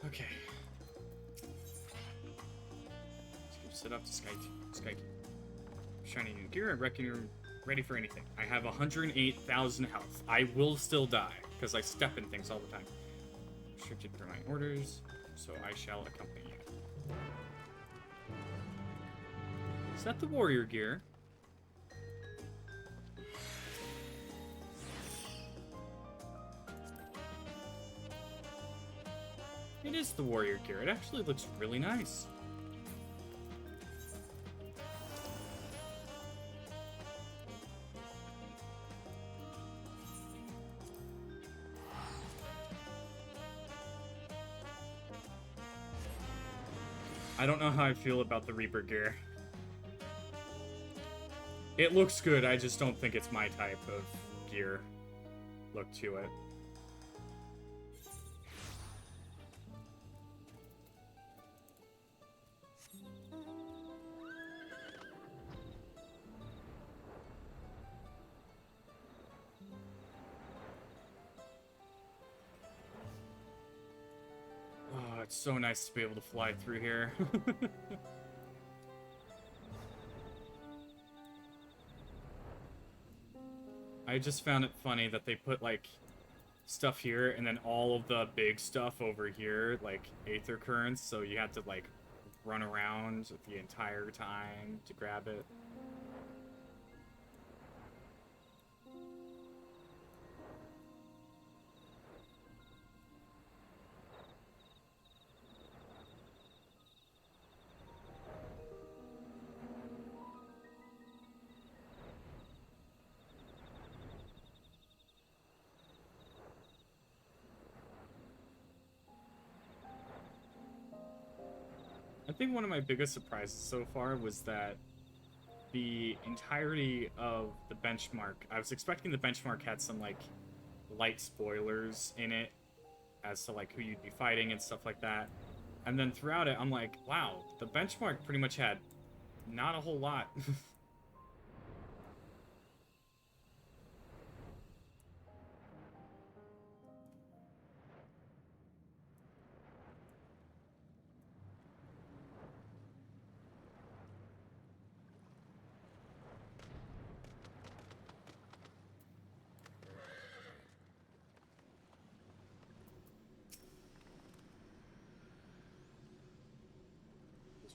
Okay. Let's set up to Skyke. Shiny new gear. I reckon you're ready for anything. I have 108,000 health. I will still die, because I step in things all the time. Restricted for my orders, so I shall accompany you. Is that the warrior gear? It is the warrior gear. It actually looks really nice. I don't know how I feel about the Reaper gear. It looks good, I just don't think it's my type of gear look to it. Oh, it's so nice to be able to fly through here. I just found it funny that they put, like, stuff here and then all of the big stuff over here, like aether currents, so you have to, like, run around the entire time to grab it. I think one of my biggest surprises so far was that the entirety of the benchmark, I was expecting the benchmark had some, like, light spoilers in it as to, like, who you'd be fighting and stuff like that. And then throughout it, I'm like, wow, the benchmark pretty much had not a whole lot.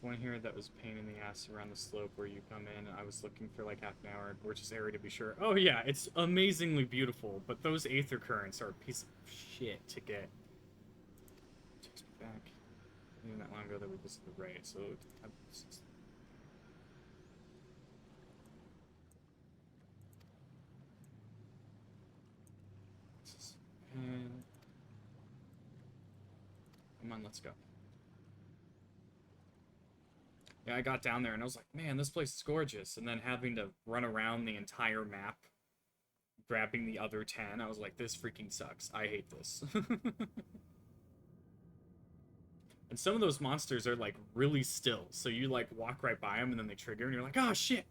One here that was pain in the ass around the slope where you come in. I was looking for like half an hour, gorgeous area to be sure. Oh yeah, it's amazingly beautiful, but those aether currents are a piece of shit to get. Takes me back. Not that long ago that we visited the raid, so come on, let's go. Yeah, I got down there and I was like, man, this place is gorgeous. And then having to run around the entire map, grabbing the other 10, I was like, this freaking sucks. I hate this. And some of those monsters are, like, really still. So you, like, walk right by them and then they trigger and you're like, oh, shit!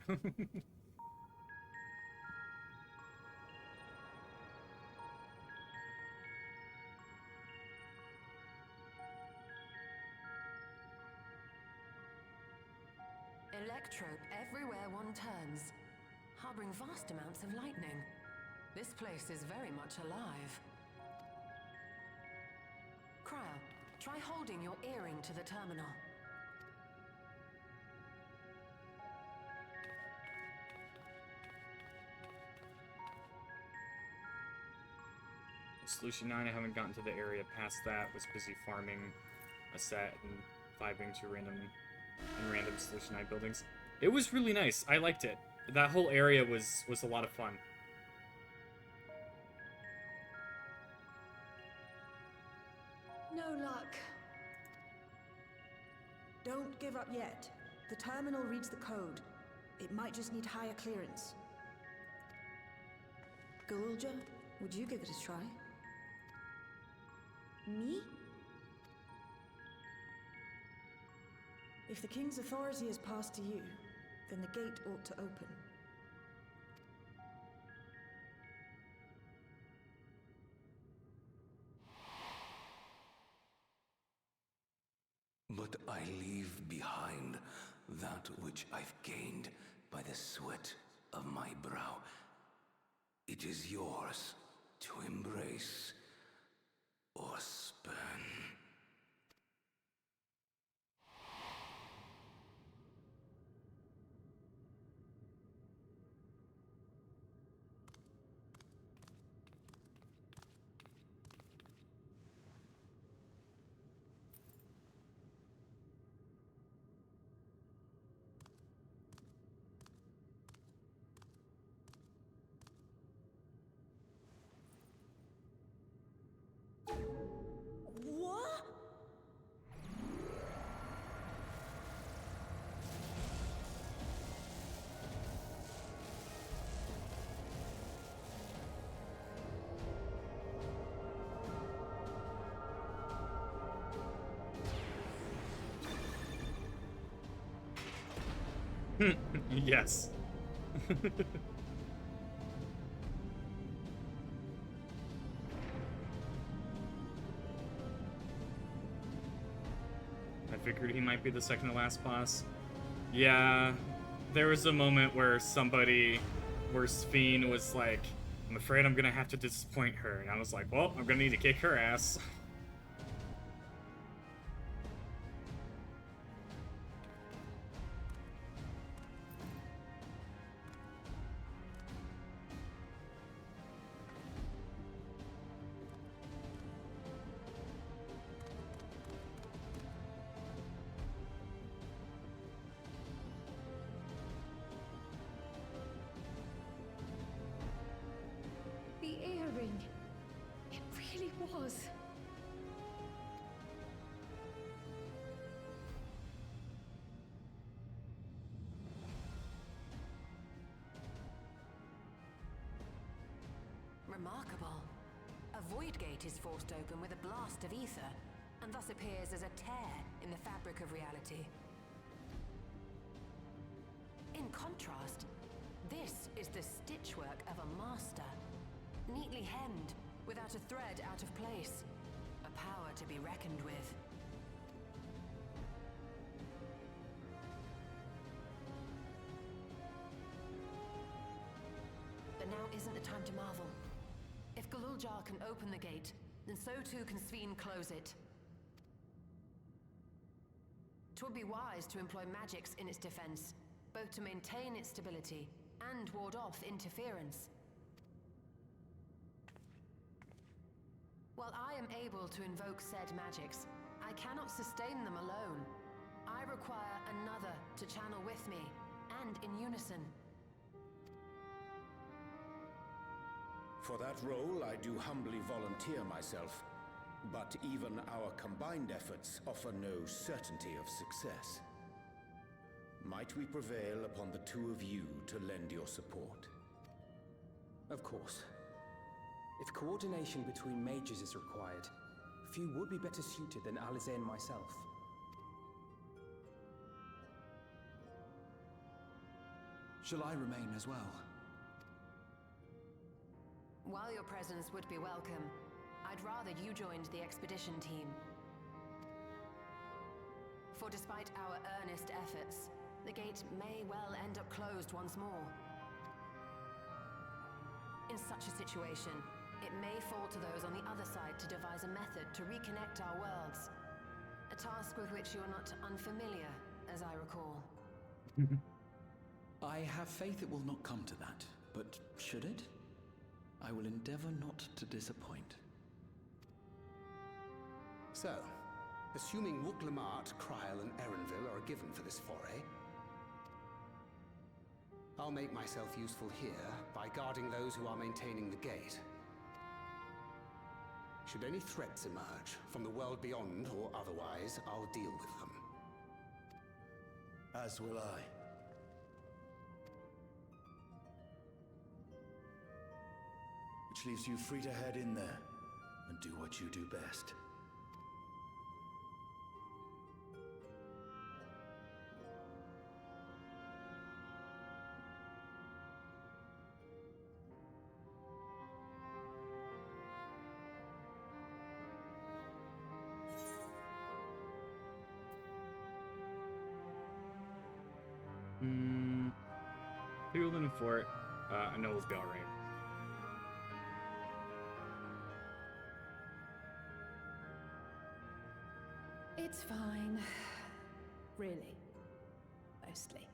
Electrope everywhere one turns, harboring vast amounts of lightning. This place is very much alive. Cryo, try holding your earring to the terminal. Solution 9, I haven't gotten to the area past that. Was busy farming a set and vibing to random Solution 9 buildings. It was really nice. I liked it. That whole area was a lot of fun. No luck. Don't give up yet. The terminal reads the code. It might just need higher clearance. Gulja, would you give it a try? Me? If the king's authority is passed to you, then the gate ought to open. But I leave behind that which I've gained by the sweat of my brow. It is yours to embrace or spurn. Yes. I figured he might be the second to last boss. Yeah, there was a moment where Sphene was like, I'm afraid I'm gonna have to disappoint her. And I was like, well, I'm gonna need to kick her ass. The earring. It really was. Remarkable. A void gate is forced open with a blast of ether, and thus appears as a tear in the fabric of reality. In contrast, this is the stitchwork of a master. Neatly hemmed, without a thread out of place. A power to be reckoned with. But now isn't the time to marvel. If Galuljar can open the gate, then so too can Sphene close it. 'Twould be wise to employ magics in its defense, both to maintain its stability and ward off interference. While I am able to invoke said magics, I cannot sustain them alone. I require another to channel with me, and in unison. For that role, I do humbly volunteer myself. But even our combined efforts offer no certainty of success. Might we prevail upon the two of you to lend your support? Of course. If coordination between mages is required, few would be better suited than Alize and myself. Shall I remain as well? While your presence would be welcome, I'd rather you joined the expedition team. For despite our earnest efforts, the gate may well end up closed once more. In such a situation, it may fall to those on the other side to devise a method to reconnect our worlds. A task with which you are not unfamiliar, as I recall. I have faith it will not come to that, but should it? I will endeavor not to disappoint. So, assuming Wuk-Lamat, Kryl, and Erenville are given for this foray, I'll make myself useful here by guarding those who are maintaining the gate. Should any threats emerge, from the world beyond or otherwise, I'll deal with them. As will I. Which leaves you free to head in there and do what you do best. Fuel in fort. I know we'll be alright. It's fine. Really. Mostly.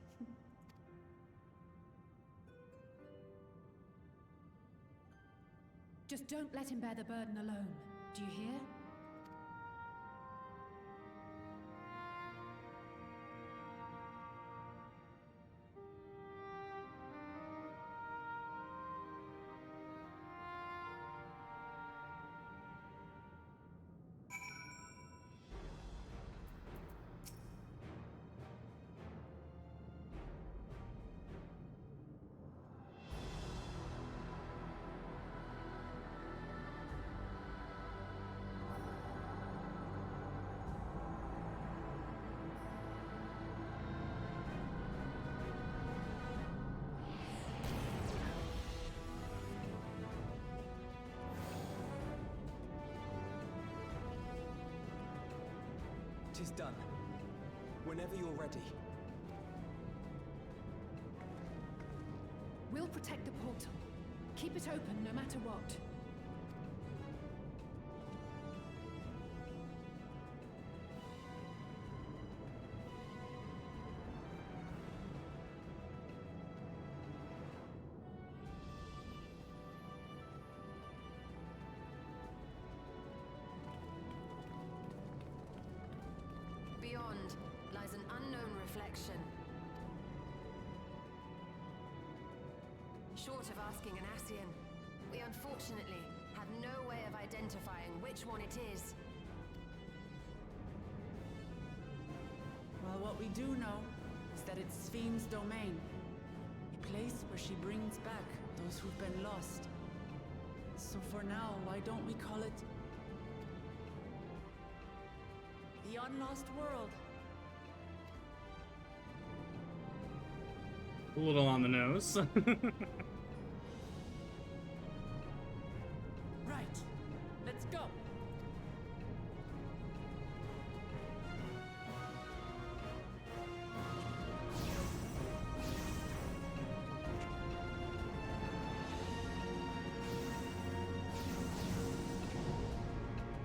Just don't let him bear the burden alone. Do you hear? is done. Whenever you're ready. We'll protect the portal. Keep it open no matter what. Beyond lies an unknown reflection. Short of asking an Ascian, we unfortunately have no way of identifying which one it is. Well, what we do know is that it's Sphne's domain. A place where she brings back those who've been lost. So for now, why don't we call it the Unlost World? A little on the nose. Right. Let's go.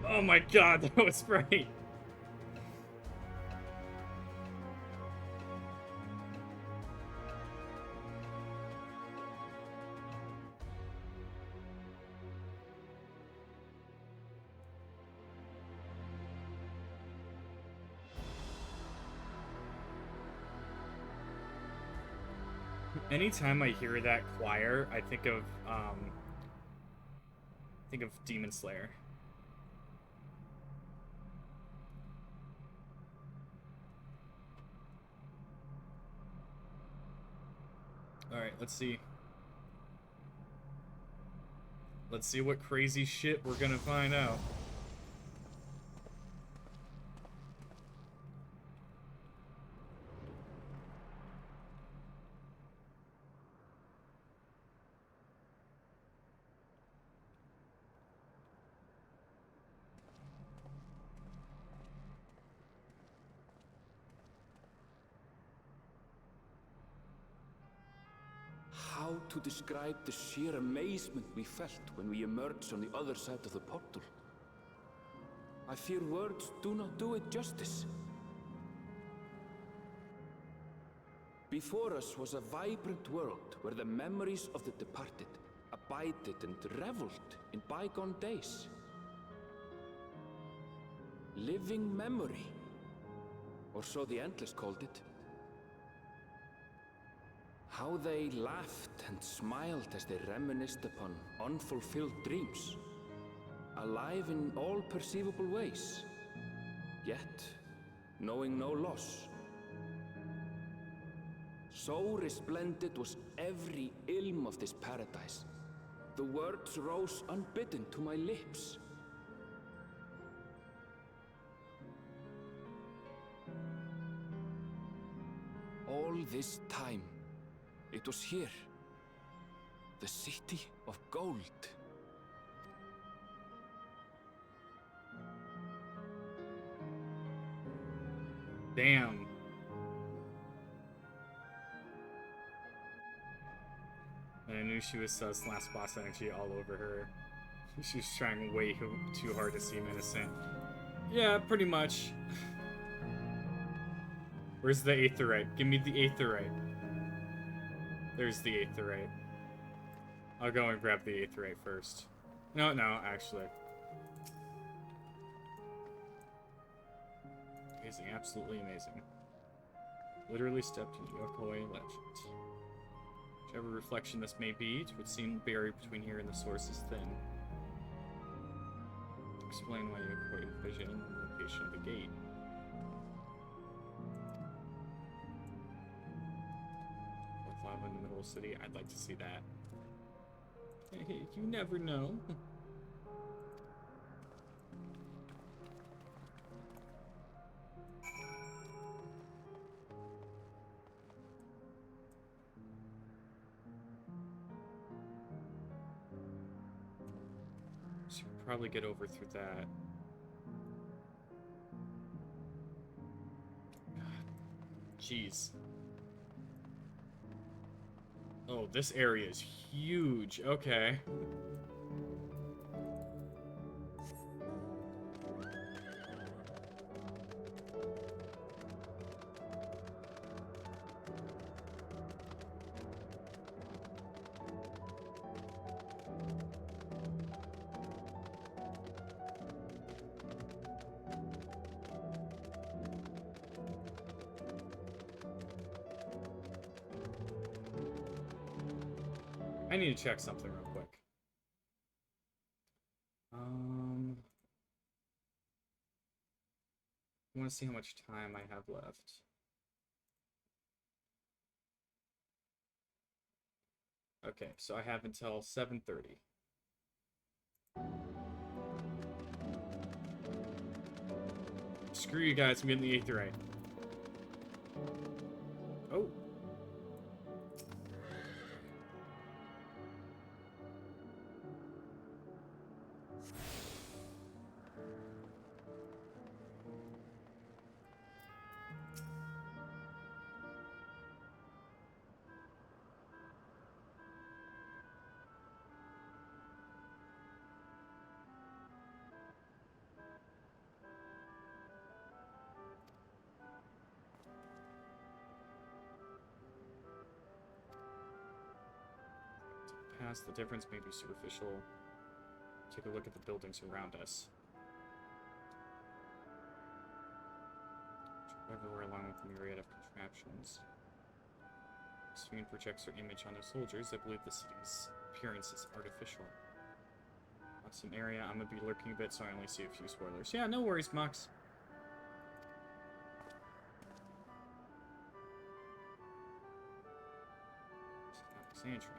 Oh my god, that was great. Anytime I hear that choir, I think of Demon Slayer. All right, let's see. Let's see what crazy shit we're gonna find out. How to describe the sheer amazement we felt when we emerged on the other side of the portal? I fear words do not do it justice. Before us was a vibrant world where the memories of the departed abided and reveled in bygone days. Living memory, or so the Endless called it. How they laughed and smiled as they reminisced upon unfulfilled dreams, alive in all perceivable ways, yet knowing no loss. So resplendent was every ilm of this paradise. The words rose unbidden to my lips. All this time, it was here, the city of gold. Damn. And I knew she was sus last boss energy all over her. She was trying way too hard to seem innocent. Yeah, pretty much. Where's the Aetherite? Give me the Aetherite. There's the Aetherite. I'll go and grab the Aetherite first. No, actually. Amazing, absolutely amazing. Literally stepped into Yokoi legend. Whichever reflection this may be, it would seem buried between here and the source is thin. Explain why Yokoi vision and the location of the gate. In the middle of the city, I'd like to see that. Hey, you never know. Should probably get over through that. Jeez. Oh, this area is huge. Okay. I need to check something real quick. I want to see how much time I have left. Okay, so I have until 7:30. Screw you guys, I'm getting the 8th right. Oh. Past the difference may be superficial. Take a look at the buildings around us. Everywhere along with the myriad of contraptions. Screen projects their image on their soldiers. I believe the city's appearance is artificial. That's an area I'm gonna be lurking a bit, so I only see a few spoilers. Yeah, no worries, Mox. Alexandrian.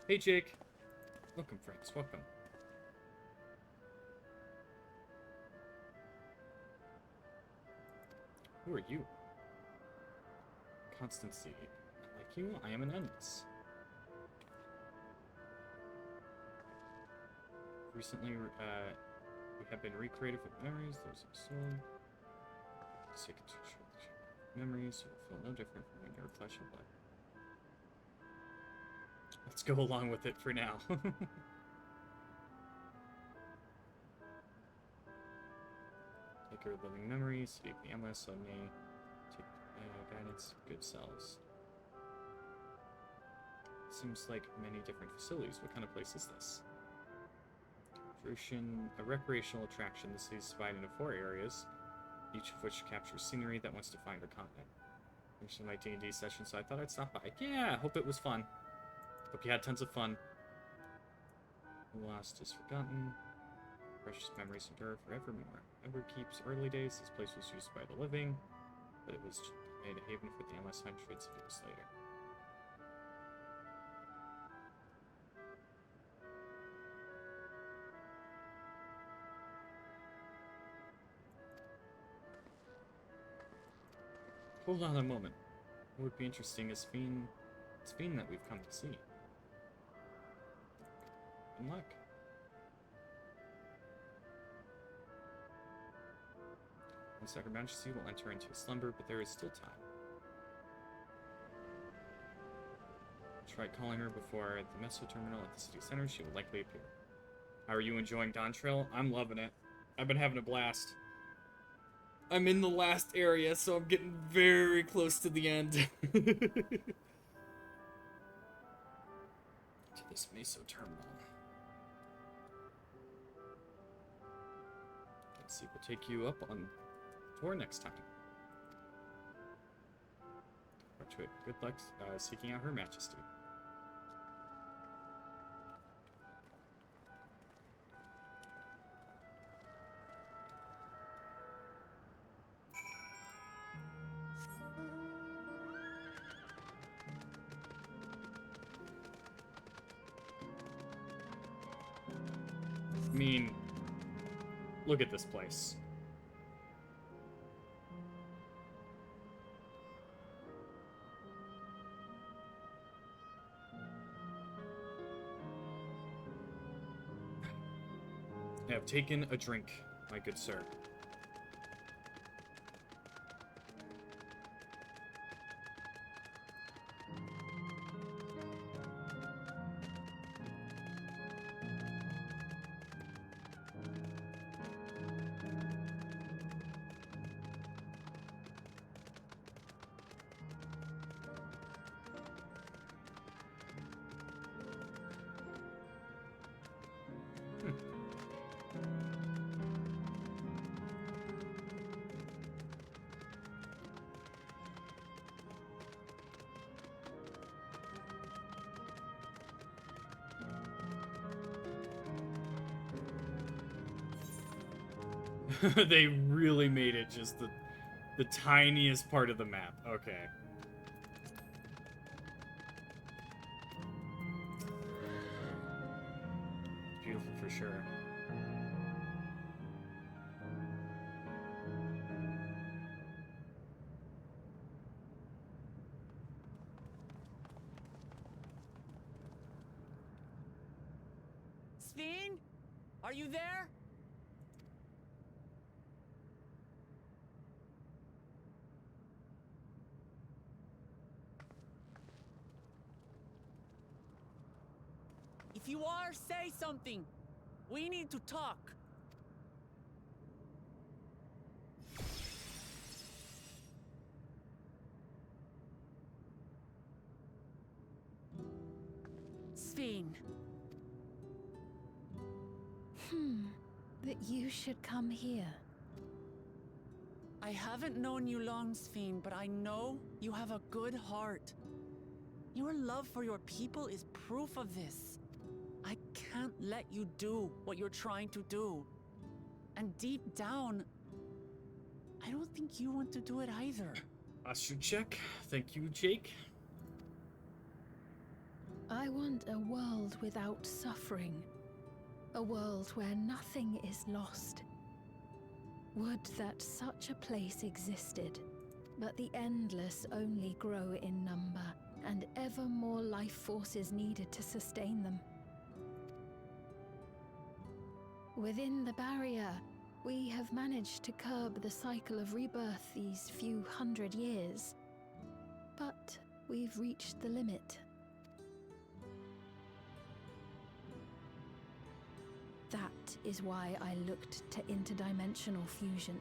Hey, Jake. Welcome, friends. Welcome. Who are you? Constancy. Like you, I am an endless. Recently, we have been recreated with memories. There's a soul. Seek to memories. You will feel no different from when you're flesh and blood. Let's go along with it for now. Take your living memories, sleep the endless on me. Take guidance, good selves. Seems like many different facilities. What kind of place is this? A recreational attraction. The city is divided into 4 areas, each of which captures scenery that wants to find a continent. Finished my D&D session, so I thought I'd stop by. Yeah, hope it was fun. Hope you had tons of fun. Lost is forgotten. Precious memories endure forevermore. Everkeep's early days, this place was used by the living, but it was made a haven for the endless hundreds of years later. Hold on a moment. What would be interesting is Fiend that we've come to see. Good luck. Once Her Majesty will enter into a slumber, but there is still time. Try calling her before the Meso terminal at the city center. She will likely appear. How are you enjoying Dawntrail? I'm loving it. I've been having a blast. I'm in the last area, so I'm getting very close to the end. To this Meso terminal. Let's see, we'll take you up on tour next time. Good luck seeking out Her Majesty. I mean, look at this place. have taken a drink, my good sir. They really made it just the tiniest part of the map. Okay. Beautiful for sure. Sven? Are you there? If you are, say something. We need to talk. Sven. That you should come here. I haven't known you long, Sven, but I know you have a good heart. Your love for your people is proof of this. I can't let you do what you're trying to do. And deep down, I don't think you want to do it either. Posture check. Thank you, Jake. I want a world without suffering. A world where nothing is lost. Would that such a place existed, but the endless only grow in number, and ever more life forces needed to sustain them. Within the barrier, we have managed to curb the cycle of rebirth these few hundred years. But we've reached the limit. That is why I looked to interdimensional fusion,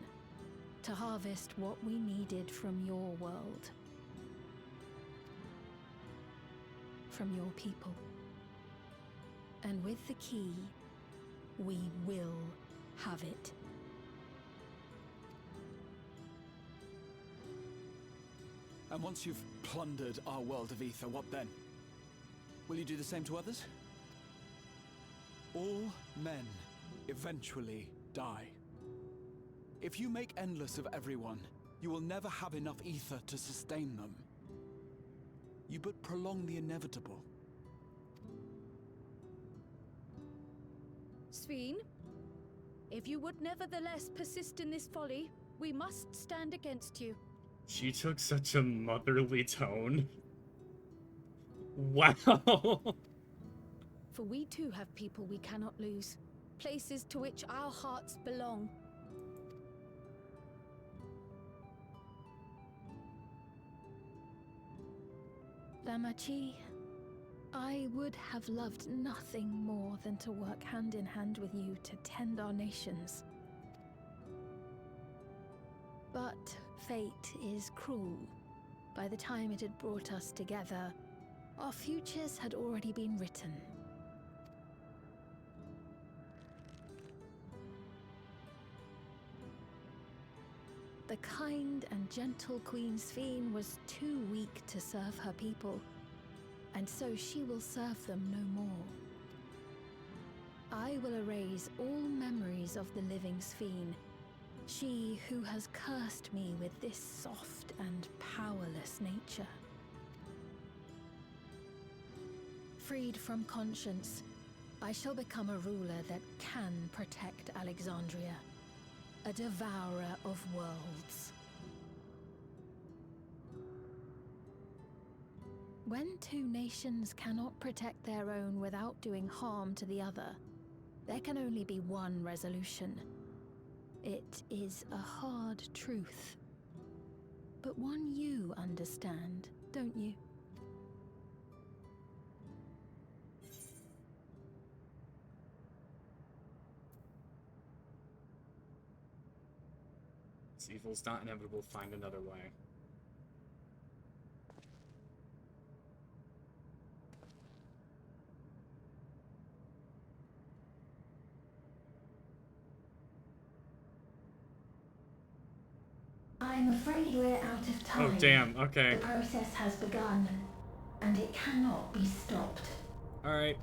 to harvest what we needed from your world. From your people. And with the key, we will have it. And once you've plundered our world of ether, what then? Will you do the same to others? All men eventually die. If you make endless of everyone, you will never have enough ether to sustain them. You but prolong the inevitable. Sven, if you would nevertheless persist in this folly, we must stand against you. She took such a motherly tone. Wow. For we too have people we cannot lose, places to which our hearts belong. Damachi, I would have loved nothing more than to work hand in hand with you to tend our nations. But fate is cruel. By the time it had brought us together, our futures had already been written. The kind and gentle Queen Sven was too weak to serve her people, and so she will serve them no more. I will erase all memories of the living Sven, she who has cursed me with this soft and powerless nature. Freed from conscience, I shall become a ruler that can protect Alexandria. A devourer of worlds. When two nations cannot protect their own without doing harm to the other, There can only be one resolution. It is a hard truth. But one you understand, don't you? This evil's not inevitable. Find another way. I'm afraid we're out of time. Oh, damn. Okay. The process has begun, and it cannot be stopped. All right.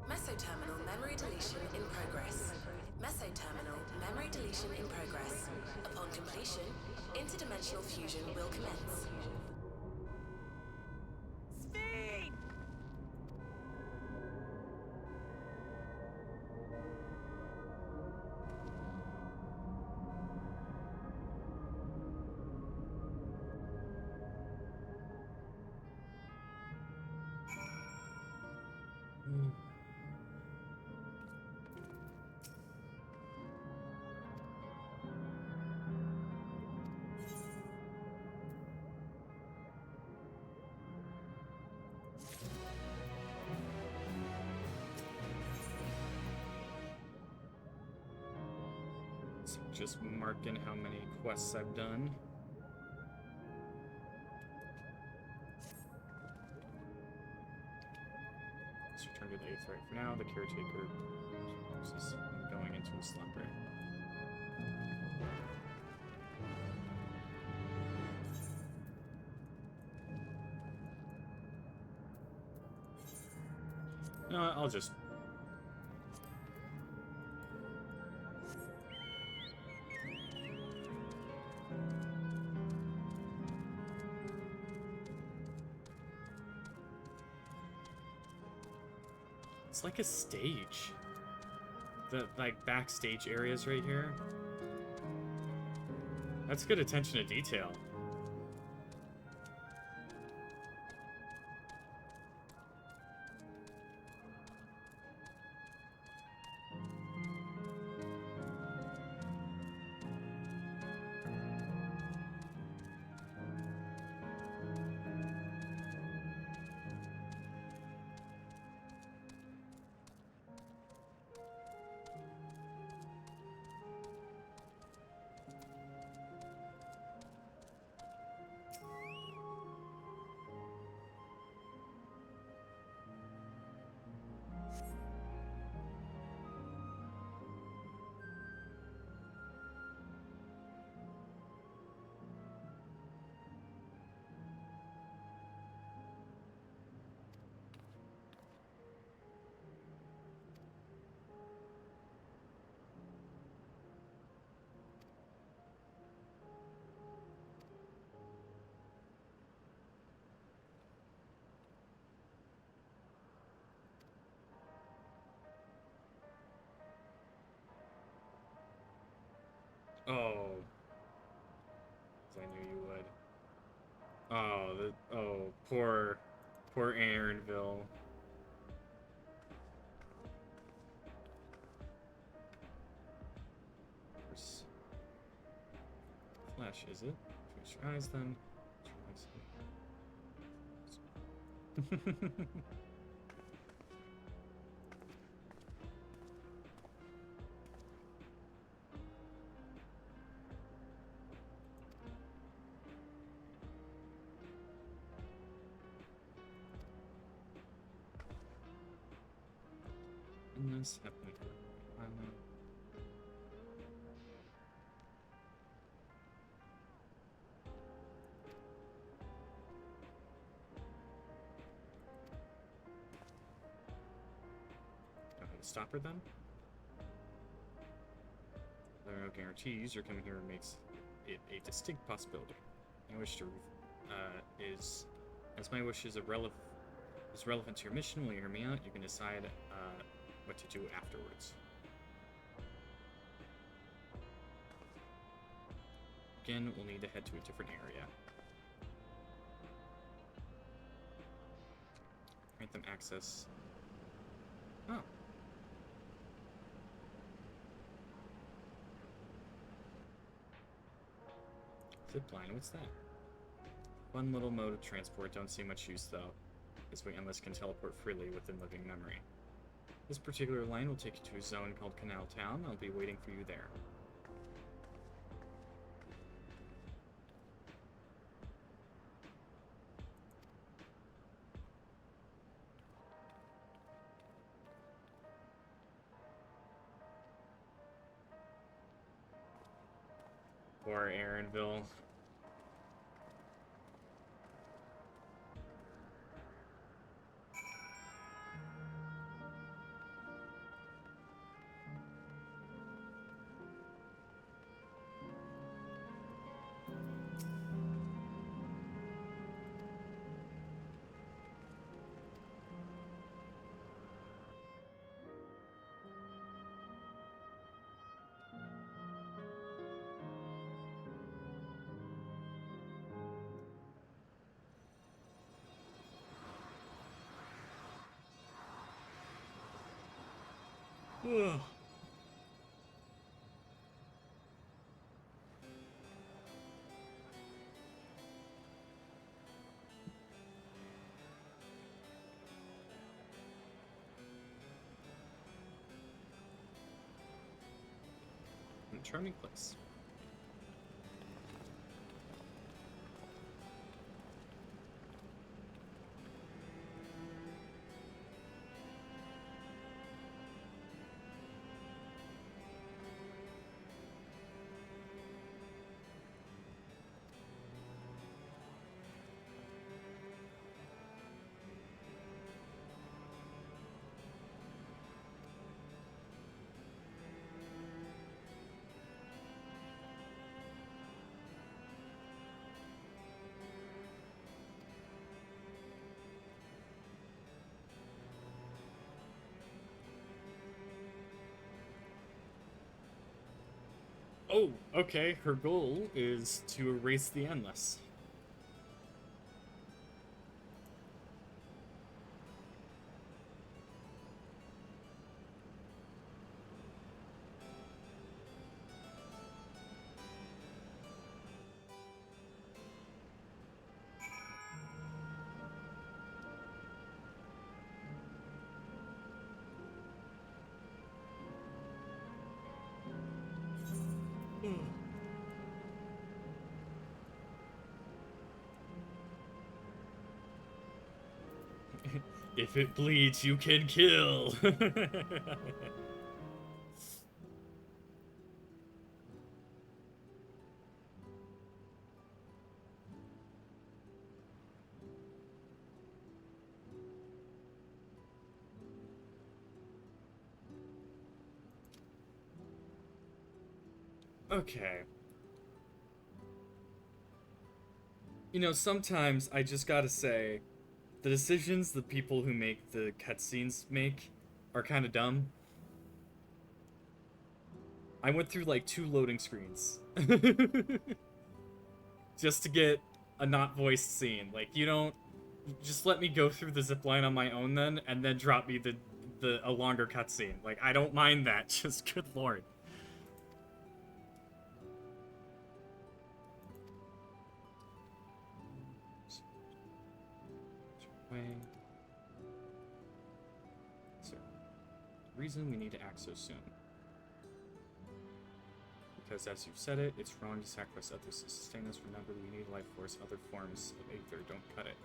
Mesoterminal memory deletion in progress. Mesoterminal memory deletion in progress. Upon completion, interdimensional fusion will commence. So just marking how many quests I've done. Let's return to the 8th right for now. The caretaker is going into a slumber. No, I'll just... It's like a stage. The, like, backstage areas right here. That's good attention to detail. Oh. I knew you would. Oh, poor Aaronville. Flesh, is it? Fix your eyes then. This happened for a while now. Know how to stop her then? There are no guarantees. Your coming here makes it a distinct possibility. My wish to as my wish is relevant to your mission. Will you hear me out? You can decide what to do afterwards. begin, we'll need to head to a different area. Grant them access. Oh. Zipline, what's that? Fun little mode of transport, don't see much use though. This way Endless can teleport freely within living memory. This particular line will take you to a zone called Canal Town. I'll be waiting for you there. Or Aaronville. Ugh. A charming place. Oh, okay. Her goal is to erase the Endless. If it bleeds, you can kill. Okay. You know, sometimes I just gotta say, the decisions the people who make the cutscenes make are kind of dumb. I went through like 2 loading screens just to get a not voiced scene. Like, you don't just let me go through the zipline on my own then, and then drop me a longer cutscene. Like, I don't mind that. Just good lord. So, reason we need to act so soon. Because as you've said it, it's wrong to sacrifice others to sustain us. Remember, we need life force. Other forms of Aether don't cut it.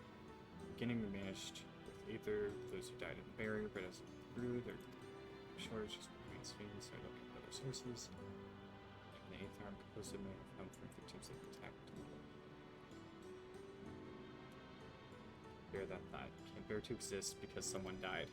Beginning we managed with Aether, those who died in the barrier, but as it grew, their shortages remains famous, so I look at other sources. The Aether arm composed may have come from victims of attack. Bear that thought. Can't bear to exist because someone died.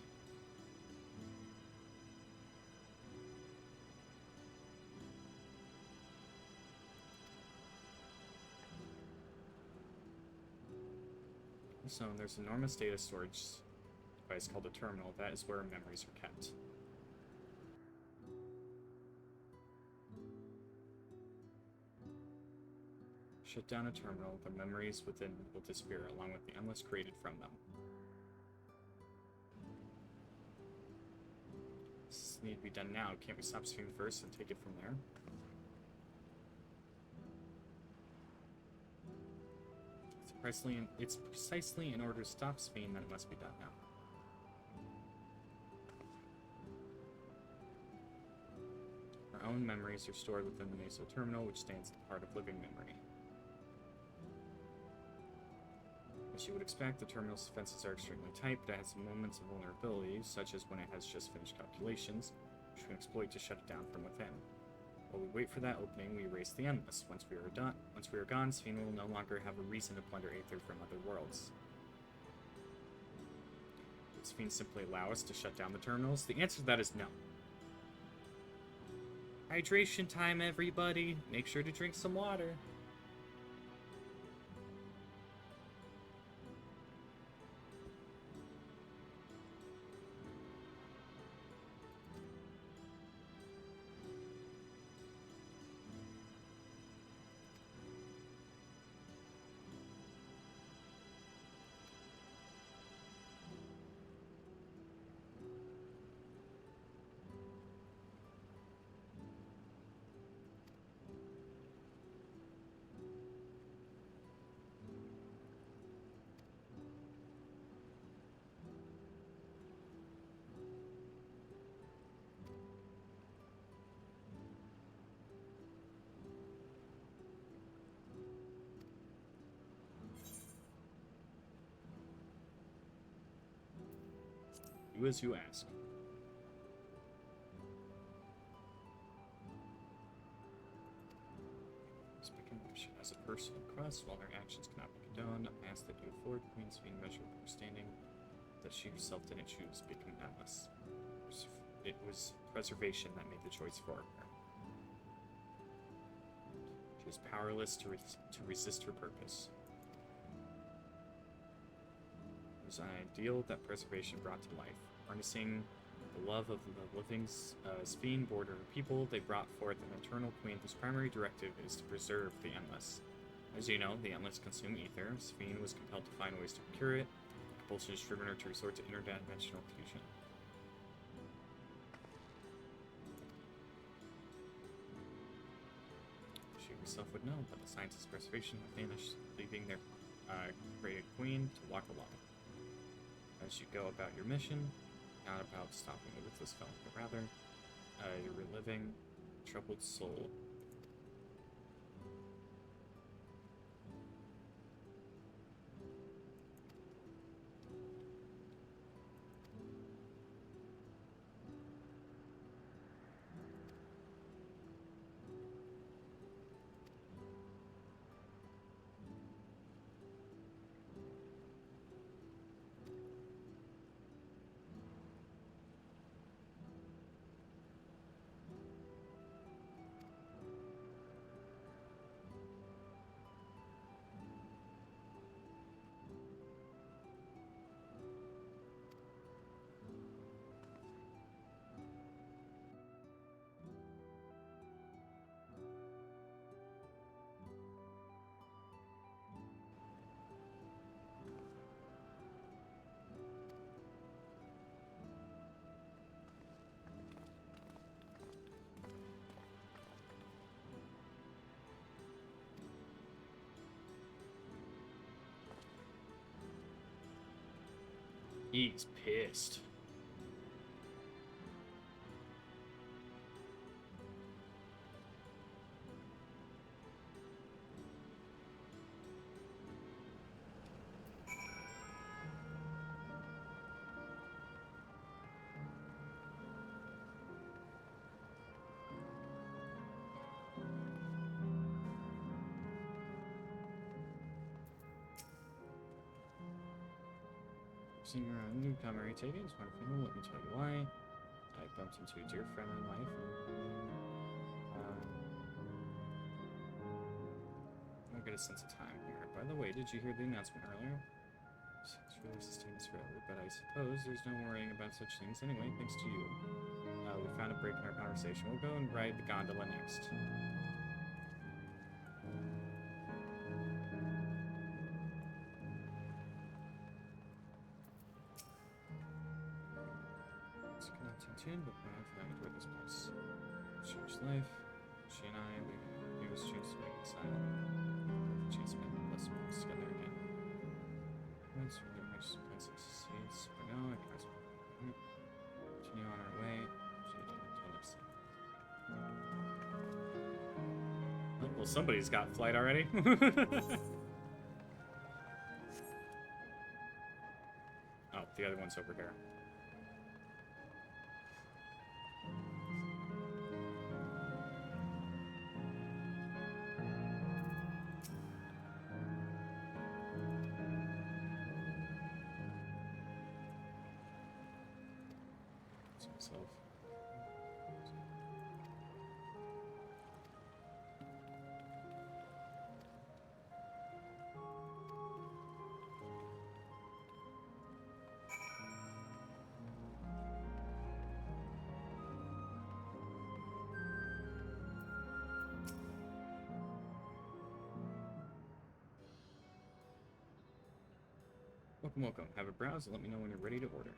So there's an enormous data storage device called a terminal. That is where memories are kept. Shut down a terminal, the memories within will disappear, along with the endless created from them. This needs to be done now. Can't we stop Sphinx first and take it from there? It's precisely in order to stop Sphinx that it must be done now. Our own memories are stored within the Meso Terminal, which stands at the heart of living memory. As you would expect, the terminal's defenses are extremely tight, but it has moments of vulnerability, such as when it has just finished calculations, which we can exploit to shut it down from within. While we wait for that opening, we erase the Endless. Once we are gone, Sphene will no longer have a reason to plunder Aether from other worlds. Would Sphene simply allow us to shut down the terminals? The answer to that is no. Hydration time, everybody! Make sure to drink some water. Do as you ask. As a personal request, while their actions cannot be condoned, I ask that you afford Queen Sphene measure of understanding that she herself didn't choose becoming Endless. It was preservation that made the choice for her. She was powerless to resist her purpose. It was an ideal that preservation brought to life. Harnessing the love of the living Sphene border people, they brought forth an eternal queen whose primary directive is to preserve the Endless. As you know, the Endless consume ether. Sphene was compelled to find ways to procure it. Compulsion has driven her to resort to interdimensional fusion. She herself would know, but the scientists' preservation have vanished, leaving their created queen to walk alone. As you go about your mission, not about stopping the ruthless film, but rather, you're reliving a troubled soul. He's pissed. Seeing you're a newcomer, I take it. It's wonderful. Let me tell you why. I bumped into a dear friend in life. I'll get a sense of time here. By the way, did you hear the announcement earlier? It's really sustained us forever, but I suppose there's no worrying about such things anyway, thanks to you. We found a break in our conversation. We'll go and ride the gondola next. tuned, but I enjoyed this place. Changed life. She and I, we was changed to make it silent. Chance to spend less months together again. Once we were nice places to see us, but now I guess we'll continue on our way. She didn't tell us that. Well, somebody's got flight already. Oh, the other one's over here. Myself. Welcome, welcome. Have a browse and let me know when you're ready to order.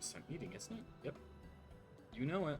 So I'm eating, isn't it? Yep. You know it.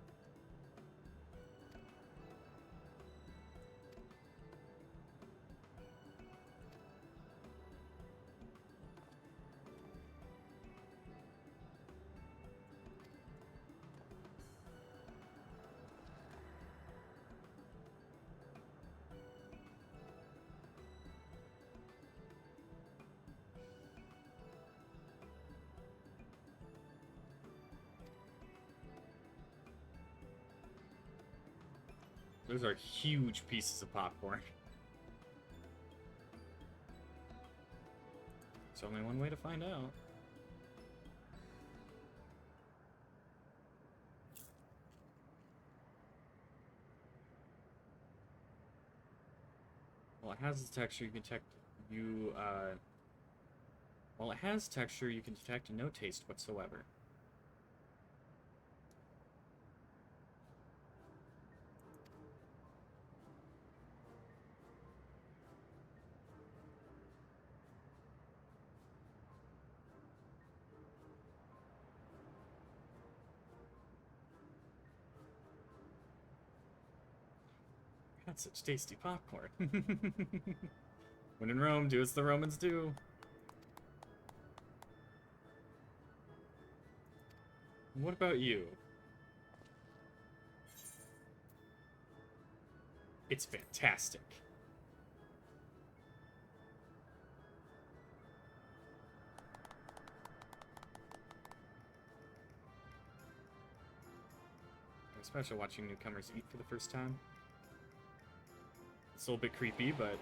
Those are huge pieces of popcorn. There's only one way to find out. Well, it has the texture you can detect. While it has texture, you can detect no taste whatsoever. That's such tasty popcorn. When in Rome, do as the Romans do. What about you? It's fantastic. Especially watching newcomers eat for the first time. It's a little bit creepy, but...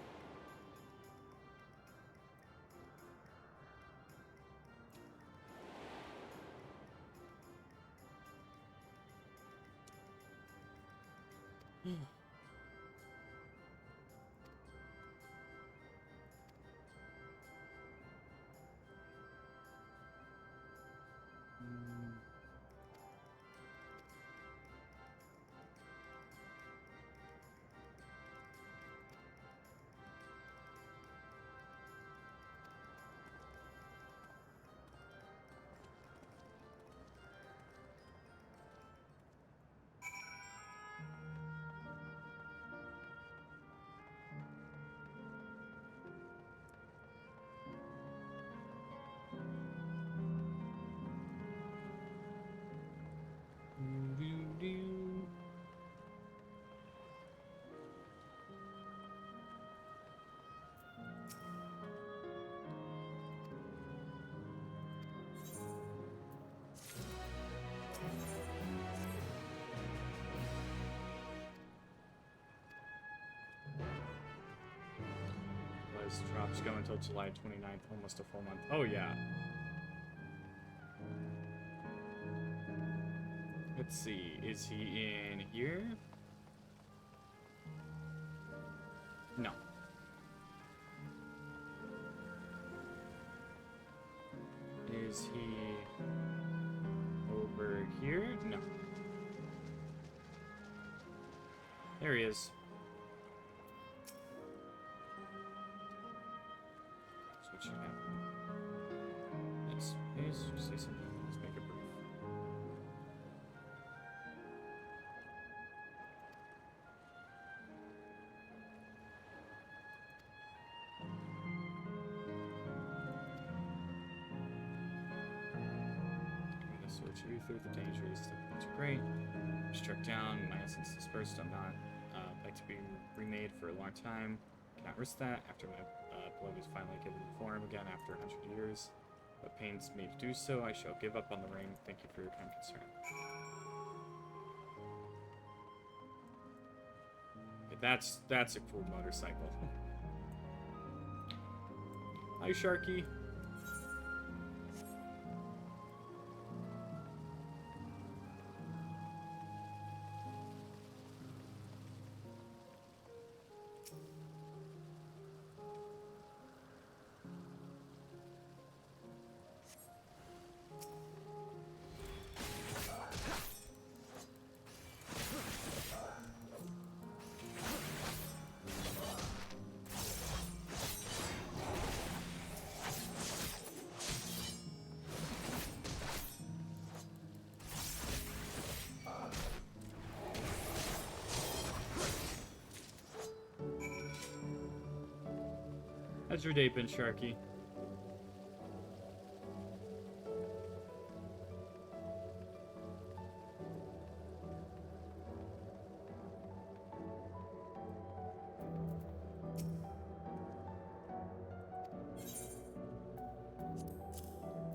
Drops go until July 29th, almost a full month. Oh, yeah. Let's see. Is he in here? No. Is he over here? No. There he is. Switching out. Yes, please say something. Let's make it brief. I'm gonna switch you through the dangers. Too great. Struck down. My essence dispersed. I'm not like to be remade for a long time. Cannot risk that. After my blood is finally given form again after 100 years. What pains me to do so, I shall give up on the ring. Thank you for your kind concern. Okay, that's a cool motorcycle. Hi, Sharky. How's your day been, Sharky?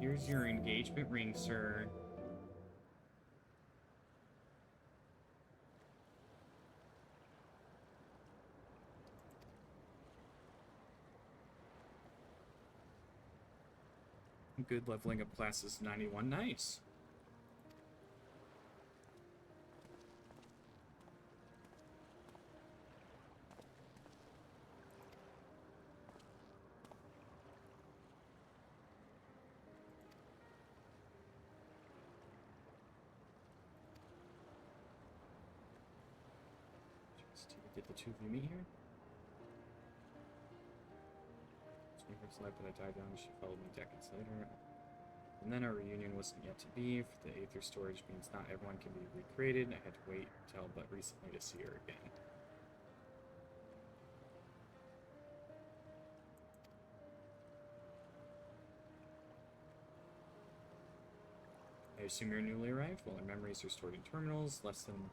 Here's your engagement ring, sir. Good leveling up classes 91. Nice. Did the two of you meet here? First life, but I died young. She followed me decades later. And then our reunion wasn't yet to be. For the Aether storage means not everyone can be recreated. I had to wait till but recently to see her again. I assume you're newly arrived? Well, our memories are stored in terminals. Less than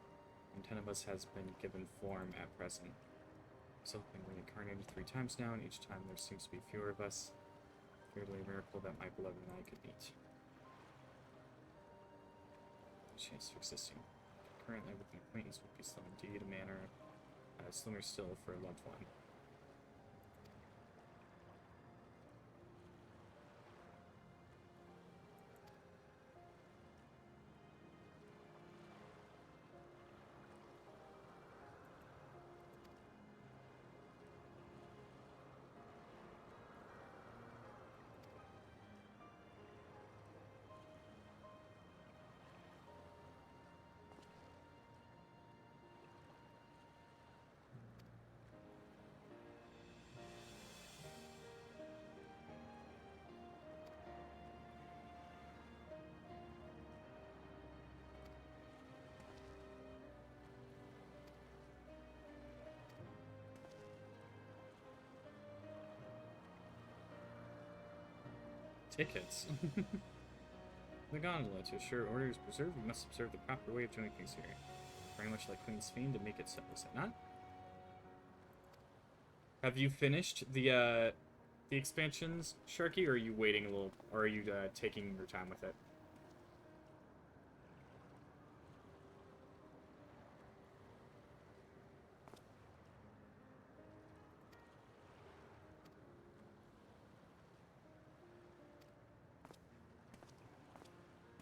10 of us has been given form at present. So I've been reincarnated 3 times now, and each time there seems to be fewer of us. Clearly a miracle that my beloved and I could meet. A chance of existing currently with an acquaintance would be slow indeed, a manner slimmer still for a loved one. Tickets. The gondola. To assure order is preserved, we must observe the proper way of doing things here. Very much like Queen's Fiend to make it so, is it not? Have you finished the expansions, Sharky, or are you waiting a little, or are you taking your time with it?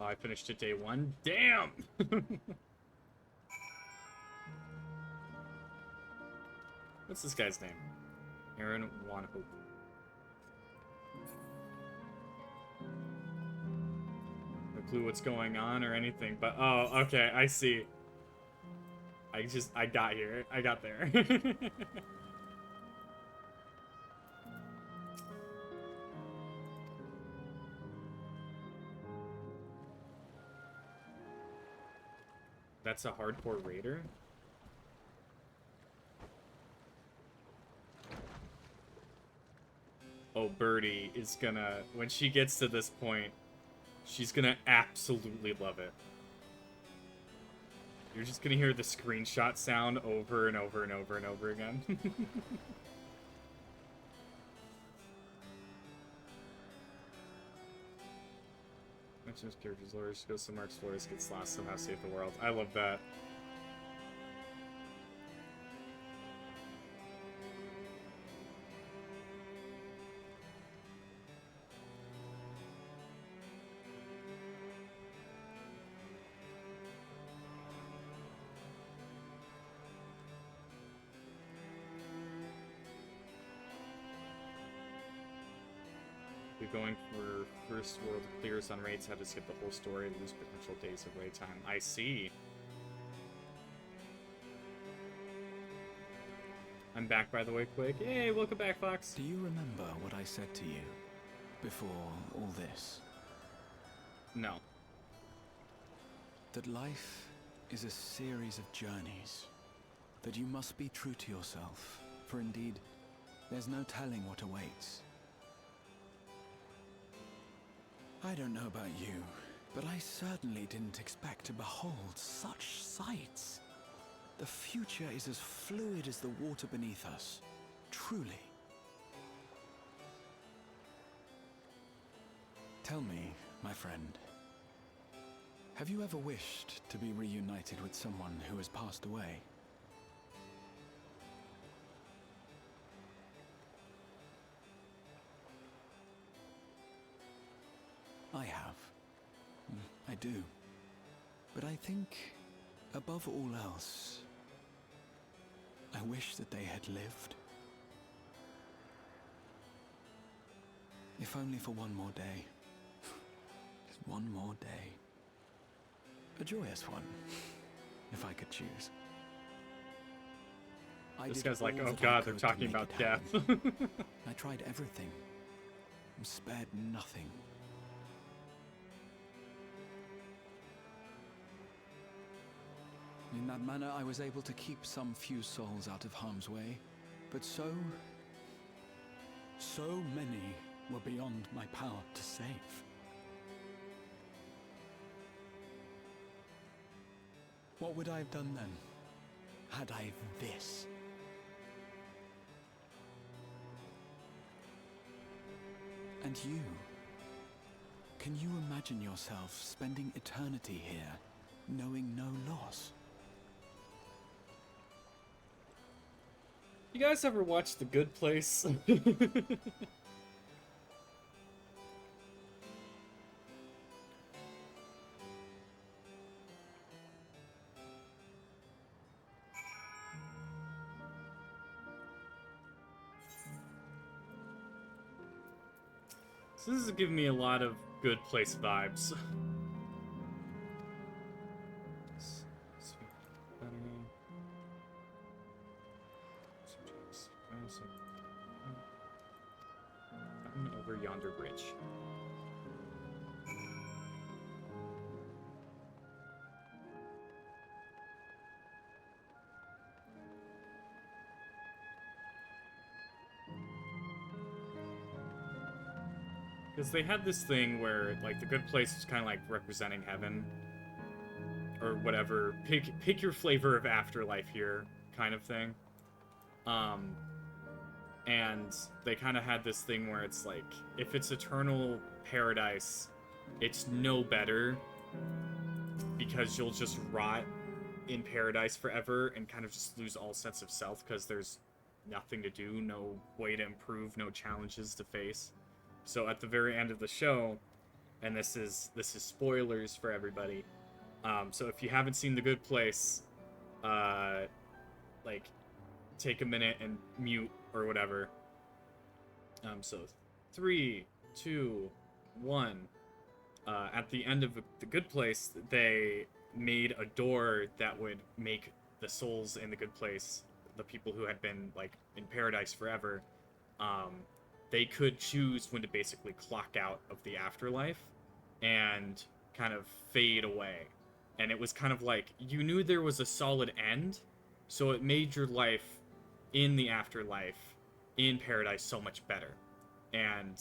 Oh, I finished it day 1. Damn! What's this guy's name? Aaron Wanhope. No clue what's going on or anything, but oh, okay, I see. I got here. I got there. That's a hardcore raider? Oh, Birdie is gonna... When she gets to this point, she's gonna absolutely love it. You're just gonna hear the screenshot sound over and over and over and over again. Mentions characters, Lords, goes somewhere, explores, gets lost, somehow save the world. I love that. Going for first world clears on raids, how to skip the whole story, lose potential days of raid time. I see. I'm back, by the way, quick. Hey, welcome back, Fox. Do you remember what I said to you before all this? No. That life is a series of journeys. That you must be true to yourself, for indeed, there's no telling what awaits. I don't know about you, but I certainly didn't expect to behold such sights. The future is as fluid as the water beneath us, truly. Tell me, my friend, have you ever wished to be reunited with someone who has passed away? I have. I do. But I think, above all else, I wish that they had lived. If only for one more day. Just one more day. A joyous one, if I could choose. This guy's like, oh god, they're talking about death. I tried everything. And spared nothing. In that manner, I was able to keep some few souls out of harm's way, but so many were beyond my power to save. What would I have done then, had I this? And you? Can you imagine yourself spending eternity here, knowing no loss? You guys ever watch The Good Place? So this is giving me a lot of Good Place vibes. Over yonder bridge. Because they had this thing where, like, the good place was kind of like representing heaven, or whatever. Pick your flavor of afterlife here, kind of thing. And they kind of had this thing where it's like, if it's eternal paradise, it's no better, because you'll just rot in paradise forever and kind of just lose all sense of self, because there's nothing to do, no way to improve, no challenges to face. So at the very end of the show, and this is spoilers for everybody, so if you haven't seen The Good Place, like, take a minute and mute or whatever. So 3, 2, 1. At the end of The Good Place, they made a door that would make the souls in the good place, the people who had been like in paradise forever, they could choose when to basically clock out of the afterlife and kind of fade away. And it was kind of like you knew there was a solid end, so it made your life in the afterlife in paradise so much better. And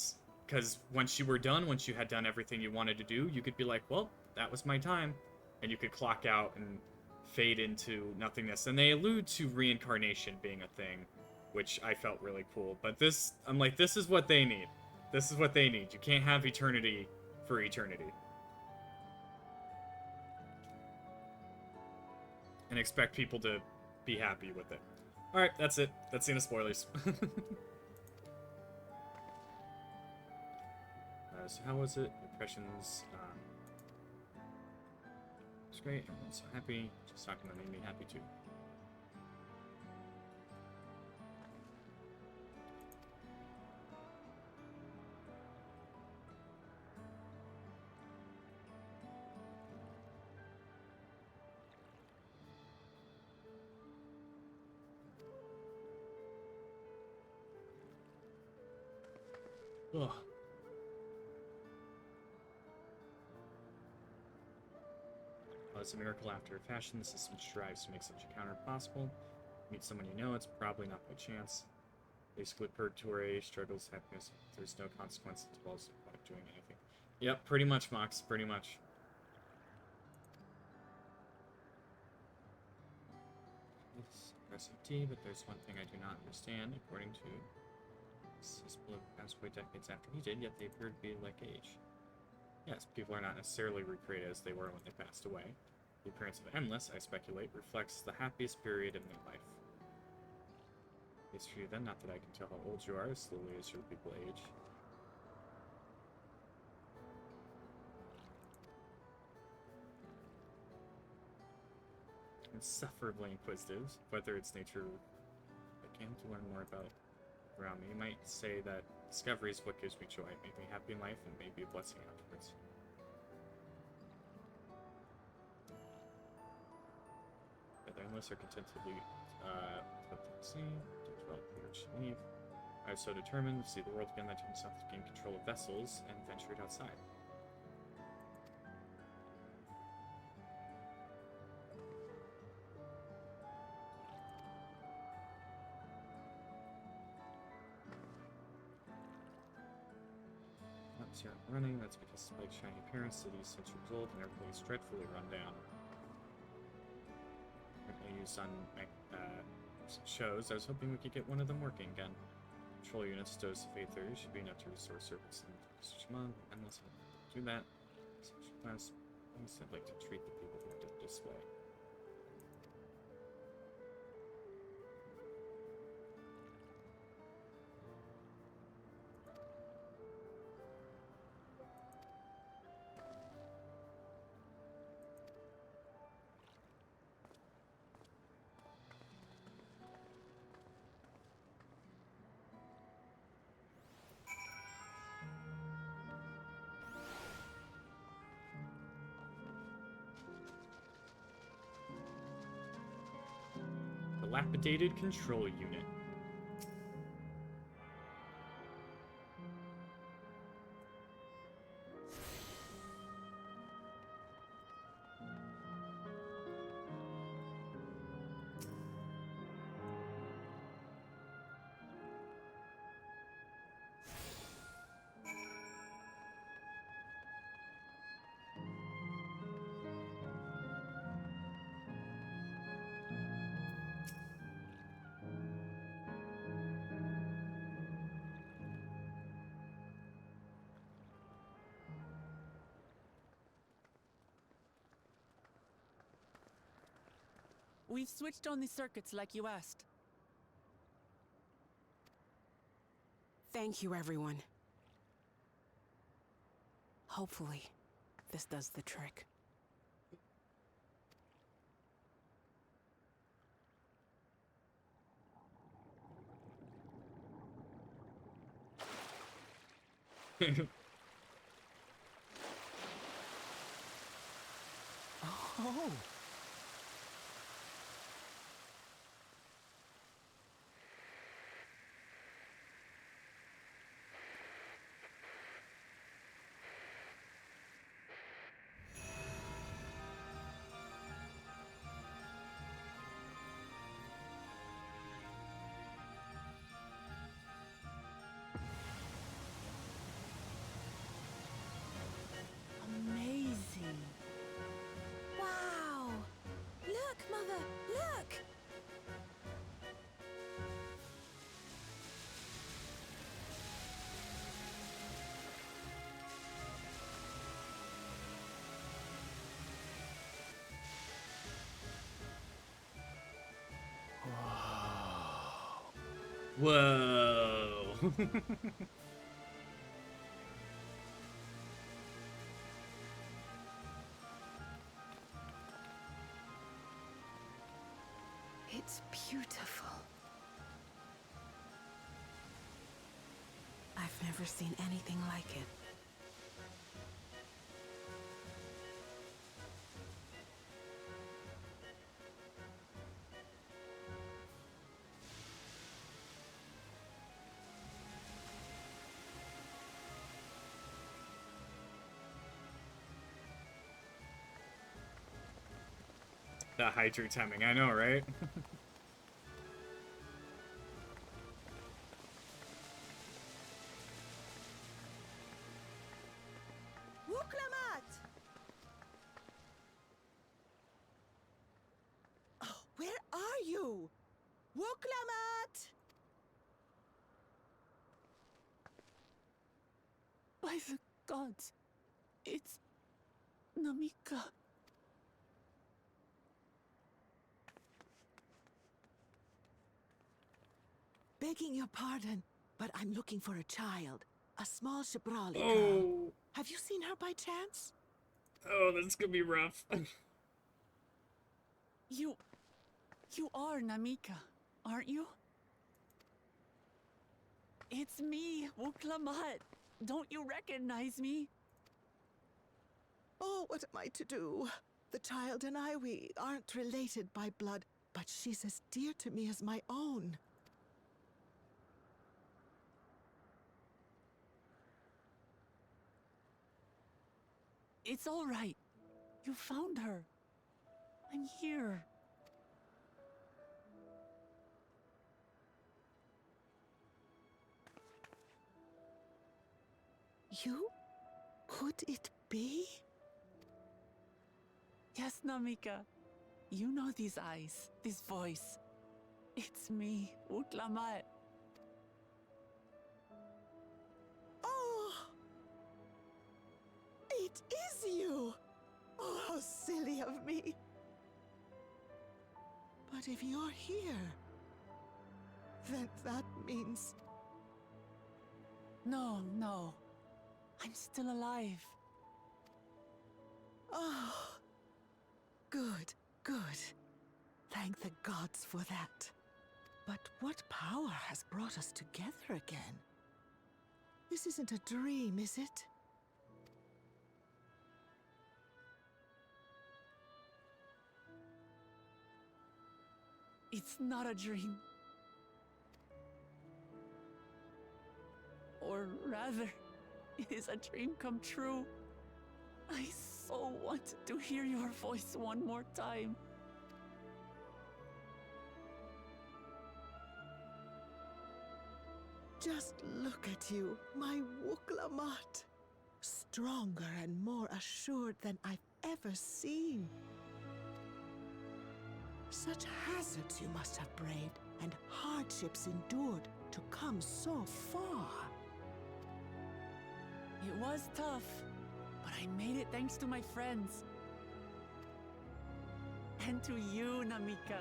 because once you were done, once you had done everything you wanted to do, you could be like, well, that was my time. And you could clock out and fade into nothingness. And they allude to reincarnation being a thing, which I felt really cool. But this, I'm like, this is what they need. This is what they need. You can't have eternity for eternity. And expect people to be happy with it. Alright, that's it. That's the end of spoilers. So how was it? Impressions. It's great. Everyone's so happy. Just talking about made me happy too. Ugh. It's a miracle after a fashion. The system strives to make such a counter possible. Meet someone you know, it's probably not by chance. Basically, purgatory, struggles, happiness. There's no consequence as well as the point of doing anything. Yep, pretty much, Mox. Pretty much. It's impressive tea, but there's one thing I do not understand. According to people have passed away decades after he did, yet they appear to be like age. Yes, people are not necessarily recreated as they were when they passed away. The appearance of Endless, I speculate, reflects the happiest period in their life. It's for you then, not that I can tell how old you are, as slowly as your people age. Insufferably inquisitive, whether its nature I came to learn more about around me. You might say that discovery is what gives me joy. It made me happy in life and may be a blessing afterwards. The Endless are content to leave, to develop courage to leave. I was so determined to see the world again that I turned myself to gain control of vessels and ventured outside. You're running, that's because despite shiny appearance, city is such a result and everything is dreadfully run down. Currently used on shows, I was hoping we could get one of them working again. Control units, dose of A30 should be enough to restore service in Shimon, unless I do that. I'd like to treat the people who did display. Dilapidated control unit. We've switched on the circuits like you asked. Thank you, everyone. Hopefully, this does the trick. Oh. Whoa. It's beautiful. I've never seen anything like it. That hydro timing, I know, right? Wuklamat! Oh, where are you? Wuklamat! By the gods, it's Namika. Begging your pardon, but I'm looking for a child. A small Shibrali girl. Oh. Have you seen her by chance? Oh, that's gonna be rough. You are Namika, aren't you? It's me, Wuklamat. Don't you recognize me? Oh, what am I to do? The child and I, we aren't related by blood, but she's as dear to me as my own. It's all right. You found her. I'm here. You? Could it be? Yes, Namika. You know these eyes, this voice. It's me, Wuklamat. Oh! It is you! Oh, how silly of me. But if you're here, then that means... No. I'm still alive. Oh, good. Thank the gods for that. But what power has brought us together again? This isn't a dream, is it? It's not a dream. Or rather, it is a dream come true. I so wanted to hear your voice one more time. Just look at you, my Wuklamat. Stronger and more assured than I've ever seen. Such hazards you must have braved and hardships endured to come so far. It was tough, but I made it thanks to my friends. And to you, Namika.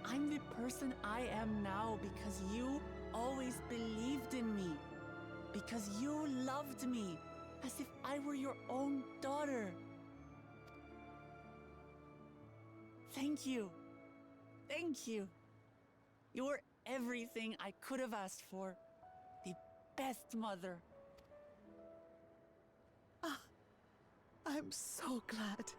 I'm the person I am now because you always believed in me. Because you loved me as if I were your own daughter. Thank you. Thank you. You're everything I could have asked for. The best mother. Ah, I'm so glad.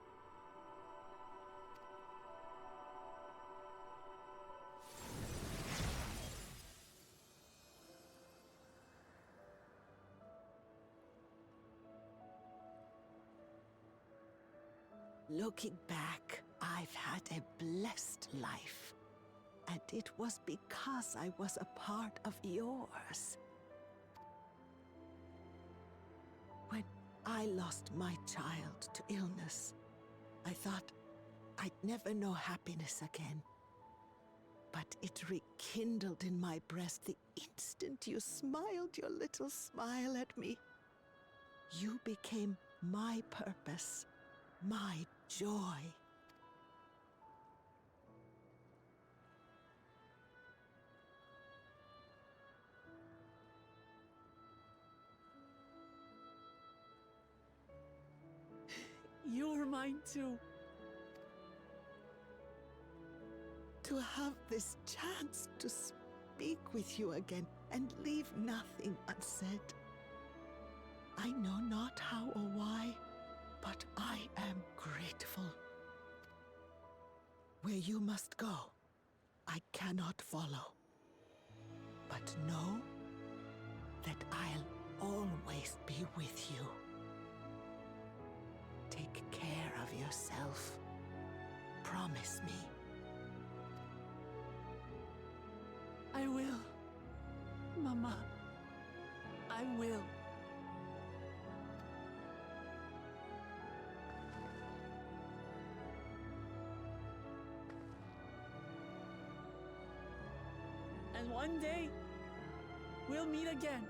Looking back, I've had a blessed life. And it was because I was a part of yours. When I lost my child to illness, I thought I'd never know happiness again. But it rekindled in my breast the instant you smiled your little smile at me. You became my purpose, my joy. You're mine too. To have this chance to speak with you again and leave nothing unsaid. I know not how or why, but I am grateful. Where you must go, I cannot follow. But know that I'll always be with you. Take care of yourself. Promise me. I will. Mama. I will. And one day, we'll meet again.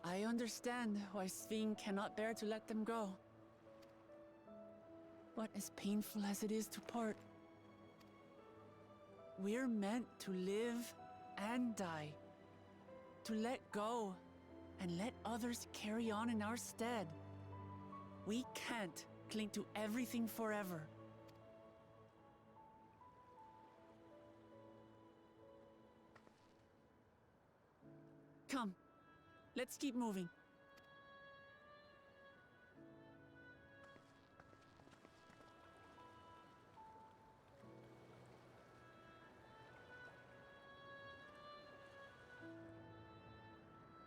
I understand why Sveen cannot bear to let them go. But as painful as it is to part, we're meant to live and die. To let go and let others carry on in our stead. We can't cling to everything forever. Come. Let's keep moving.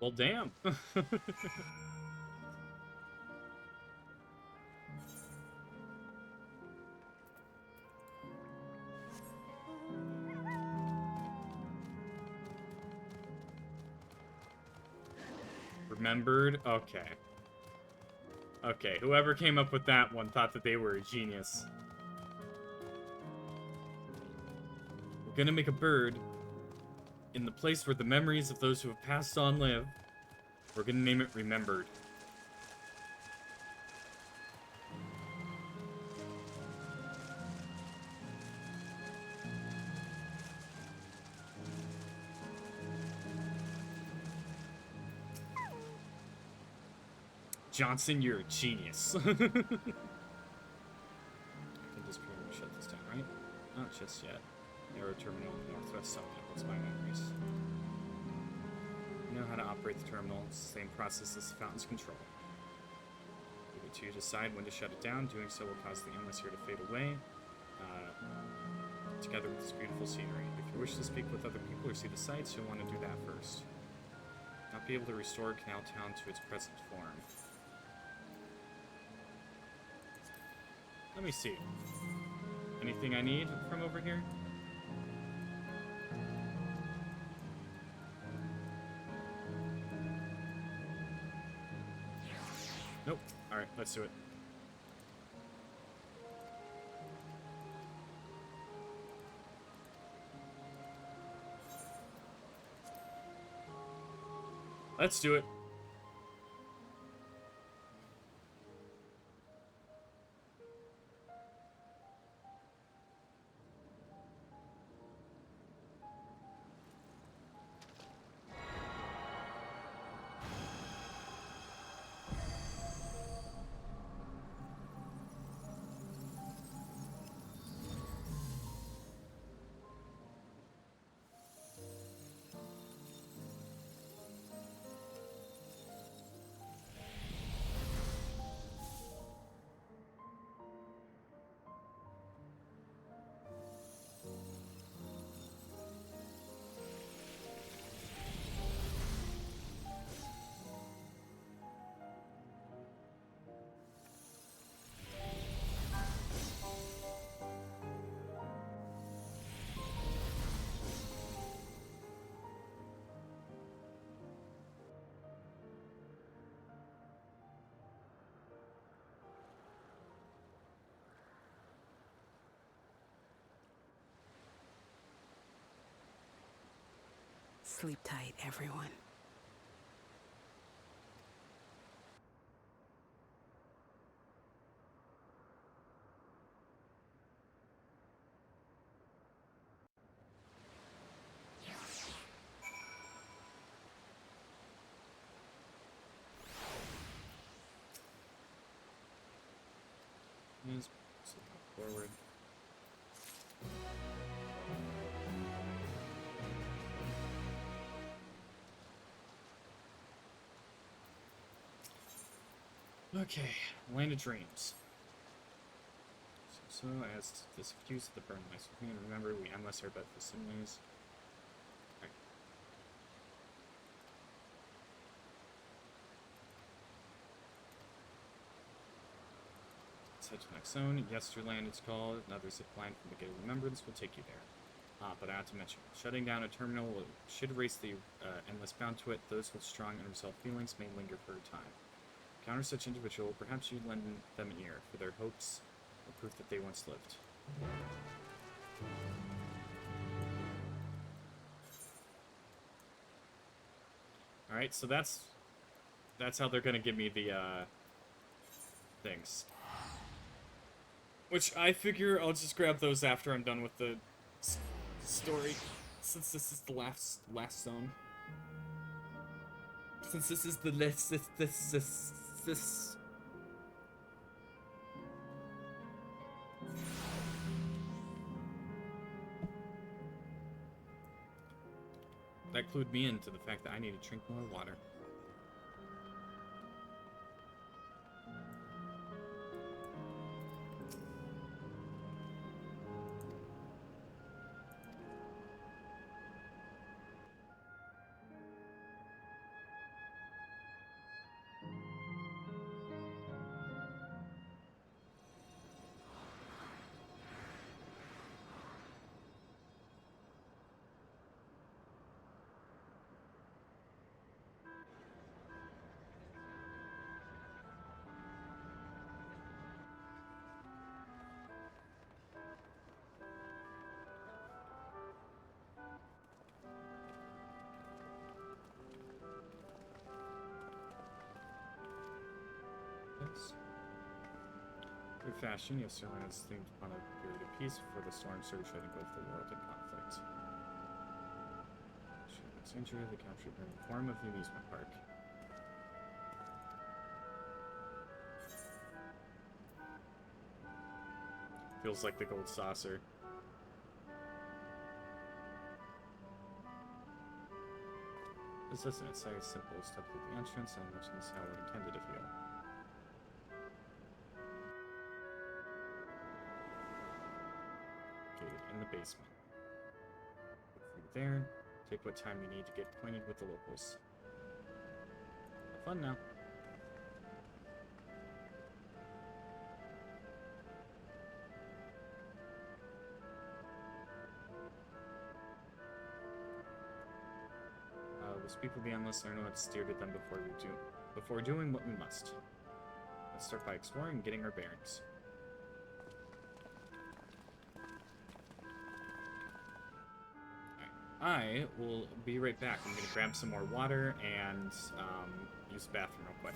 Well, damn. Remembered? Okay. Okay, whoever came up with that one thought that they were a genius. We're gonna make a bird in the place where the memories of those who have passed on live. We're gonna name it Remembered. Johnson, you're a genius. I can just pretty much shut this down, right? Not just yet. Aero terminal, northwest south capital's my memories. You know how to operate the terminal. It's the same process as the fountain's control. Leave it to you to decide when to shut it down. Doing so will cause the atmosphere to fade away, together with this beautiful scenery. If you wish to speak with other people or see the sights, you'll want to do that first. Not be able to restore Canal Town to its present form. Let me see. Anything I need from over here? Nope. Alright, let's do it. Let's do it. Sleep tight, everyone. Yes, forward. Okay, Land of Dreams. So as this fuse of the burn lights with me, and remember we endless our bed facilities. Right. Let's head to the next zone. Yesterland it's called. Another zip line from the Gate of Remembrance will take you there. But I have to mention, shutting down a terminal should erase the endless bound to it. Those with strong unresolved feelings may linger for a time. Counter such individual, perhaps you lend them an ear for their hopes or proof that they once lived. Alright, so that's how they're gonna give me the things. Which I figure I'll just grab those after I'm done with the story, since this is the last zone. Since this is the last this. That clued me into the fact that I need to drink more water. Through fashion, Yesterland is themed upon a period of peace before the storm surge that engulfed the world in conflict. Century of the country in the form of the amusement park. Feels like the gold saucer. This isn't a very simple step through the entrance, and much is how we're intended to feel. In the basement. From there, take what time you need to get acquainted with the locals. Have fun now. We'll speak with the Endless, learn what to steer to them before doing what we must. Let's start by exploring and getting our bearings. I will be right back. I'm going to grab some more water and use the bathroom real quick.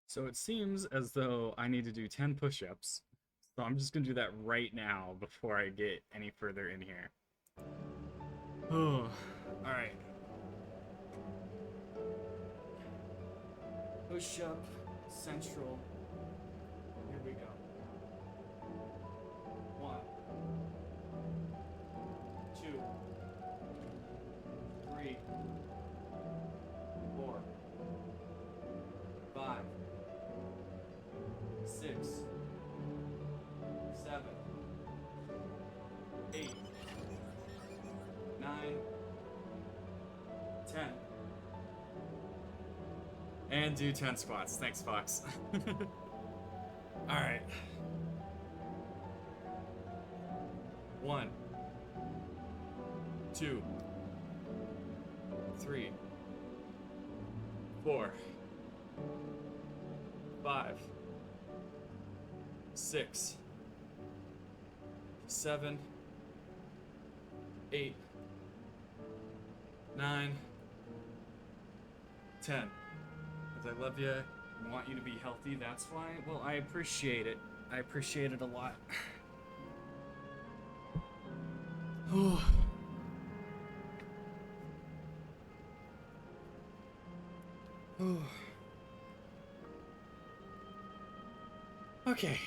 So it seems as though I need to do 10 push-ups. So I'm just gonna do that right now before I get any further in here. Oh, alright. Push-up central. Here we go. 1, 2, 3, 4, 5, 6, 7, 8, 9, 10. And do 10 squats. Thanks, Fox. Alright. 1, 2, 3, 4, 5, 6, 7, 8, 9, 10. Because I love you and want you to be healthy, that's why. Well, I appreciate it. I appreciate it a lot. Okay,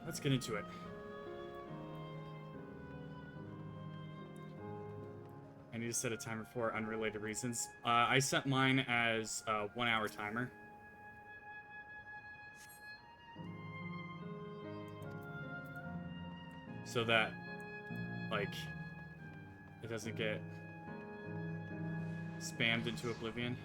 let's get into it. I need to set a timer for unrelated reasons. I set mine as a 1 hour timer. So that, like, it doesn't get spammed into oblivion.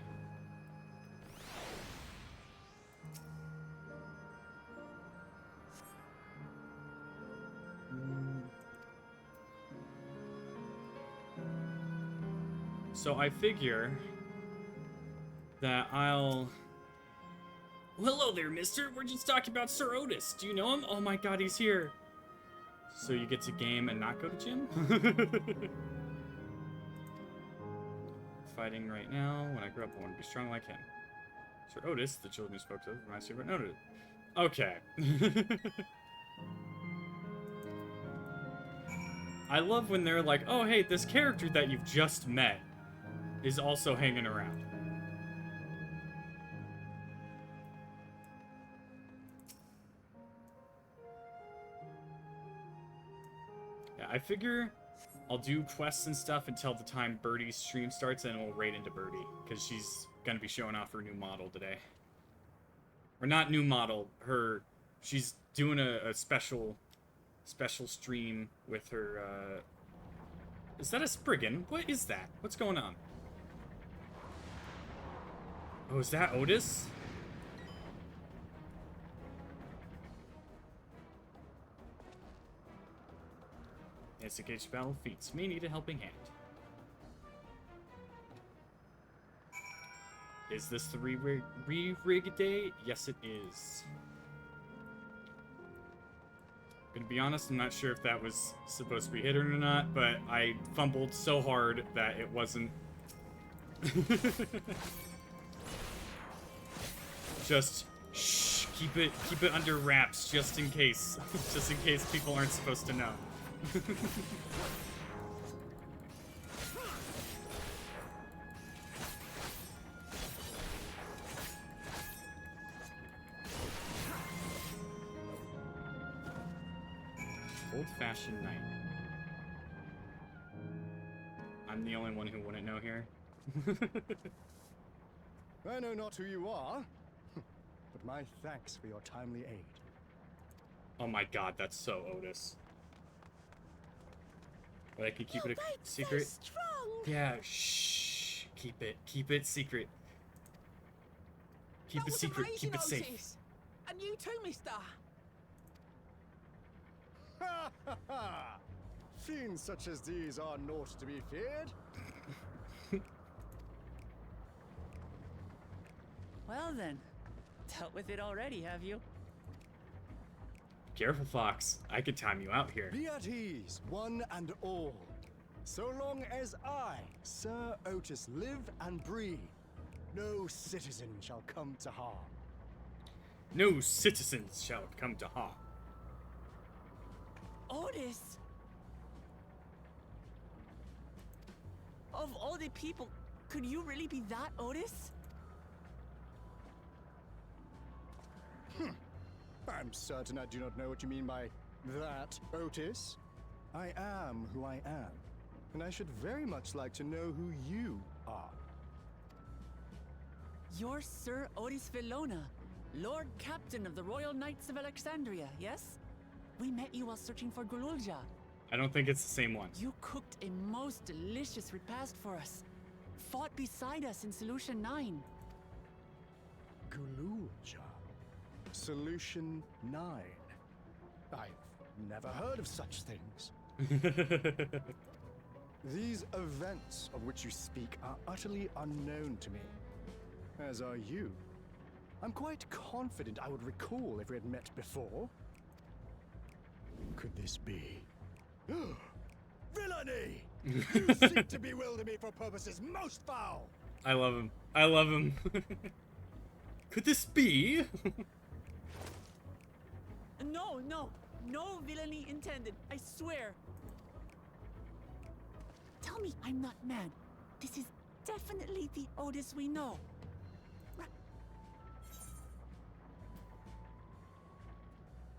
So I figure that I'll... Well, hello there, mister. We're just talking about Sir Otis. Do you know him? Oh my god, he's here. So you get to game and not go to gym? Fighting right now. When I grow up, I want to be strong like him. Sir Otis, the children you spoke to, reminds me of what noted. Okay. I love when they're like, oh, hey, this character that you've just met is also hanging around. Yeah, I figure I'll do quests and stuff until the time Birdie's stream starts, and we'll raid into Birdie, because she's gonna be showing off her new model today. Or not new model, she's doing a special stream with her, is that a Spriggan? What is that? What's going on? Oh, is that Otis? Instigate battle feats. May need a helping hand. Is this the re-rig day? Yes, it is. Gonna be honest, I'm not sure if that was supposed to be hidden or not, but I fumbled so hard that it wasn't. Just shh, keep it under wraps, just in case people aren't supposed to know. Old-fashioned knight. I'm the only one who wouldn't know here. I know not who you are, but my thanks for your timely aid. Oh my god, that's so Otis. But I can keep it a secret. Yeah, shh. Keep it secret. Keep it secret. Keep it safe. Otis. And you too, mister. Ha ha ha! Fiends such as these are naught to be feared. Well then, dealt with it already, have you? Careful, Fox. I could time you out here. Be at ease, one and all. So long as I, Sir Otis, live and breathe, no citizen shall come to harm. No citizens shall come to harm. Otis! Of all the people, could you really be that Otis? I'm certain I do not know what you mean by that, Otis. I am who I am, and I should very much like to know who you are. You're Sir Otis Villona, Lord Captain of the Royal Knights of Alexandria, yes? We met you while searching for Gululja. I don't think it's the same one. You cooked a most delicious repast for us. Fought beside us in Solution 9. Gululja. Solution 9. I've never heard of such things. These events of which you speak are utterly unknown to me, as are you. I'm quite confident I would recall if we had met before. Could this be? Villainy! You seek to bewilder me for purposes most foul! I love him. I love him. Could this be? No, no, no villainy intended, I swear. Tell me I'm not mad. This is definitely the Otis we know.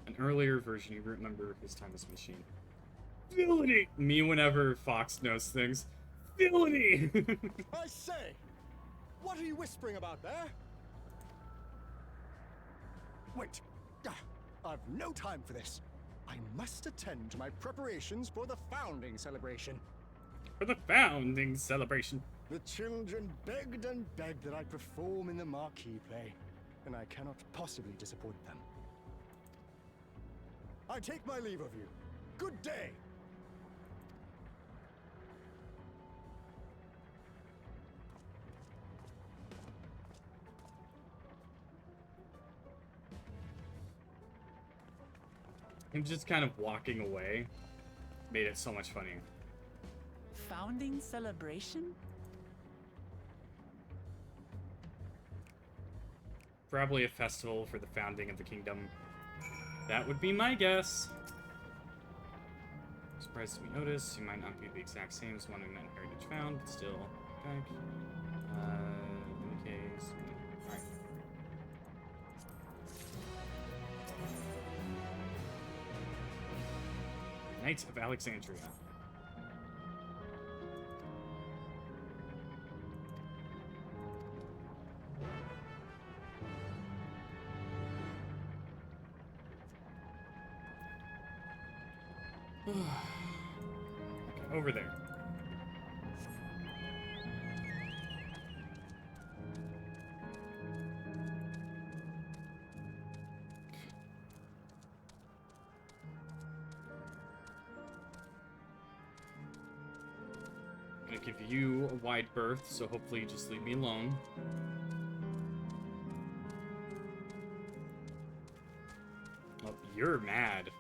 An earlier version, you remember his time as machine. Villainy! Me whenever Fox knows things. Villainy! I say! What are you whispering about there? Wait! I've no time for this. I must attend to my preparations for the founding celebration. For the founding celebration. The children begged and begged that I perform in the marquee play, and I cannot possibly disappoint them. I take my leave of you. Good day! Him just kind of walking away made it so much funnier. Founding celebration? Probably a festival for the founding of the kingdom. That would be my guess. Surprised to be noticed. You might not be the exact same as one in that heritage found, but still. Okay. In case. Alright. Knights of Alexandria. Okay, over there. I'm gonna give you a wide berth, so hopefully you just leave me alone. Oh, you're mad.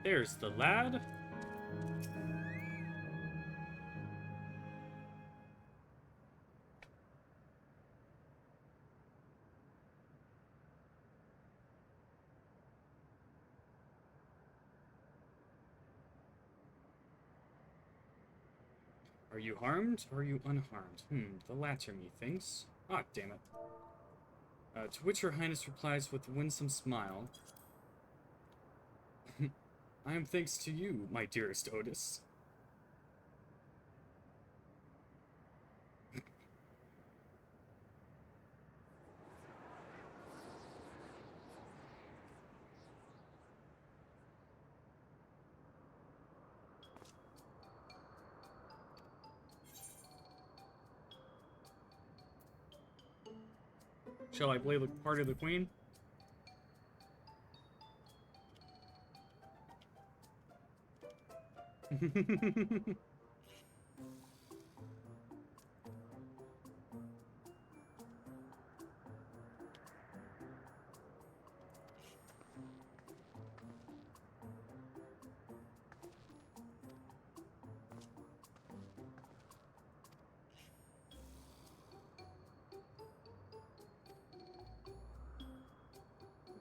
There's the lad. Are you harmed or are you unharmed? The latter, methinks. Ah, damn it. To which Her Highness replies with a winsome smile. I am thanks to you, my dearest Otis. Shall I play the part of the queen?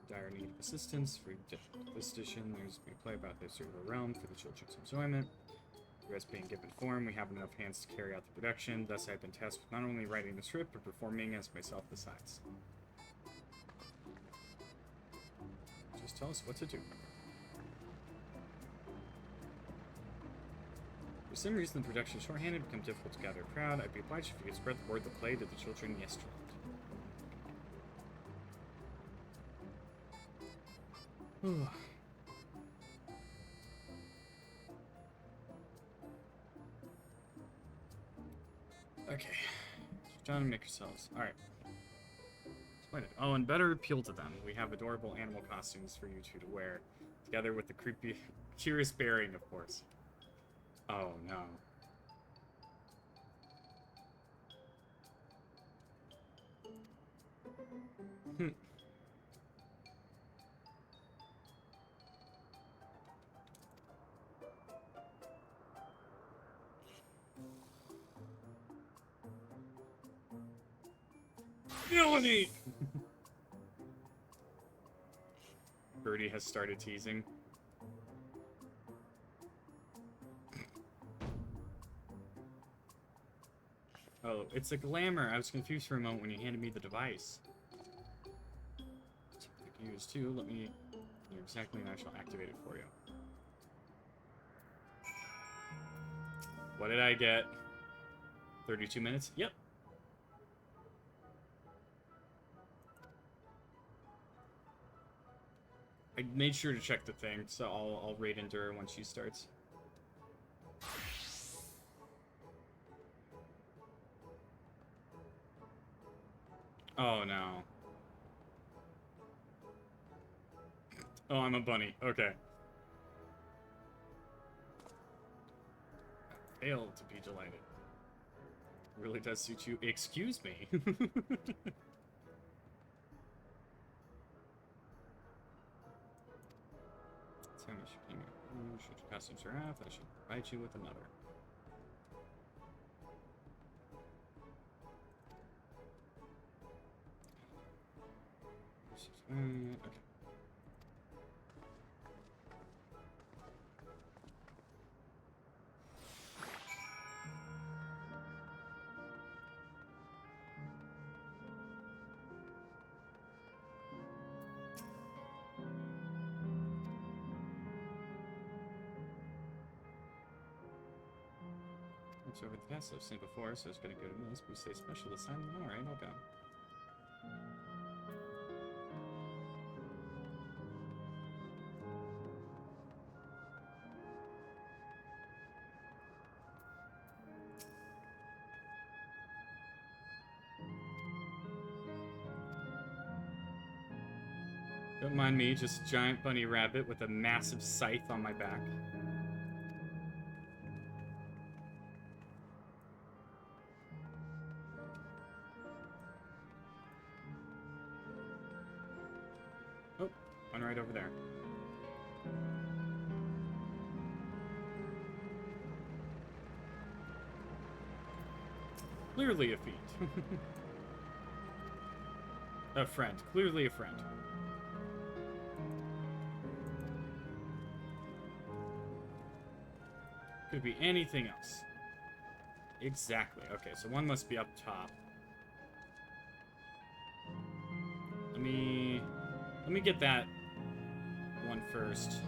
Dire need of assistance for this edition. There's a play about the history of the realm for the children's enjoyment. The rest being given form, we have enough hands to carry out the production. Thus, I've been tasked with not only writing the script, but performing as myself besides. Just tell us what to do. For some reason, the production shorthanded become difficult to gather a crowd. I'd be obliged if you could spread the word of the play to the children yesterday. Okay. John, make yourselves. Alright. Oh, and better appeal to them. We have adorable animal costumes for you two to wear, together with the creepy, curious bearing, of course. Oh, no. Villainy! Birdie has started teasing. Oh, it's a glamour. I was confused for a moment when you handed me the device. Something I can use too. Let me know exactly and I shall activate it for you. What did I get? 32 minutes? Yep. I made sure to check the thing, so I'll raid into her once she starts. Oh no. Oh, I'm a bunny. Okay. I failed to be delighted. It really does suit you. Excuse me. Should your costumes are off, I should provide you with another. Okay. So over the past I've seen before, so it's gonna go to this, but stay special this time. Alright, I'll go. Don't mind me, just a giant bunny rabbit with a massive scythe on my back. Oh, one right over there. Clearly a feat. A friend. Clearly a friend. Could be anything else. Exactly. Okay, so one must be up top. Let me get that one first.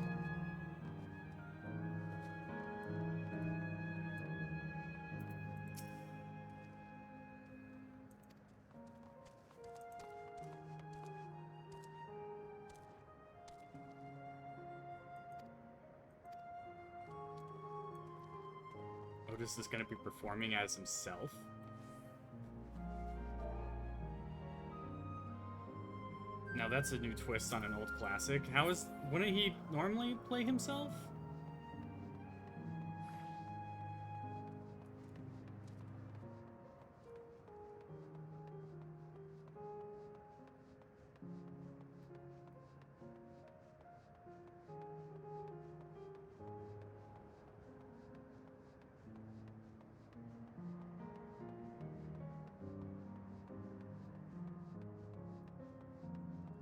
Otis is going to be performing as himself. Now that's a new twist on an old classic. Wouldn't he normally play himself?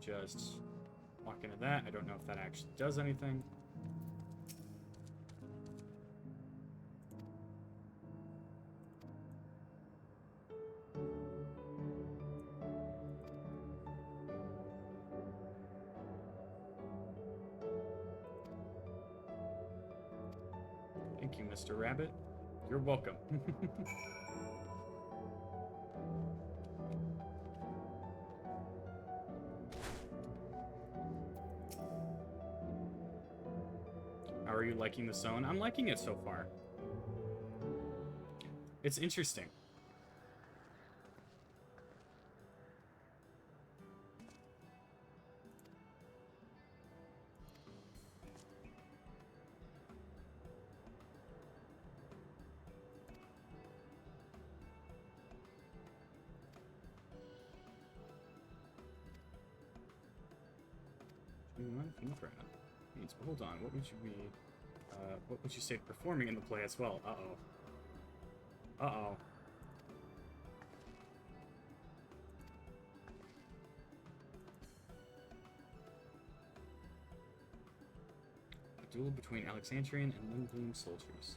just walk into that. I don't know if that actually does anything. Thank you, Mr. Rabbit. You're welcome. How are you liking the zone? I'm liking it so far. It's interesting. From the crowd. Means, hold on, what would you say performing in the play as well? Uh-oh. Uh-oh. A duel between Alexandrian and Lindbloom soldiers.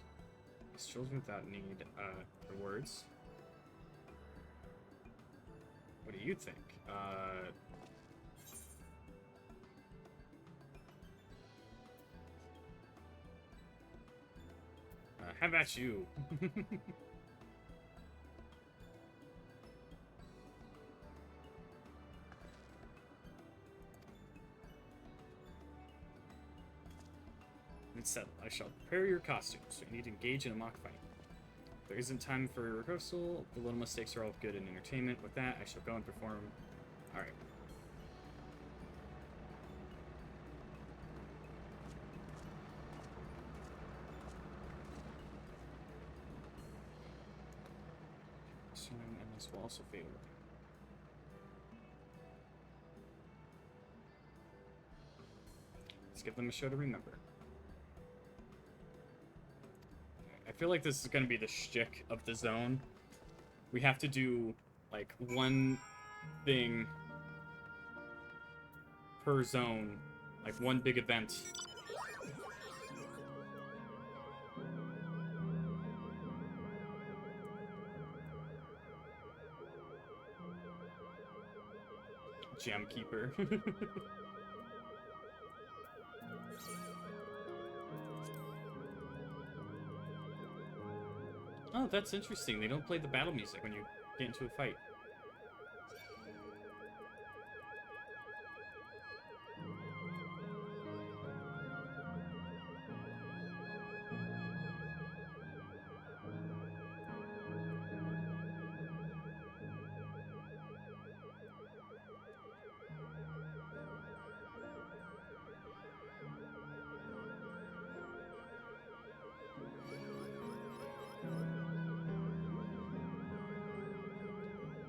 These children without need, for words. What do you think? How about you? It's settled. I shall prepare your costumes. So you need to engage in a mock fight. There isn't time for rehearsal. The little mistakes are all good in entertainment. With that, I shall go and perform. Alright. And this will also fade away. Let's give them a show to remember. I feel like this is going to be the shtick of the zone. We have to do, like, one thing per zone. Like, one big event. Gem Keeper. Oh, that's interesting. They don't play the battle music when you get into a fight.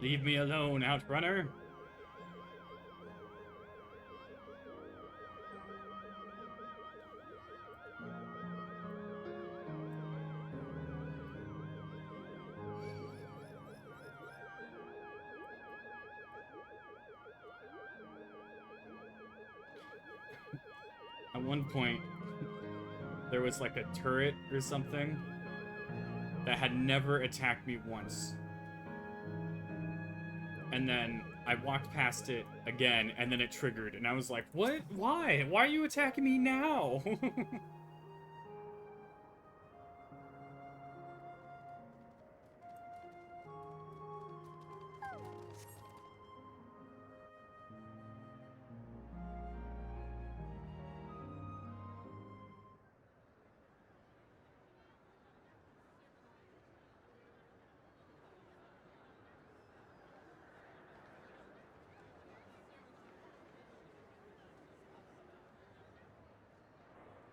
Leave me alone, Outrunner! At one point, there was like a turret or something that had never attacked me once. And then I walked past it again, and then it triggered, and I was like, what? Why? Why are you attacking me now?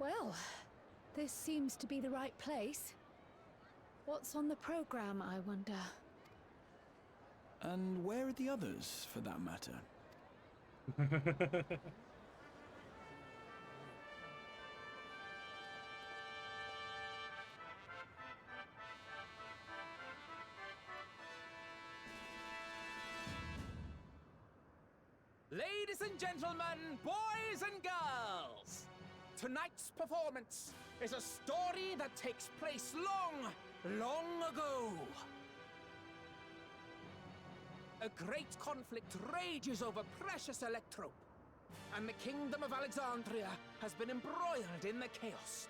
Well, this seems to be the right place. What's on the program, I wonder? And where are the others, for that matter? Ladies and and gentlemen, boys and girls, tonight's performance is a story that takes place long, long ago. A great conflict rages over precious electrope, and the kingdom of Alexandria has been embroiled in the chaos.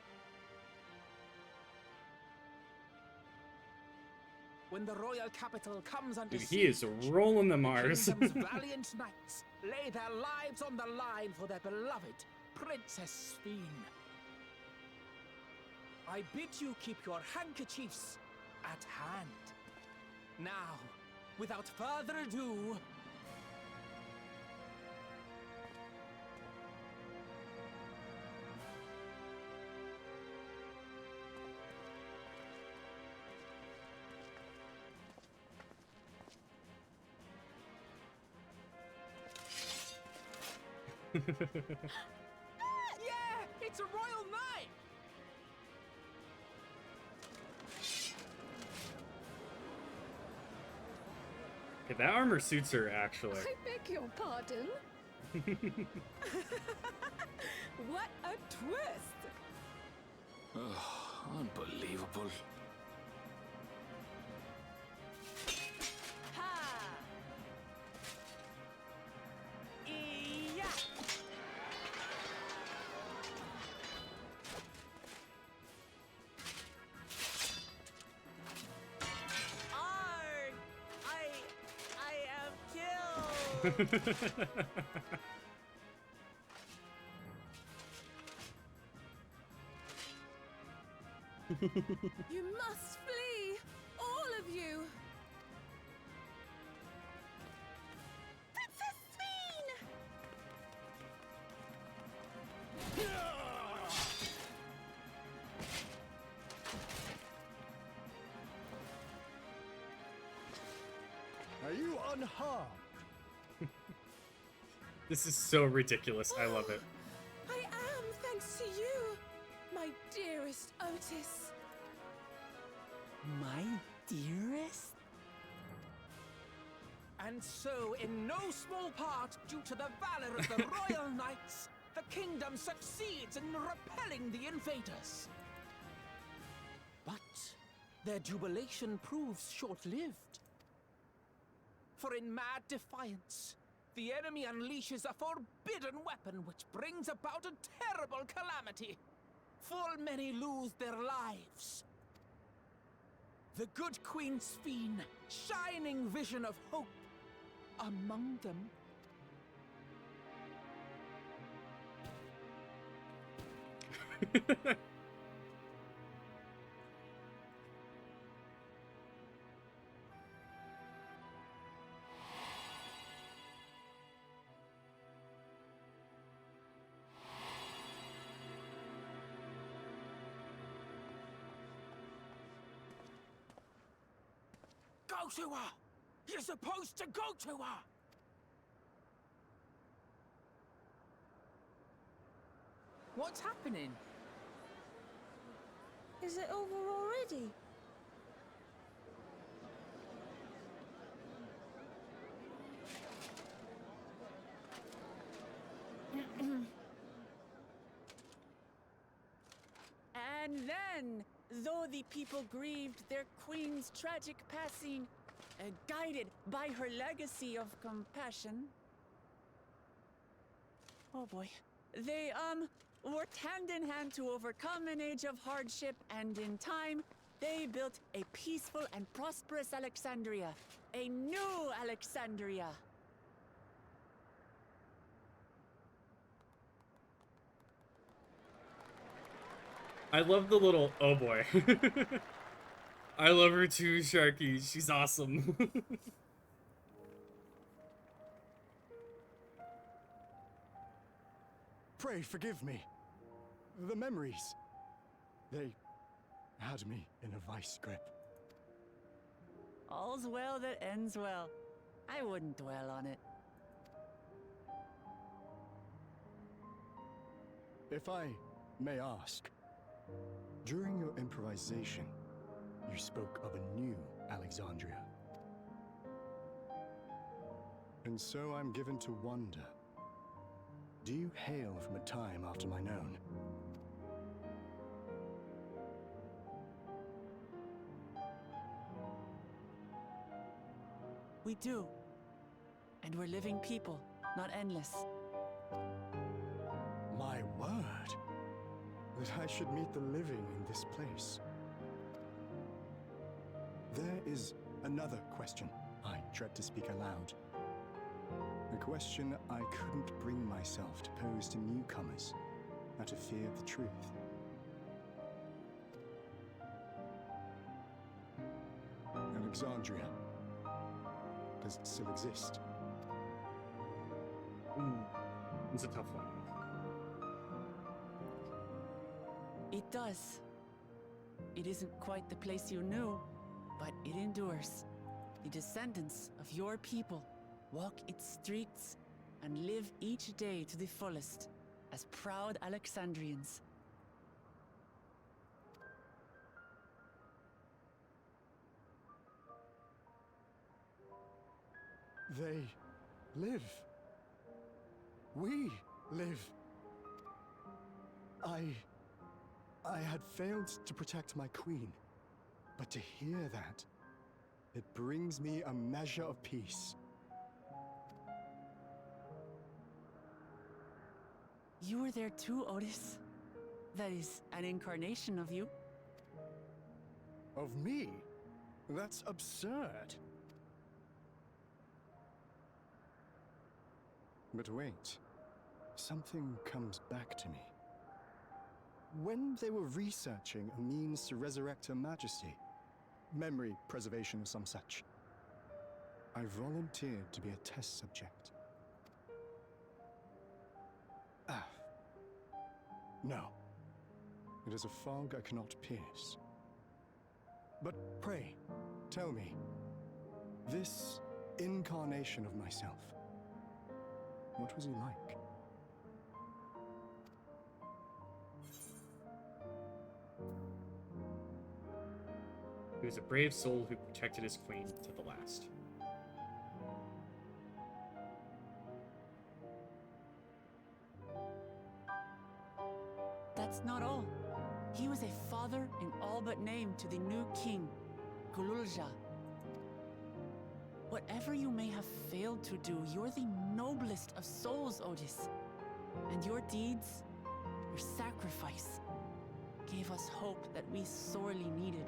When the royal capital comes under Dude, he is siege, rolling the Mars. the kingdom's valiant knights lay their lives on the line for their beloved Princess Sphene. I bid you keep your handkerchiefs at hand. Now, without further ado, yeah, it's a royal knight! Okay, that armor suits her, actually. I beg your pardon? What a twist! Oh, unbelievable. Ha! Yeah! Arg! I am killed! You must flee! All of you! Princess Sphene! Are you unharmed? This is so ridiculous. I love it. I am, thanks to you, my dearest Otis. My dearest? And so, in no small part due to the valor of the royal knights, the kingdom succeeds in repelling the invaders. But their jubilation proves short-lived. For in mad defiance, the enemy unleashes a forbidden weapon which brings about a terrible calamity. Full many lose their lives. The good Queen Sphene, shining vision of hope, among them. Go to her! You're supposed to go to her! What's happening? Is it over already? And then, though the people grieved their queen's tragic passing, guided by her legacy of compassion, oh boy, they, worked hand in hand to overcome an age of hardship, and in time, they built a peaceful and prosperous Alexandria. A new Alexandria. I love the little, oh boy. I love her too, Sharky. She's awesome. Pray forgive me. The memories. They had me in a vice grip. All's well that ends well. I wouldn't dwell on it. If I may ask, during your improvisation, you spoke of a new Alexandria. And so I'm given to wonder, Do you hail from a time after mine own? We do. And we're living people, not endless. My word! That I should meet the living in this place. There is another question I dread to speak aloud. A question I couldn't bring myself to pose to newcomers out of fear of the truth. Alexandria. Does it still exist? It's a tough one. It does. It isn't quite the place you knew, but it endures. The descendants of your people walk its streets and live each day to the fullest as proud Alexandrians. They live. We live. I had failed to protect my queen, but to hear that, it brings me a measure of peace. You were there too, Otis. That is an incarnation of you. Of me? That's absurd. But wait, something comes back to me. When they were researching a means to resurrect Her Majesty, memory preservation or some such, I volunteered to be a test subject. No. It is a fog I cannot pierce. But pray, tell me, this incarnation of myself, what was he like? He was a brave soul who protected his queen to the last. That's not all. He was a father in all but name to the new king, Gululja. Whatever you may have failed to do, you're the noblest of souls, Otis. And your deeds, your sacrifice, gave us hope that we sorely needed.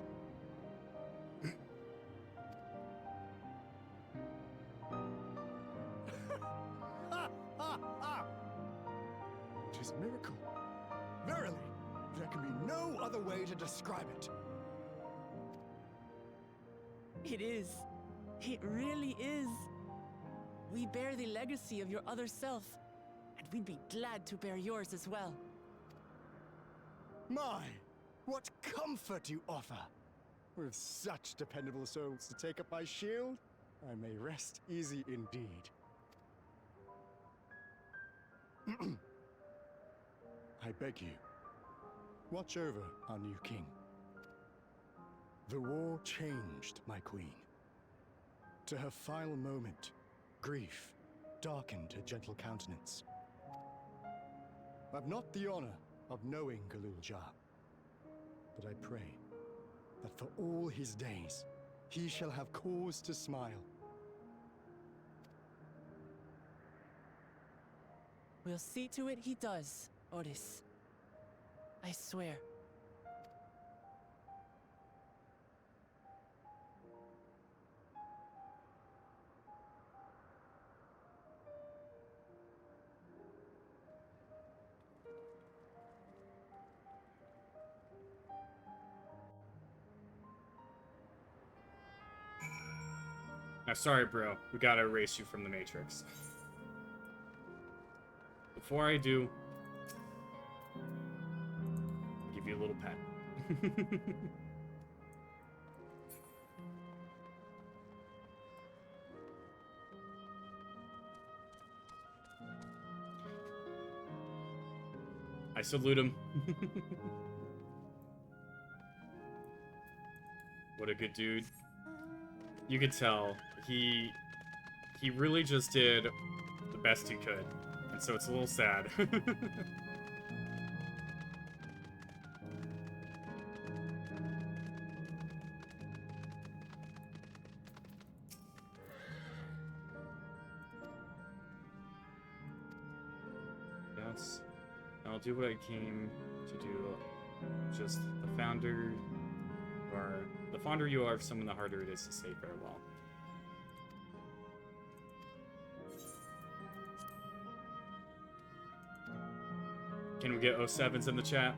It is a miracle. Verily, there can be no other way to describe it. It is. It really is. We bear the legacy of your other self, and we'd be glad to bear yours as well. My, what comfort you offer! With such dependable souls to take up my shield, I may rest easy indeed. I beg you, watch over our new king. The war changed my queen. To her final moment, grief darkened her gentle countenance. I've not the honor of knowing Gululja, but I pray that for all his days, he shall have cause to smile. We'll see to it he does, Otis. I swear. Now, sorry, bro. We gotta erase you from the Matrix. Before I do, I'll give you a little pet. I salute him. What a good dude. You could tell he really just did the best he could And so it's a little sad. Yes. I'll do what I came to do. Just the founder, or the fonder you are of someone, the harder it is to say farewell. Can we get 07s in the chat?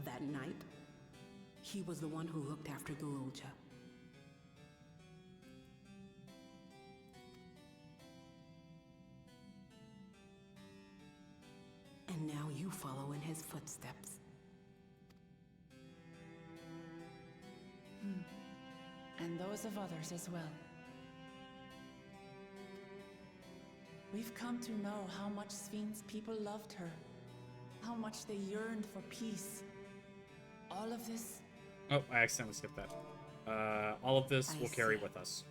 That night, he was the one who looked after the Lulja. And now you follow in his footsteps. And those of others as well. We've come to know how much Sphinx people loved her, how much they yearned for peace. All of this... Oh, I accidentally skipped that. All of this will carry with us.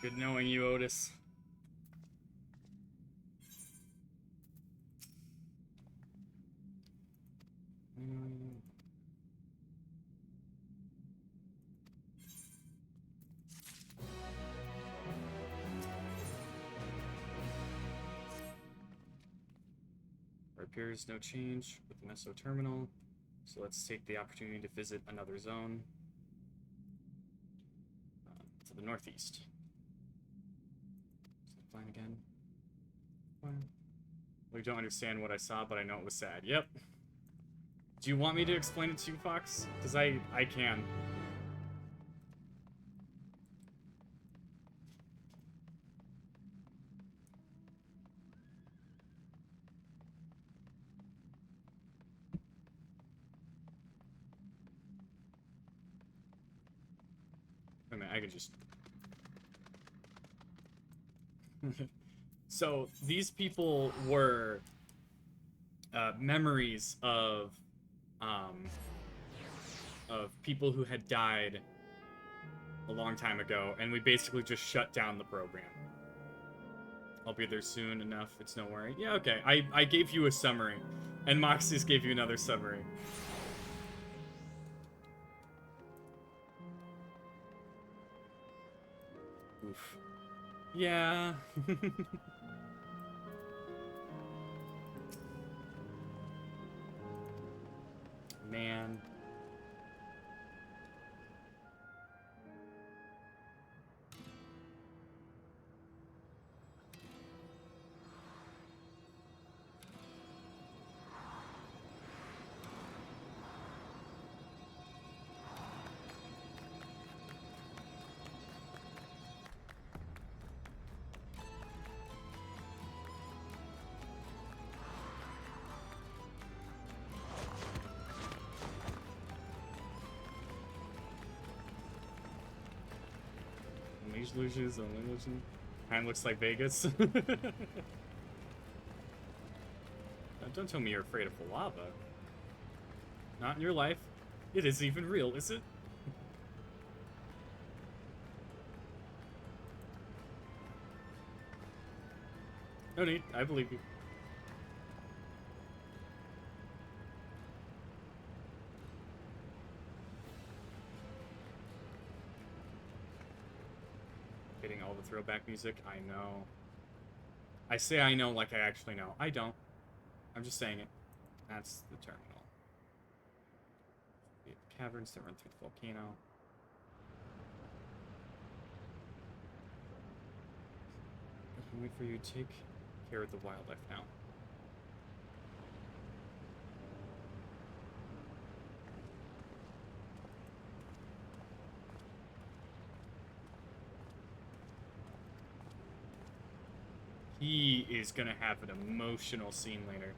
Good knowing you, Otis. There appears no change with the Meso terminal, so let's take the opportunity to visit another zone to the northeast. Fine again. Fine. We don't understand what I saw, but I know it was sad. Yep. Do you want me to explain it to you, Fox? Because I can. Wait a minute, I can just... So these people were memories of people who had died a long time ago, and we basically just shut down the program. I'll be there soon enough. It's no worry. Yeah, okay. I gave you a summary, and Moxie's gave you another summary. Oof. Yeah. Man. Lucius, only Lucian. Kind looks like Vegas. Don't tell me you're afraid of lava. Not in your life. It isn't even real, is it? No need, I believe you. all the throwback music. I know. I say I know like I actually know. I don't. I'm just saying it. That's the terminal. The caverns that run through the volcano. I can wait for you to take care of the wildlife now. He is gonna have an emotional scene later.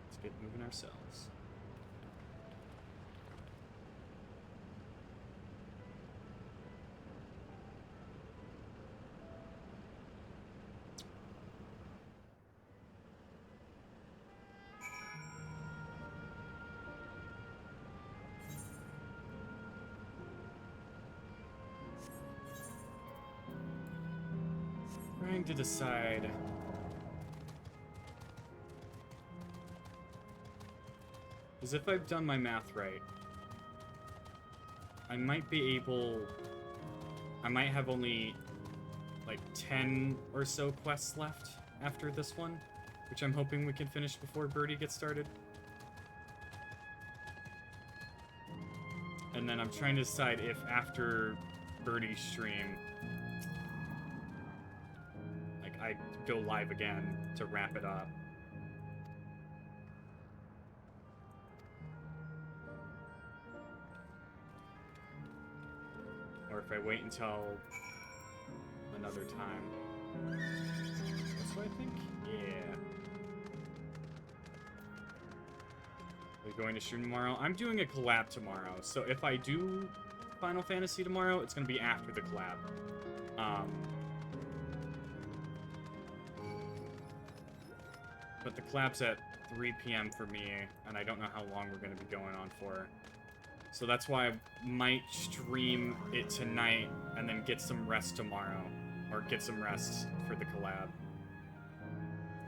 Let's get moving ourselves. Trying to decide. Because if I've done my math right, I might be able... I might have only like 10 or so quests left after this one, which I'm hoping we can finish before Birdie gets started. And then I'm trying to decide if after Birdie's stream, I go live again to wrap it up. Or if I wait until another time. That's what I think? Yeah. Are we going to stream tomorrow? I'm doing a collab tomorrow, so if I do Final Fantasy tomorrow, it's going to be after the collab. But the collab's at 3 p.m. for me, and I don't know how long we're going to be going on for. So that's why I might stream it tonight and then get some rest tomorrow. Or get some rest for the collab.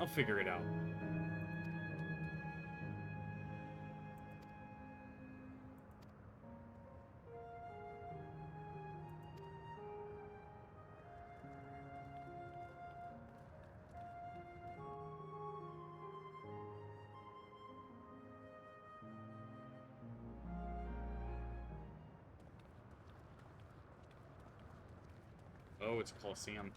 I'll figure it out. Oh, it's a Coliseum.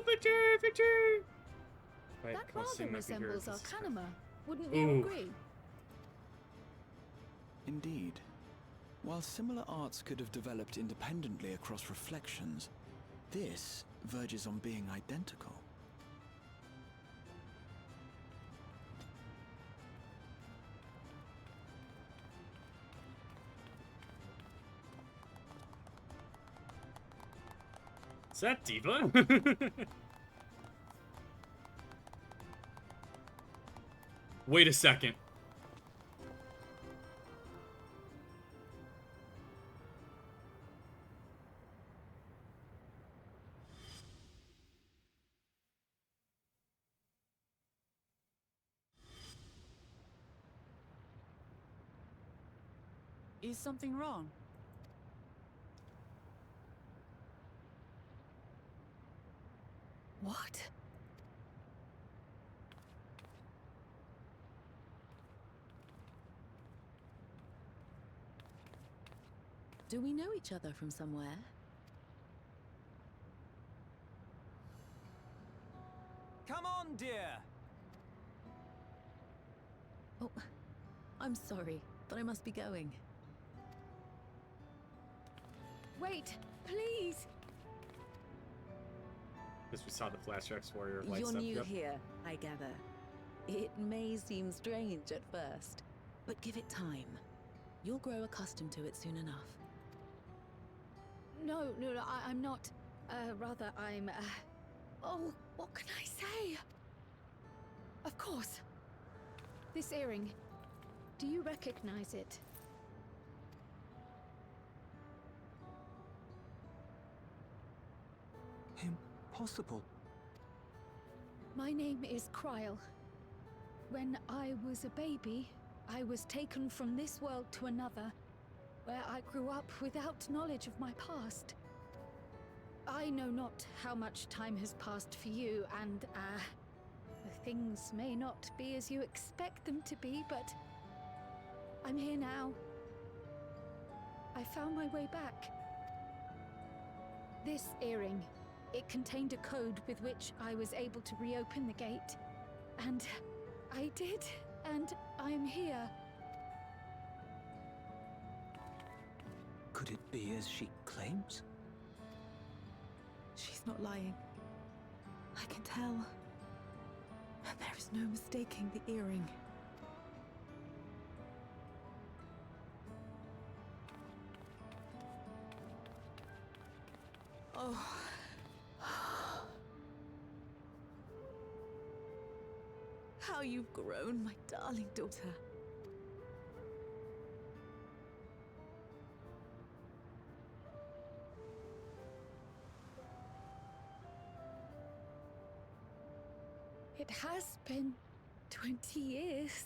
Victor! Victor! Right, That Coliseum rather might be here. resembles Arcanima. Wouldn't Ooh. you agree? Indeed. While similar arts could have developed independently across reflections, this verges on being identical. Is that Diva? Wait a second. Is something wrong? What? Do we know each other from somewhere? Come on, dear! Oh, I'm sorry, but I must be going. Wait, please! Because we saw the flashbacks warrior lights You're up. new Yep. here, I gather. It may seem strange at first, but give it time. You'll grow accustomed to it soon enough. No, I'm not. Rather, I'm, Oh, what can I say? Of course. This earring. Do you recognize it? Impossible. My name is Kryl. When I was a baby, I was taken from this world to another, where I grew up without knowledge of my past. I know not how much time has passed for you, and, things may not be as you expect them to be, but I'm here now. I found my way back. This earring, it contained a code with which I was able to reopen the gate. And I did, and I'm here. Could it be as she claims? She's not lying. I can tell. And there is no mistaking the earring. Oh. How you've grown, my darling daughter. It has been 20 years.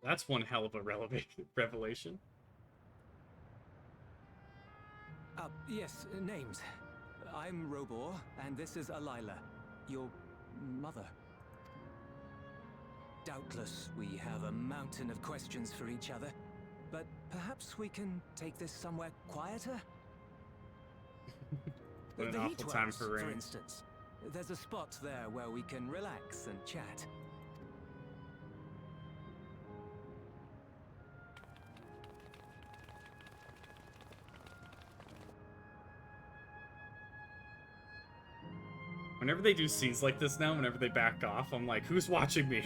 That's one hell of a revelation. Yes, names. I'm Robor, and this is Alila, your mother. Doubtless, we have a mountain of questions for each other, but perhaps we can take this somewhere quieter? What an The awful heat time wells, for rain. instance. There's a spot there where we can relax and chat. Whenever they do scenes like this now, whenever they back off, I'm like, who's watching me?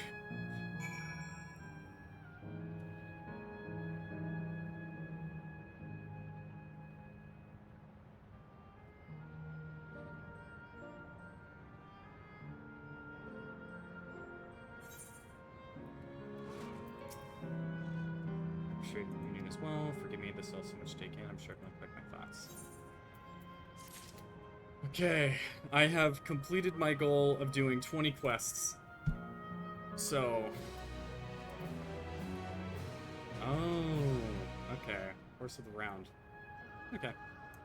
Appreciate the reunion as well. Forgive me, this is all so much to take in. I'm struggling to collect my thoughts. Okay, I have completed my goal of doing 20 quests. So... Oh, okay. Course of the round. Okay,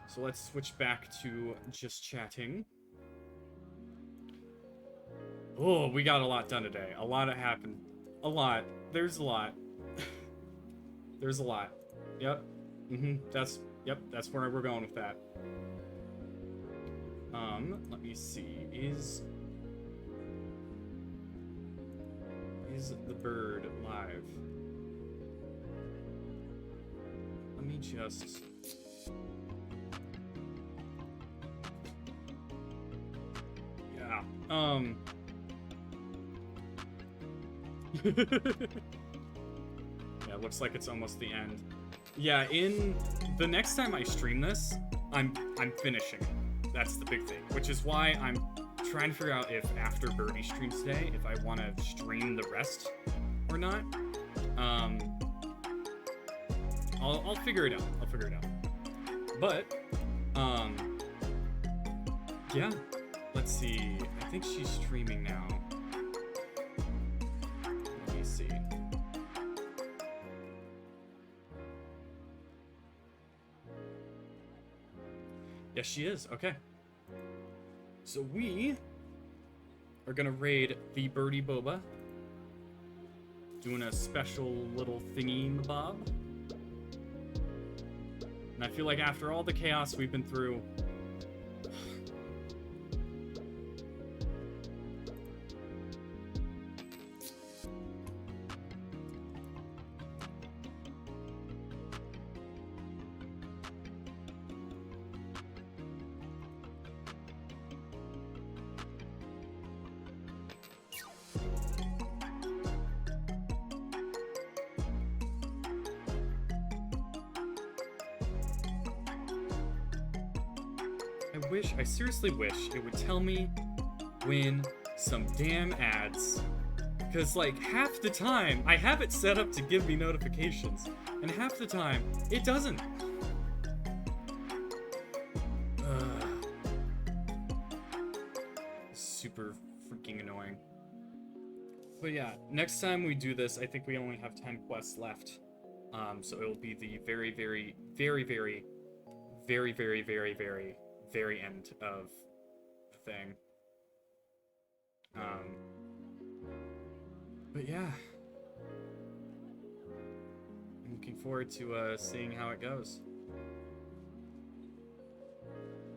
so let's switch back to just chatting. Oh, we got a lot done today. A lot happened. A lot. There's a lot. There's a lot. Yep. Yep, that's where we're going with that. Let me see. Is the bird live? Let me just... Yeah, yeah, looks like it's almost the end. Yeah, in the next time I stream this, I'm finishing. That's the big thing, which is why I'm trying to figure out if after Birdie streams today, if I want to stream the rest or not. I'll figure it out. But, yeah. Let's see. I think she's streaming now. Let me see. Yes, she is. Okay. So we are gonna raid the Birdie Boba. Doing a special little thingy-mabob. And I feel like after all the chaos we've been through, I seriously wish it would tell me when some damn ads, because like half the time I have it set up to give me notifications, and half the time it doesn't. Super freaking annoying. But yeah, next time we do this, I think we only have 10 quests left. So it'll be the very, very, very, very, very, very, very, very, very end of the thing. But yeah, I'm looking forward to seeing how it goes.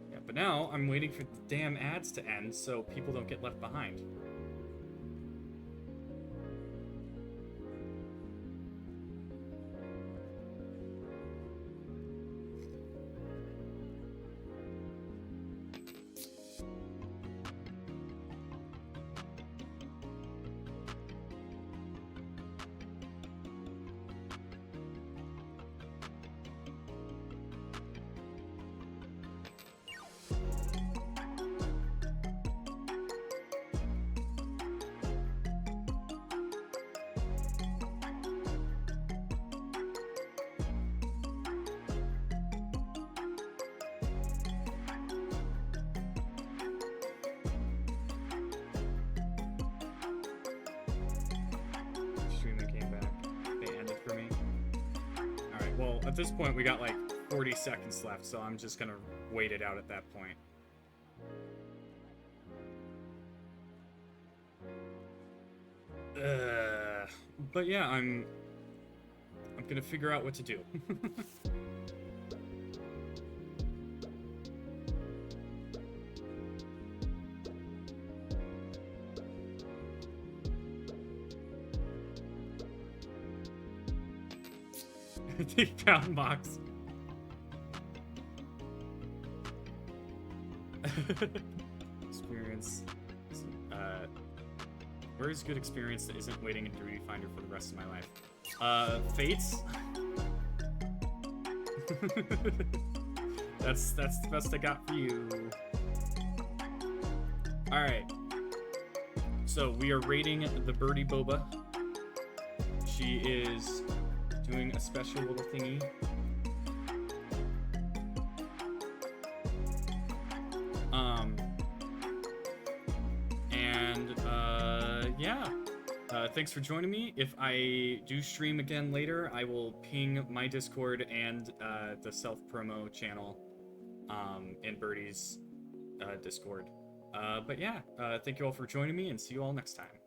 Yeah, but now I'm waiting for the damn ads to end so people don't get left behind. Well, at this point, we got like 40 seconds left, so I'm just gonna wait it out at that point. But yeah, I'm gonna figure out what to do. £8 box. Experience. Where is good experience that isn't waiting in Duty Finder for the rest of my life? Fates? That's the best I got for you. Alright. So we are raiding the Birdie Boba. She is doing a special little thingy. Yeah. Thanks for joining me. If I do stream again later, I will ping my Discord and the self-promo channel in Birdie's Discord. But yeah, thank you all for joining me, and see you all next time.